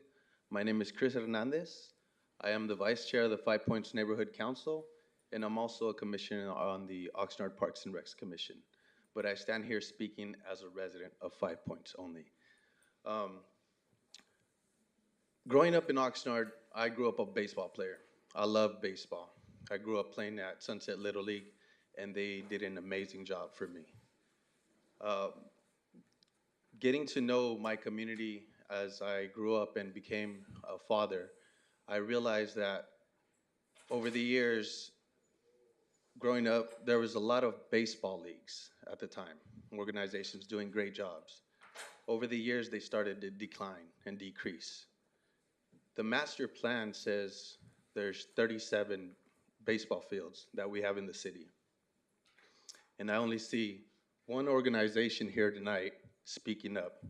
My name is Chris Hernandez. I am the Vice Chair of the 5 Points Neighborhood Council, and I'm also a commissioner on the Oxnard Parks and Recs Commission. But I stand here speaking as a resident of 5 Points only. Growing up in Oxnard, I grew up a baseball player. I love baseball. I grew up playing at Sunset Little League, and they did an amazing job for me. Getting to know my community as I grew up and became a father, I realized that over the years, growing up, there was a lot of baseball leagues at the time, organizations doing great jobs. Over the years, they started to decline and decrease. The master plan says there's 37 baseball fields that we have in the city. And I only see one organization here tonight speaking up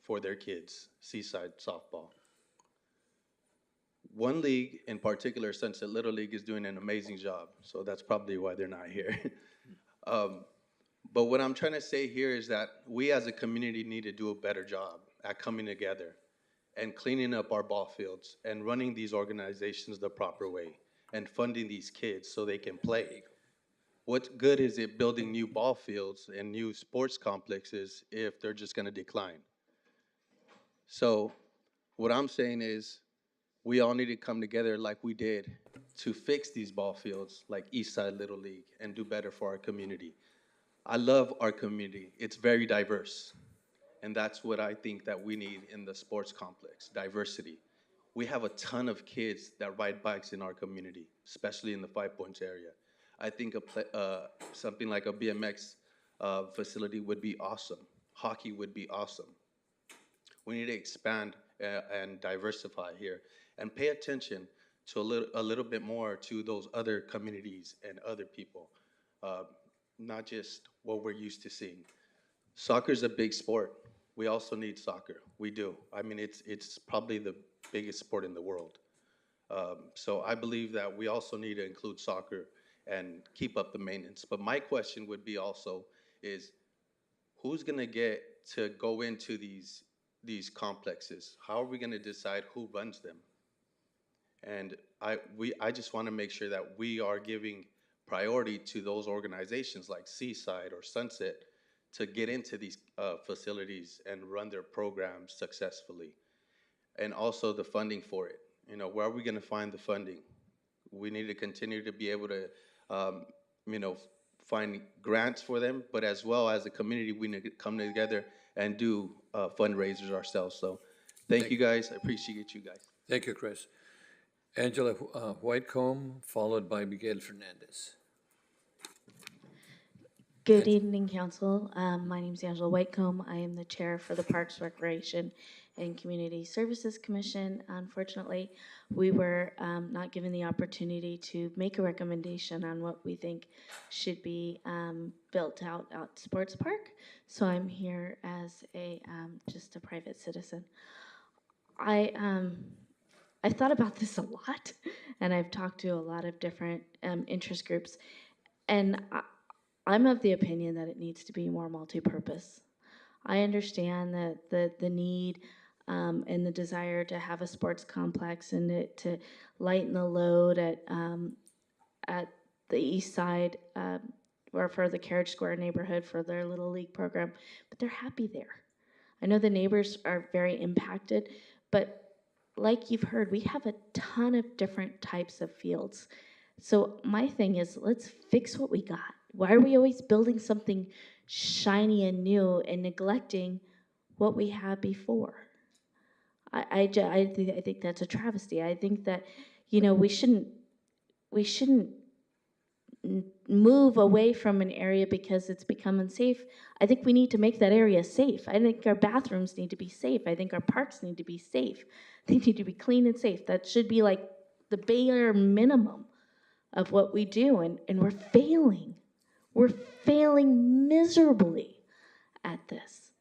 for their kids, Seaside Softball. one league in particular, Sunset Little League, is doing an amazing job. So that's probably why they're not here. But what I'm trying to say here is that we as a community need to do a better job at coming together and cleaning up our ball fields and running these organizations the proper way and funding these kids so they can play. What good is it building new ball fields and new sports complexes if they're just going to decline? So what I'm saying is we all need to come together like we did to fix these ball fields like Eastside Little League and do better for our community. I love our community. It's very diverse. And that's what I think that we need in the sports complex, diversity. We have a ton of kids that ride bikes in our community, especially in the Five Points area. I think something like a BMX facility would be awesome. Hockey would be awesome. We need to expand and diversify here and pay attention to a little bit more to those other communities and other people, not just what we're used to seeing. Soccer is a big sport. We also need soccer. We do. I mean, it's probably the biggest sport in the world. So I believe that we also need to include soccer and keep up the maintenance. But my question would be also is who's going to get to go into these complexes? How are we going to decide who runs them? And I just want to make sure that we are giving priority to those organizations like Seaside or Sunset to get into these facilities and run their programs successfully. And also the funding for it. You know, where are we going to find the funding? We need to continue to be able to, find grants for them, but as well as a community, we need to come together and do fundraisers ourselves. So thank you guys. I appreciate you guys. Thank you, Chris. Angela Whitecomb, followed by Miguel Fernandez. Good evening, Council. My name is Angela Whitecomb. I am the chair for the Parks, Recreation, and Community Services Commission. Unfortunately, we were not given the opportunity to make a recommendation on what we think should be built out at Sports Park. So I'm here as just a private citizen. I've thought about this a lot, and I've talked to a lot of different interest groups, and I'm of the opinion that it needs to be more multi-purpose. I understand that the need and the desire to have a sports complex and to lighten the load at the east side or for the Carriage Square neighborhood for their Little League program, but they're happy there. I know the neighbors are very impacted, but like you've heard, we have a ton of different types of fields. So my thing is, let's fix what we got. Why are we always building something shiny and new and neglecting what we had before? I think that's a travesty. I think that, we shouldn't move away from an area because it's become unsafe. I think we need to make that area safe. I think our bathrooms need to be safe. I think our parks need to be safe. They need to be clean and safe. That should be like the bare minimum of what we do, and we're failing. We're failing miserably at this.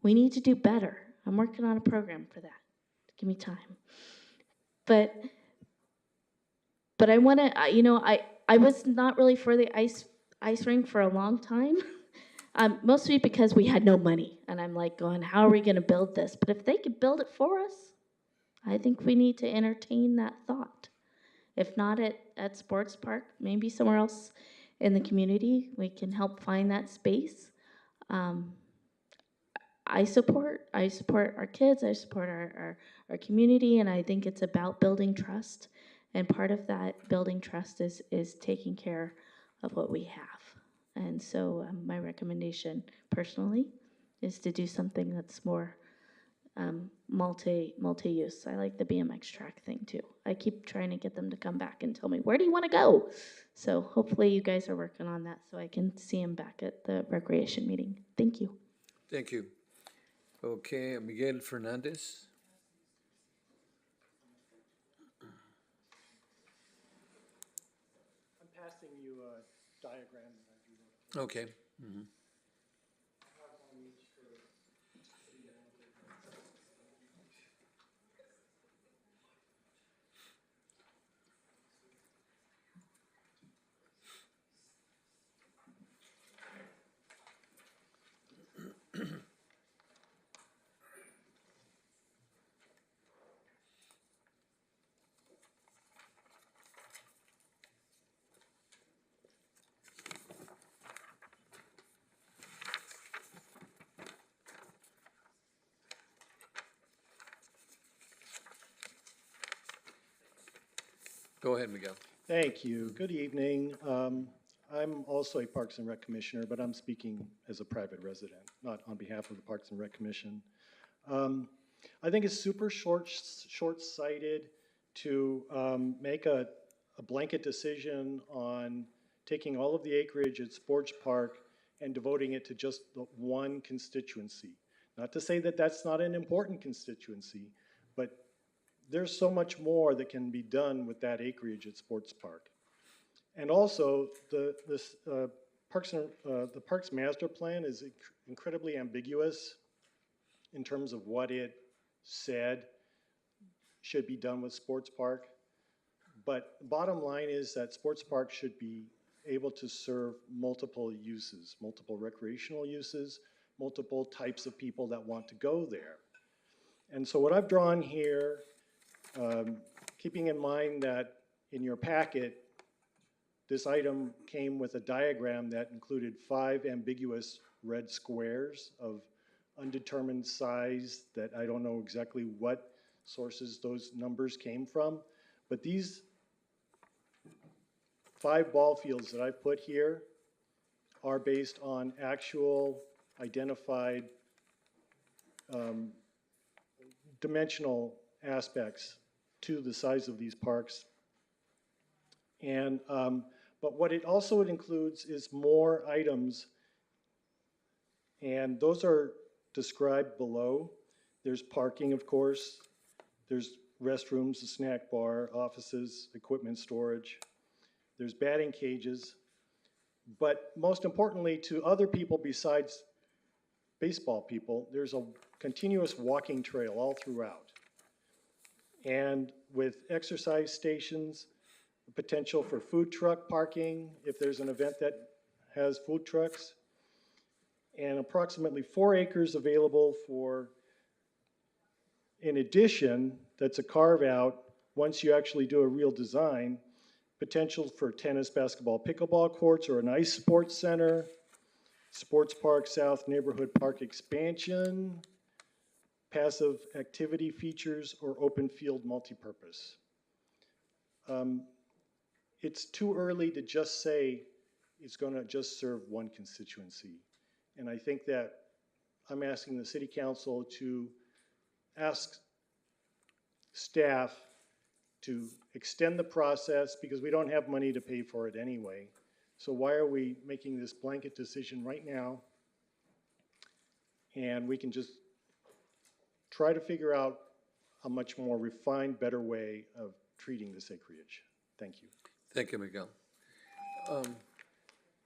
We need to do better. I'm working on a program for that. Give me time. But I want to, I was not really for the ice rink for a long time, mostly because we had no money. And I'm like going, how are we going to build this? But if they could build it for us, I think we need to entertain that thought. If not at Sports Park, maybe somewhere else in the community, we can help find that space. I support our kids, I support our community, and I think it's about building trust. And part of that building trust is taking care of what we have. And so my recommendation personally is to do something that's more multi-use. I like the BMX track thing too. I keep trying to get them to come back and tell me, where do you want to go? So hopefully you guys are working on that so I can see them back at the recreation meeting. Thank you. Thank you. Okay, Miguel Fernandez. I'm passing you a diagram that I drew. Okay. Mm-hmm. Go ahead, Miguel. Thank you. Good evening. I'm also a Parks and Rec Commissioner, but I'm speaking as a private resident, not on behalf of the Parks and Rec Commission. I think it's super short-sighted to make a blanket decision on taking all of the acreage at Sports Park and devoting it to just the one constituency. Not to say that that's not an important constituency, but there's so much more that can be done with that acreage at Sports Park. And also, the Parks Master Plan is incredibly ambiguous in terms of what it said should be done with Sports Park. But bottom line is that Sports Park should be able to serve multiple uses, multiple recreational uses, multiple types of people that want to go there. And so what I've drawn here, keeping in mind that in your packet, this item came with a diagram that included 5 ambiguous red squares of undetermined size that I don't know exactly what sources those numbers came from. But these 5 ball fields that I've put here are based on actual identified dimensional aspects to the size of these parks. And but what it also includes is more items, and those are described below. There's parking, of course. There's restrooms, a snack bar, offices, equipment storage. There's batting cages. But most importantly, to other people besides baseball people, there's a continuous walking trail all throughout. And with exercise stations, the potential for food truck parking if there's an event that has food trucks, and approximately 4 acres available for, in addition, that's a carve out, once you actually do a real design, potential for tennis, basketball, pickleball courts, or an ice sports center, Sports Park South Neighborhood Park expansion, passive activity features, or open field multipurpose. It's too early to just say it's going to just serve one constituency. And I think that I'm asking the City Council to ask staff to extend the process because we don't have money to pay for it anyway. So why are we making this blanket decision right now? And we can just try to figure out a much more refined, better way of treating this acreage. Thank you. Thank you, Miguel.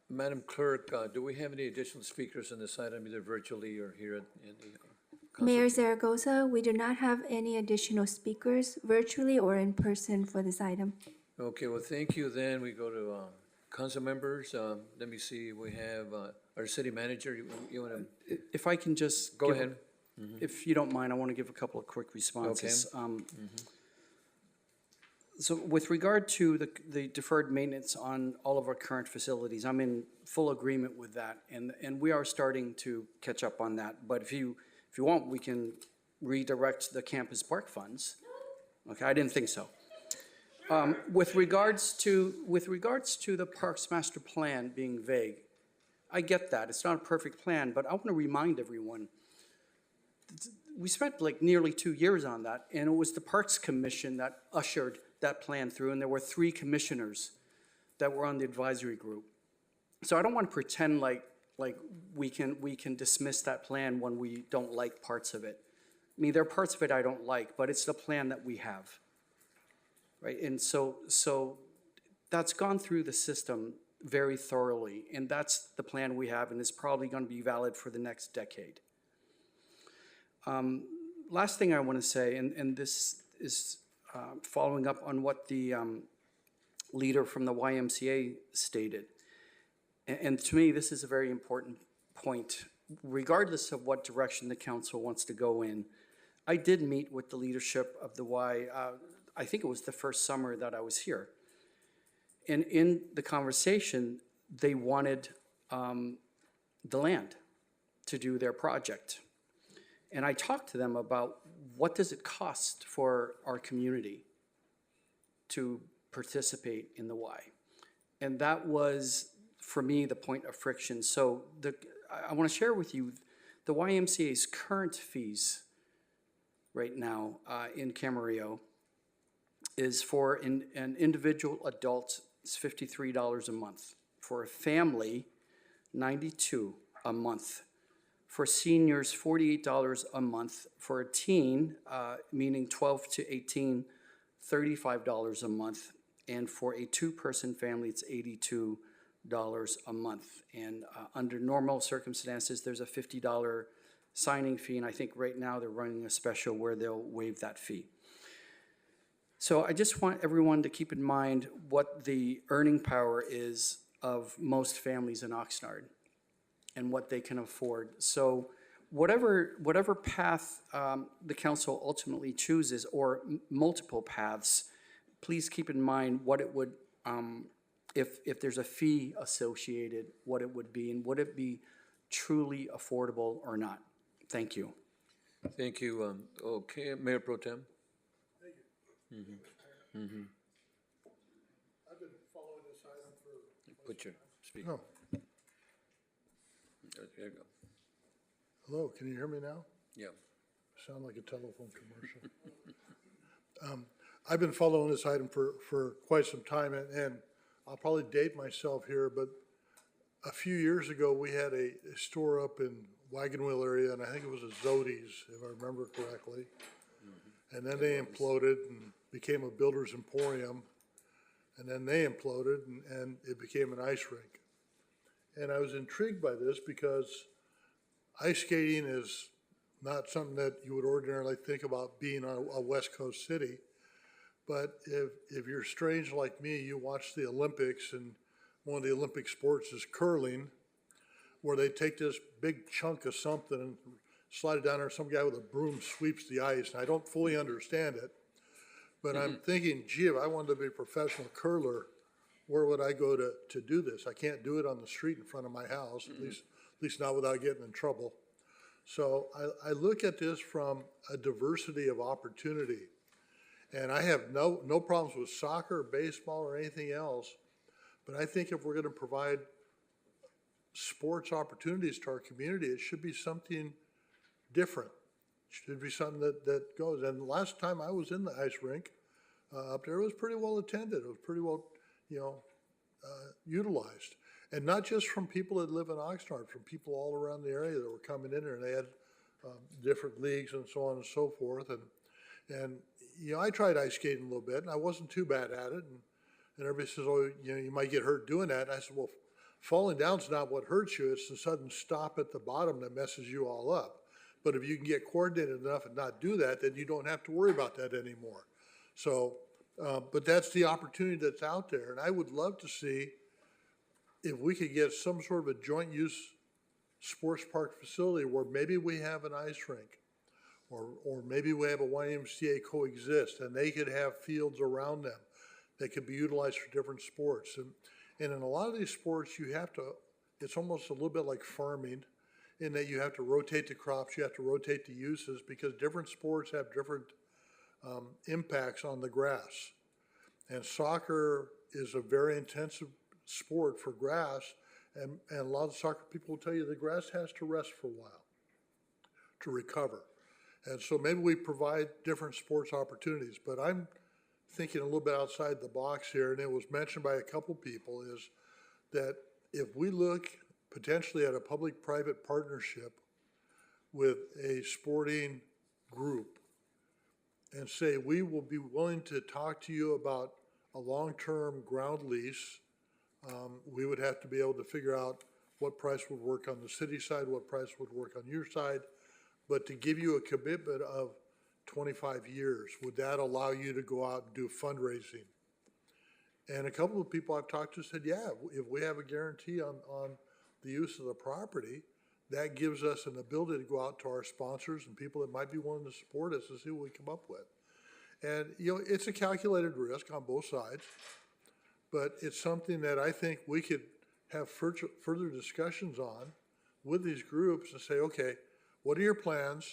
Madam Clerk, do we have any additional speakers on this item, either virtually or here in the Mayor Zaragoza, we do not have any additional speakers virtually or in person for this item. Okay, well, thank you. Then we go to council members. Let me see, we have our city manager. You want to? If I can just Go give ahead. If you don't mind, I want to give a couple of quick responses. So with regard to the deferred maintenance on all of our current facilities, I'm in full agreement with that, and we are starting to catch up on that. But if you want, we can redirect the campus park funds. Okay, I didn't think so. With regards to the Parks Master Plan being vague, I get that. It's not a perfect plan, but I want to remind everyone, we spent like nearly 2 years on that, and it was the Parks Commission that ushered that plan through, and there were 3 commissioners that were on the advisory group. So I don't want to pretend like we can dismiss that plan when we don't like parts of it. I mean, there are parts of it I don't like, but it's the plan that we have, right? And so that's gone through the system very thoroughly, and that's the plan we have, and it's probably going to be valid for the next decade. Last thing I want to say, and this is following up on what the leader from the YMCA stated. And to me, this is a very important point. Regardless of what direction the council wants to go in, I did meet with the leadership of the Y, I think it was the first summer that I was here. And in the conversation, they wanted the land to do their project. And I talked to them about what does it cost for our community to participate in the Y. And that was, for me, the point of friction. So I want to share with you the YMCA's current fees right now in Camarillo is for an individual adult, it's $53 a month. For a family, $92 a month. For seniors, $48 a month. For a teen, meaning 12 to 18, $35 a month. And for a two-person family, it's $82 a month. And under normal circumstances, there's a $50 signing fee, and I think right now they're running a special where they'll waive that fee. So I just want everyone to keep in mind what the earning power is of most families in Oxnard and what they can afford. So whatever path the council ultimately chooses, or multiple paths, please keep in mind what it would, if there's a fee associated, what it would be, and would it be truly affordable or not. Thank you. Thank you. Okay, Mayor Pro Tem. Thank you. I've been following this item for. Put your speaker. No. There you go. Hello, can you hear me now? Yeah. Sound like a telephone commercial. I've been following this item for quite some time, and I'll probably date myself here, but a few years ago, we had a store up in Wagon Wheel area, and I think it was a Zodi's, if I remember correctly. And then they imploded and became a builder's emporium. And then they imploded and it became an ice rink. And I was intrigued by this because ice skating is not something that you would ordinarily think about being a West Coast city. But if you're strange like me, you watch the Olympics, and one of the Olympic sports is curling, where they take this big chunk of something and slide it down there. Some guy with a broom sweeps the ice, and I don't fully understand it. But I'm thinking, gee, if I wanted to be a professional curler, where would I go to do this? I can't do it on the street in front of my house, at least not without getting in trouble. So I look at this from a diversity of opportunity. And I have no problems with soccer, baseball, or anything else. But I think if we're going to provide sports opportunities to our community, it should be something different. It should be something that goes. And the last time I was in the ice rink up there, it was pretty well attended. It was pretty well, utilized. And not just from people that live in Oxnard, from people all around the area that were coming in there, and they had different leagues and so on and so forth. And I tried ice skating a little bit, and I wasn't too bad at it. And everybody says, oh, you might get hurt doing that. And I said, well, falling down's not what hurts you. It's the sudden stop at the bottom that messes you all up. But if you can get coordinated enough and not do that, then you don't have to worry about that anymore. So, but that's the opportunity that's out there. And I would love to see if we could get some sort of a joint use sports park facility where maybe we have an ice rink, or maybe we have a YMCA coexist, and they could have fields around them that could be utilized for different sports. And in a lot of these sports, it's almost a little bit like farming, in that you have to rotate the crops, you have to rotate the uses, because different sports have different impacts on the grass. And soccer is a very intensive sport for grass, and a lot of soccer people will tell you the grass has to rest for a while to recover. And so maybe we provide different sports opportunities, but I'm thinking a little bit outside the box here, and it was mentioned by a couple people, is that if we look potentially at a public-private partnership with a sporting group and say, we will be willing to talk to you about a long-term ground lease, we would have to be able to figure out what price would work on the city side, what price would work on your side, but to give you a commitment of 25 years, would that allow you to go out and do fundraising? And a couple of people I've talked to said, yeah, if we have a guarantee on the use of the property, that gives us an ability to go out to our sponsors and people that might be willing to support us to see what we come up with. And, it's a calculated risk on both sides, but it's something that I think we could have further discussions on with these groups and say, okay, what are your plans?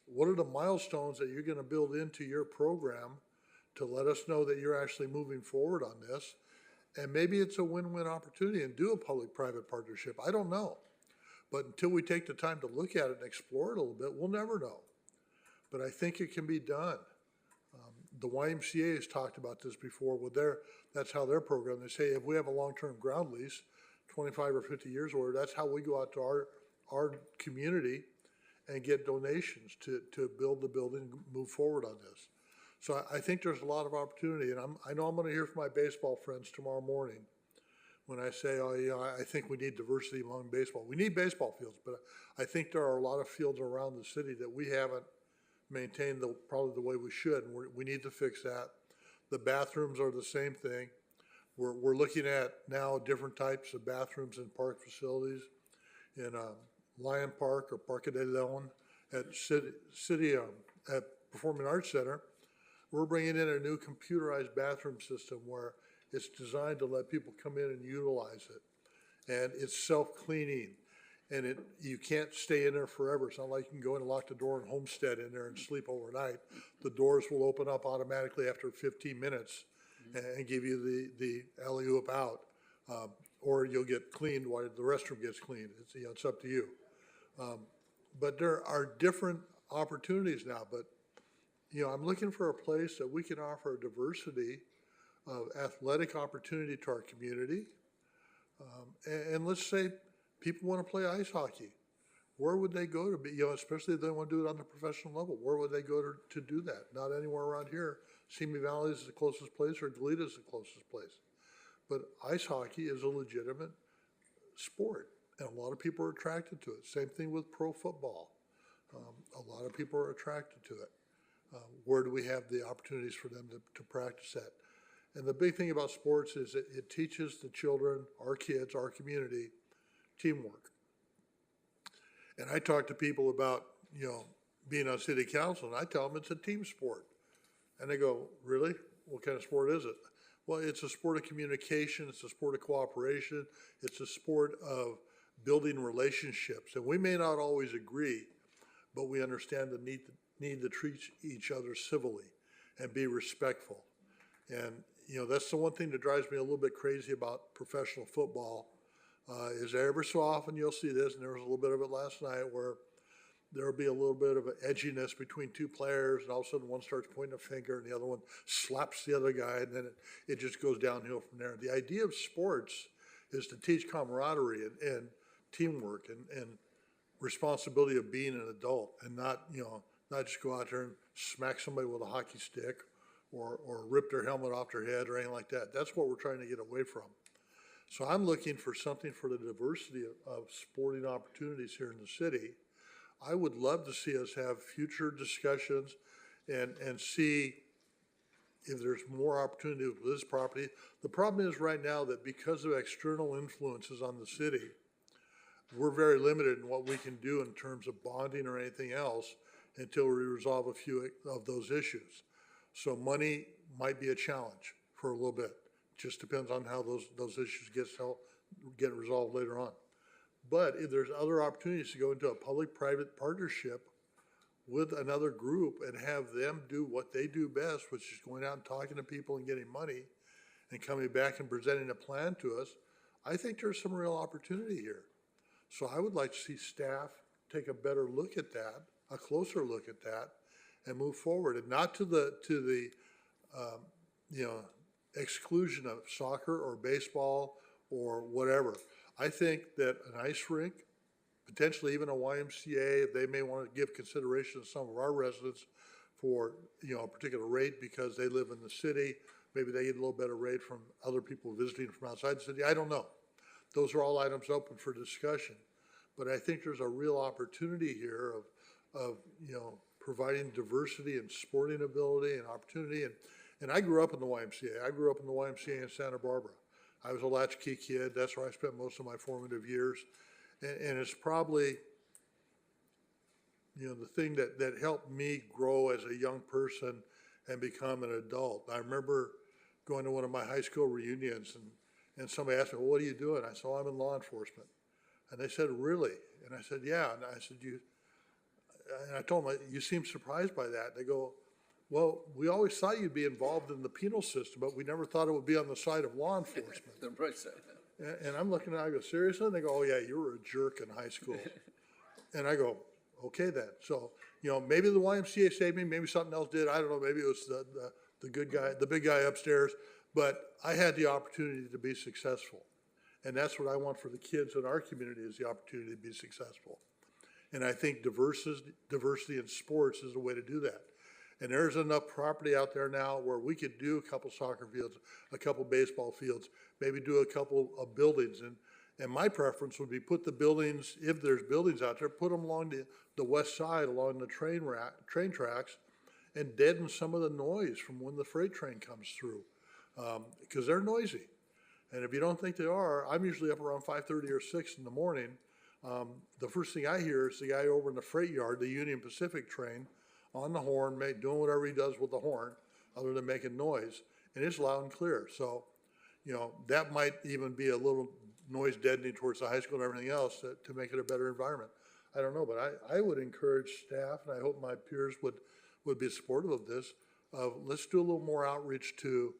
What are the milestones that you're going to build into your program to let us know that you're actually moving forward on this. And maybe it's a win-win opportunity and do a public-private partnership. I don't know. But until we take the time to look at it and explore it a little bit, we'll never know. But I think it can be done. The YMCA has talked about this before with that's how their program, they say if we have a long-term ground lease, 25 or 50 years or that's how we go out to our community and get donations to build the building and move forward on this. So I think there's a lot of opportunity, and I know I'm gonna hear from my baseball friends tomorrow morning when I say, oh, yeah, I think we need diversity among baseball. We need baseball fields, but I think there are a lot of fields around the city that we haven't maintained probably the way we should, and we need to fix that. The bathrooms are the same thing. We're looking at now different types of bathrooms in park facilities, in Lion Park or Parque de Leon at at Performing Arts Center. We're bringing in a new computerized bathroom system where it's designed to let people come in and utilize it. And it's self-cleaning. And you can't stay in there forever. It's not like you can go in and lock the door and homestead in there and sleep overnight. The doors will open up automatically after 15 minutes and give you the alley-oop out. Or you'll get cleaned while the restroom gets cleaned. It's up to you. But there are different opportunities now. But I'm looking for a place that we can offer a diversity of athletic opportunity to our community. And let's say people want to play ice hockey. Where would they go to be, especially if they want to do it on the professional level? Where would they go to do that? Not anywhere around here. Simi Valley is the closest place, or Goleta is the closest place. But ice hockey is a legitimate sport, and a lot of people are attracted to it. Same thing with pro football. A lot of people are attracted to it. Where do we have the opportunities for them to practice that? And the big thing about sports is it teaches the children, our kids, our community, teamwork. And I talk to people about, being on city council, and I tell them it's a team sport. And they go, really? What kind of sport is it? Well, it's a sport of communication, it's a sport of cooperation, it's a sport of building relationships. And we may not always agree, but we understand the need to treat each other civilly and be respectful. And, that's the one thing that drives me a little bit crazy about professional football. Is every so often you'll see this, and there was a little bit of it last night, where there'll be a little bit of an edginess between two players, and all of a sudden one starts pointing a finger, and the other one slaps the other guy, and then it just goes downhill from there. The idea of sports is to teach camaraderie and teamwork and responsibility of being an adult, and not just go out there and smack somebody with a hockey stick or rip their helmet off their head or anything like that. That's what we're trying to get away from. So I'm looking for something for the diversity of sporting opportunities here in the city. I would love to see us have future discussions and see if there's more opportunity with this property. The problem is right now that because of external influences on the city, we're very limited in what we can do in terms of bonding or anything else until we resolve a few of those issues. So money might be a challenge for a little bit. Just depends on how those issues get resolved later on. But if there's other opportunities to go into a public-private partnership with another group and have them do what they do best, which is going out and talking to people and getting money and coming back and presenting a plan to us, I think there's some real opportunity here. So I would like to see staff take a better look at that, a closer look at that, and move forward, and not to the exclusion of soccer or baseball or whatever. I think that an ice rink, potentially even a YMCA, if they may want to give consideration to some of our residents for a particular rate because they live in the city, maybe they get a little better rate from other people visiting from outside the city. I don't know. Those are all items open for discussion. But I think there's a real opportunity here of providing diversity and sporting ability and opportunity. And I grew up in the YMCA. I grew up in the YMCA in Santa Barbara. I was a latchkey kid. That's where I spent most of my formative years. And it's probably, the thing that helped me grow as a young person and become an adult. I remember going to one of my high school reunions and somebody asked me, well, what are you doing? I said, well, I'm in law enforcement. And they said, really? And I said, yeah. And I said, and I told them, you seem surprised by that. They go, well, we always thought you'd be involved in the penal system, but we never thought it would be on the side of law enforcement. The right side. And I'm looking at it, I go, seriously? And they go, oh yeah, you were a jerk in high school. And I go, okay then. So, you know, maybe the YMCA saved me, maybe something else did. I don't know, maybe it was the good guy, the big guy upstairs. But I had the opportunity to be successful. And that's what I want for the kids in our community, is the opportunity to be successful. And I think diversity in sports is a way to do that. And there's enough property out there now where we could do a couple soccer fields, a couple baseball fields, maybe do a couple of buildings. And my preference would be put the buildings, if there's buildings out there, put them along the west side, along the train tracks, and deaden some of the noise from when the freight train comes through, because they're noisy. And if you don't think they are, I'm usually up around 5:30 or 6 in the morning. The first thing I hear is the guy over in the freight yard, the Union Pacific train, on the horn, doing whatever he does with the horn, other than making noise, and it's loud and clear. So, you know, that might even be a little noise deadening towards the high school and everything else to make it a better environment. I don't know, but I would encourage staff, and I hope my peers would be supportive of this. Let's do a little more outreach to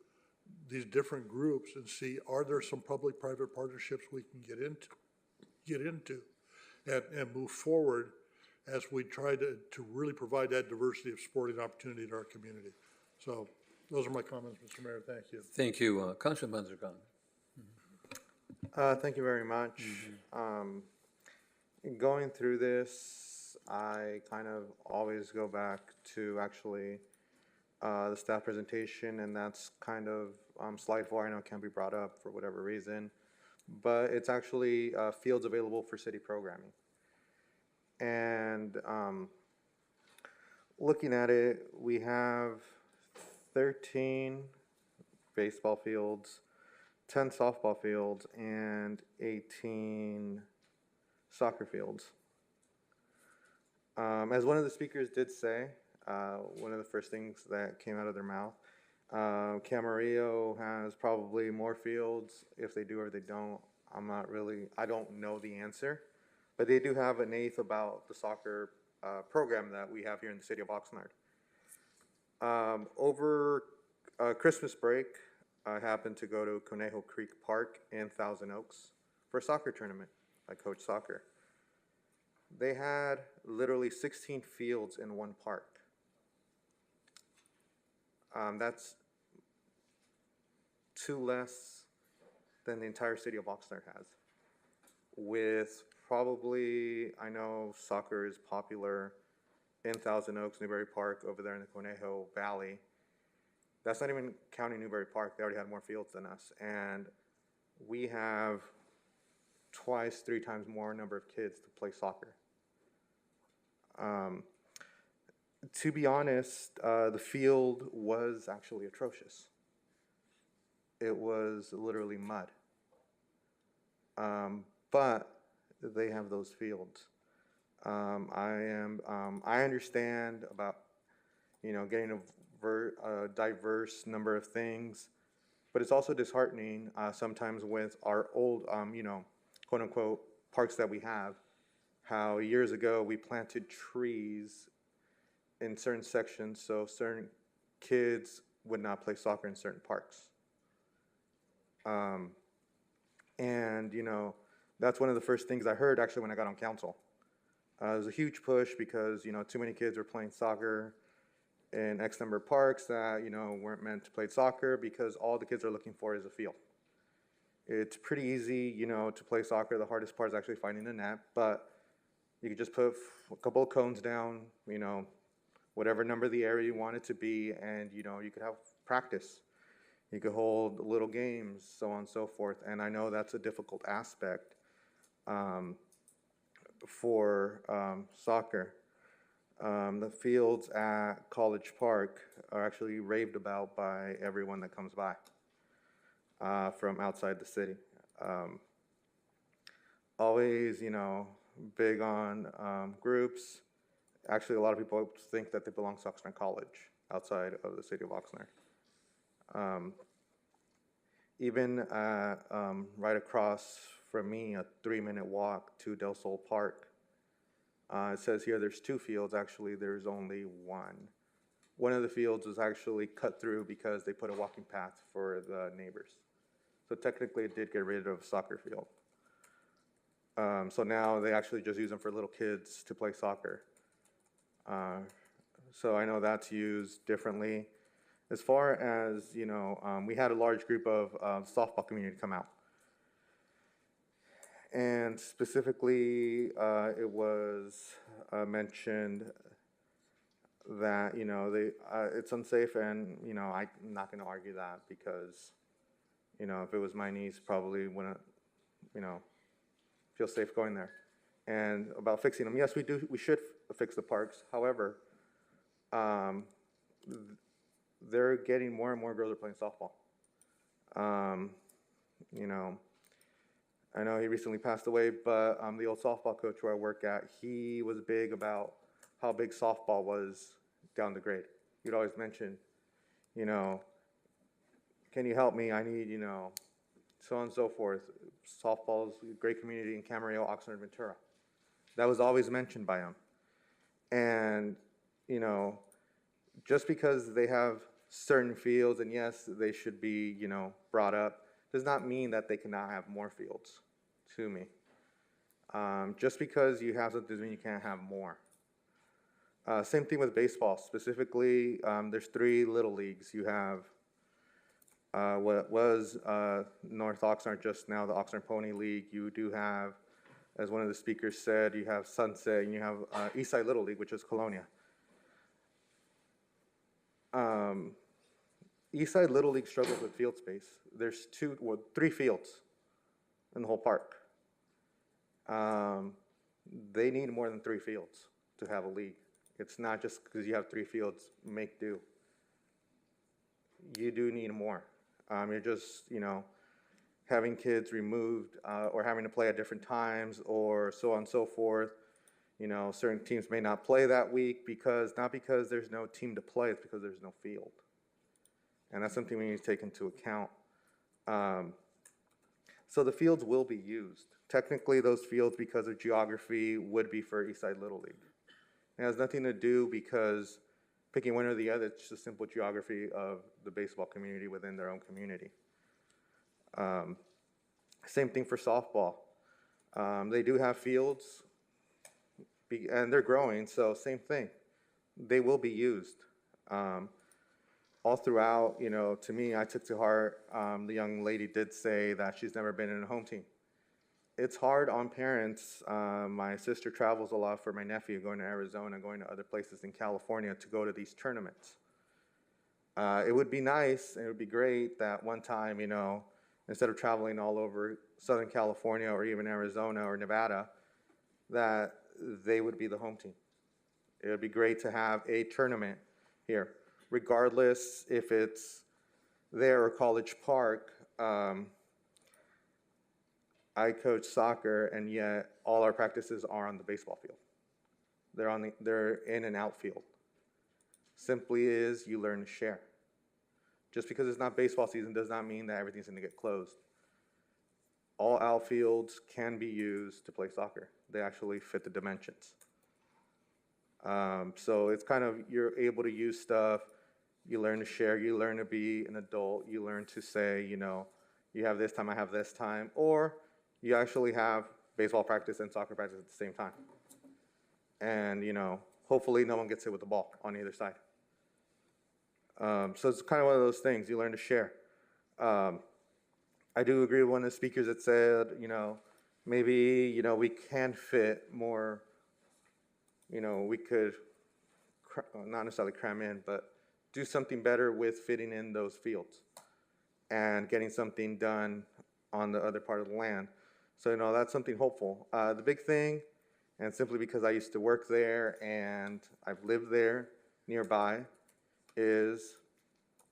these different groups and see, are there some public-private partnerships we can get into and move forward as we try to really provide that diversity of sporting opportunity in our community. So those are my comments, Mr. Mayor. Thank you. Thank you. Councilman Manzagan. Thank you very much. Going through this, I kind of always go back to actually the staff presentation, and that's kind of slide 4. I know it can't be brought up for whatever reason, but it's actually fields available for city programming. And looking at it, we have 13 baseball fields, 10 softball fields, and 18 soccer fields. As one of the speakers did say, one of the first things that came out of their mouth, Camarillo has probably more fields. If they do or they don't, I don't know the answer. But they do have an eighth about the soccer program that we have here in the city of Oxnard. Over Christmas break, I happened to go to Conejo Creek Park in Thousand Oaks for a soccer tournament. I coach soccer. They had literally 16 fields in one park. That's 2 less than the entire city of Oxnard has. With probably, I know soccer is popular in Thousand Oaks, Newberry Park, over there in the Conejo Valley. That's not even counting Newberry Park. They already had more fields than us. And we have 2x, 3 times more number of kids to play soccer. To be honest, the field was actually atrocious. It was literally mud. But they have those fields. I understand about, getting a diverse number of things, but it's also disheartening sometimes with our old, quote unquote, parks that we have, how years ago we planted trees in certain sections so certain kids would not play soccer in certain parks. And, that's one of the first things I heard actually when I got on council. It was a huge push because, too many kids were playing soccer in X number of parks that, weren't meant to play soccer because all the kids are looking for is a field. It's pretty easy, to play soccer. The hardest part is actually finding the net, but you could just put a couple of cones down, whatever number the area you want it to be, and, you could have practice. You could hold little games, so on and so forth. And I know that's a difficult aspect for soccer. The fields at College Park are actually raved about by everyone that comes by from outside the city. Always, big on groups. Actually, a lot of people think that they belong to Oxnard College outside of the city of Oxnard. Even right across from me, a 3-minute walk to Del Sol Park. It says here there's 2 fields. Actually, there's only one. one of the fields was actually cut through because they put a walking path for the neighbors. So technically it did get rid of a soccer field. So now they actually just use them for little kids to play soccer. So I know that's used differently. As far as, we had a large group of softball community come out. And specifically, it was mentioned that, it's unsafe, and, I'm not going to argue that because, if it was my niece, probably wouldn't, feel safe going there. And about fixing them, yes, we should fix the parks. However, they're getting more and more girls are playing softball. I know he recently passed away, but the old softball coach where I work at, he was big about how big softball was down the grade. He'd always mention, can you help me? I need, so on and so forth. Softball's a great community in Camarillo, Oxnard, Ventura. That was always mentioned by him. And, just because they have certain fields, and yes, they should be, brought up, does not mean that they cannot have more fields, to me. Just because you have something doesn't mean you can't have more. Same thing with baseball. Specifically, there's 3 little leagues. You have what was North Oxnard just now, the Oxnard Pony League. You do have, as one of the speakers said, you have Sunset, and you have Eastside Little League, which is Colonia. Eastside Little League struggles with field space. There's 3 fields in the whole park. They need more than 3 fields to have a league. It's not just because you have 3 fields, make do. You do need more. You're just, having kids removed or having to play at different times or so on and so forth. Certain teams may not play that week not because there's no team to play, it's because there's no field. And that's something we need to take into account. So the fields will be used. Technically, those fields, because of geography, would be for Eastside Little League. It has nothing to do because picking one or the other, it's just simple geography of the baseball community within their own community. Same thing for softball. They do have fields, and they're growing, so same thing. They will be used. All throughout, to me, I took to heart, the young lady did say that she's never been in a home team. It's hard on parents. My sister travels a lot for my nephew, going to Arizona, going to other places in California to go to these tournaments. It would be nice, and it would be great that one time, instead of traveling all over Southern California or even Arizona or Nevada, that they would be the home team. It would be great to have a tournament here, regardless if it's there or College Park. I coach soccer, and yet all our practices are on the baseball field. They're in an outfield. Simply is you learn to share. Just because it's not baseball season does not mean that everything's going to get closed. All outfields can be used to play soccer. They actually fit the dimensions. So it's kind of, you're able to use stuff, you learn to share, you learn to be an adult, you learn to say, you have this time, I have this time, or you actually have baseball practice and soccer practice at the same time. And, hopefully no one gets hit with the ball on either side. So it's kind of one of those things, you learn to share. I do agree with one of the speakers that said, maybe, we can fit more, we could not necessarily cram in, but do something better with fitting in those fields and getting something done on the other part of the land. So, that's something hopeful. The big thing, and simply because I used to work there and I've lived there nearby, is,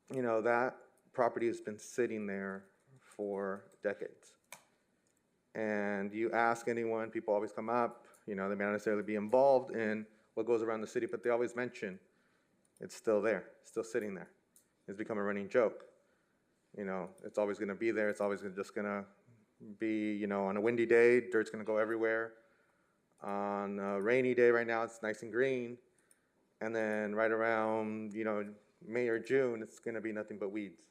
that property has been sitting there for decades. And you ask anyone, people always come up, they may not necessarily be involved in what goes around the city, but they always mention it's still there, still sitting there. It's become a running joke. It's always going to be there. It's always just going to be, on a windy day, dirt's going to go everywhere. On a rainy day right now, it's nice and green. And then right around, May or June, it's going to be nothing but weeds.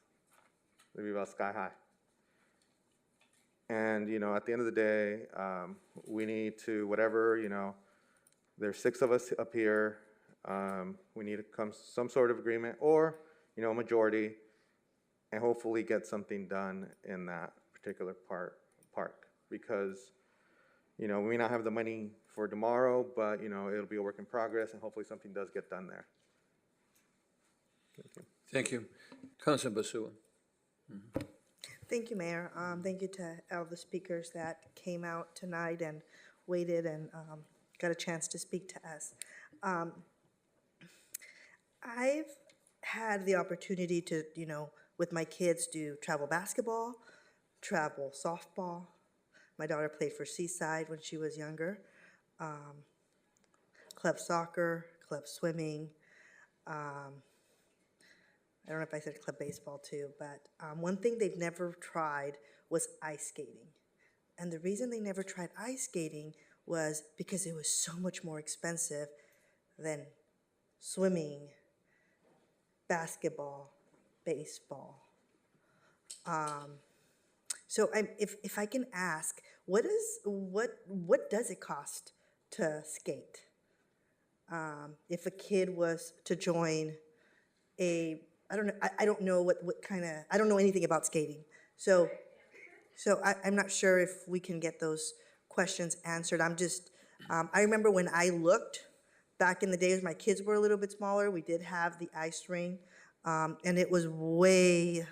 It'll be about sky high. And, at the end of the day, we need to, whatever, there's 6 of us up here. We need to come some sort of agreement or, a majority, and hopefully get something done in that particular park. Because, we may not have the money for tomorrow, but, it'll be a work in progress, and hopefully something does get done there. Thank you. Thank you. Councilor Basua. Thank you, Mayor. Thank you to all the speakers that came out tonight and waited and got a chance to speak to us. I've had the opportunity to, with my kids, do travel basketball, travel softball. My daughter played for Seaside when she was younger. Club soccer, club swimming. I don't know if I said club baseball too, but one thing they've never tried was ice skating. And the reason they never tried ice skating was because it was so much more expensive than swimming, basketball, baseball. So if I can ask, what does it cost to skate? If a kid was to join I don't know what kind of, I don't know anything about skating. So I'm not sure if we can get those questions answered. I remember when I looked back in the days, my kids were a little bit smaller, we did have the ice rink, and it was way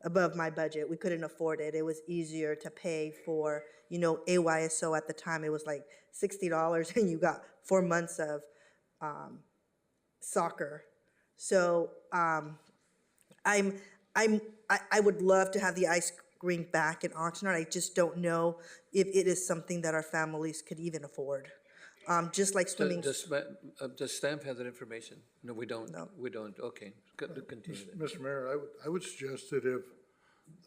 above my budget. We couldn't afford it. It was easier to pay for, AYSO at the time. It was like $60 and you got 4 months of soccer. So I would love to have the ice rink back in Oxnard. I just don't know if it is something that our families could even afford. Just like swimming. Does staff have that information? No, we don't. No. We don't. Okay, continue then. Mr. Mayor, I would suggest that if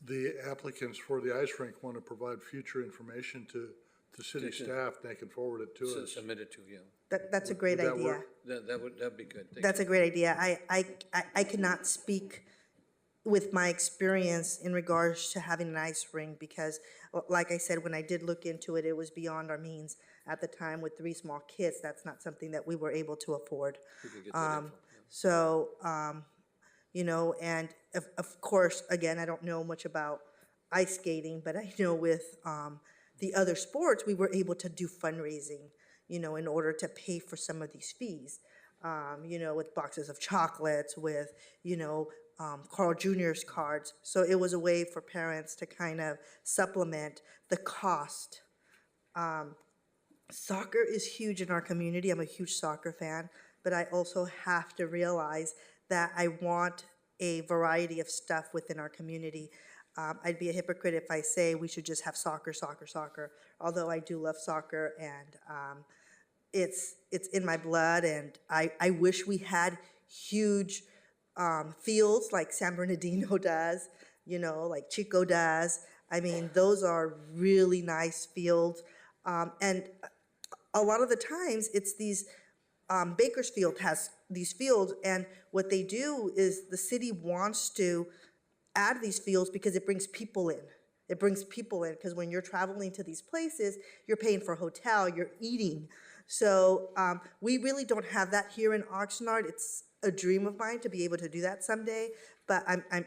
the applicants for the ice rink want to provide future information to city staff, they can forward it to us. Submit it to, yeah. That's a great idea. That'd be good. Thank That's you. a great idea. I cannot speak with my experience in regards to having an ice rink because, like I said, when I did look into it, it was beyond our means at the time with 3 small kids. That's not something that we were able to afford. We could get that info, yeah. So, and of course, again, I don't know much about ice skating, but I know with the other sports, we were able to do fundraising, in order to pay for some of these fees, with boxes of chocolates, with, Carl Jr.'s cards. So it was a way for parents to kind of supplement the cost. Soccer is huge in our community. I'm a huge soccer fan, but I also have to realize that I want a variety of stuff within our community. I'd be a hypocrite if I say we should just have soccer, although I do love soccer and it's in my blood, and I wish we had huge fields like San Bernardino does, like Chico does. I mean, those are really nice fields. And a lot of the times it's these, Bakersfield has these fields, and what they do is the city wants to add these fields because it brings people in. It brings people in because when you're traveling to these places, you're paying for a hotel, you're eating. So we really don't have that here in Oxnard. It's a dream of mine to be able to do that someday, but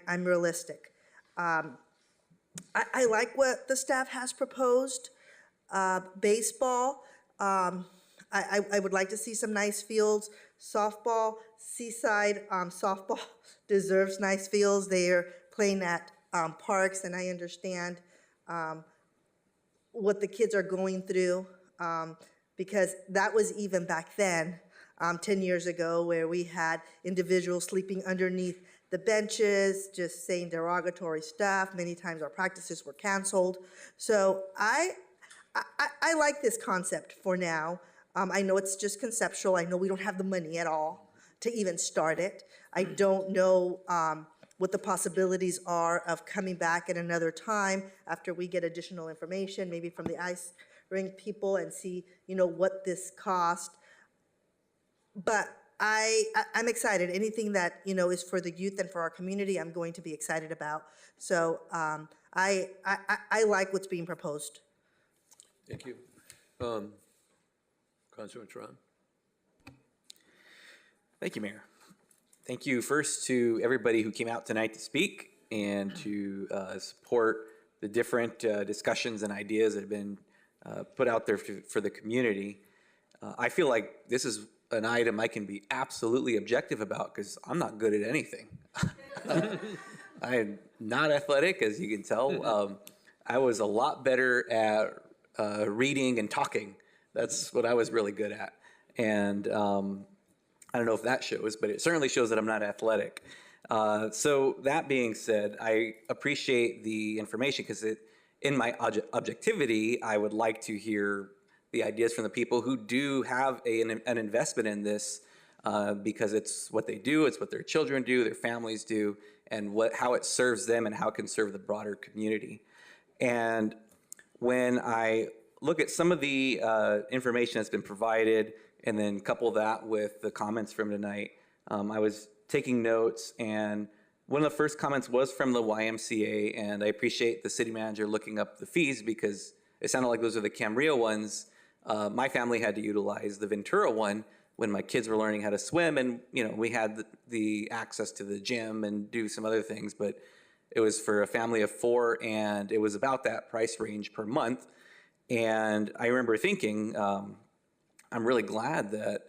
I'm realistic. I like what the staff has proposed. Baseball, I would like to see some nice fields. Softball, Seaside softball deserves nice fields. They're playing at parks, and I understand what the kids are going through, because that was even back then, 10 years ago, where we had individuals sleeping underneath the benches, just saying derogatory stuff. Many times our practices were canceled. So I like this concept for now. I know it's just conceptual. I know we don't have the money at all to even start it. I don't know what the possibilities are of coming back at another time after we get additional information, maybe from the ice rink people, and see, what this cost. But I'm excited. Anything that, is for the youth and for our community, I'm going to be excited about. So I like what's being proposed. Thank you. Councilman Tron? Thank you, Mayor. Thank you first to everybody who came out tonight to speak and to support the different discussions and ideas that have been put out there for the community. I feel like this is an item I can be absolutely objective about because I'm not good at anything. I am not athletic, as you can tell. I was a lot better at reading and talking. That's what I was really good at. And I don't know if that shows, but it certainly shows that I'm not athletic. So that being said, I appreciate the information because in my objectivity, I would like to hear the ideas from the people who do have an investment in this because it's what they do, it's what their children do, their families do, and how it serves them and how it can serve the broader community. And when I look at some of the information that's been provided and then couple that with the comments from tonight, I was taking notes, and one of the first comments was from the YMCA, and I appreciate the city manager looking up the fees because it sounded like those are the Camarillo ones. My family had to utilize the Ventura one when my kids were learning how to swim, and we had the access to the gym and do some other things, but it was for a family of 4, and it was about that price range per month. And I remember thinking, I'm really glad that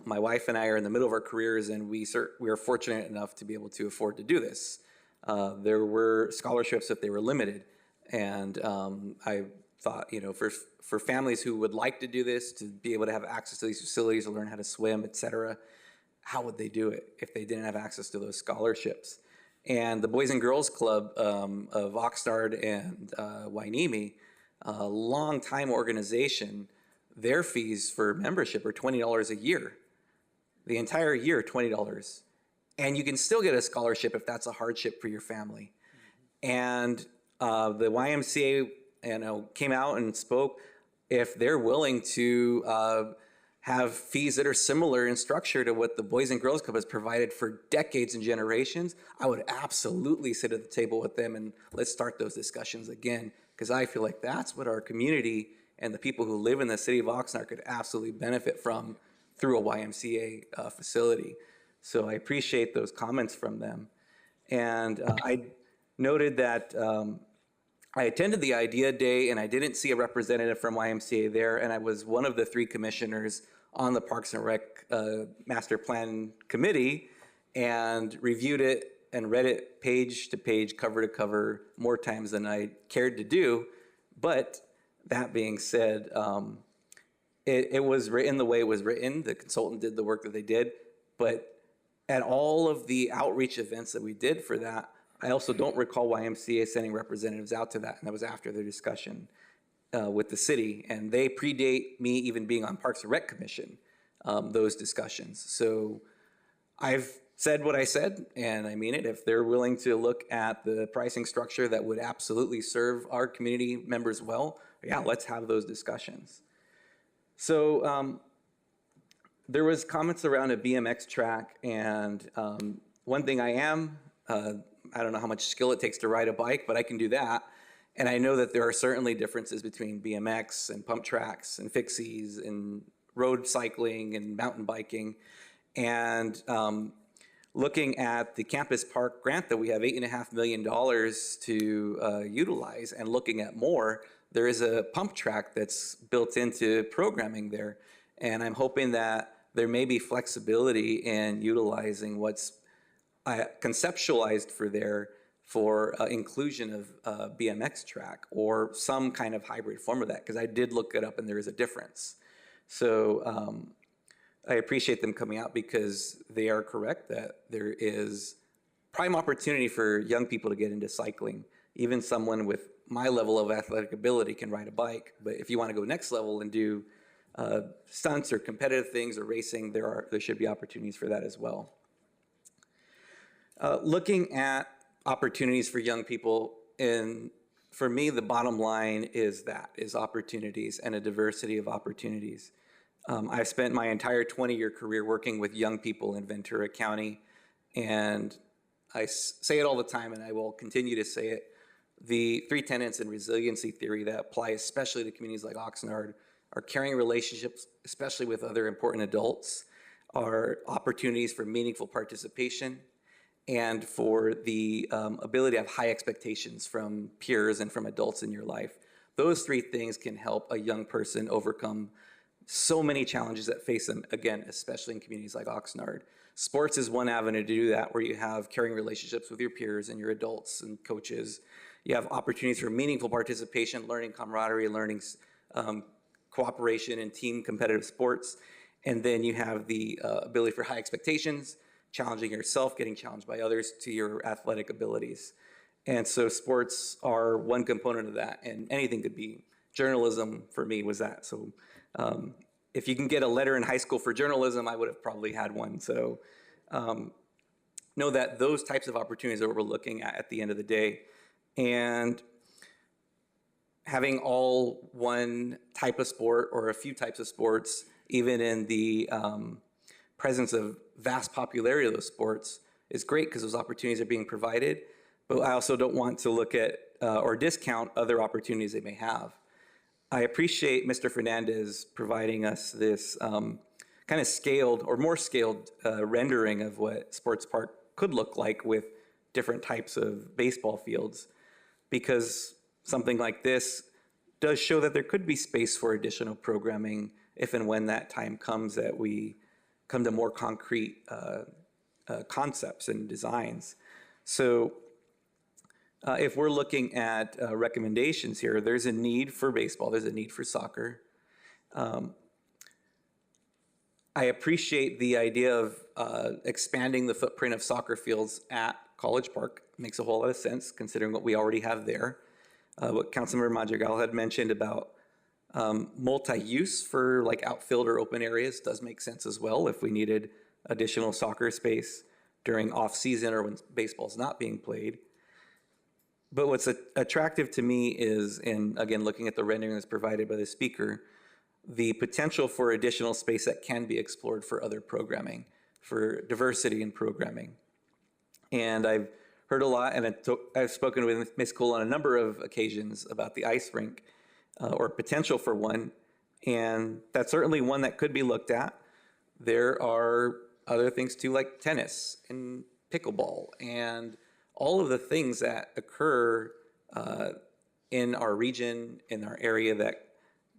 my wife and I are in the middle of our careers, and we are fortunate enough to be able to afford to do this. There were scholarships that they were limited, and I thought, for families who would like to do this, to be able to have access to these facilities, to learn how to swim, et cetera, how would they do it if they didn't have access to those scholarships? And the Boys and Girls Club of Oxnard and Wainimi, a long-time organization, their fees for membership are $20 a year. The entire year, $20. And you can still get a scholarship if that's a hardship for your family. And the YMCA came out and spoke. If they're willing to have fees that are similar in structure to what the Boys and Girls Club has provided for decades and generations, I would absolutely sit at the table with them and let's start those discussions again, because I feel like that's what our community and the people who live in the city of Oxnard could absolutely benefit from through a YMCA facility. So I appreciate those comments from them. And I noted that I attended the Idea Day and I didn't see a representative from YMCA there, and I was one of the 3 commissioners on the Parks and Rec Master Plan Committee and reviewed it and read it page to page, cover to cover, more times than I cared to do. But that being said, it was written the way it was written. The consultant did the work that they did. But at all of the outreach events that we did for that, I also don't recall YMCA sending representatives out to that, and that was after their discussion with the city. And they predate me even being on Parks and Rec Commission, those discussions. So I've said what I said, and I mean it. If they're willing to look at the pricing structure that would absolutely serve our community members well, yeah, let's have those discussions. So there was comments around a BMX track, and one thing I don't know how much skill it takes to ride a bike, but I can do that. And I know that there are certainly differences between BMX and pump tracks and fixies and road cycling and mountain biking. And looking at the Campus Park grant that we have $8.5 million to utilize, and looking at more, there is a pump track that's built into programming there. And I'm hoping that there may be flexibility in utilizing what's conceptualized for inclusion of BMX track or some kind of hybrid form of that, because I did look it up and there is a difference. So I appreciate them coming out because they are correct that there is prime opportunity for young people to get into cycling. Even someone with my level of athletic ability can ride a bike, but if you want to go next level and do stunts or competitive things or racing, there should be opportunities for that as well. Looking at opportunities for young people, and for me, the bottom line is opportunities and a diversity of opportunities. I've spent my entire 20-year career working with young people in Ventura County, and I say it all the time, and I will continue to say it. The 3 tenets in resiliency theory that apply especially to communities like Oxnard are caring relationships, especially with other important adults, are opportunities for meaningful participation, and for the ability to have high expectations from peers and from adults in your life. Those 3 things can help a young person overcome so many challenges that face them, again, especially in communities like Oxnard. Sports is one avenue to do that, where you have caring relationships with your peers and your adults and coaches. You have opportunities for meaningful participation, learning camaraderie, learning cooperation in team competitive sports. And then you have the ability for high expectations, challenging yourself, getting challenged by others to your athletic abilities. And so sports are one component of that, and anything could be. Journalism for me was that. So if you can get a letter in high school for journalism, I would have probably had one. So know that those types of opportunities are what we're looking at the end of the day. And having all one type of sport or a few types of sports, even in the presence of vast popularity of those sports, is great because those opportunities are being provided. But I also don't want to look at or discount other opportunities they may have. I appreciate Mr. Fernandez providing us this kind of scaled or more scaled rendering of what Sports Park could look like with different types of baseball fields, because something like this does show that there could be space for additional programming if and when that time comes that we come to more concrete concepts and designs. So if we're looking at recommendations here, there's a need for baseball, there's a need for soccer. I appreciate the idea of expanding the footprint of soccer fields at College Park. It makes a whole lot of sense considering what we already have there. What Councilmember Madrigal had mentioned about multi-use for like outfield or open areas does make sense as well if we needed additional soccer space during off-season or when baseball's not being played. But what's attractive to me is, and again, looking at the rendering that's provided by the speaker, the potential for additional space that can be explored for other programming, for diversity in programming. And I've heard a lot, and I've spoken with Ms. Cole on a number of occasions about the ice rink or potential for one, and that's certainly one that could be looked at. There are other things too, like tennis and pickleball and all of the things that occur in our region, in our area, that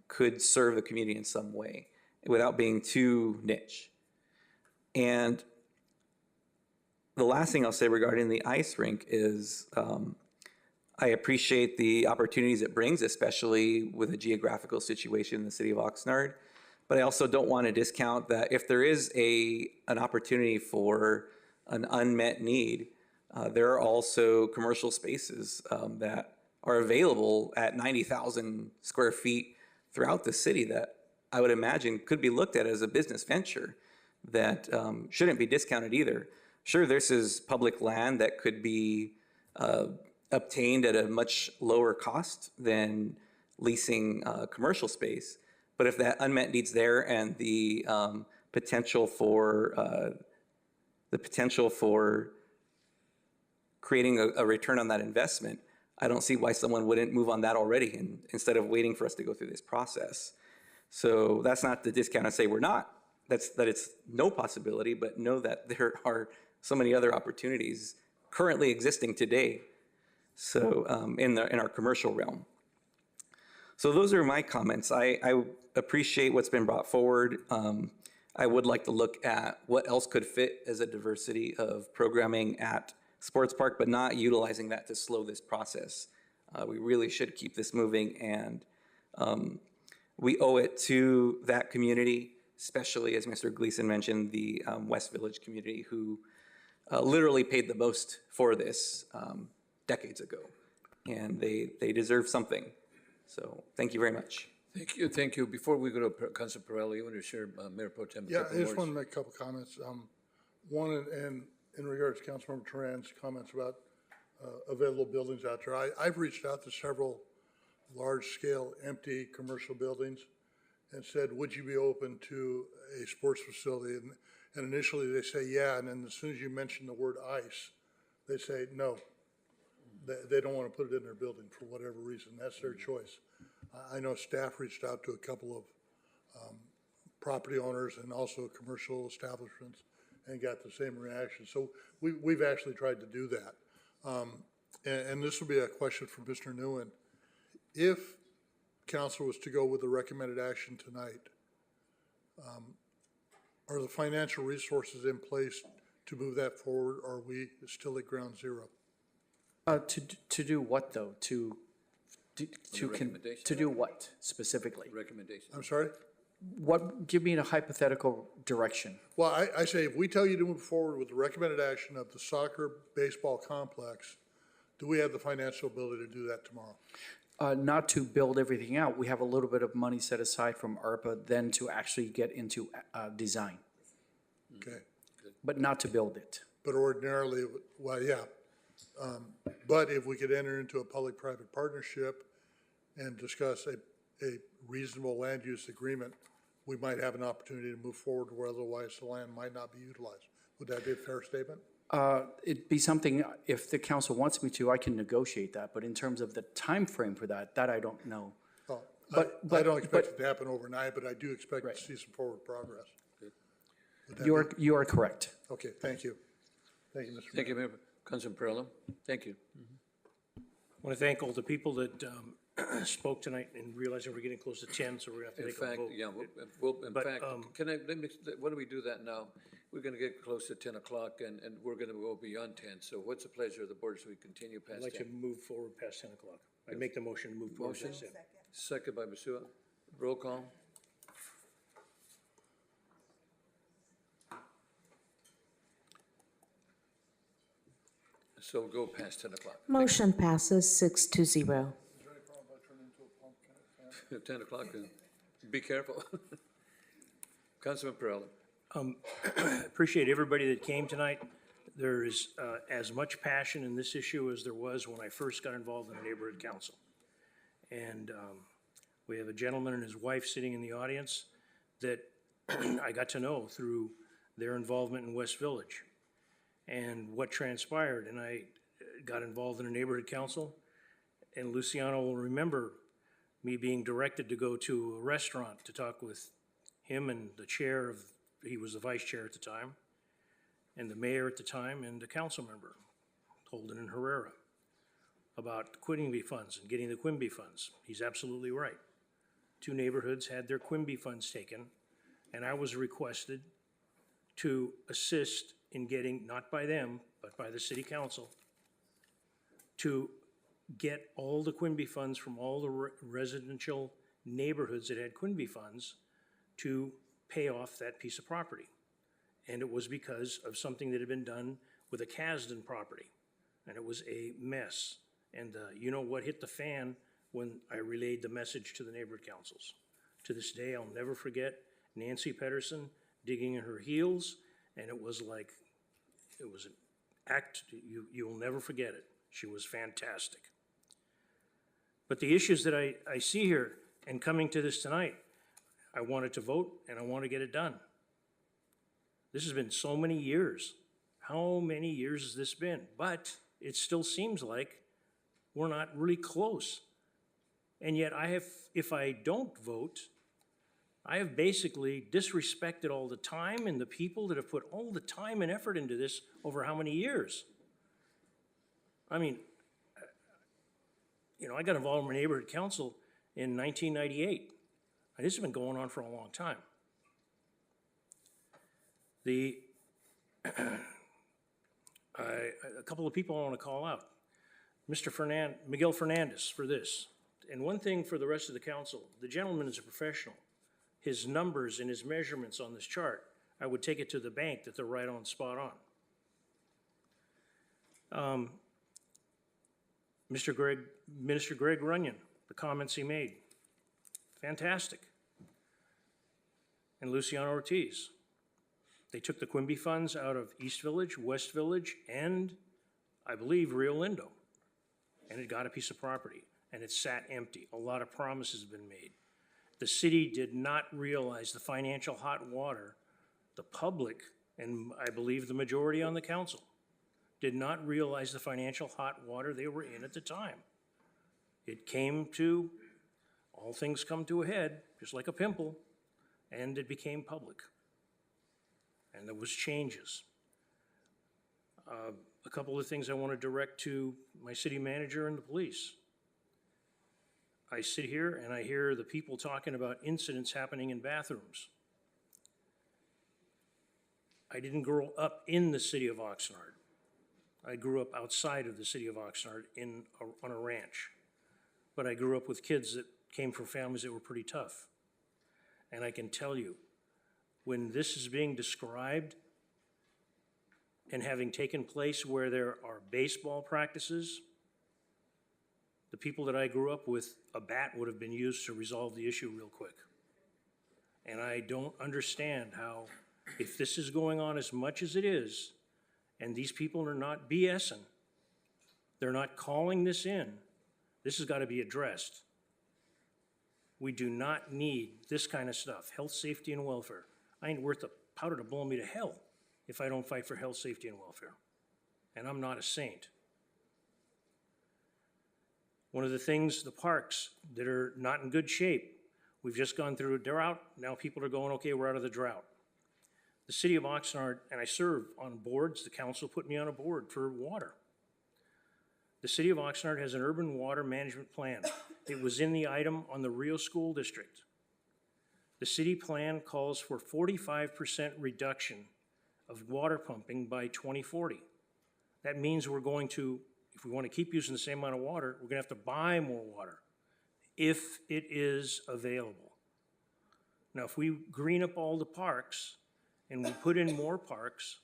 could serve the community in some way without being too niche. And the last thing I'll say regarding the ice rink is I appreciate the opportunities it brings, especially with a geographical situation in the city of Oxnard. But I also don't want to discount that if there is an opportunity for an unmet need, there are also commercial spaces that are available at 90,000 square feet throughout the city that I would imagine could be looked at as a business venture that shouldn't be discounted either. Sure, this is public land that could be obtained at a much lower cost than leasing commercial space, but if that unmet need's there and the potential for creating a return on that investment, I don't see why someone wouldn't move on that already and instead of waiting for us to go through this process. So that's not to discount and say we're not, that it's no possibility, but know that there are so many other opportunities currently existing today. So in our commercial realm. So those are my comments. I appreciate what's been brought forward. I would like to look at what else could fit as a diversity of programming at Sports Park, but not utilizing that to slow this process. We really should keep this moving, and we owe it to that community, especially as Mr. Gleason mentioned, the West Village community who literally paid the most for this decades ago, and they deserve something. So thank you very much. Thank you. Before we go to Councilor Pirelli, you want to share Mayor Pro Tem? Yeah, I just want to make a couple comments. One, in regards to Councilmember Turan's comments about available buildings out there, I've reached out to several large-scale empty commercial buildings and said, would you be open to a sports facility? And initially they say, yeah, and then as soon as you mention the word ice, they say, no. They don't want to put it in their building for whatever reason. That's their choice. I know staff reached out to a couple of property owners and also commercial establishments and got the same reaction. So we've actually tried to do that. And this will be a question for Mr. Nguyen. If council was to go with the recommended action tonight, are the financial resources in place to move that forward, or are we still at ground zero? To do what, though? To do what specifically? Recommendation. I'm sorry? Give me a hypothetical direction. Well, I say if we tell you to move forward with the recommended action of the soccer baseball complex, do we have the financial ability to do that tomorrow? Not to build everything out. We have a little bit of money set aside from ARPA then to actually get into design, Okay. but not to build it. But ordinarily, well, yeah. But if we could enter into a public-private partnership and discuss a reasonable land use agreement, we might have an opportunity to move forward where otherwise the land might not be utilized. Would that be a fair statement? It'd be something, if the council wants me to, I can negotiate that, but in terms of the time frame for that I don't know. Oh, But- I don't but- expect it to happen overnight, but I do expect to see some forward progress. Would that be- You are correct. Okay, thank you. Thank you, Mr. Thank you, Member. Councilman Perrella. Thank you. I want to thank all the people that spoke tonight and realizing we're getting close to 10, so we're going to have to In make a fact, vote. yeah, in But, fact, why don't we do that now? We're gonna get close to 10 o'clock and we're gonna go beyond 10. So what's the pleasure of the board so we continue I'd past like to 10? move forward past 10 o'clock. I'd make the motion to move forward Motion? past 10. Second by Masua. Roll call. So we'll go past 10 o'clock. Motion passes 6-0. 10 o'clock, be careful. Councilman Perrella. Appreciate everybody that came tonight. There is as much passion in this issue as there was when I first got involved in the neighborhood council. And we have a gentleman and his wife sitting in the audience that I got to know through their involvement in West Village and what transpired. And I got involved in a neighborhood council, and Luciano will remember me being directed to go to a restaurant to talk with him and the chair of, he was the vice chair at the time, and the mayor at the time, and a council member, Holden and Herrera, about Quimby funds and getting the Quimby funds. He's absolutely right. 2 neighborhoods had their Quimby funds taken, and I was requested to assist in getting, not by them, but by the city council, to get all the Quimby funds from all the residential neighborhoods that had Quimby funds to pay off that piece of property. And it was because of something that had been done with a Kasdan property, and it was a mess. And you know what hit the fan when I relayed the message to the neighborhood councils. To this day, I'll never forget Nancy Pedersen digging in her heels, and it was like, it was an act, you'll never forget it. She was fantastic. But the issues that I see here, and coming to this tonight, I wanted to vote and I want to get it done. This has been so many years. How many years has this been? But it still seems like we're not really close. And yet I have, if I don't vote, I have basically disrespected all the time and the people that have put all the time and effort into this over how many years? I mean, you know, I got involved in my neighborhood council in 1998. And this has been going on for a long time. A couple of people I want to call out. Miguel Fernandez for this. And one thing for the rest of the council, the gentleman is a professional. His numbers and his measurements on this chart, I would take it to the bank that they're right on, spot on. Minister Greg Runyon, the comments he made, fantastic. And Luciano Ortiz. They took the Quimby funds out of East Village, West Village, and I believe Rio Lindo. And it got a piece of property, and it sat empty. A lot of promises have been made. The city did not realize the financial hot water, the public, and I believe the majority on the council, did not realize the financial hot water they were in at the time. It came to, all things come to a head, just like a pimple, and it became public. And there was changes. A couple of things I want to direct to my city manager and the police. I sit here and I hear the people talking about incidents happening in bathrooms. I didn't grow up in the city of Oxnard. I grew up outside of the city of Oxnard on a ranch. But I grew up with kids that came from families that were pretty tough. And I can tell you, when this is being described and having taken place where there are baseball practices, the people that I grew up with, a bat would have been used to resolve the issue real quick. And I don't understand how, if this is going on as much as it is, and these people are not BSing, they're not calling this in, this has got to be addressed. We do not need this kind of stuff, health, safety, and welfare. I ain't worth the powder to blow me to hell if I don't fight for health, safety, and welfare. And I'm not a saint. One of the things, the parks that are not in good shape, we've just gone through a drought, now people are going, okay, we're out of the drought. The city of Oxnard, and I serve on boards, the council put me on a board for water. The city of Oxnard has an urban water management plan. It was in the item on the Rio School District. The city plan calls for 45% reduction of water pumping by 2040. That means we're going to, if we want to keep using the same amount of water, we're going to have to buy more water if it is available. Now, if we green up all the parks and we put in more parks,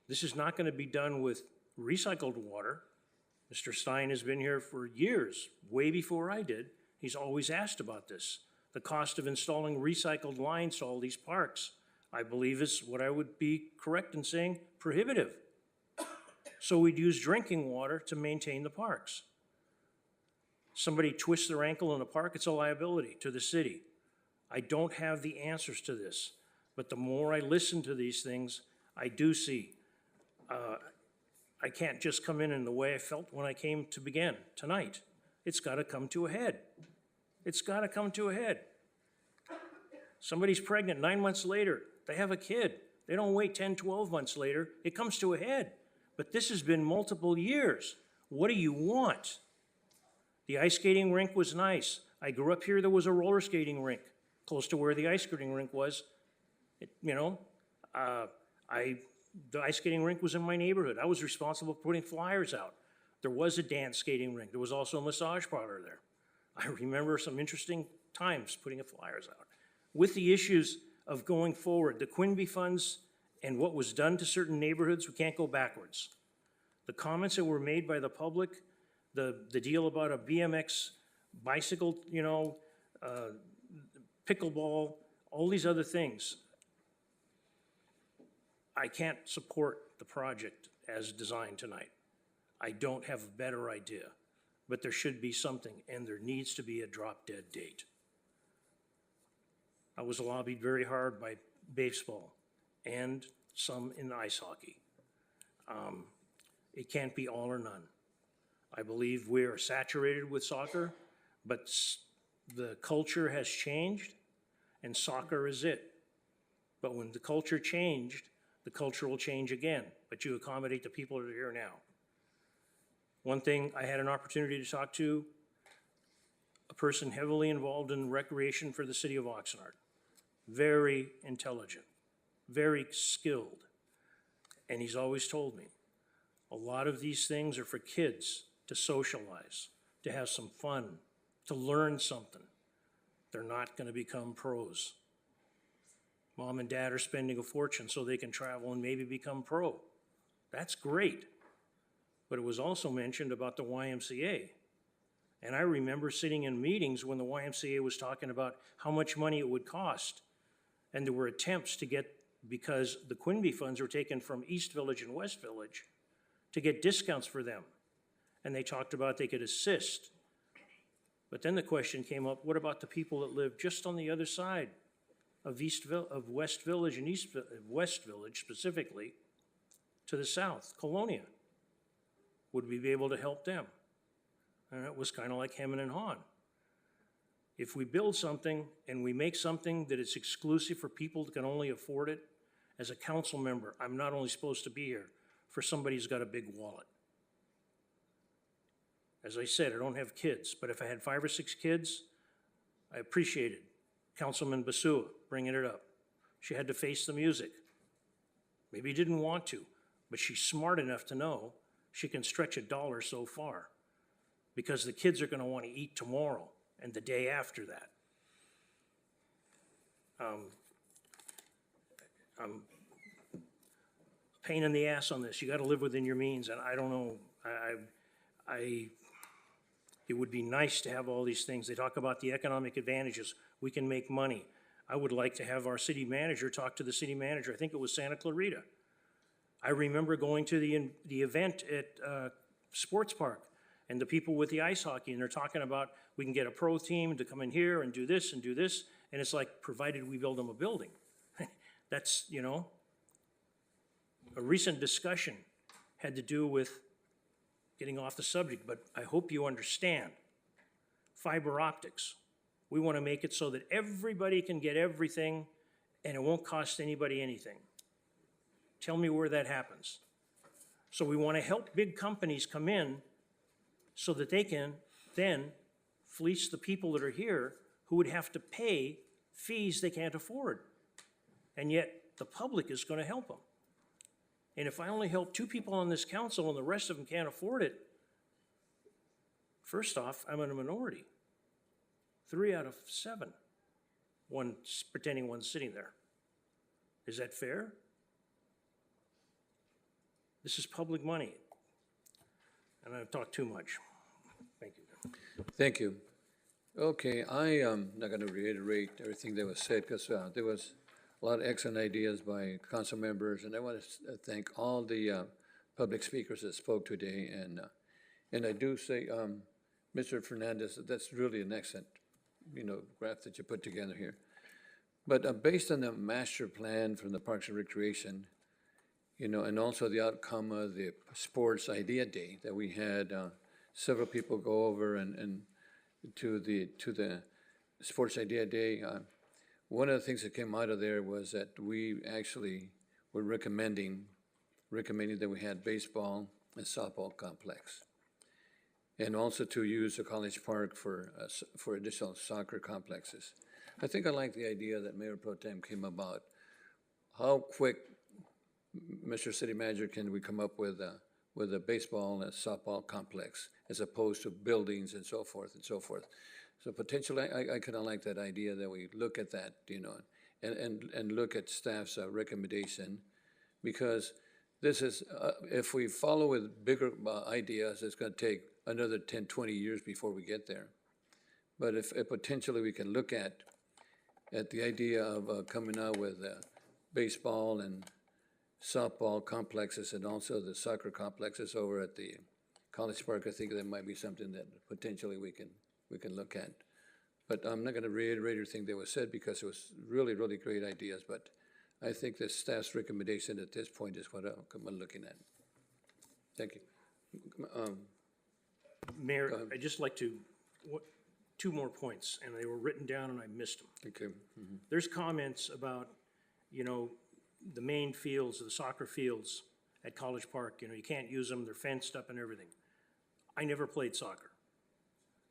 this is not going to be done with recycled water. Mr. Stein has been here for years, way before I did. He's always asked about this. The cost of installing recycled lines to all these parks, I believe, is what I would be correct in saying prohibitive. So we'd use drinking water to maintain the parks. Somebody twists their ankle in a park, it's a liability to the city. I don't have the answers to this, but the more I listen to these things, I do see. I can't just come in the way I felt when I came to begin tonight. It's got to come to a head. It's got to come to a head. Somebody's pregnant 9 months later, they have a kid. They don't wait 10, 12 months later, it comes to a head. But this has been multiple years. What do you want? The ice skating rink was nice. I grew up here, there was a roller skating rink close to where the ice skating rink was. The ice skating rink was in my neighborhood. I was responsible for putting flyers out. There was a dance skating rink. There was also a massage parlor there. I remember some interesting times putting flyers out. With the issues of going forward, the Quinby funds and what was done to certain neighborhoods, we can't go backwards. The comments that were made by the public, the deal about a BMX bicycle, pickleball, all these other things, I can't support the project as designed tonight. I don't have a better idea, but there should be something, and there needs to be a drop-dead date. I was lobbied very hard by baseball and some in ice hockey. It can't be all or none. I believe we are saturated with soccer, but the culture has changed, and soccer is it. But when the culture changed, the culture will change again, but you accommodate the people that are here now. One thing, I had an opportunity to talk to a person heavily involved in recreation for the city of Oxnard. Very intelligent, very skilled. And he's always told me, a lot of these things are for kids to socialize, to have some fun, to learn something. They're not going to become pros. Mom and dad are spending a fortune so they can travel and maybe become pro. That's great. But it was also mentioned about the YMCA. And I remember sitting in meetings when the YMCA was talking about how much money it would cost. And there were attempts to get, because the Quinby funds were taken from East Village and West Village, to get discounts for them. And they talked about they could assist. But then the question came up, what about the people that live just on the other side of West Village and West Village specifically, to the south, Colonia? Would we be able to help them? And it was kind of like hemming and hawing. If we build something and we make something that is exclusive for people that can only afford it, as a council member, I'm not only supposed to be here for somebody who's got a big wallet. As I said, I don't have kids, but if I had 5 or 6 kids, I appreciated Councilman Basua bringing it up. She had to face the music. Maybe didn't want to, but she's smart enough to know she can stretch $1 so far because the kids are going to want to eat tomorrow and the day after that. I'm a pain in the ass on this. You got to live within your means, and I don't know. It would be nice to have all these things. They talk about the economic advantages. We can make money. I would like to have our city manager talk to the city manager. I think it was Santa Clarita. I remember going to the event at Sports Park and the people with the ice hockey, and they're talking about we can get a pro team to come in here and do this, and it's like, provided we build them a building. That's, you know, a recent discussion had to do with getting off the subject, but I hope you understand. Fiber optics. We want to make it so that everybody can get everything and it won't cost anybody anything. Tell me where that happens. So we want to help big companies come in so that they can then fleece the people that are here who would have to pay fees they can't afford. And yet the public is going to help them. And if I only help 2 people on this council and the rest of them can't afford it, first off, I'm in a minority. 3 out of 7. Pretending one's sitting there. Is that fair? This is public money. And I've talked too much. Thank you. Thank you. Okay, I am not going to reiterate everything that was said because there was a lot of excellent ideas by council members, and I want to thank all the public speakers that spoke today. And I do say, Mr. Fernandez, that's really an excellent, graph that you put together here. But based on the master plan from the Parks and Recreation, and also the outcome of the Sports Idea Day that we had several people go over and to the Sports Idea Day. One of the things that came out of there was that we actually were recommending that we had baseball and softball complex, and also to use the College Park for additional soccer complexes. I think I like the idea that Mayor Pro Tem came about. How quick, Mr. City Manager, can we come up with a baseball and a softball complex as opposed to buildings and so forth and so forth? So potentially, I kind of like that idea that we look at that, and look at staff's recommendation, because this is, if we follow with bigger ideas, it's going to take another 10, 20 years before we get there. But if potentially we can look at the idea of coming out with baseball and softball complexes and also the soccer complexes over at the College Park, I think that might be something that potentially we can look at. But I'm not going to reiterate everything that was said because it was really, really great ideas. But I think the staff's recommendation at this point is what I'm looking at. Thank you. Mayor, I'd just like to, 2 more points, and they were written down and I missed them. Okay. Mm-hmm. There's comments about, the main fields, the soccer fields at College Park, you can't use them, they're fenced up and everything. I never played soccer.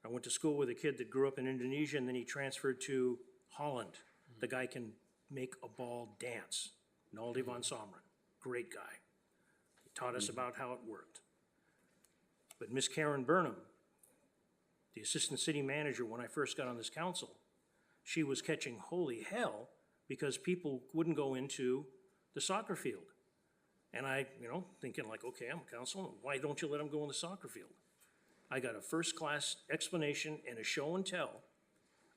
I went to school with a kid that grew up in Indonesia, and then he transferred to Holland. Mm-hmm. The guy can make a ball dance. Naldi von Someren, great guy. He taught us about how it worked. But Miss Karen Burnham, the assistant city manager when I first got on this council, she was catching holy hell because people wouldn't go into the soccer field. And I, thinking like, okay, I'm a councilman, why don't you let them go in the soccer field? I got a first-class explanation and a show and tell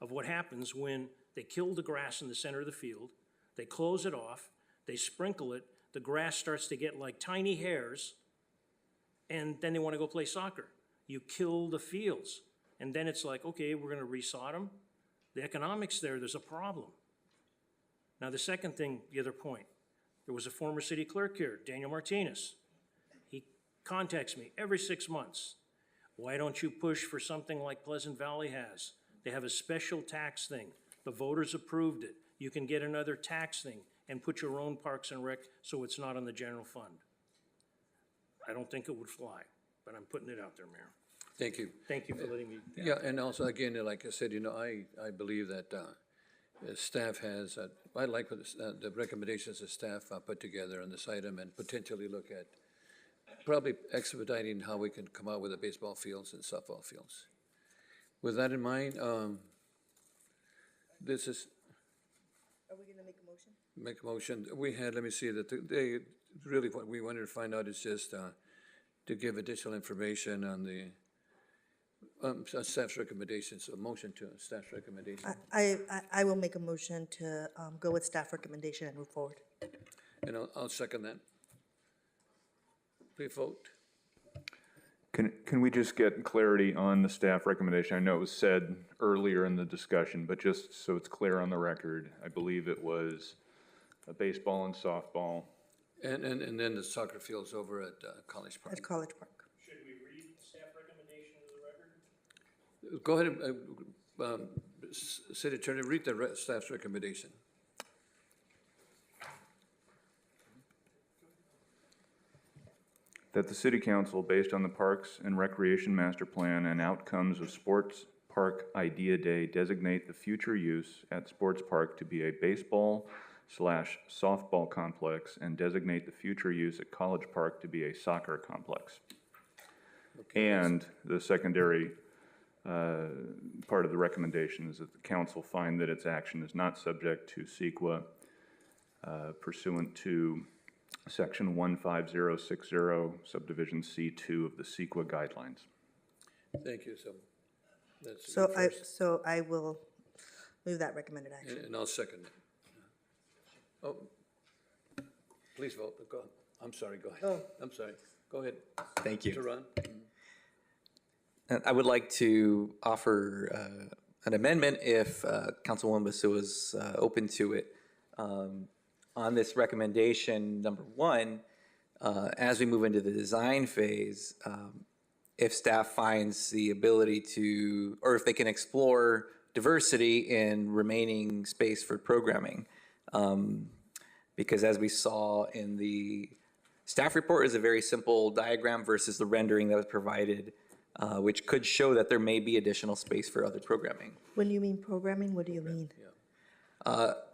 of what happens when they kill the grass in the center of the field, they close it off, they sprinkle it, the grass starts to get like tiny hairs, and then they want to go play soccer. You kill the fields. and then it's like, okay, we're gonna resod them. The economics there's a problem. Now, the second thing, the other point, there was a former city clerk here, Daniel Martinez. He contacts me every 6 months. Why don't you push for something like Pleasant Valley has? They have a special tax thing. The voters approved it. You can get another tax thing and put your own parks and rec so it's not on the general fund. I don't think it would fly, but I'm putting it out there, Mayor. Thank you. Thank you for letting me. Yeah, and also, again, like I said, I believe that staff has, I like what the recommendations the staff put together on this item and potentially look at probably expediting how we can come out with the baseball fields and softball fields. With that in mind, this is. Are we gonna make a motion? Make a motion. We had, let me see, they, really what we wanted to find out is just to give additional information on the staff's recommendations, a motion to staff's recommendation. I will make a motion to go with staff recommendation and move forward. And I'll second that. Please vote. Can we just get clarity on the staff recommendation? I know it was said earlier in the discussion, but just so it's clear on the record, I believe it was baseball and softball. And then the soccer fields over at College Park. At College Park. Should we read the staff recommendation to the record? Go ahead, City Attorney, read the staff's recommendation. That the City Council, based on the Parks and Recreation Master Plan and outcomes of Sports Park Idea Day, designate the future use at Sports Park to be a baseball/softball complex and designate the future use at College Park to be a soccer complex. Okay. And the secondary part of the recommendation is that the council find that its action is not subject to CEQA pursuant to Section 15060, subdivision C2 of the CEQA guidelines. Thank you. So that's So I will move that recommended action. and I'll second it. Oh, please vote. Go. I'm sorry. Go ahead. Oh. I'm sorry. Go ahead. Thank you. Mr. Ron? And I would like to offer an amendment if Councilwoman Basu is open to it. On this recommendation, number one, as we move into the design phase, if staff finds the ability to, or if they can explore diversity in remaining space for programming. Because as we saw in the staff report is a very simple diagram versus the rendering that was provided, which could show that there may be additional space for other programming. When you mean programming, what do you mean?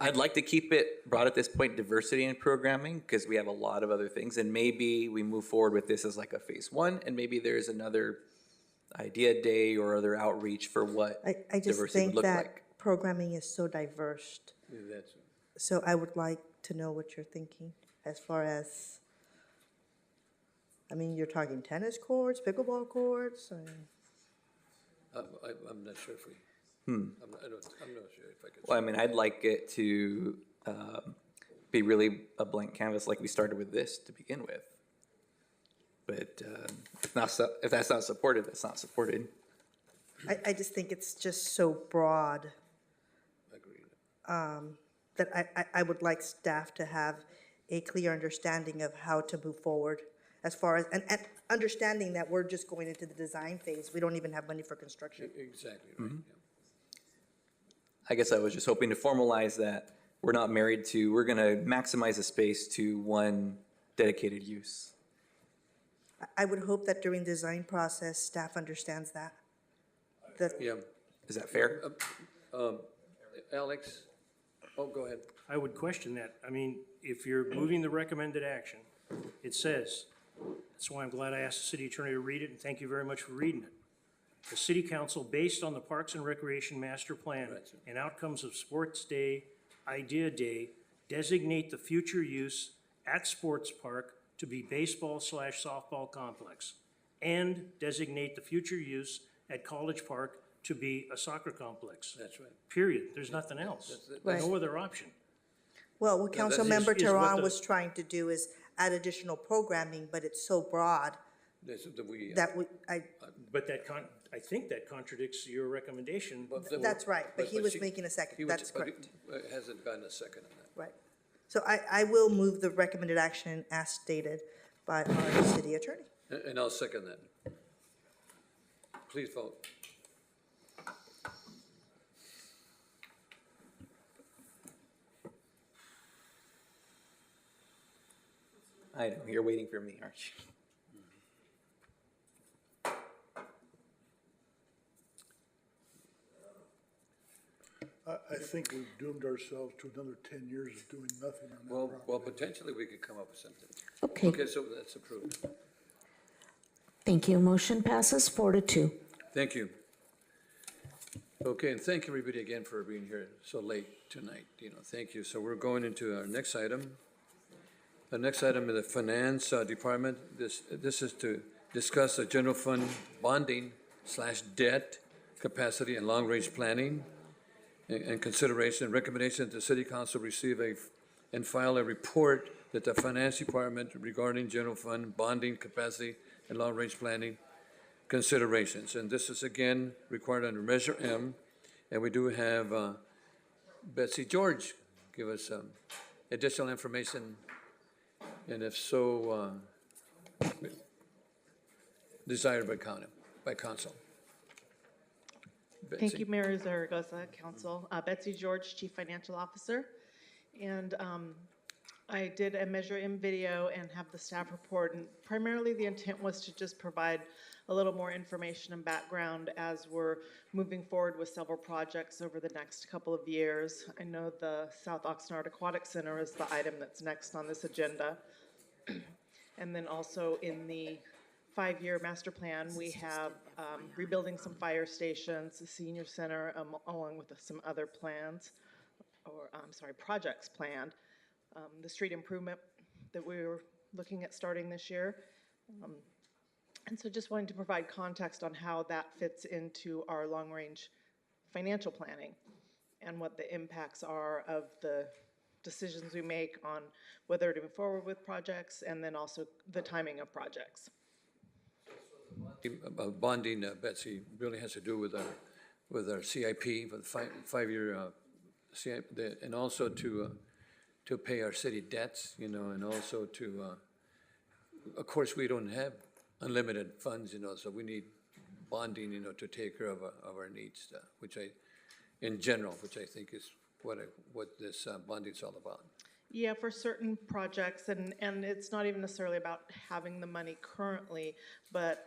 I'd like to keep it broad at this point, diversity in programming, because we have a lot of other things, and maybe we move forward with this as like a phase one, and maybe there's another idea day or other outreach for what I just diversity think would look that like. programming is so diverse. Yeah, that's, So I would like to know what you're thinking as far as, I mean, you're talking tennis courts, pickleball courts, and I'm not sure if we. I'm not sure if I could. Well, I mean, I'd like it to be really a blank canvas like we started with this to begin with. But if that's not supported, that's not supported. I just think it's just so broad. Agreed. That I would like staff to have a clear understanding of how to move forward as far as, and understanding that we're just going into the design phase. We don't even have money for construction. Exactly, right, yeah. I guess I was just hoping to formalize that we're not married to, we're going to maximize the space to one dedicated use. I would hope that during the design process, staff understands that. Yeah. Is that fair? Alex? Oh, go ahead. I would question that. I mean, if you're moving the recommended action, it says, that's why I'm glad I asked the city attorney to read it, and thank you very much for reading it. The city council, based on the Parks and Recreation Master Plan and outcomes of Sports Day, Idea Day, designate the future use at Sports Park to be baseball/softball complex, and designate the future use at College Park to be a soccer complex. That's right. Period. There's nothing else. Right. No other option. Well, what That Councilmember is what Tehran the- was trying to do is add additional programming, but it's so broad That's that we. that we, But I think that contradicts your recommendation. That's right, but he was she- making a second. he was- That's but he, correct. Hasn't gotten a second on that. Right. So I will move the recommended action as stated by our city attorney. And I'll second that. Please vote. I know, you're waiting for me, aren't you? I think we've doomed ourselves to another 10 years of doing nothing on that Well, property. potentially we could come up with something. Okay. Okay, so that's approved. Thank you. Motion passes 4-2. Thank you. Okay, and thank everybody again for being here so late tonight, thank you. So we're going into our next item. The next item is the Finance Department. This is to discuss the general fund bonding / debt capacity and long-range planning and consideration and recommendation that the City Council receive and file a report that the Finance Department regarding general fund bonding capacity and long-range planning considerations. And this is again required under Measure M. And we do have Betsy George give us additional information. And if so, desired by council. Thank Betsy? you, Mayor Zaragoza, Council. Betsy George, Chief Financial Officer. And I did a Measure M video and have the staff report. And primarily the intent was to just provide a little more information and background as we're moving forward with several projects over the next couple of years. I know the South Oxnard Aquatic Center is the item that's next on this agenda. And then also in the 5-year master plan, we have rebuilding some fire stations, the senior center, along with some other plans, or projects planned. The street improvement that we were looking at starting this year. And so just wanting to provide context on how that fits into our long-range financial planning and what the impacts are of the decisions we make on whether to move forward with projects and then also the timing of projects. Bonding, Betsy, really has to do with our CIP for the five-year CIP, and also to pay our city debts, and also to, of course, we don't have unlimited funds, so we need bonding, to take care of our needs, in general, which I think is what this bonding's all about. Yeah, for certain projects, and it's not even necessarily about having the money currently, but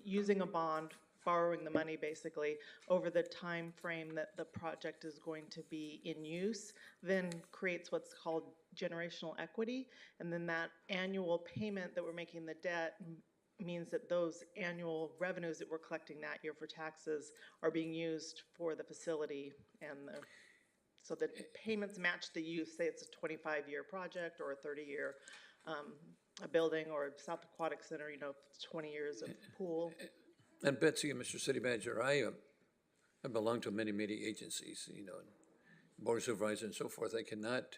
using a bond, borrowing the money basically over the time frame that the project is going to be in use, then creates what's called generational equity, and then that annual payment that we're making the debt means that those annual revenues that we're collecting that year for taxes are being used for the facility, and so the payments match the use. Say it's a 25-year project or a 30-year a building, or South Aquatic Center, 20 years of pool. And Betsy and Mr. City Manager, I belong to many agencies, board of supervisors and so forth. I cannot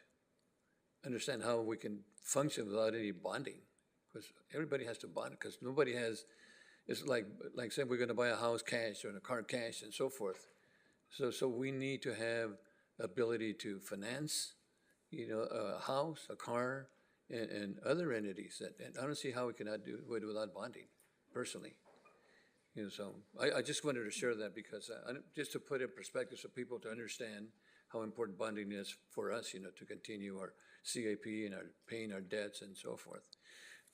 understand how we can function without any bonding, because everybody has to bond, because nobody has. It's like saying we're going to buy a house cash or a car cash and so forth. So we need to have ability to finance, a house, a car, and other entities. And I don't see how we cannot do it without bonding, personally. So I just wanted to share that because just to put in perspective so people to understand how important bonding is for us, to continue our CAP and paying our debts and so forth.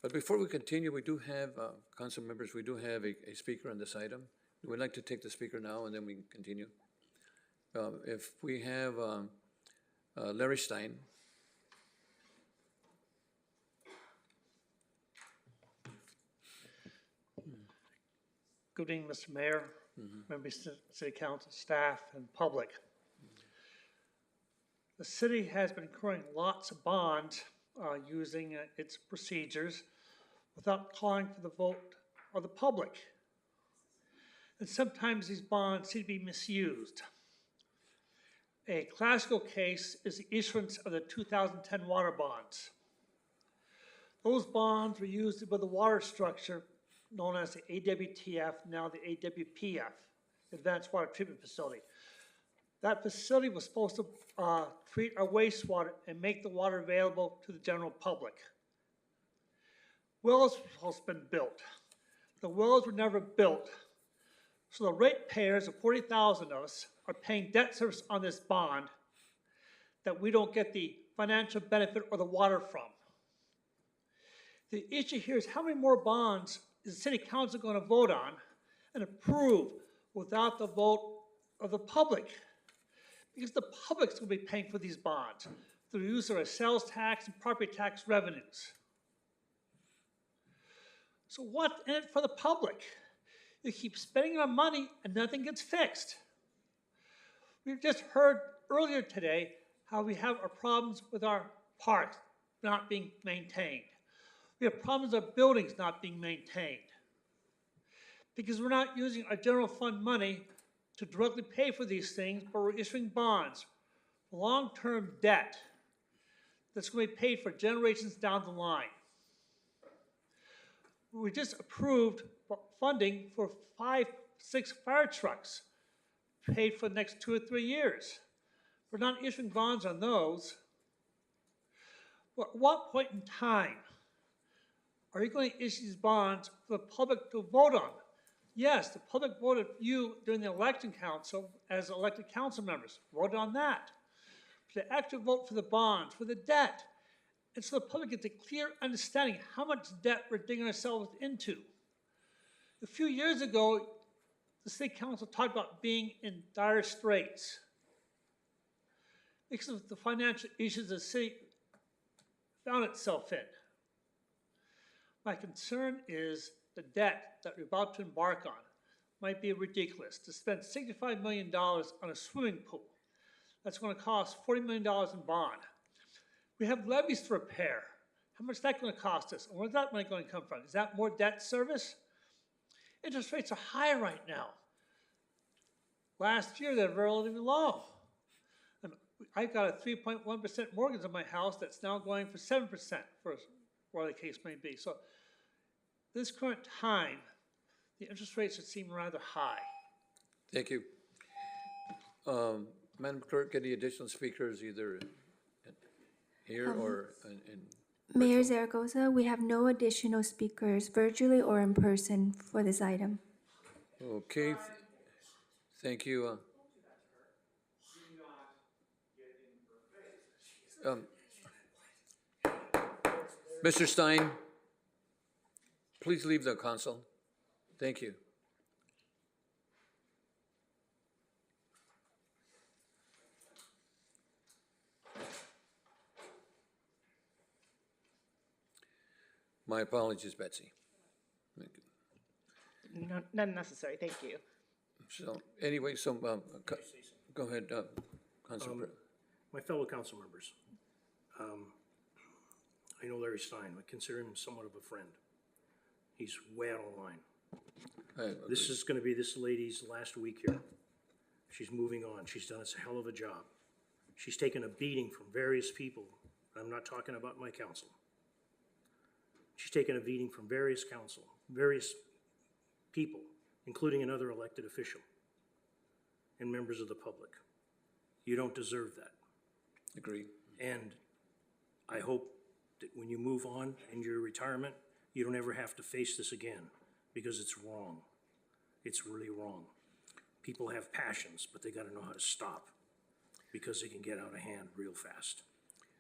But before we continue, we do have, council members, we do have a speaker on this item. We'd like to take the speaker now and then we can continue. If we have Larry Stein. Good evening, Mr. Mayor, members of the City Council, staff, and public. The city has been accruing lots of bonds using its procedures without calling for the vote of the public. And sometimes these bonds seem to be misused. A classical case is the issuance of the 2010 water bonds. Those bonds were used with the water structure known as the AWTF, now the AWPF, Advanced Water Treatment Facility. That facility was supposed to treat our wastewater and make the water available to the general public. Wells were supposed to have been built. The wells were never built. So the ratepayers of 40,000 of us are paying debt service on this bond that we don't get the financial benefit or the water from. The issue here is how many more bonds is the city council going to vote on and approve without the vote of the public? Because the public's going to be paying for these bonds through the use of our sales tax and property tax revenues. So what's in it for the public? You keep spending our money and nothing gets fixed. We've just heard earlier today how we have our problems with our parks not being maintained. We have problems with our buildings not being maintained. Because we're not using our general fund money to directly pay for these things, but we're issuing bonds, long-term debt that's going to be paid for generations down the line. We just approved funding for 5-6 fire trucks paid for the next 2 or 3 years. We're not issuing bonds on those. But at what point in time are you going to issue these bonds for the public to vote on? Yes, the public voted for you during the election council as elected council members. Voted on that. But the actual vote for the bonds, for the debt. And so the public gets a clear understanding how much debt we're digging ourselves into. A few years ago, the city council talked about being in dire straits because of the financial issues the city found itself in. My concern is the debt that we're about to embark on might be ridiculous. To spend $65 million on a swimming pool, that's going to cost $40 million in bond. We have levees to repair. How much is that going to cost us? And where's that money going to come from? Is that more debt service? Interest rates are high right now. Last year, they're relatively low. And I got a 3.1% mortgage on my house that's now going for 7% for whatever the case may be. So this current time, the interest rates would seem rather high. Thank you. Madam Clerk, any additional speakers either here or in? Mayor Zaragoza, we have no additional speakers virtually or in person for this item. Okay, thank you. Mr. Stein, please leave the console. Thank you. My apologies, Betsy. No, none necessary, thank you. So, anyway, go ahead, Councilor. My fellow council members, I know Larry Stein. I consider him somewhat of a friend. He's way out of line. This is going to be this lady's last week here. She's moving on. She's done a hell of a job. She's taken a beating from various people. I'm not talking about my council. She's taken a beating from various people, including another elected official and members of the public. You don't deserve that. Agreed. And I hope that when you move on in your retirement, you don't ever have to face this again, because it's wrong. It's really wrong. People have passions, but they gotta know how to stop, because they can get out of hand real fast.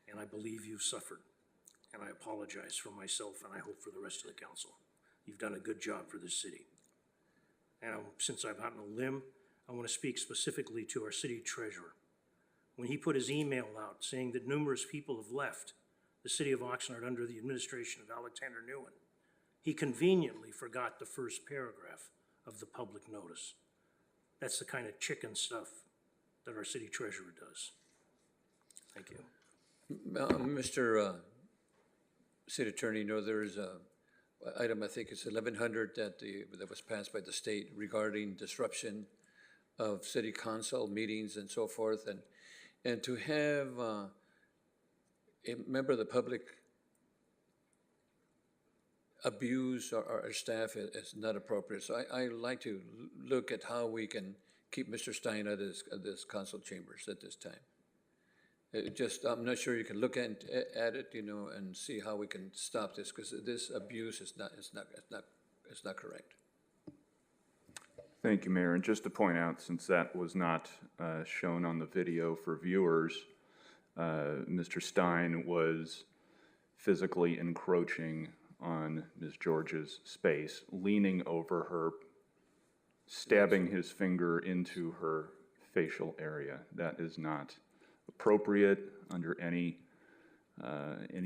And I believe you've suffered. And I apologize for myself, and I hope for the rest of the council. You've done a good job for this city. And since I've gotten a limb, I want to speak specifically to our city treasurer. When he put his email out saying that numerous people have left the city of Oxnard under the administration of Alexander Nguyen, he conveniently forgot the first paragraph of the public notice. That's the kind of chicken stuff that our city treasurer does. Thank you. Mr. City Attorney, there is a item, I think it's 1100 that was passed by the state regarding disruption of city council meetings and so forth, and to have a member of the public abuse our staff is not appropriate. So I like to look at how we can keep Mr. Stein at this council chambers at this time. I'm not sure you can look at it, you know, and see how we can stop this, because this abuse is not correct. Thank you, Mayor. And just to point out, since that was not shown on the video for viewers, Mr. Stein was physically encroaching on Ms. George's space, leaning over her, stabbing his finger into her facial area. That is not appropriate under any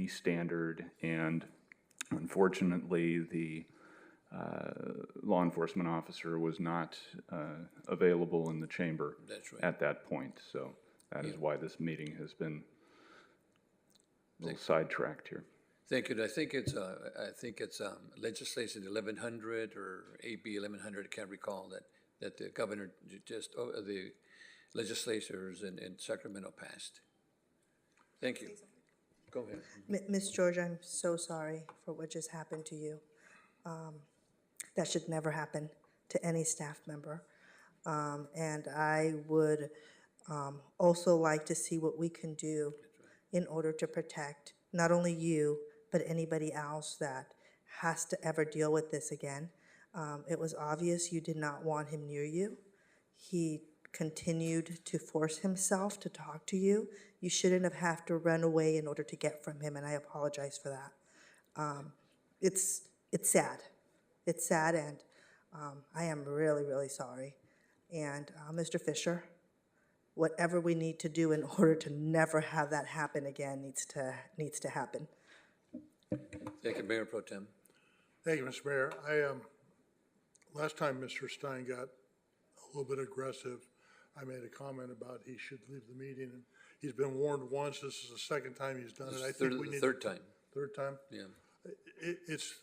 standard, and unfortunately, the law enforcement officer was not available in the chamber at that point. So that is why this meeting has been a little sidetracked here. Thank you. I think it's legislation 1100 or AB 1100. I can't recall that the governor the legislators in Sacramento passed. Thank you. Go ahead. Ms. George, I'm so sorry for what just happened to you. That should never happen to any staff member. And I would also like to see what we can do in order to protect not only you, but anybody else that has to ever deal with this again. It was obvious you did not want him near you. He continued to force himself to talk to you. You shouldn't have had to run away in order to get from him, and I apologize for that. It's sad. It's sad, and I am really, really sorry. And Mr. Fisher, whatever we need to do in order to never have that happen again needs to happen. Thank you, Mayor Pro Tem. Thank you, Mr. Mayor. Last time Mr. Stein got a little bit aggressive, I made a comment about he should leave the meeting, and he's been warned once. This is the second time he's done it. I think we need third time. Third time? Yeah. It's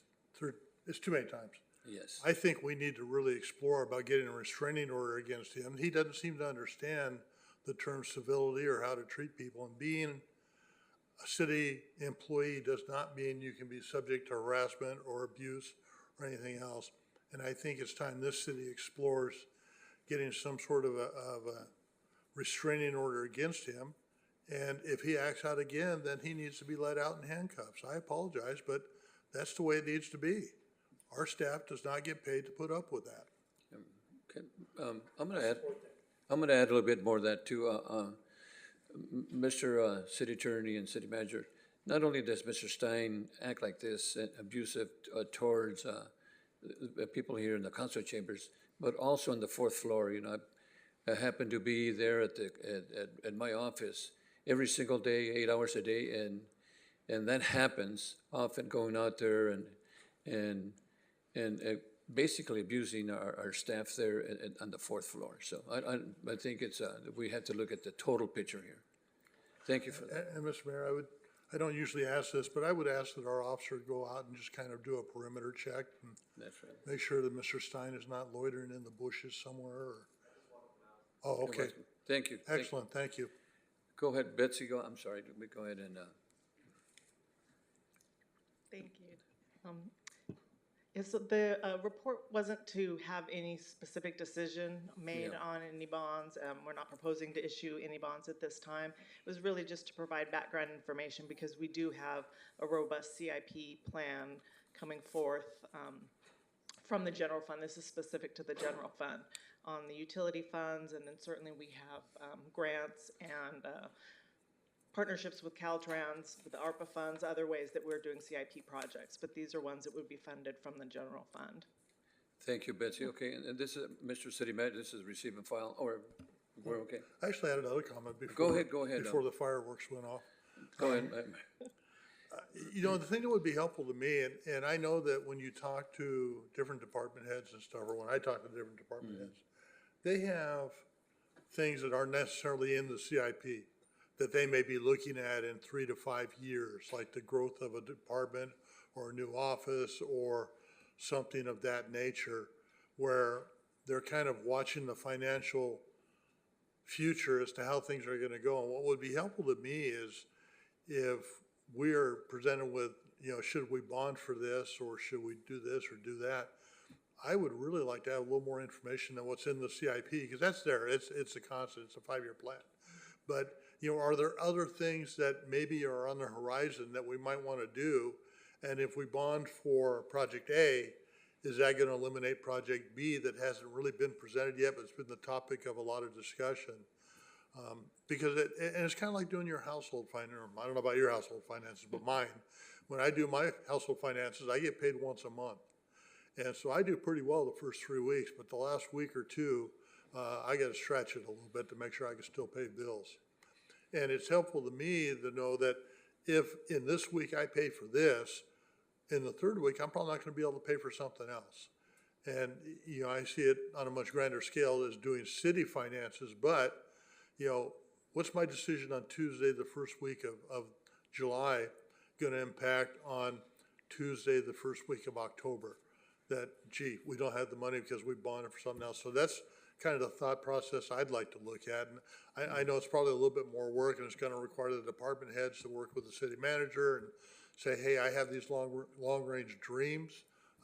too many times. Yes. I think we need to really explore about getting a restraining order against him. He doesn't seem to understand the term civility or how to treat people, and being a city employee does not mean you can be subject to harassment or abuse or anything else. And I think it's time this city explores getting some sort of a restraining order against him. And if he acts out again, then he needs to be let out in handcuffs. I apologize, but that's the way it needs to be. Our staff does not get paid to put up with that. Okay. I'm going to add a little bit more of that too. Mr. City Attorney and City Manager, not only does Mr. Stein act like this and abusive towards people here in the council chambers, but also on the fourth floor. You know, I happen to be there at my office every single day, 8 hours a day, and that happens often, going out there and basically abusing our staff there on the fourth floor. So I think we have to look at the total picture here. Thank you for that. And Mr. Mayor, I don't usually ask this, but I would ask that our officer go out and just kind of do a perimeter check and That's right. make sure that Mr. Stein is not loitering in the bushes somewhere. Oh, okay. Thank you. Excellent, thank you. Go ahead, Betsy. I'm sorry. Go ahead and. Thank you. Yes, so the report wasn't to have any specific decision made on any bonds. We're not proposing to issue any bonds at this time. It was really just to provide background information because we do have a robust CIP plan coming forth from the general fund. This is specific to the general fund. On the utility funds, and then certainly we have grants and partnerships with Caltrans, with the ARPA funds, other ways that we're doing CIP projects, but these are ones that would be funded from the general fund. Thank you, Betsy. Okay, and this is, Mr. City Manager, this is receive and file, or we're okay? I actually had another comment before. Go ahead. Before the fireworks went off. Go ahead. You know, the thing that would be helpful to me, and I know that when you talk to different department heads and stuff, or when I talk to different department heads, they have things that aren't necessarily in the CIP that they may be looking at in 3 to 5 years, like the growth of a department or a new office or something of that nature, where they're kind of watching the financial future as to how things are going to go. And what would be helpful to me is if we are presented with, should we bond for this, or should we do this or do that? I would really like to have a little more information than what's in the CIP, because that's there, it's a constant, it's a 5-year plan. But, are there other things that maybe are on the horizon that we might want to do? And if we bond for project A, is that going to eliminate project B that hasn't really been presented yet, but it's been the topic of a lot of discussion? Because it's kind of like doing your household finance. I don't know about your household finances, but mine, when I do my household finances, I get paid once a month. And so I do pretty well the first 3 weeks, but the last week or two, I got to stretch it a little bit to make sure I can still pay bills. And it's helpful to me to know that if in this week I pay for this, in the third week, I'm probably not going to be able to pay for something else. And, I see it on a much grander scale as doing city finances, but, what's my decision on Tuesday, the first week of July, going to impact on Tuesday, the first week of October? That, gee, we don't have the money because we bonded for something else. So that's kind of the thought process I'd like to look at. And I know it's probably a little bit more work, and it's going to require the department heads to work with the city manager and say, hey, I have these long-range dreams.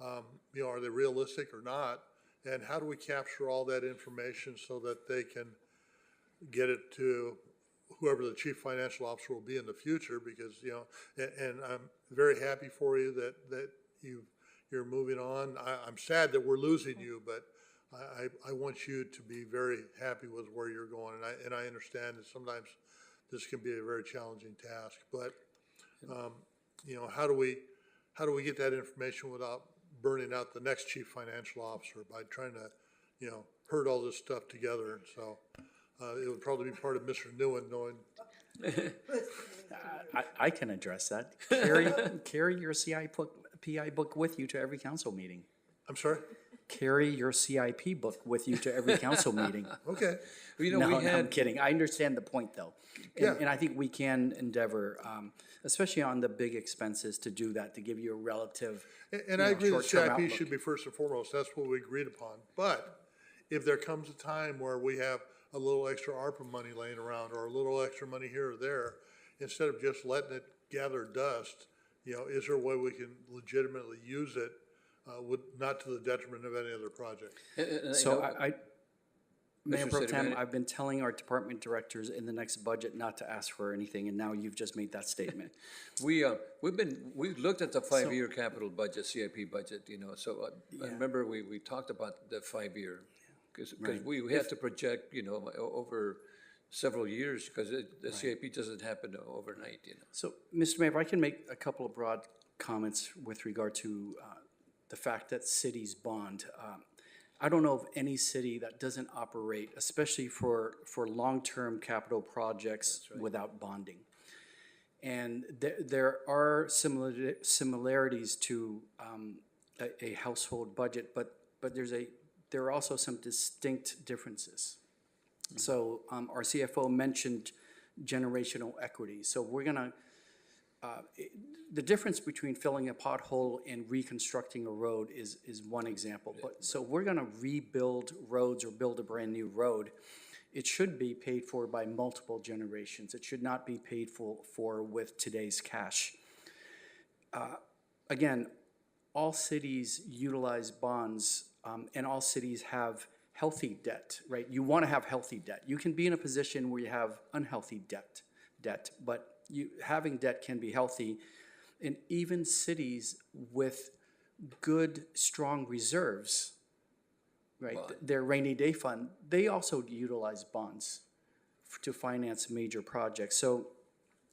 Are they realistic or not? And how do we capture all that information so that they can get it to whoever the chief financial officer will be in the future? Because, and I'm very happy for you that you're moving on. I'm sad that we're losing you, but I want you to be very happy with where you're going. And I understand that sometimes this can be a very challenging task, but how do we get that information without burning out the next chief financial officer by trying to, herd all this stuff together? And so it would probably be part of Mr. Nguyen knowing. I can address that. Carry your CIP book with you to every council meeting. I'm sorry? Carry your CIP book with you to every council meeting. Okay. I'm kidding. I understand the point, though. And I think we can endeavor, especially on the big expenses, to do that, to give you a relative And I agree that short-term CIP outlook. should be first and foremost. That's what we agreed upon. But if there comes a time where we have a little extra ARPA money laying around, or a little extra money here or there, instead of just letting it gather dust, is there a way we can legitimately use it, not to the detriment of any other project? So Mayor Mr. Pro City Tem, Manager. I've been telling our department directors in the next budget not to ask for anything, and now you've just made that statement. We've looked at the 5-year capital budget, CIP budget, so I remember we talked about the 5-year, because Right. we have to project, over several years, because the CIP doesn't happen overnight, So, Mr. Mayor, if I can make a couple of broad comments with regard to the fact that cities bond. I don't know of any city that doesn't operate, especially for long-term capital projects, without bonding. And there are similarities to a household budget, but there are also some distinct differences. So our CFO mentioned generational equity. So we're gonna, the difference between filling a pothole and reconstructing a road is one example. But so we're gonna rebuild roads or build a brand new road. It should be paid for by multiple generations. It should not be paid for with today's cash. Again, all cities utilize bonds, and all cities have healthy debt, right? You want to have healthy debt. You can be in a position where you have unhealthy debt, but having debt can be healthy. And even cities with good, strong reserves, right? Their rainy day fund, they also utilize bonds to finance major projects. So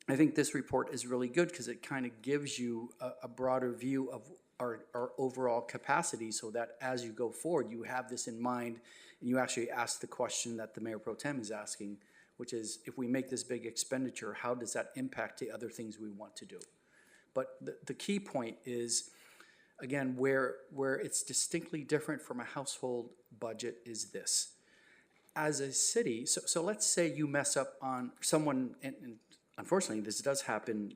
I think this report is really good because it kind of gives you a broader view of our overall capacity, so that as you go forward, you have this in mind, and you actually ask the question that the Mayor Pro Tem is asking, which is, if we make this big expenditure, how does that impact the other things we want to do? But the key point is, again, where it's distinctly different from a household budget is this. As a city, so let's say you mess up on someone, and unfortunately this does happen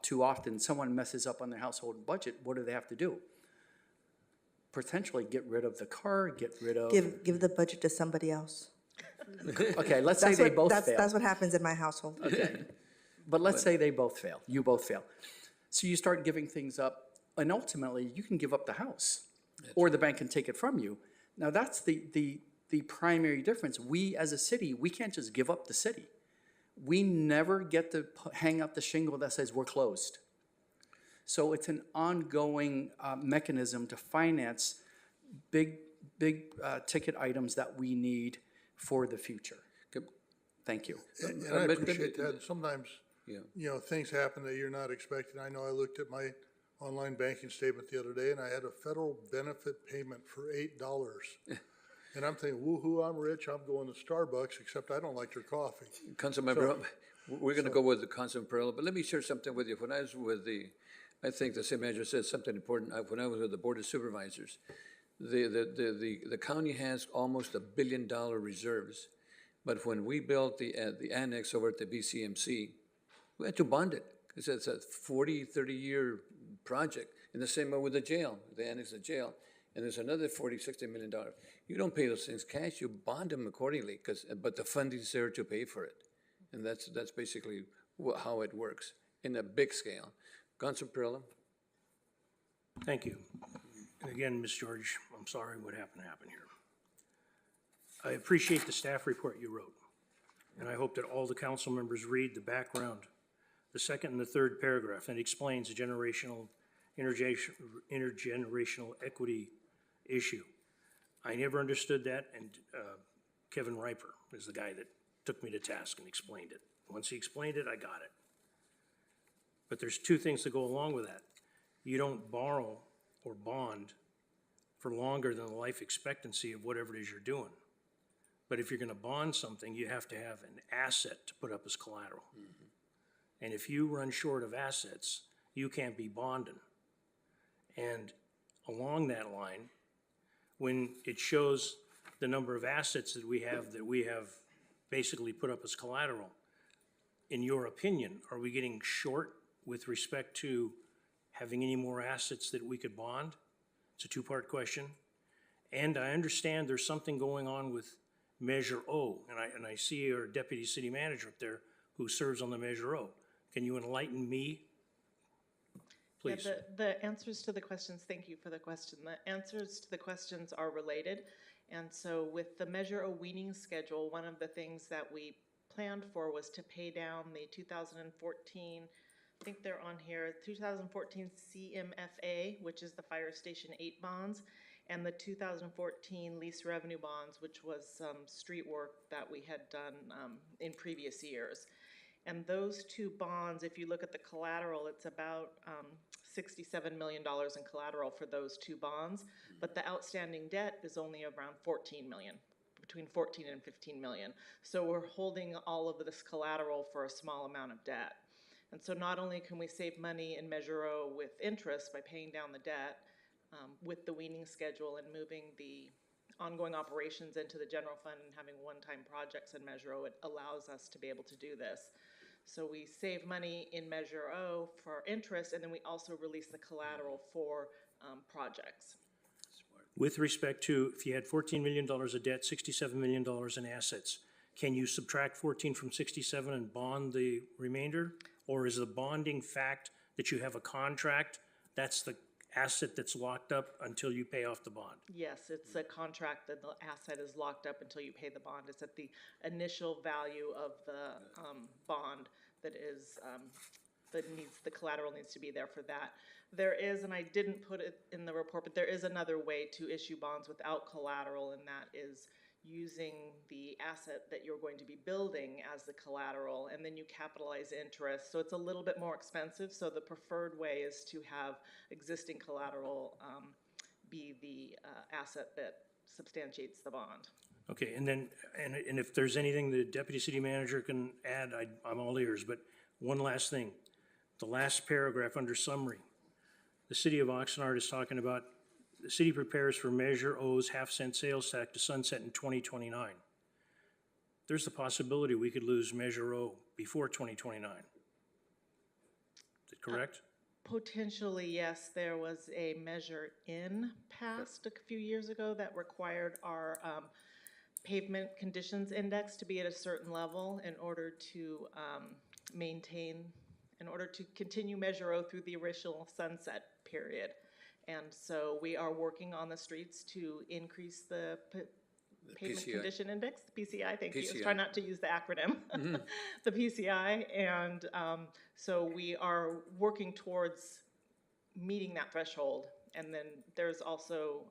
too often, someone messes up on their household budget, what do they have to do? Potentially get rid of the car, get rid of... Give the budget to somebody else. Okay, let's say they both fail. That's what happens in my household. Okay. But let's say they both fail, you both fail. So you start giving things up, and ultimately, you can give up the house, or the bank can take it from you. Now, that's the primary difference. We, as a city, we can't just give up the city. We never get to hang up the shingle that says we're closed. So it's an ongoing mechanism to finance big ticket items that we need for the future. Thank you. And I appreciate that. Sometimes, you know, things happen that you're not expecting. I know I looked at my online banking statement the other day, and I had a federal benefit payment for $8. And I'm thinking, woohoo, I'm rich, I'm going to Starbucks, except I don't like their coffee. Councilmember, we're going to go with the Councilman Pereira, but let me share something with you. When I was with I think the city manager said something important. When I was with the Board of Supervisors, the county has almost $1 billion reserves. But when we built the annex over at the BCMC, we had to bond it, because it's a 30-year project. And the same way with the jail, the annex of jail. And there's another $60 million. You don't pay those things cash, you bond them accordingly, but the funding's there to pay for it. And that's basically how it works, in a big scale. Councilman Pereira? Thank you. And again, Ms. George, I'm sorry what happened here. I appreciate the staff report you wrote, and I hope that all the council members read the background, the second and the third paragraph, and it explains the intergenerational equity issue. I never understood that, and Kevin Riper is the guy that took me to task and explained it. Once he explained it, I got it. But there's two things that go along with that. You don't borrow or bond for longer than the life expectancy of whatever it is you're doing. But if you're going to bond something, you have to have an asset to put up as collateral. And if you run short of assets, you can't be bonding. And along that line, when it shows the number of assets that we have basically put up as collateral, in your opinion, are we getting short with respect to having any more assets that we could bond? It's a two-part question. And I understand there's something going on with Measure O, and I see our deputy city manager up there who serves on the Measure O. Can you enlighten me, please? Yeah, the answers to the questions, thank you for the question. The answers to the questions are related. And so with the Measure O weaning schedule, one of the things that we planned for was to pay down the 2014, I think they're on here, 2014 CMFA, which is the Fire Station 8 bonds, and the 2014 lease revenue bonds, which was some street work that we had done in previous years. And those two bonds, if you look at the collateral, it's about $67 million in collateral for those two bonds, but the outstanding debt is only around 14 million, between 14 and 15 million. So we're holding all of this collateral for a small amount of debt. And so not only can we save money in Measure O with interest by paying down the debt, with the weaning schedule and moving the ongoing operations into the general fund and having one-time projects in Measure O, it allows us to be able to do this. So we save money in Measure O for interest, and then we also release the collateral for projects. With respect to, if you had $14 million of debt, $67 million in assets, can you subtract 14 from 67 and bond the remainder? Or is the bonding fact that you have a contract, that's the asset that's locked up until you pay off the bond? Yes, it's a contract that the asset is locked up until you pay the bond. It's at the initial value of the bond that is, the collateral needs to be there for that. There is, and I didn't put it in the report, but there is another way to issue bonds without collateral, and that is using the asset that you're going to be building as the collateral, and then you capitalize interest. So it's a little bit more expensive. So the preferred way is to have existing collateral be the asset that substantiates the bond. Okay, and then, and if there's anything the deputy city manager can add, I'm all ears. But one last thing, the last paragraph under summary, the city of Oxnard is talking about the city prepares for Measure O's half-cent sales tax to sunset in 2029. There's the possibility we could lose Measure O before 2029. Is that correct? Potentially, yes. There was a Measure N passed a few years ago that required our pavement conditions index to be at a certain level in order to maintain, in order to continue Measure O through the original sunset period. And so we are working on the streets to increase the pavement PCI. condition index, PCI, thank you. I was PCI. trying not to use the acronym, the PCI. And so we are working towards meeting that threshold. And then there's also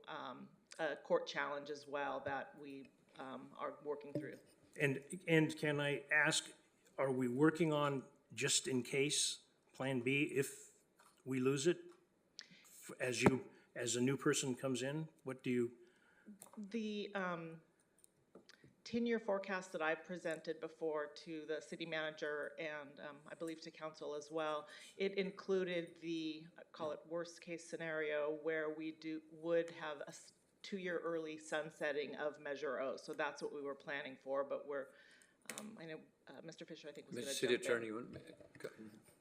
a court challenge as well that we are working through. And can I ask, are we working on just in case Plan B if we lose it? As a new person comes in, what do you? The 10-year forecast that I presented before to the city manager and I believe to council as well, it included the, call it worst case scenario, where we would have a 2-year early sunsetting of Measure O. So that's what we were planning for, but we're, I know Mr. Fisher, I think, was going to City jump Attorney,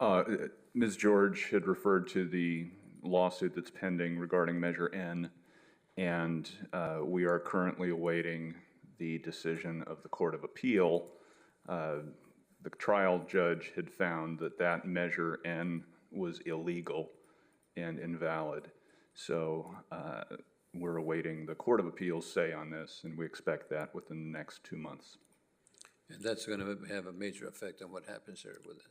in. Ms. George had referred to the lawsuit that's pending regarding Measure N, and we are currently awaiting the decision of the Court of Appeal. The trial judge had found that that Measure N was illegal and invalid. So we're awaiting the Court of Appeal's say on this, and we expect that within the next 2 months. And that's going to have a major effect on what happens there with it.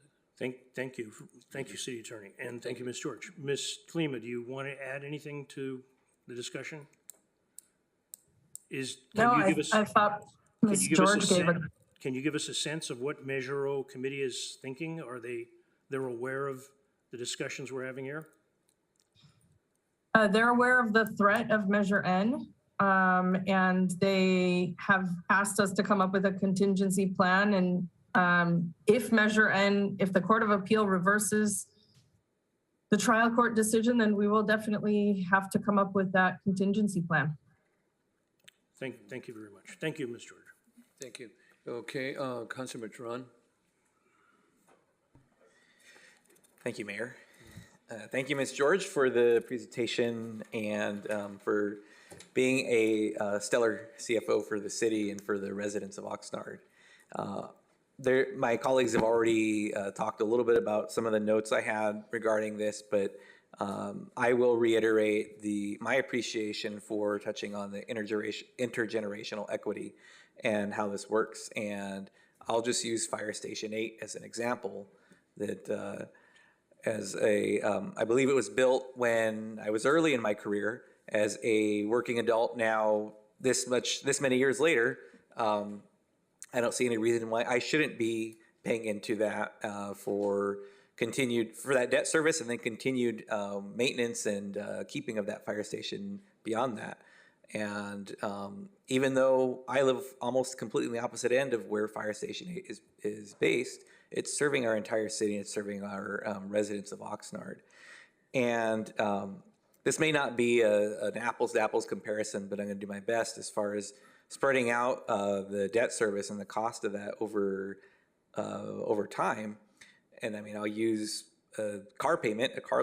Thank you, City Attorney, and thank you, Ms. George. Ms. Klima, do you want to add anything to the discussion? I thought Ms. George gave a. Can you give us a sense of what Measure O committee is thinking? Are they're aware of the discussions we're having here? They're aware of the threat of Measure N, and they have asked us to come up with a contingency plan. And if Measure N, if the Court of Appeal reverses the trial court decision, then we will definitely have to come up with that contingency plan. Thank you very much. Thank you, Ms. George. Thank you. Okay, Councilor Matron. Thank you, Mayor. Thank you, Ms. George, for the presentation and for being a stellar CFO for the city and for the residents of Oxnard. My colleagues have already talked a little bit about some of the notes I had regarding this, but I will reiterate my appreciation for touching on the intergenerational equity and how this works. And I'll just use Fire Station 8 as an example that I believe it was built when I was early in my career as a working adult. Now, this many years later, I don't see any reason why I shouldn't be paying into that for that debt service and then continued maintenance and keeping of that fire station beyond that. And even though I live almost completely the opposite end of where Fire Station 8 is based, it's serving our entire city and it's serving our residents of Oxnard. And this may not be an apples to apples comparison, but I'm going to do my best as far as spreading out the debt service and the cost of that over time. And I mean, I'll use a car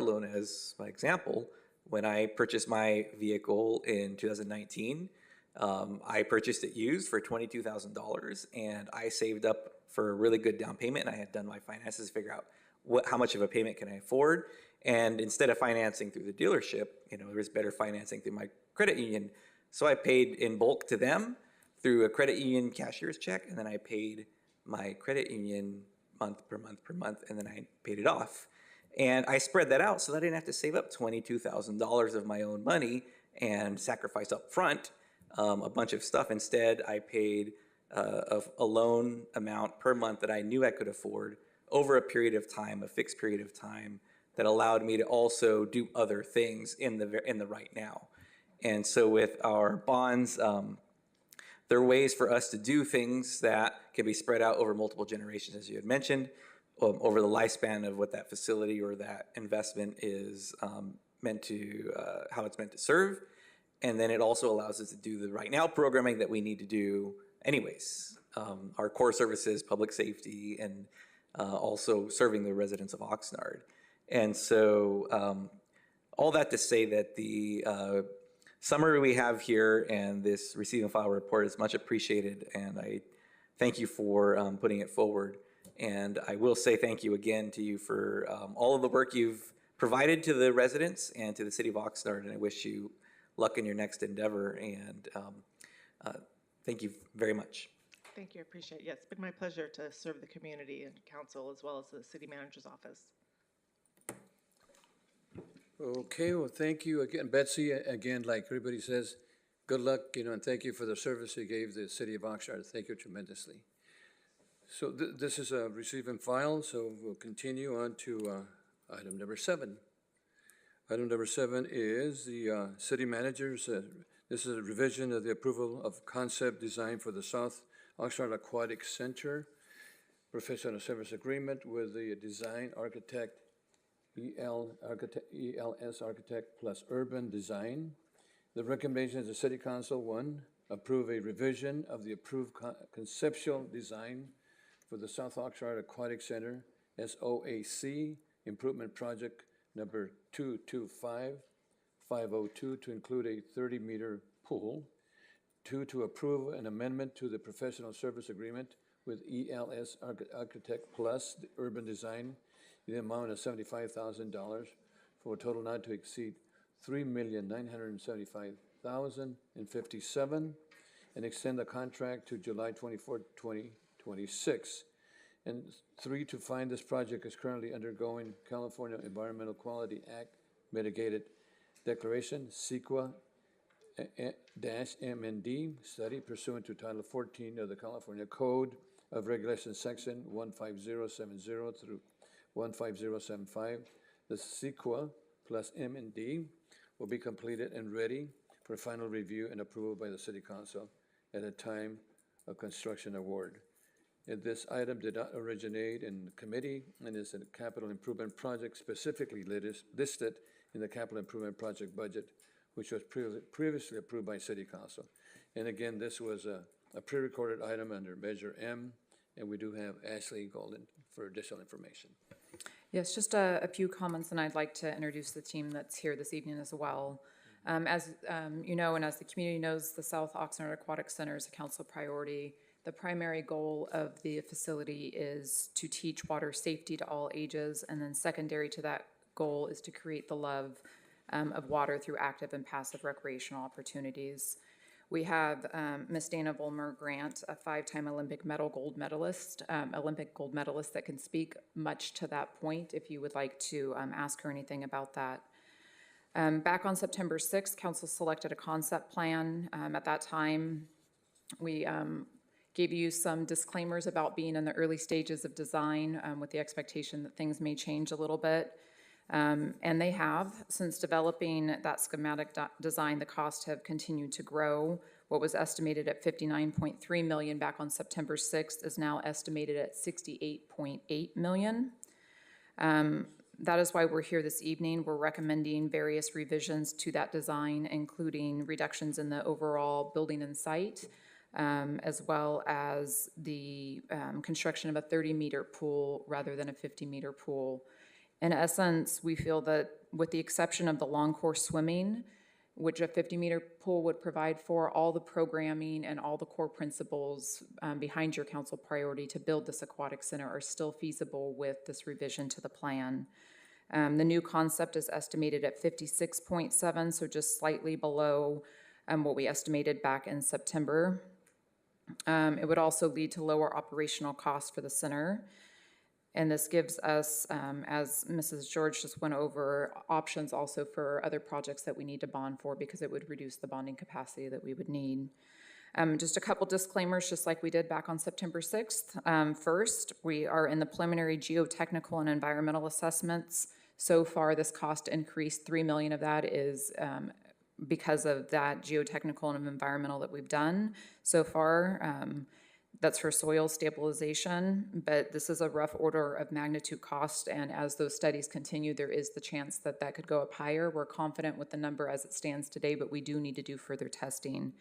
loan as my example. When I purchased my vehicle in 2019, I purchased it used for $22,000, and I saved up for a really good down payment, and I had done my finances to figure out how much of a payment can I afford. And instead of financing through the dealership, there was better financing through my credit union. So I paid in bulk to them through a credit union cashier's check, and then I paid my credit union month per month, and then I paid it off. And I spread that out so that I didn't have to save up $22,000 of my own money and sacrifice up front a bunch of stuff. Instead, I paid a loan amount per month that I knew I could afford over a period of time, a fixed period of time, that allowed me to also do other things in the right now. And so with our bonds, there are ways for us to do things that can be spread out over multiple generations, as you had mentioned, over the lifespan of what that facility or that investment is meant to, how it's meant to serve. And then it also allows us to do the right now programming that we need to do anyways. Our core services, public safety, and also serving the residents of Oxnard. And so all that to say that the summary we have here and this receive and file report is much appreciated, and I thank you for putting it forward. And I will say thank you again to you for all of the work you've provided to the residents and to the city of Oxnard, and I wish you luck in your next endeavor, and thank you very much. Thank you, I appreciate it. Yeah, it's been my pleasure to serve the community and council as well as the city manager's office. Okay, well, thank you again, Betsy. Again, like everybody says, good luck, and thank you for the service you gave the city of Oxnard. Thank you tremendously. So this is a receive and file, so we'll continue on to item number 7. Item number 7 is the city manager's, this is a revision of the approval of concept design for the South Oxnard Aquatic Center, professional service agreement with the design architect, ELS Architect plus Urban Design. The recommendation of the City Council: 1, approve a revision of the approved conceptual design for the South Oxnard Aquatic Center, SOAC, improvement project number 225502 to include a 30-meter pool. 2, to approve an amendment to the professional service agreement with ELS Architect plus the Urban Design in the amount of $75,000 for a total not to exceed $3,975,057, and extend the contract to July 24, 2026. And 3, to find this project is currently undergoing California Environmental Quality Act mitigated declaration, CEQA-MND study pursuant to Title 14 of the California Code of Regulations, Section 15070 through 15075. The CEQA plus M&D will be completed and ready for final review and approval by the City Council at a time of construction award. And this item did not originate in the committee and is a capital improvement project specifically listed in the capital improvement project budget, which was previously approved by City Council. And again, this was a pre-recorded item under Measure M, and we do have Ashley Golden for additional information. Yes, just a few comments, and I'd like to introduce the team that's here this evening as well. As you know, and as the community knows, the South Oxnard Aquatic Center is a council priority. The primary goal of the facility is to teach water safety to all ages, and then secondary to that goal is to create the love of water through active and passive recreational opportunities. We have Miss Dana Vollmer-Grant, a 5-time Olympic gold medalist that can speak much to that point if you would like to ask her anything about that. Back on September 6th, Council selected a concept plan. At that time, we gave you some disclaimers about being in the early stages of design with the expectation that things may change a little bit. And they have. Since developing that schematic design, the costs have continued to grow. What was estimated at $59.3 million back on September 6th is now estimated at $68.8 million. That is why we're here this evening. We're recommending various revisions to that design, including reductions in the overall building and site, as well as the construction of a 30-meter pool rather than a 50-meter pool. In essence, we feel that with the exception of the long course swimming, which a 50-meter pool would provide for, all the programming and all the core principles behind your council priority to build this aquatic center are still feasible with this revision to the plan. The new concept is estimated at 56.7, so just slightly below what we estimated back in September. It would also lead to lower operational costs for the center. And this gives us, as Mrs. George just went over, options also for other projects that we need to bond for because it would reduce the bonding capacity that we would need. Just a couple disclaimers, just like we did back on September 6th. First, we are in the preliminary geotechnical and environmental assessments. So far, this cost increase, $3 million of that is because of that geotechnical and environmental that we've done so far. That's for soil stabilization, but this is a rough order of magnitude cost, and as those studies continue, there is the chance that that could go up higher. We're confident with the number as it stands today, but we do need to do further testing.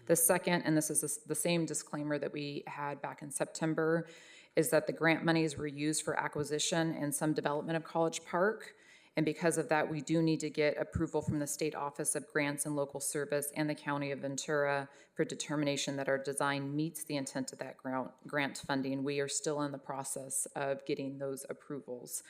The second, and this is the same disclaimer that we had back in September, is that the grant monies were used for acquisition and some development of College Park, And because of that, we do need to get approval from the State Office of Grants and Local Service and the County of Ventura for determination that our design meets the intent of that grant funding. We are still in the process of getting those approvals.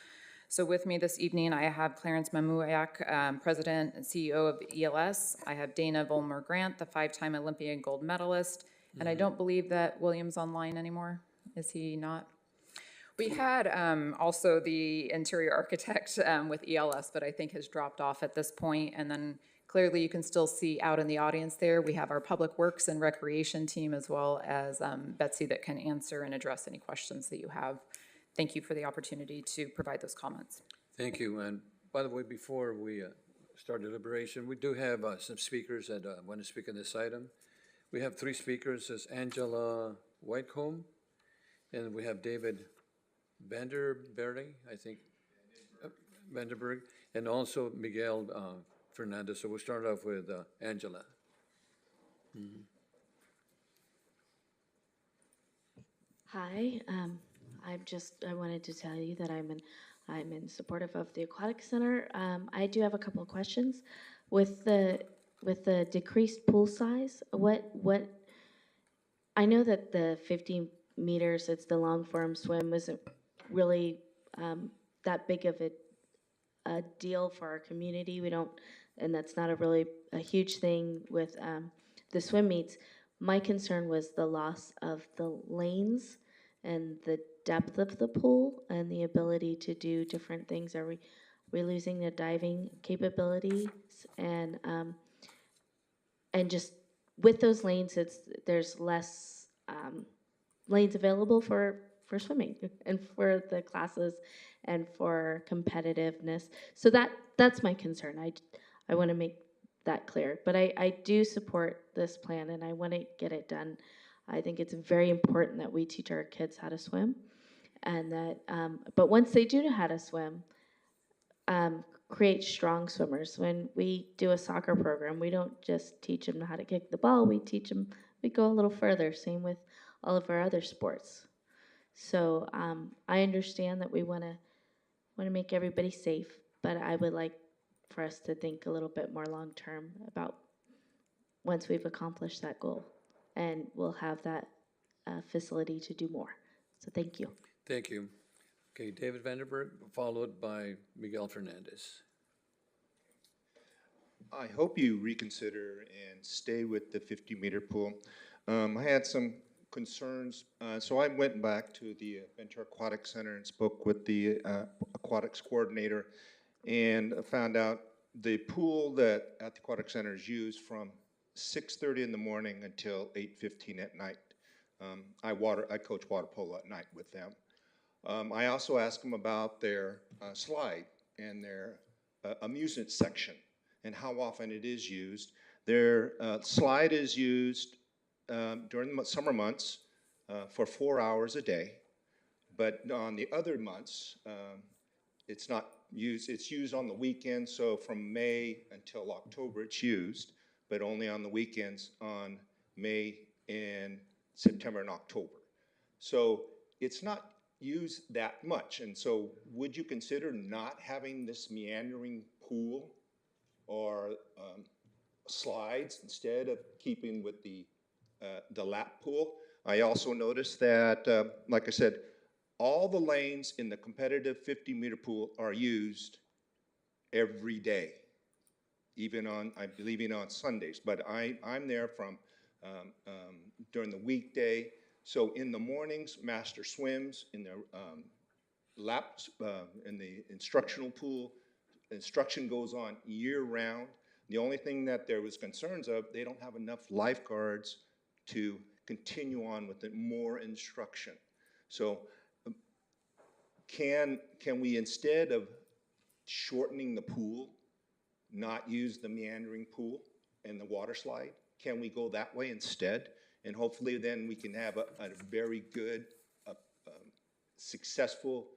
So with me this evening, I have Clarence Mamuayak, President and CEO of ELS. I have Dana Vollmer-Grant, the 5-time Olympian gold medalist. And I don't believe that William's online anymore. Is he not? We had also the interior architect with ELS, but I think has dropped off at this point. And then clearly you can still see out in the audience there, we have our Public Works and Recreation team, as well as Betsy, that can answer and address any questions that you have. Thank you for the opportunity to provide those comments. Thank you. And by the way, before we start deliberation, we do have some speakers that want to speak on this item. We have 3 speakers. There's Angela Whitecomb, and we have David Vanderberg, I think, Vanderberg, and also Miguel Fernandez. So we'll start off with Angela. Hi, I wanted to tell you that I'm in supportive of the Aquatic Center. I do have a couple of questions. With the decreased pool size, what I know that the 50 meters, it's the long form swim, isn't really that big of a deal for our community. We don't, and that's not a huge thing with the swim meets. My concern was the loss of the lanes and the depth of the pool and the ability to do different things. Are we losing the diving capabilities? And just with those lanes, there's less lanes available for swimming and for the classes and for competitiveness. So that's my concern. I want to make that clear. But I do support this plan, and I want to get it done. I think it's very important that we teach our kids how to swim, and that. But once they do know how to swim, create strong swimmers. When we do a soccer program, we don't just teach them how to kick the ball. We teach them. We go a little further. Same with all of our other sports. So I understand that we want to make everybody safe, but I would like for us to think a little bit more long term about once we've accomplished that goal, and we'll have that facility to do more. So thank you. Thank you. Okay, David Vanderberg, followed by Miguel Fernandez. I hope you reconsider and stay with the 50-meter pool. I had some concerns, so I went back to the Ventura Aquatic Center and spoke with the aquatics coordinator, and found out the pool that at the Aquatic Center is used from 6:30 in the morning until 8:15 at night. I coach water polo at night with them. I also asked them about their slide and their amusement section and how often it is used. Their slide is used during the summer months for 4 hours a day, but on the other months, it's not used. It's used on the weekends, so from May until October it's used, but only on the weekends on May and September and October. So it's not used that much, and so would you consider not having this meandering pool or slides instead of keeping with the lap pool? I also noticed that, like I said, all the lanes in the competitive 50-meter pool are used every day, even on, I believe, on Sundays. But I'm there from during the weekday. So in the mornings, master swims. In the laps, in the instructional pool, instruction goes on year-round. The only thing that there was concerns of, they don't have enough lifeguards to continue on with more instruction. So can we, instead of shortening the pool, not use the meandering pool and the water slide? Can we go that way instead? And hopefully then we can have a very good, successful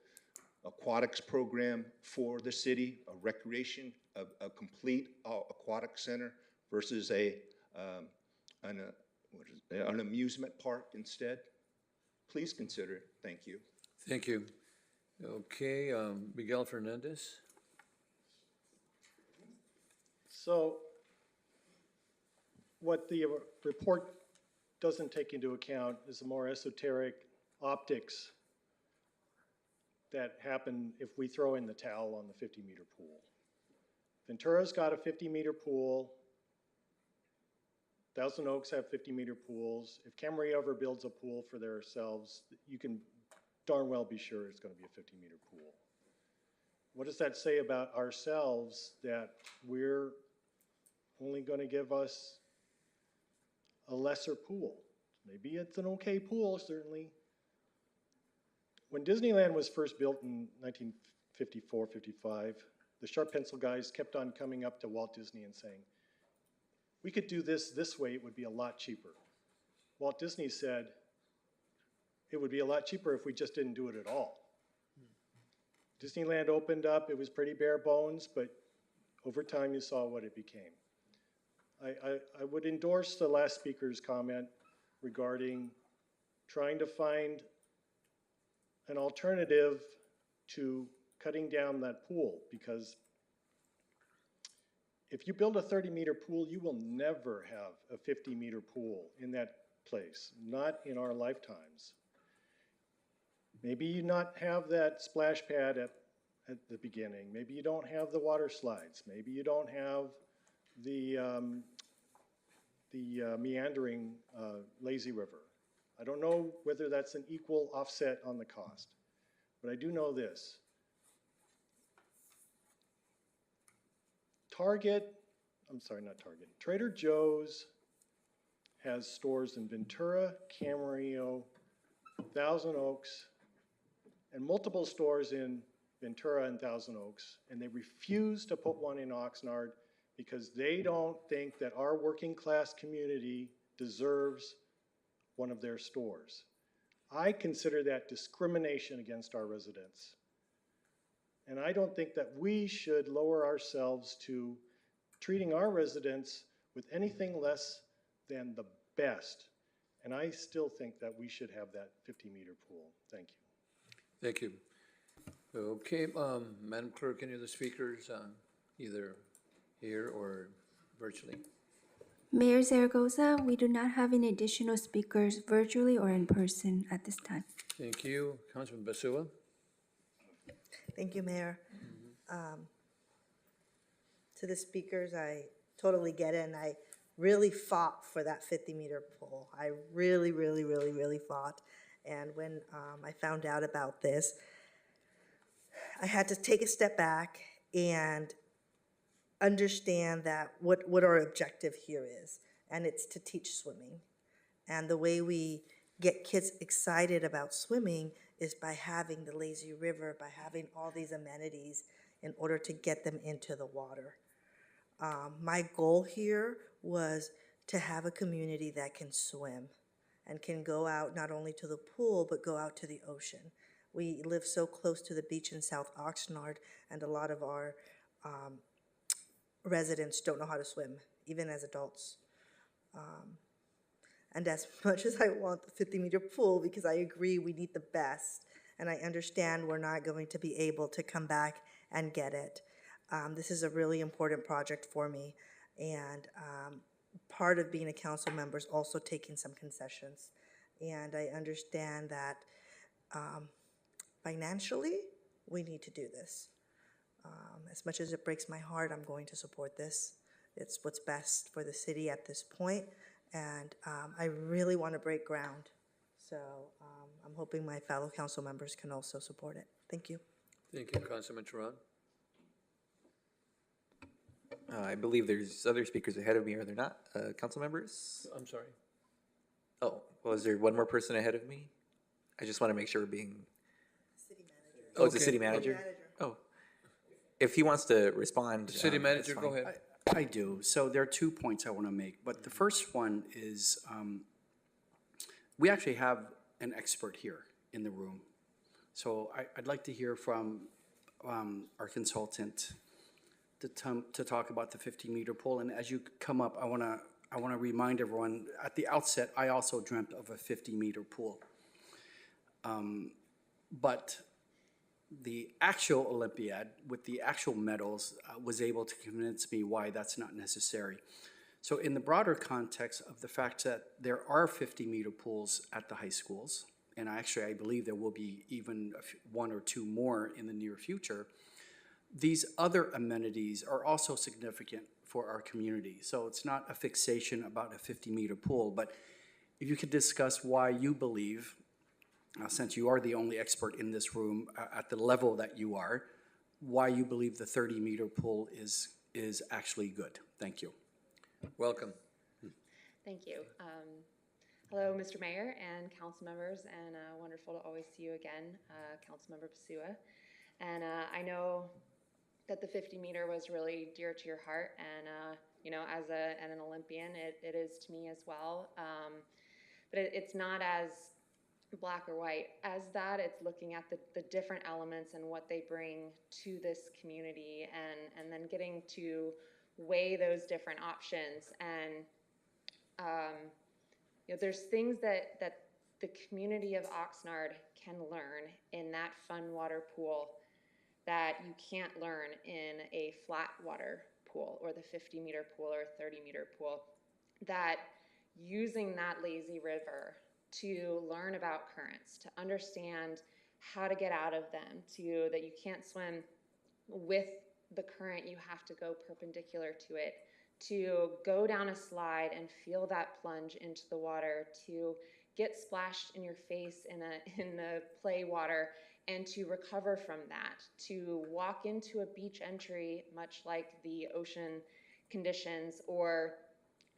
aquatics program for the city, a recreation, a complete aquatic center versus an amusement park instead. Please consider it. Thank you. Thank you. Okay, Miguel Fernandez. So what the report doesn't take into account is the more esoteric optics that happen if we throw in the towel on the 50-meter pool. Ventura's got a 50-meter pool. Thousand Oaks have 50-meter pools. If Camarillo ever builds a pool for themselves, you can darn well be sure it's going to be a 50-meter pool. What does that say about ourselves that we're only going to give us a lesser pool? Maybe it's an okay pool, certainly. When Disneyland was first built in 1954, 55, the sharp pencil guys kept on coming up to Walt Disney and saying, we could do this way, it would be a lot cheaper. Walt Disney said, it would be a lot cheaper if we just didn't do it at all. Disneyland opened up, it was pretty bare bones, but over time you saw what it became. I would endorse the last speaker's comment regarding trying to find an alternative to cutting down that pool, because if you build a 30-meter pool, you will never have a 50-meter pool in that place, not in our lifetimes. Maybe you not have that splash pad at the beginning. Maybe you don't have the water slides. Maybe you don't have the meandering lazy river. I don't know whether that's an equal offset on the cost, but I do know this. Trader Joe's has stores in Ventura, Camarillo, Thousand Oaks, and multiple stores in Ventura and Thousand Oaks, and they refuse to put one in Oxnard because they don't think that our working class community deserves one of their stores. I consider that discrimination against our residents. And I don't think that we should lower ourselves to treating our residents with anything less than the best. And I still think that we should have that 50-meter pool. Thank you. Thank you. Okay, Madam Clerk, any of the speakers, either here or virtually? Mayor Zaragoza, we do not have any additional speakers virtually or in person at this time. Thank you. Councilman Basua? Thank you, Mayor. To the speakers, I totally get it, and I really fought for that 50-meter pool. I really, really, really, really fought. And when I found out about this, I had to take a step back and understand that what our objective here is, and it's to teach swimming. And the way we get kids excited about swimming is by having the lazy river, by having all these amenities in order to get them into the water. My goal here was to have a community that can swim and can go out not only to the pool, but go out to the ocean. We live so close to the beach in South Oxnard, and a lot of our residents don't know how to swim, even as adults. And as much as I want the 50-meter pool, because I agree we need the best, and I understand we're not going to be able to come back and get it. This is a really important project for me, and part of being a council member is also taking some concessions. And I understand that financially, we need to do this. As much as it breaks my heart, I'm going to support this. It's what's best for the city at this point, and I really want to break ground. So I'm hoping my fellow council members can also support it. Thank you. Thank you, Councilman Turan. I believe there's other speakers ahead of me, are there not? Council members? I'm sorry. Oh, well, is there one more person ahead of me? I just want to make sure we're being... City manager. Oh, it's the Okay. city manager? Oh. If he wants to respond... City that's Manager, go fine. ahead. I do. So there are 2 points I want to make, but the first one is we actually have an expert here in the room. So I'd like to hear from our consultant to talk about the 50-meter pool. And as you come up, I want to remind everyone, at the outset, I also dreamt of a 50-meter pool. But the actual Olympiad with the actual medals was able to convince me why that's not necessary. So in the broader context of the fact that there are 50-meter pools at the high schools, and actually I believe there will be even one or two more in the near future, these other amenities are also significant for our community. So it's not a fixation about a 50-meter pool, but if you could discuss why you believe, since you are the only expert in this room at the level that you are, why you believe the 30-meter pool is actually good. Thank you. Welcome. Thank you. Hello, Mr. Mayor and council members, and wonderful to always see you again, Councilmember Pasua. And I know that the 50-meter was really dear to your heart, and you know, as an Olympian, it is to me as well. But it's not as black or white as that. It's looking at the different elements and what they bring to this community, and then getting to weigh those different options. And you know, there's things that the community of Oxnard can learn in that fun water pool that you can't learn in a flat water pool or the 50-meter pool or 30-meter pool. That using that lazy river to learn about currents, to understand how to get out of them, that you can't swim with the current, you have to go perpendicular to it, to go down a slide and feel that plunge into the water, to get splashed in your face in the play water and to recover from that, to walk into a beach entry much like the ocean conditions, or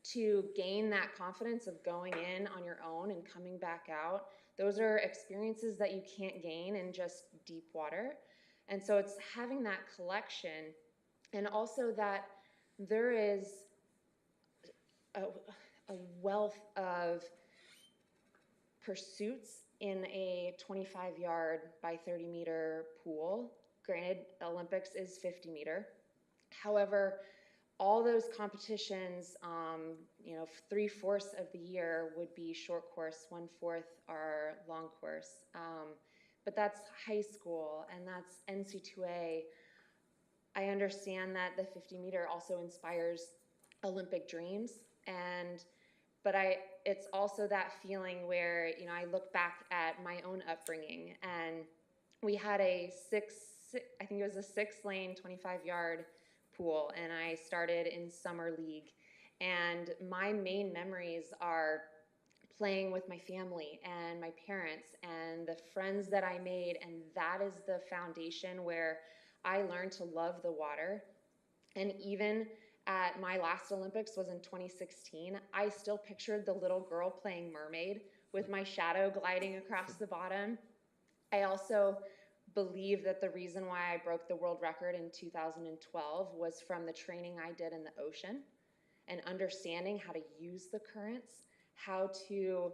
to gain that confidence of going in on your own and coming back out. Those are experiences that you can't gain in just deep water. And so it's having that collection, and also that there is a wealth of pursuits in a 25-yard by 30-meter pool. Granted, Olympics is 50-meter. However, all those competitions, you know, 3/4 of the year would be short course, 1/4 are long course. But that's high school and that's NC2A. I understand that the 50-meter also inspires Olympic dreams, but it's also that feeling where, you know, I look back at my own upbringing, and we had I think it was a 6-lane 25-yard pool, and I started in summer league, and my main memories are playing with my family and my parents and the friends that I made, and that is the foundation where I learned to love the water. And even at my last Olympics was in 2016, I still pictured the little girl playing mermaid with my shadow gliding across the bottom. I also believe that the reason why I broke the world record in 2012 was from the training I did in the ocean and understanding how to use the currents, how to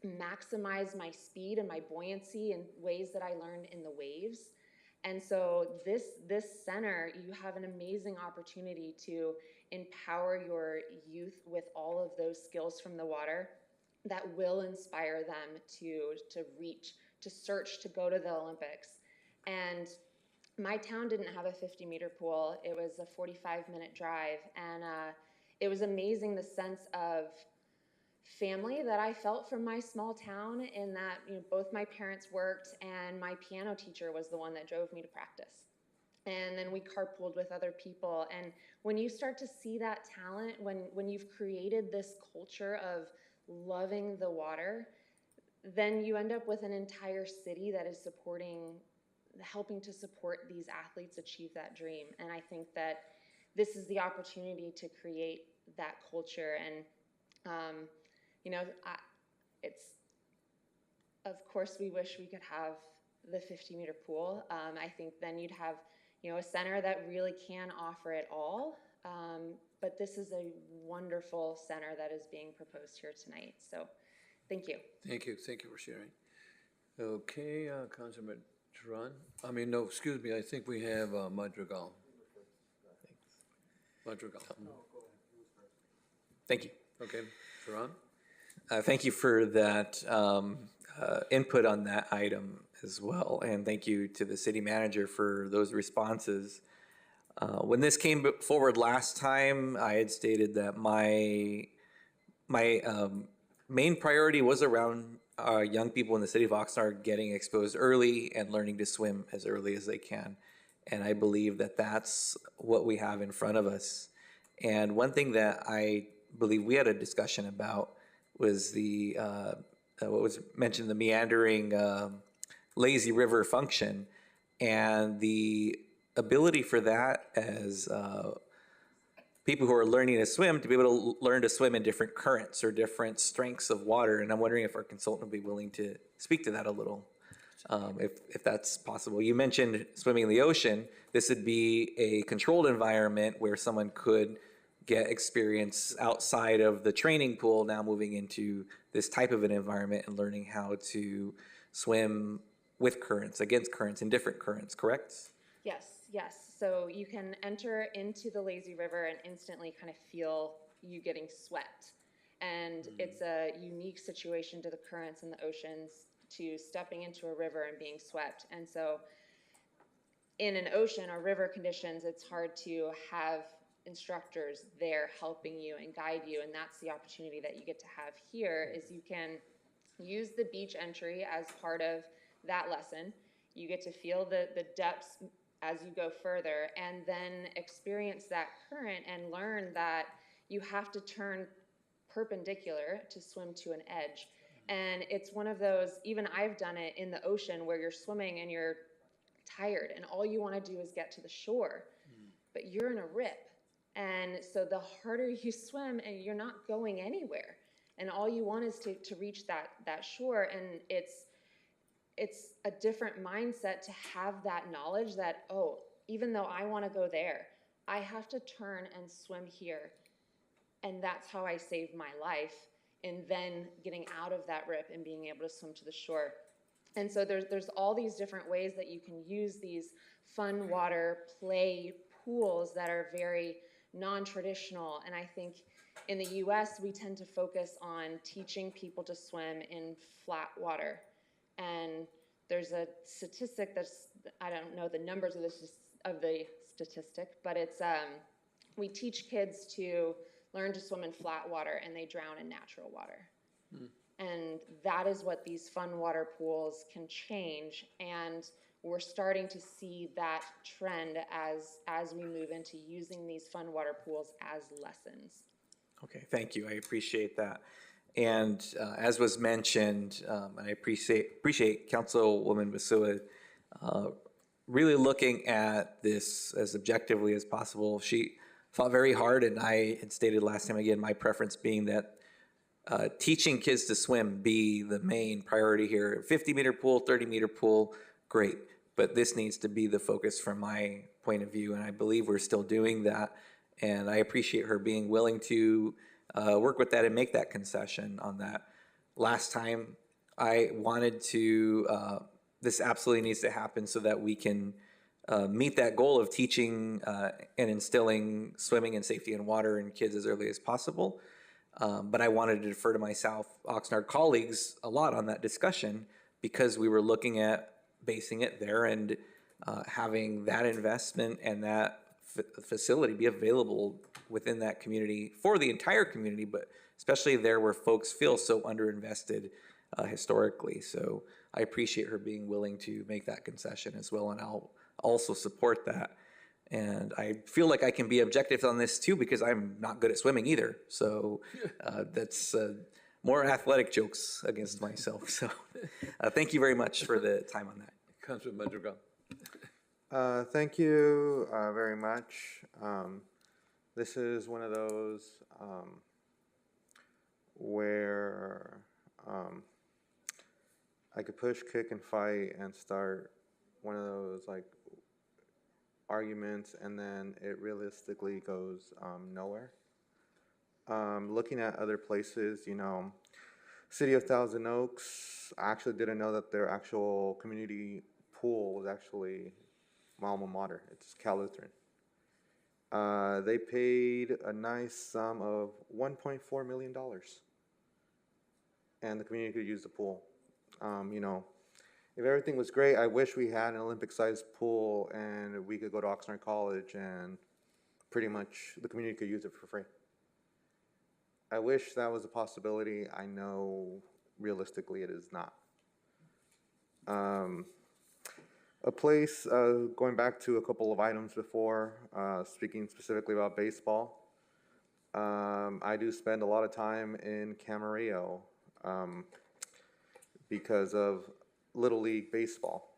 maximize my speed and my buoyancy in ways that I learned in the waves. And so this center, you have an amazing opportunity to empower your youth with all of those skills from the water that will inspire them to reach, to search, to go to the Olympics. And my town didn't have a 50-meter pool. It was a 45-minute drive. And it was amazing, the sense of family that I felt from my small town, in that, you know, both my parents worked and my piano teacher was the one that drove me to practice. And then we carpooled with other people. And when you start to see that talent, when you've created this culture of loving the water, then you end up with an entire city that is helping to support these athletes achieve that dream. And I think that this is the opportunity to create that culture. And you know, of course we wish we could have the 50-meter pool. I think then you'd have, you know, a center that really can offer it all. But this is a wonderful center that is being proposed here tonight. So thank you. Thank you for sharing. Okay, Councilman Duran. No, excuse me, I think we have Madrigal. Madrigal. Thank you. Okay, Duran? Thank you for that input on that item as well. And thank you to the city manager for those responses. When this came forward last time, I had stated that my main priority was around young people in the city of Oxnard getting exposed early and learning to swim as early as they can. And I believe that that's what we have in front of us. And one thing that I believe we had a discussion about was the what was mentioned, the meandering lazy river function, and the ability for that as people who are learning to swim to be able to learn to swim in different currents or different strengths of water. And I'm wondering if our consultant would be willing to speak to that a little, if that's possible. You mentioned swimming in the ocean. This would be a controlled environment where someone could get experience outside of the training pool, now moving into this type of an environment and learning how to swim with currents, against currents, in different currents, correct? Yes, yes. So you can enter into the lazy river and instantly kind of feel you getting swept. And it's a unique situation to the currents in the oceans to stepping into a river and being swept. And so in an ocean or river conditions, it's hard to have instructors there helping you and guide you. And that's the opportunity that you get to have here is you can use the beach entry as part of that lesson. You get to feel the depths as you go further and then experience that current and learn that you have to turn perpendicular to swim to an edge. And it's one of those, even I've done it in the ocean where you're swimming and you're tired and all you want to do is get to the shore, but you're in a rip. And so the harder you swim and you're not going anywhere and all you want is to reach that shore. And it's a different mindset to have that knowledge that, oh, even though I want to go there, I have to turn and swim here. And that's how I saved my life in then getting out of that rip and being able to swim to the shore. And so there's all these different ways that you can use these fun water play pools that are very non-traditional. And I think in the US, we tend to focus on teaching people to swim in flat water. And there's a statistic that's, I don't know the numbers of the statistic, but it's we teach kids to learn to swim in flat water and they drown in natural water. And that is what these fun water pools can change. And we're starting to see that trend as we move into using these fun water pools as lessons. Okay, thank you. I appreciate that. And as was mentioned, and I appreciate Councilwoman Basua really looking at this as objectively as possible. She fought very hard, and I had stated last time again, my preference being that teaching kids to swim be the main priority here. 50-meter pool, 30-meter pool, great. But this needs to be the focus from my point of view, and I believe we're still doing that. And I appreciate her being willing to work with that and make that concession on that. Last time, I wanted to, this absolutely needs to happen so that we can meet that goal of teaching and instilling swimming and safety in water in kids as early as possible. But I wanted to defer to my South Oxnard colleagues a lot on that discussion because we were looking at basing it there and having that investment and that facility be available within that community for the entire community, but especially there where folks feel so underinvested historically. So I appreciate her being willing to make that concession as well, and I'll also support that. And I feel like I can be objective on this too because I'm not good at swimming either. So that's more athletic jokes against myself. So thank you very much for the time on that. Councilman Madrigal. Thank you very much. This is one of those where I could push, kick, and fight and start one of those like arguments, and then it realistically goes nowhere. Looking at other places, you know, City of Thousand Oaks, I actually didn't know that their actual community pool was actually my alma mater. It's Cal Lutheran. They paid a nice sum of $1.4 million, and the community could use the pool. You know, if everything was great, I wish we had an Olympic-sized pool and we could go to Oxnard College and pretty much the community could use it for free. I wish that was a possibility. I know realistically it is not. A place, going back to a couple of items before, speaking specifically about baseball, I do spend a lot of time in Camarillo because of Little League Baseball.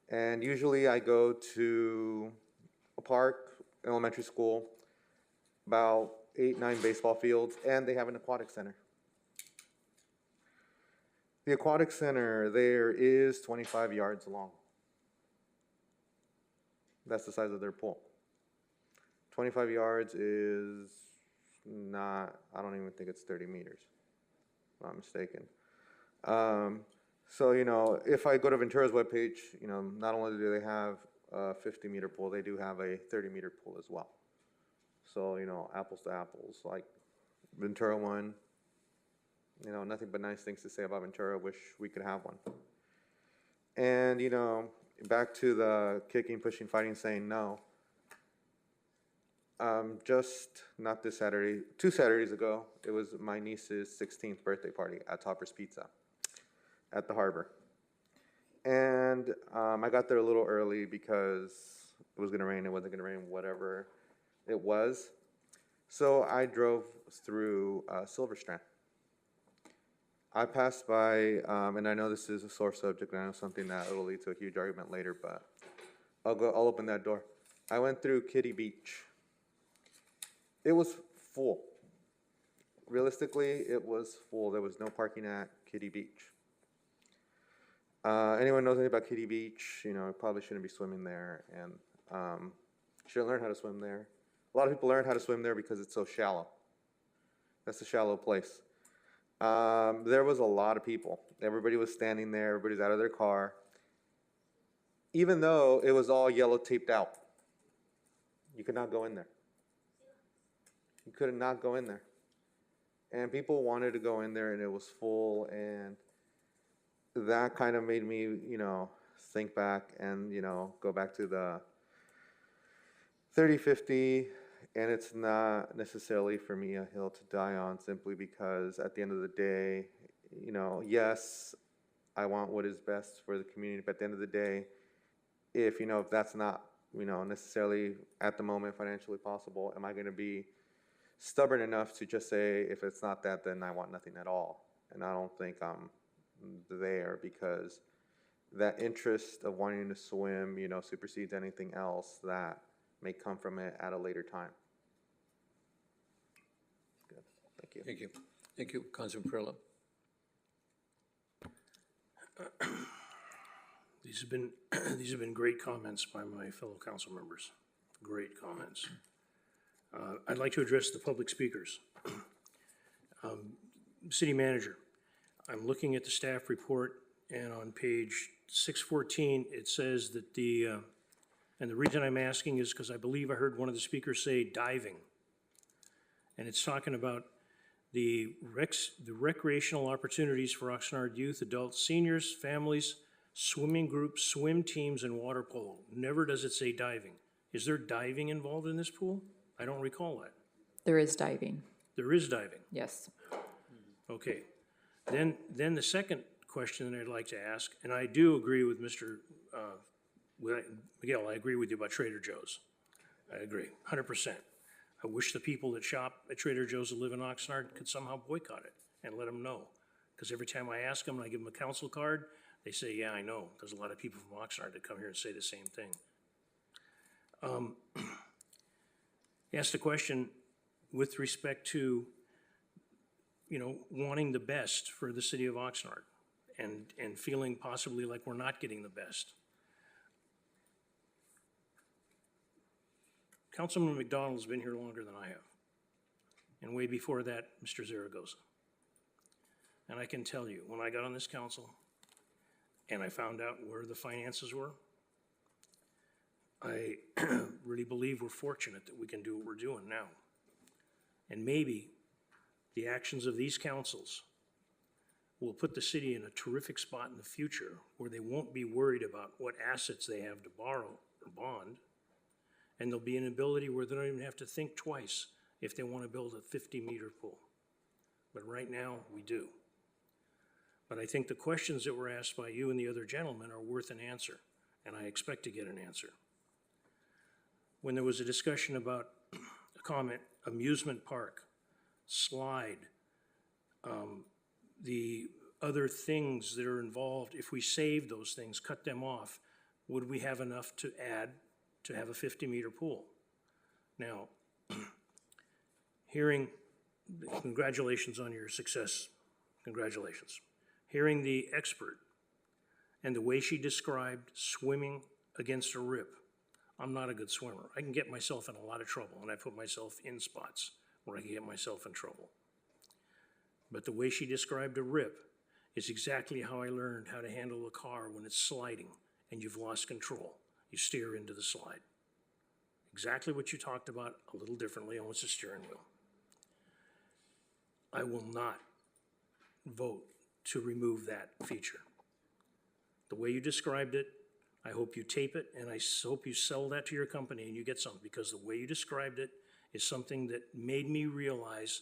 And usually I go to a park, elementary school, about 8, 9 baseball fields, and they have an aquatic center. The aquatic center there is 25 yards long. That's the size of their pool. 25 yards is not, I don't even think it's 30 meters, if I'm not mistaken. So, you know, if I go to Ventura's webpage, you know, not only do they have a 50-meter pool, they do have a 30-meter pool as well. So, you know, apples to apples, like Ventura one, you know, nothing but nice things to say about Ventura. Wish we could have one. And, you know, back to the kicking, pushing, fighting, saying no. Just not this Saturday, 2 Saturdays ago, it was my niece's 16th birthday party at Topper's Pizza at the harbor. And I got there a little early because it was gonna rain, it wasn't gonna rain, whatever it was. So I drove through Silver Strand. I passed by, and I know this is a sore subject, and I know something that will lead to a huge argument later, but I'll open that door. I went through Kitty Beach. It was full. Realistically, it was full. There was no parking at Kitty Beach. Anyone knows anything about Kitty Beach, you know, probably shouldn't be swimming there, and should learn how to swim there. A lot of people learn how to swim there because it's so shallow. That's a shallow place. There was a lot of people. Everybody was standing there. Everybody's out of their car. Even though it was all yellow taped out, you could not go in there. You could not go in there. And people wanted to go in there, and it was full, and that kind of made me, you know, think back and, you know, go back to the 30-50, and it's not necessarily for me a hill to die on, simply because at the end of the day, you know, yes, I want what is best for the community, but at the end of the day, if, you know, if that's not, you know, necessarily at the moment financially possible, am I going to be stubborn enough to just say, if it's not that, then I want nothing at all? And I don't think I'm there, because that interest of wanting to swim, you know, supersedes anything else that may come from it at a later time. Good. Thank you. Thank you. Thank you, Councilman Perla. These have been great comments by my fellow council members. Great comments. I'd like to address the public speakers. City Manager, I'm looking at the staff report, and on page 614, it says that and the reason I'm asking is because I believe I heard one of the speakers say diving. And it's talking about the recreational opportunities for Oxnard youth, adults, seniors, families, swimming groups, swim teams, and water polo. Never does it say diving. Is there diving involved in this pool? I don't recall that. There is diving. There is diving. Yes. Okay. Then the second question that I'd like to ask, and I do agree with Mr. Miguel, I agree with you about Trader Joe's. I agree, 100%. I wish the people that shop at Trader Joe's that live in Oxnard could somehow boycott it and let them know. Because every time I ask them and I give them a council card, they say, yeah, I know. There's a lot of people from Oxnard that come here and say the same thing. Asked a question with respect to, you know, wanting the best for the city of Oxnard and feeling possibly like we're not getting the best. Councilman McDonald's been here longer than I have. And way before that, Mr. Zaragoza. And I can tell you, when I got on this council and I found out where the finances were, I really believe we're fortunate that we can do what we're doing now. And maybe the actions of these councils will put the city in a terrific spot in the future where they won't be worried about what assets they have to borrow or bond. And there'll be an ability where they don't even have to think twice if they want to build a 50-meter pool. But right now, we do. But I think the questions that were asked by you and the other gentlemen are worth an answer, and I expect to get an answer. When there was a discussion about a comment, amusement park, slide, the other things that are involved, if we save those things, cut them off, would we have enough to add to have a 50-meter pool? Now, congratulations on your success, congratulations. Hearing the expert and the way she described swimming against a rip, I'm not a good swimmer. I can get myself in a lot of trouble, and I put myself in spots where I can get myself in trouble. But the way she described a rip is exactly how I learned how to handle a car when it's sliding and you've lost control. You steer into the slide. Exactly what you talked about, a little differently on what's the steering wheel. I will not vote to remove that feature. The way you described it, I hope you tape it, and I hope you sell that to your company and you get something, because the way you described it is something that made me realize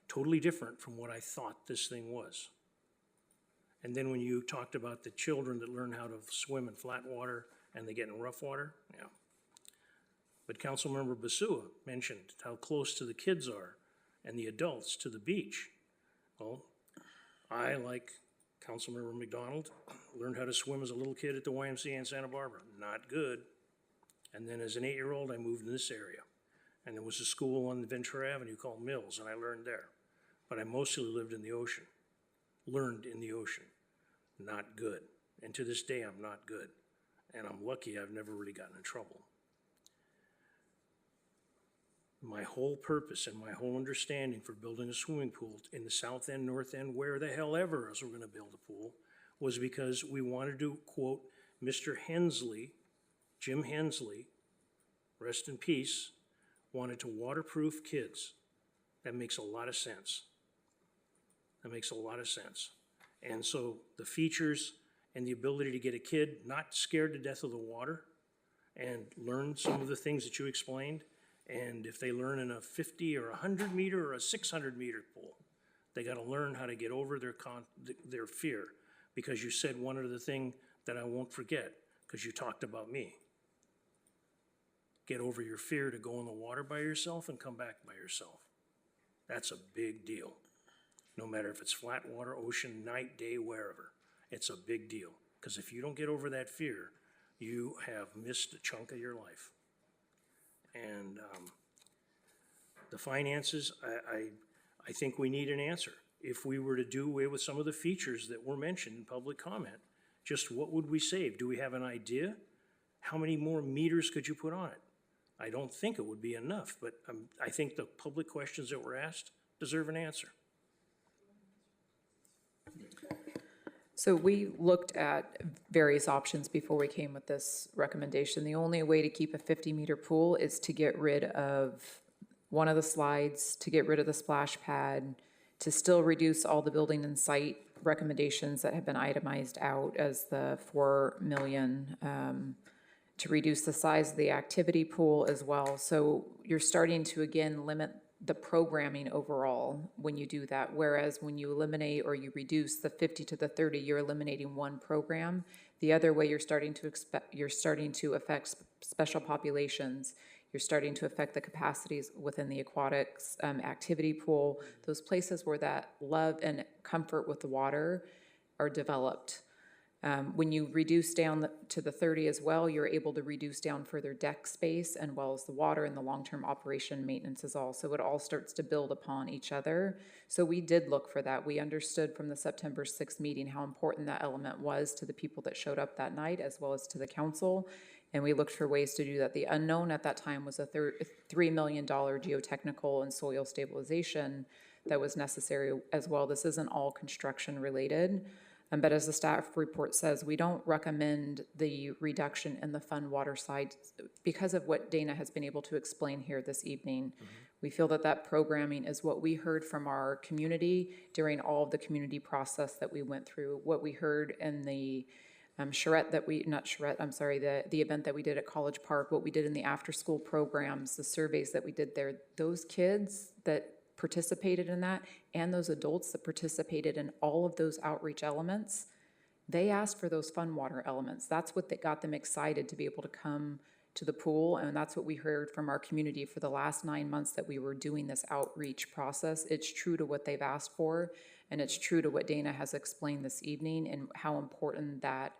totally different from what I thought this thing was. And then when you talked about the children that learn how to swim in flat water and they get in rough water, yeah. But Councilmember Basua mentioned how close to the kids are and the adults to the beach. Well, I, like Councilmember McDonald, learned how to swim as a little kid at the YMCA in Santa Barbara. Not good. And then as an 8-year-old, I moved in this area. And there was a school on Ventura Avenue called Mills, and I learned there. But I mostly lived in the ocean, learned in the ocean. Not good. And to this day, I'm not good. And I'm lucky I've never really gotten in trouble. My whole purpose and my whole understanding for building a swimming pool in the south end, north end, where the hell ever else we're gonna build a pool, was because we wanted to, quote, Mr. Hensley, Jim Hensley, rest in peace, wanted to waterproof kids. That makes a lot of sense. That makes a lot of sense. And so the features and the ability to get a kid not scared to death of the water and learn some of the things that you explained, and if they learn in a 50 or 100 meter or a 600 meter pool, they gotta learn how to get over their fear. Because you said one other thing that I won't forget, because you talked about me. Get over your fear to go in the water by yourself and come back by yourself. That's a big deal. No matter if it's flat water, ocean, night, day, wherever. It's a big deal. Because if you don't get over that fear, you have missed a chunk of your life. And the finances, I think we need an answer. If we were to do away with some of the features that were mentioned in public comment, just what would we save? Do we have an idea? How many more meters could you put on it? I don't think it would be enough, but I think the public questions that were asked deserve an answer. So we looked at various options before we came with this recommendation. The only way to keep a 50-meter pool is to get rid of one of the slides, to get rid of the splash pad, to still reduce all the building and site recommendations that have been itemized out as the 4 million, to reduce the size of the activity pool as well. So you're starting to, again, limit the programming overall when you do that. Whereas when you eliminate or you reduce the 50 to the 30, you're eliminating one program. The other way you're starting to affect special populations. You're starting to affect the capacities within the aquatics activity pool, those places where that love and comfort with the water are developed. When you reduce down to the 30 as well, you're able to reduce down further deck space and well as the water and the long-term operation maintenance is all. So it all starts to build upon each other. So we did look for that. We understood from the September 6th meeting how important that element was to the people that showed up that night as well as to the council. And we looked for ways to do that. The unknown at that time was a $3 million geotechnical and soil stabilization that was necessary as well. This isn't all construction related. But as the staff report says, we don't recommend the reduction in the fund water side because of what Dana has been able to explain here this evening. We feel that that programming is what we heard from our community during all of the community process that we went through, what we heard in the the event that we did at College Park, what we did in the after-school programs, the surveys that we did there. Those kids that participated in that and those adults that participated in all of those outreach elements, they asked for those fun water elements. That's what got them excited to be able to come to the pool, and that's what we heard from our community for the last 9 months that we were doing this outreach process. It's true to what they've asked for, and it's true to what Dana has explained this evening and how important that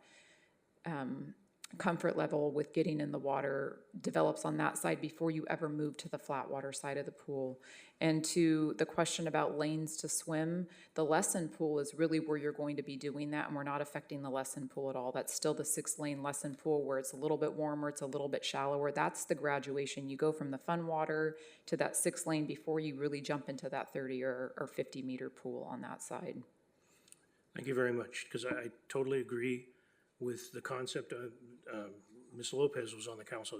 comfort level with getting in the water develops on that side before you ever move to the flat water side of the pool. And to the question about lanes to swim, the lesson pool is really where you're going to be doing that, and we're not affecting the lesson pool at all. That's still the 6-lane lesson pool where it's a little bit warmer, it's a little bit shallower. That's the graduation. You go from the fun water to that 6-lane before you really jump into that 30 or 50 meter pool on that side. Thank you very much, because I totally agree with the concept. Ms. Lopez was on the council,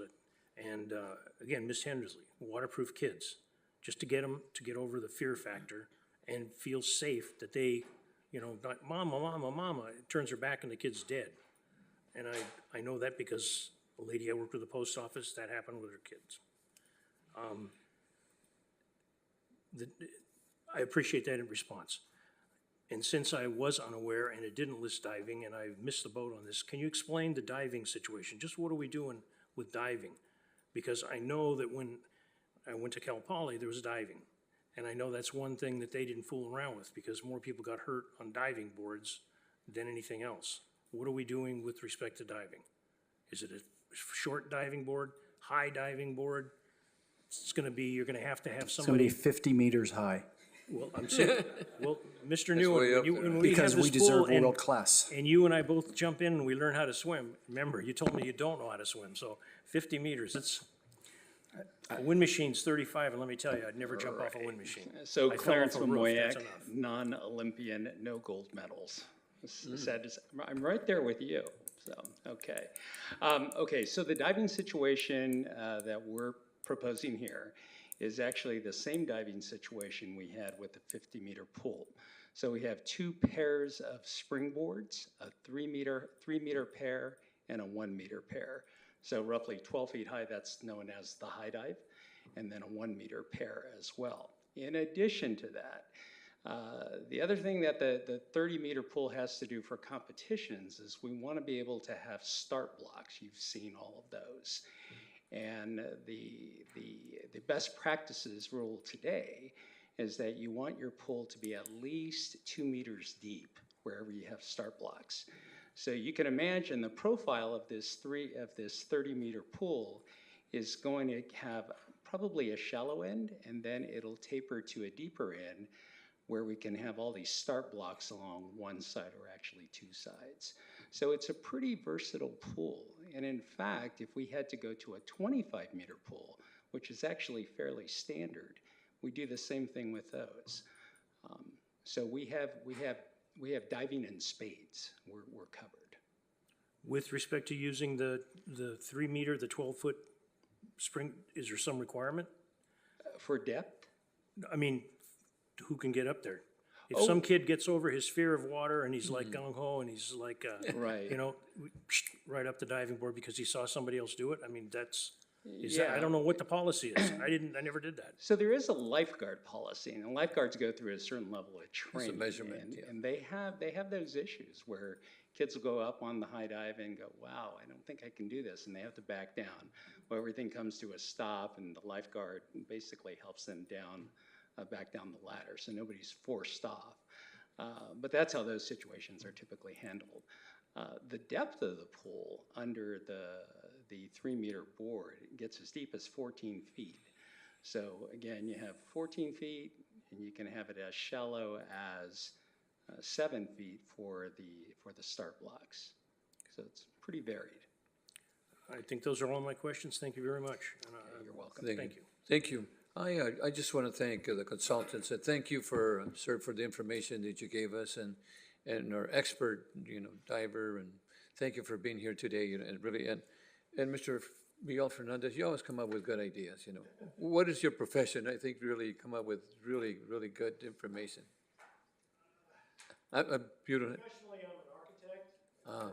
and again, Ms. Hendersley, waterproof kids, just to get them to get over the fear factor and feel safe that they, not mama, mama, mama, it turns her back and the kid's dead. And I know that because a lady I worked with at the post office, that happened with her kids. I appreciate that in response. And since I was unaware and it didn't list diving and I missed the boat on this, can you explain the diving situation? Just what are we doing with diving? Because I know that when I went to Cal Poly, there was diving. And I know that's one thing that they didn't fool around with because more people got hurt on diving boards than anything else. What are we doing with respect to diving? Is it a short diving board, high diving board? It's gonna be, you're gonna have somebody. It's gonna be 50 meters high. Well, I'm saying, well, Mr. Newitt, when we Because have this we deserve pool and- world class. And you and I both jump in and we learn how to swim. Remember, you told me you don't know how to swim, so 50 meters, a wind machine's 35, and let me tell you, I'd never jump off a wind machine. So I fell Clarence off a roof, that's Mamoyak, enough. non-Olympian, no gold medals. Sad to say. I'm right there with you, so, okay. Okay, so the diving situation that we're proposing here is actually the same diving situation we had with the 50-meter pool. So we have 2 pairs of springboards, a 3-meter pair and a 1-meter pair. So roughly 12 feet high, that's known as the high dive, and then a 1-meter pair as well. In addition to that, the other thing that the 30-meter pool has to do for competitions is we want to be able to have start blocks. You've seen all of those. And the best practices rule today is that you want your pool to be at least 2 meters deep wherever you have start blocks. So you can imagine the profile of this 30-meter pool is going to have probably a shallow end, and then it'll taper to a deeper end where we can have all these start blocks along one side or actually 2 sides. So it's a pretty versatile pool. And in fact, if we had to go to a 25-meter pool, which is actually fairly standard, we do the same thing with those. So we have diving in spades. We're covered. With respect to using the 3-meter, the 12-foot spring, is there some requirement? For depth? I mean, who can get up there? If some kid gets over his fear of water and he's like gung-ho and he's like, right. Right up the diving board because he saw somebody else do it, I mean, I don't know what the policy is. I never did that. So there is a lifeguard policy, and lifeguards go through a certain level of training. It's a measurement, and they have those issues where kids will go up on the high dive and go, wow, I don't think I can do this, and they have to back down. Well, everything comes to a stop, and the lifeguard basically helps them back down the ladder, so nobody's forced off. But that's how those situations are typically handled. The depth of the pool under the 3-meter board gets as deep as 14 feet. So again, you have 14 feet, and you can have it as shallow as 7 feet for the start blocks. So it's pretty varied. I think those are all my questions. Thank you very much. You're welcome. Thank you. Thank you. I just want to thank the consultants and thank you for, sir, for the information that you gave us. and our expert, diver, and thank you for being here today, and really, and Mr. Miguel Fernandez, you always come up with good ideas, What is your profession? I think really come up with really, really good information. I'm beautiful. Professionally, I'm an architect. Ah.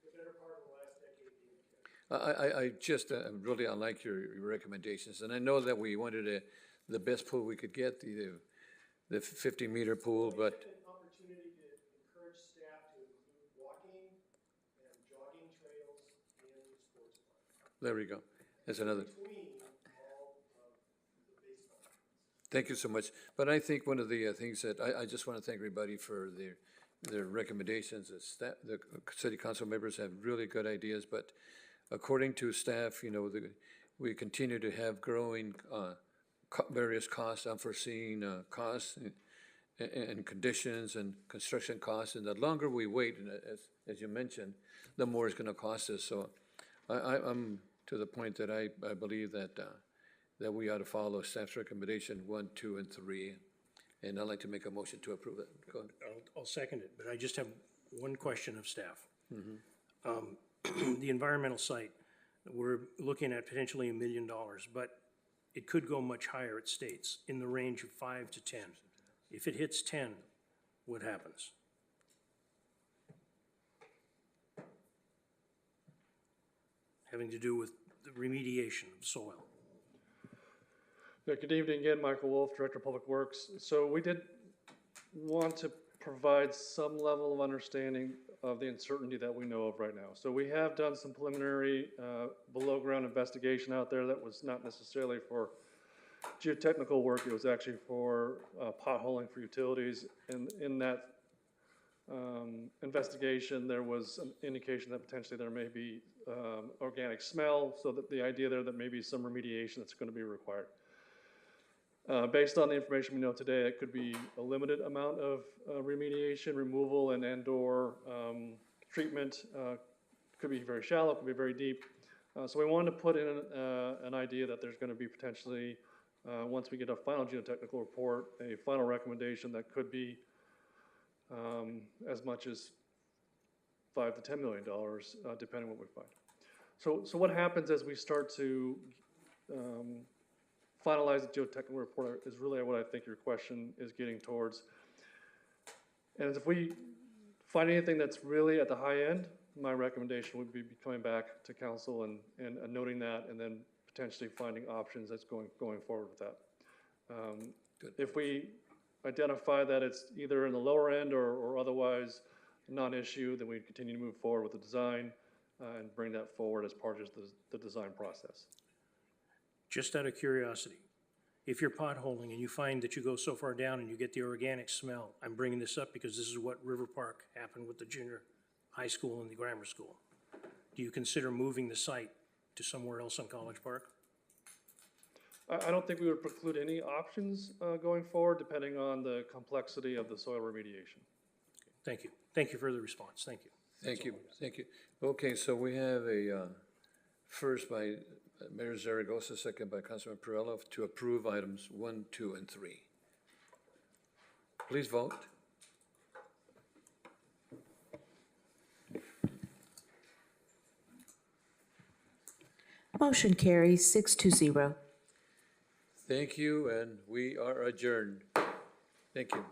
The better part of the last decade. I just really, I like your recommendations, and I know that we wanted the best pool we could get, the 50-meter pool, but An opportunity to encourage staff to include walking and jogging trails in the sports park. there we go. That's another. Between all of the baseball. Thank you so much. But I think one of the things that I just want to thank everybody for their recommendations. The city council members have really good ideas, but according to staff, we continue to have growing various costs, unforeseen costs and conditions and construction costs. And the longer we wait, and as you mentioned, the more it's going to cost us. So I'm to the point that I believe that we ought to follow staff's recommendation 1, 2, and 3. And I'd like to make a motion to approve it. Go ahead. I'll second it, but I just have one question of staff. The environmental site, we're looking at potentially $1 million, but it could go much higher, it states, in the range of 5 to 10. If it hits 10, what happens? Having to do with the remediation of soil. Yeah, good evening again, Michael Wolf, Director of Public Works. So we did want to provide some level of understanding of the uncertainty that we know of right now. So we have done some preliminary below-ground investigation out there that was not necessarily for geotechnical work. It was actually for potholing for utilities. And in that investigation, there was an indication that potentially there may be organic smell, so that the idea there that maybe some remediation that's going to be required. Based on the information we know today, it could be a limited amount of remediation, removal, and/or treatment. Could be very shallow, could be very deep. So we wanted to put in an idea that there's going to be potentially, once we get a final geotechnical report, a final recommendation that could be as much as $5 to $10 million, depending on what we find. So what happens as we start to finalize the geotechnical report is really what I think your question is getting towards. And if we find anything that's really at the high end, my recommendation would be coming back to council and noting that, and then potentially finding options that's going forward with that. If we identify that it's either in the lower end or otherwise non-issue, then we continue to move forward with the design and bring that forward as part of the design process. Just out of curiosity, if you're potholing and you find that you go so far down and you get the organic smell, I'm bringing this up because this is what River Park happened with the junior high school and the grammar school. Do you consider moving the site to somewhere else on College Park? I don't think we would preclude any options going forward, depending on the complexity of the soil remediation. Thank you. Thank you for the response. Thank you. Thank you. Thank you. Okay, so we have a first by Mayor Zaragoza, second by Councilman Perrello, to approve items 1, 2, and 3. Please vote. Motion carries 6-0. Thank you, and we are adjourned. Thank you.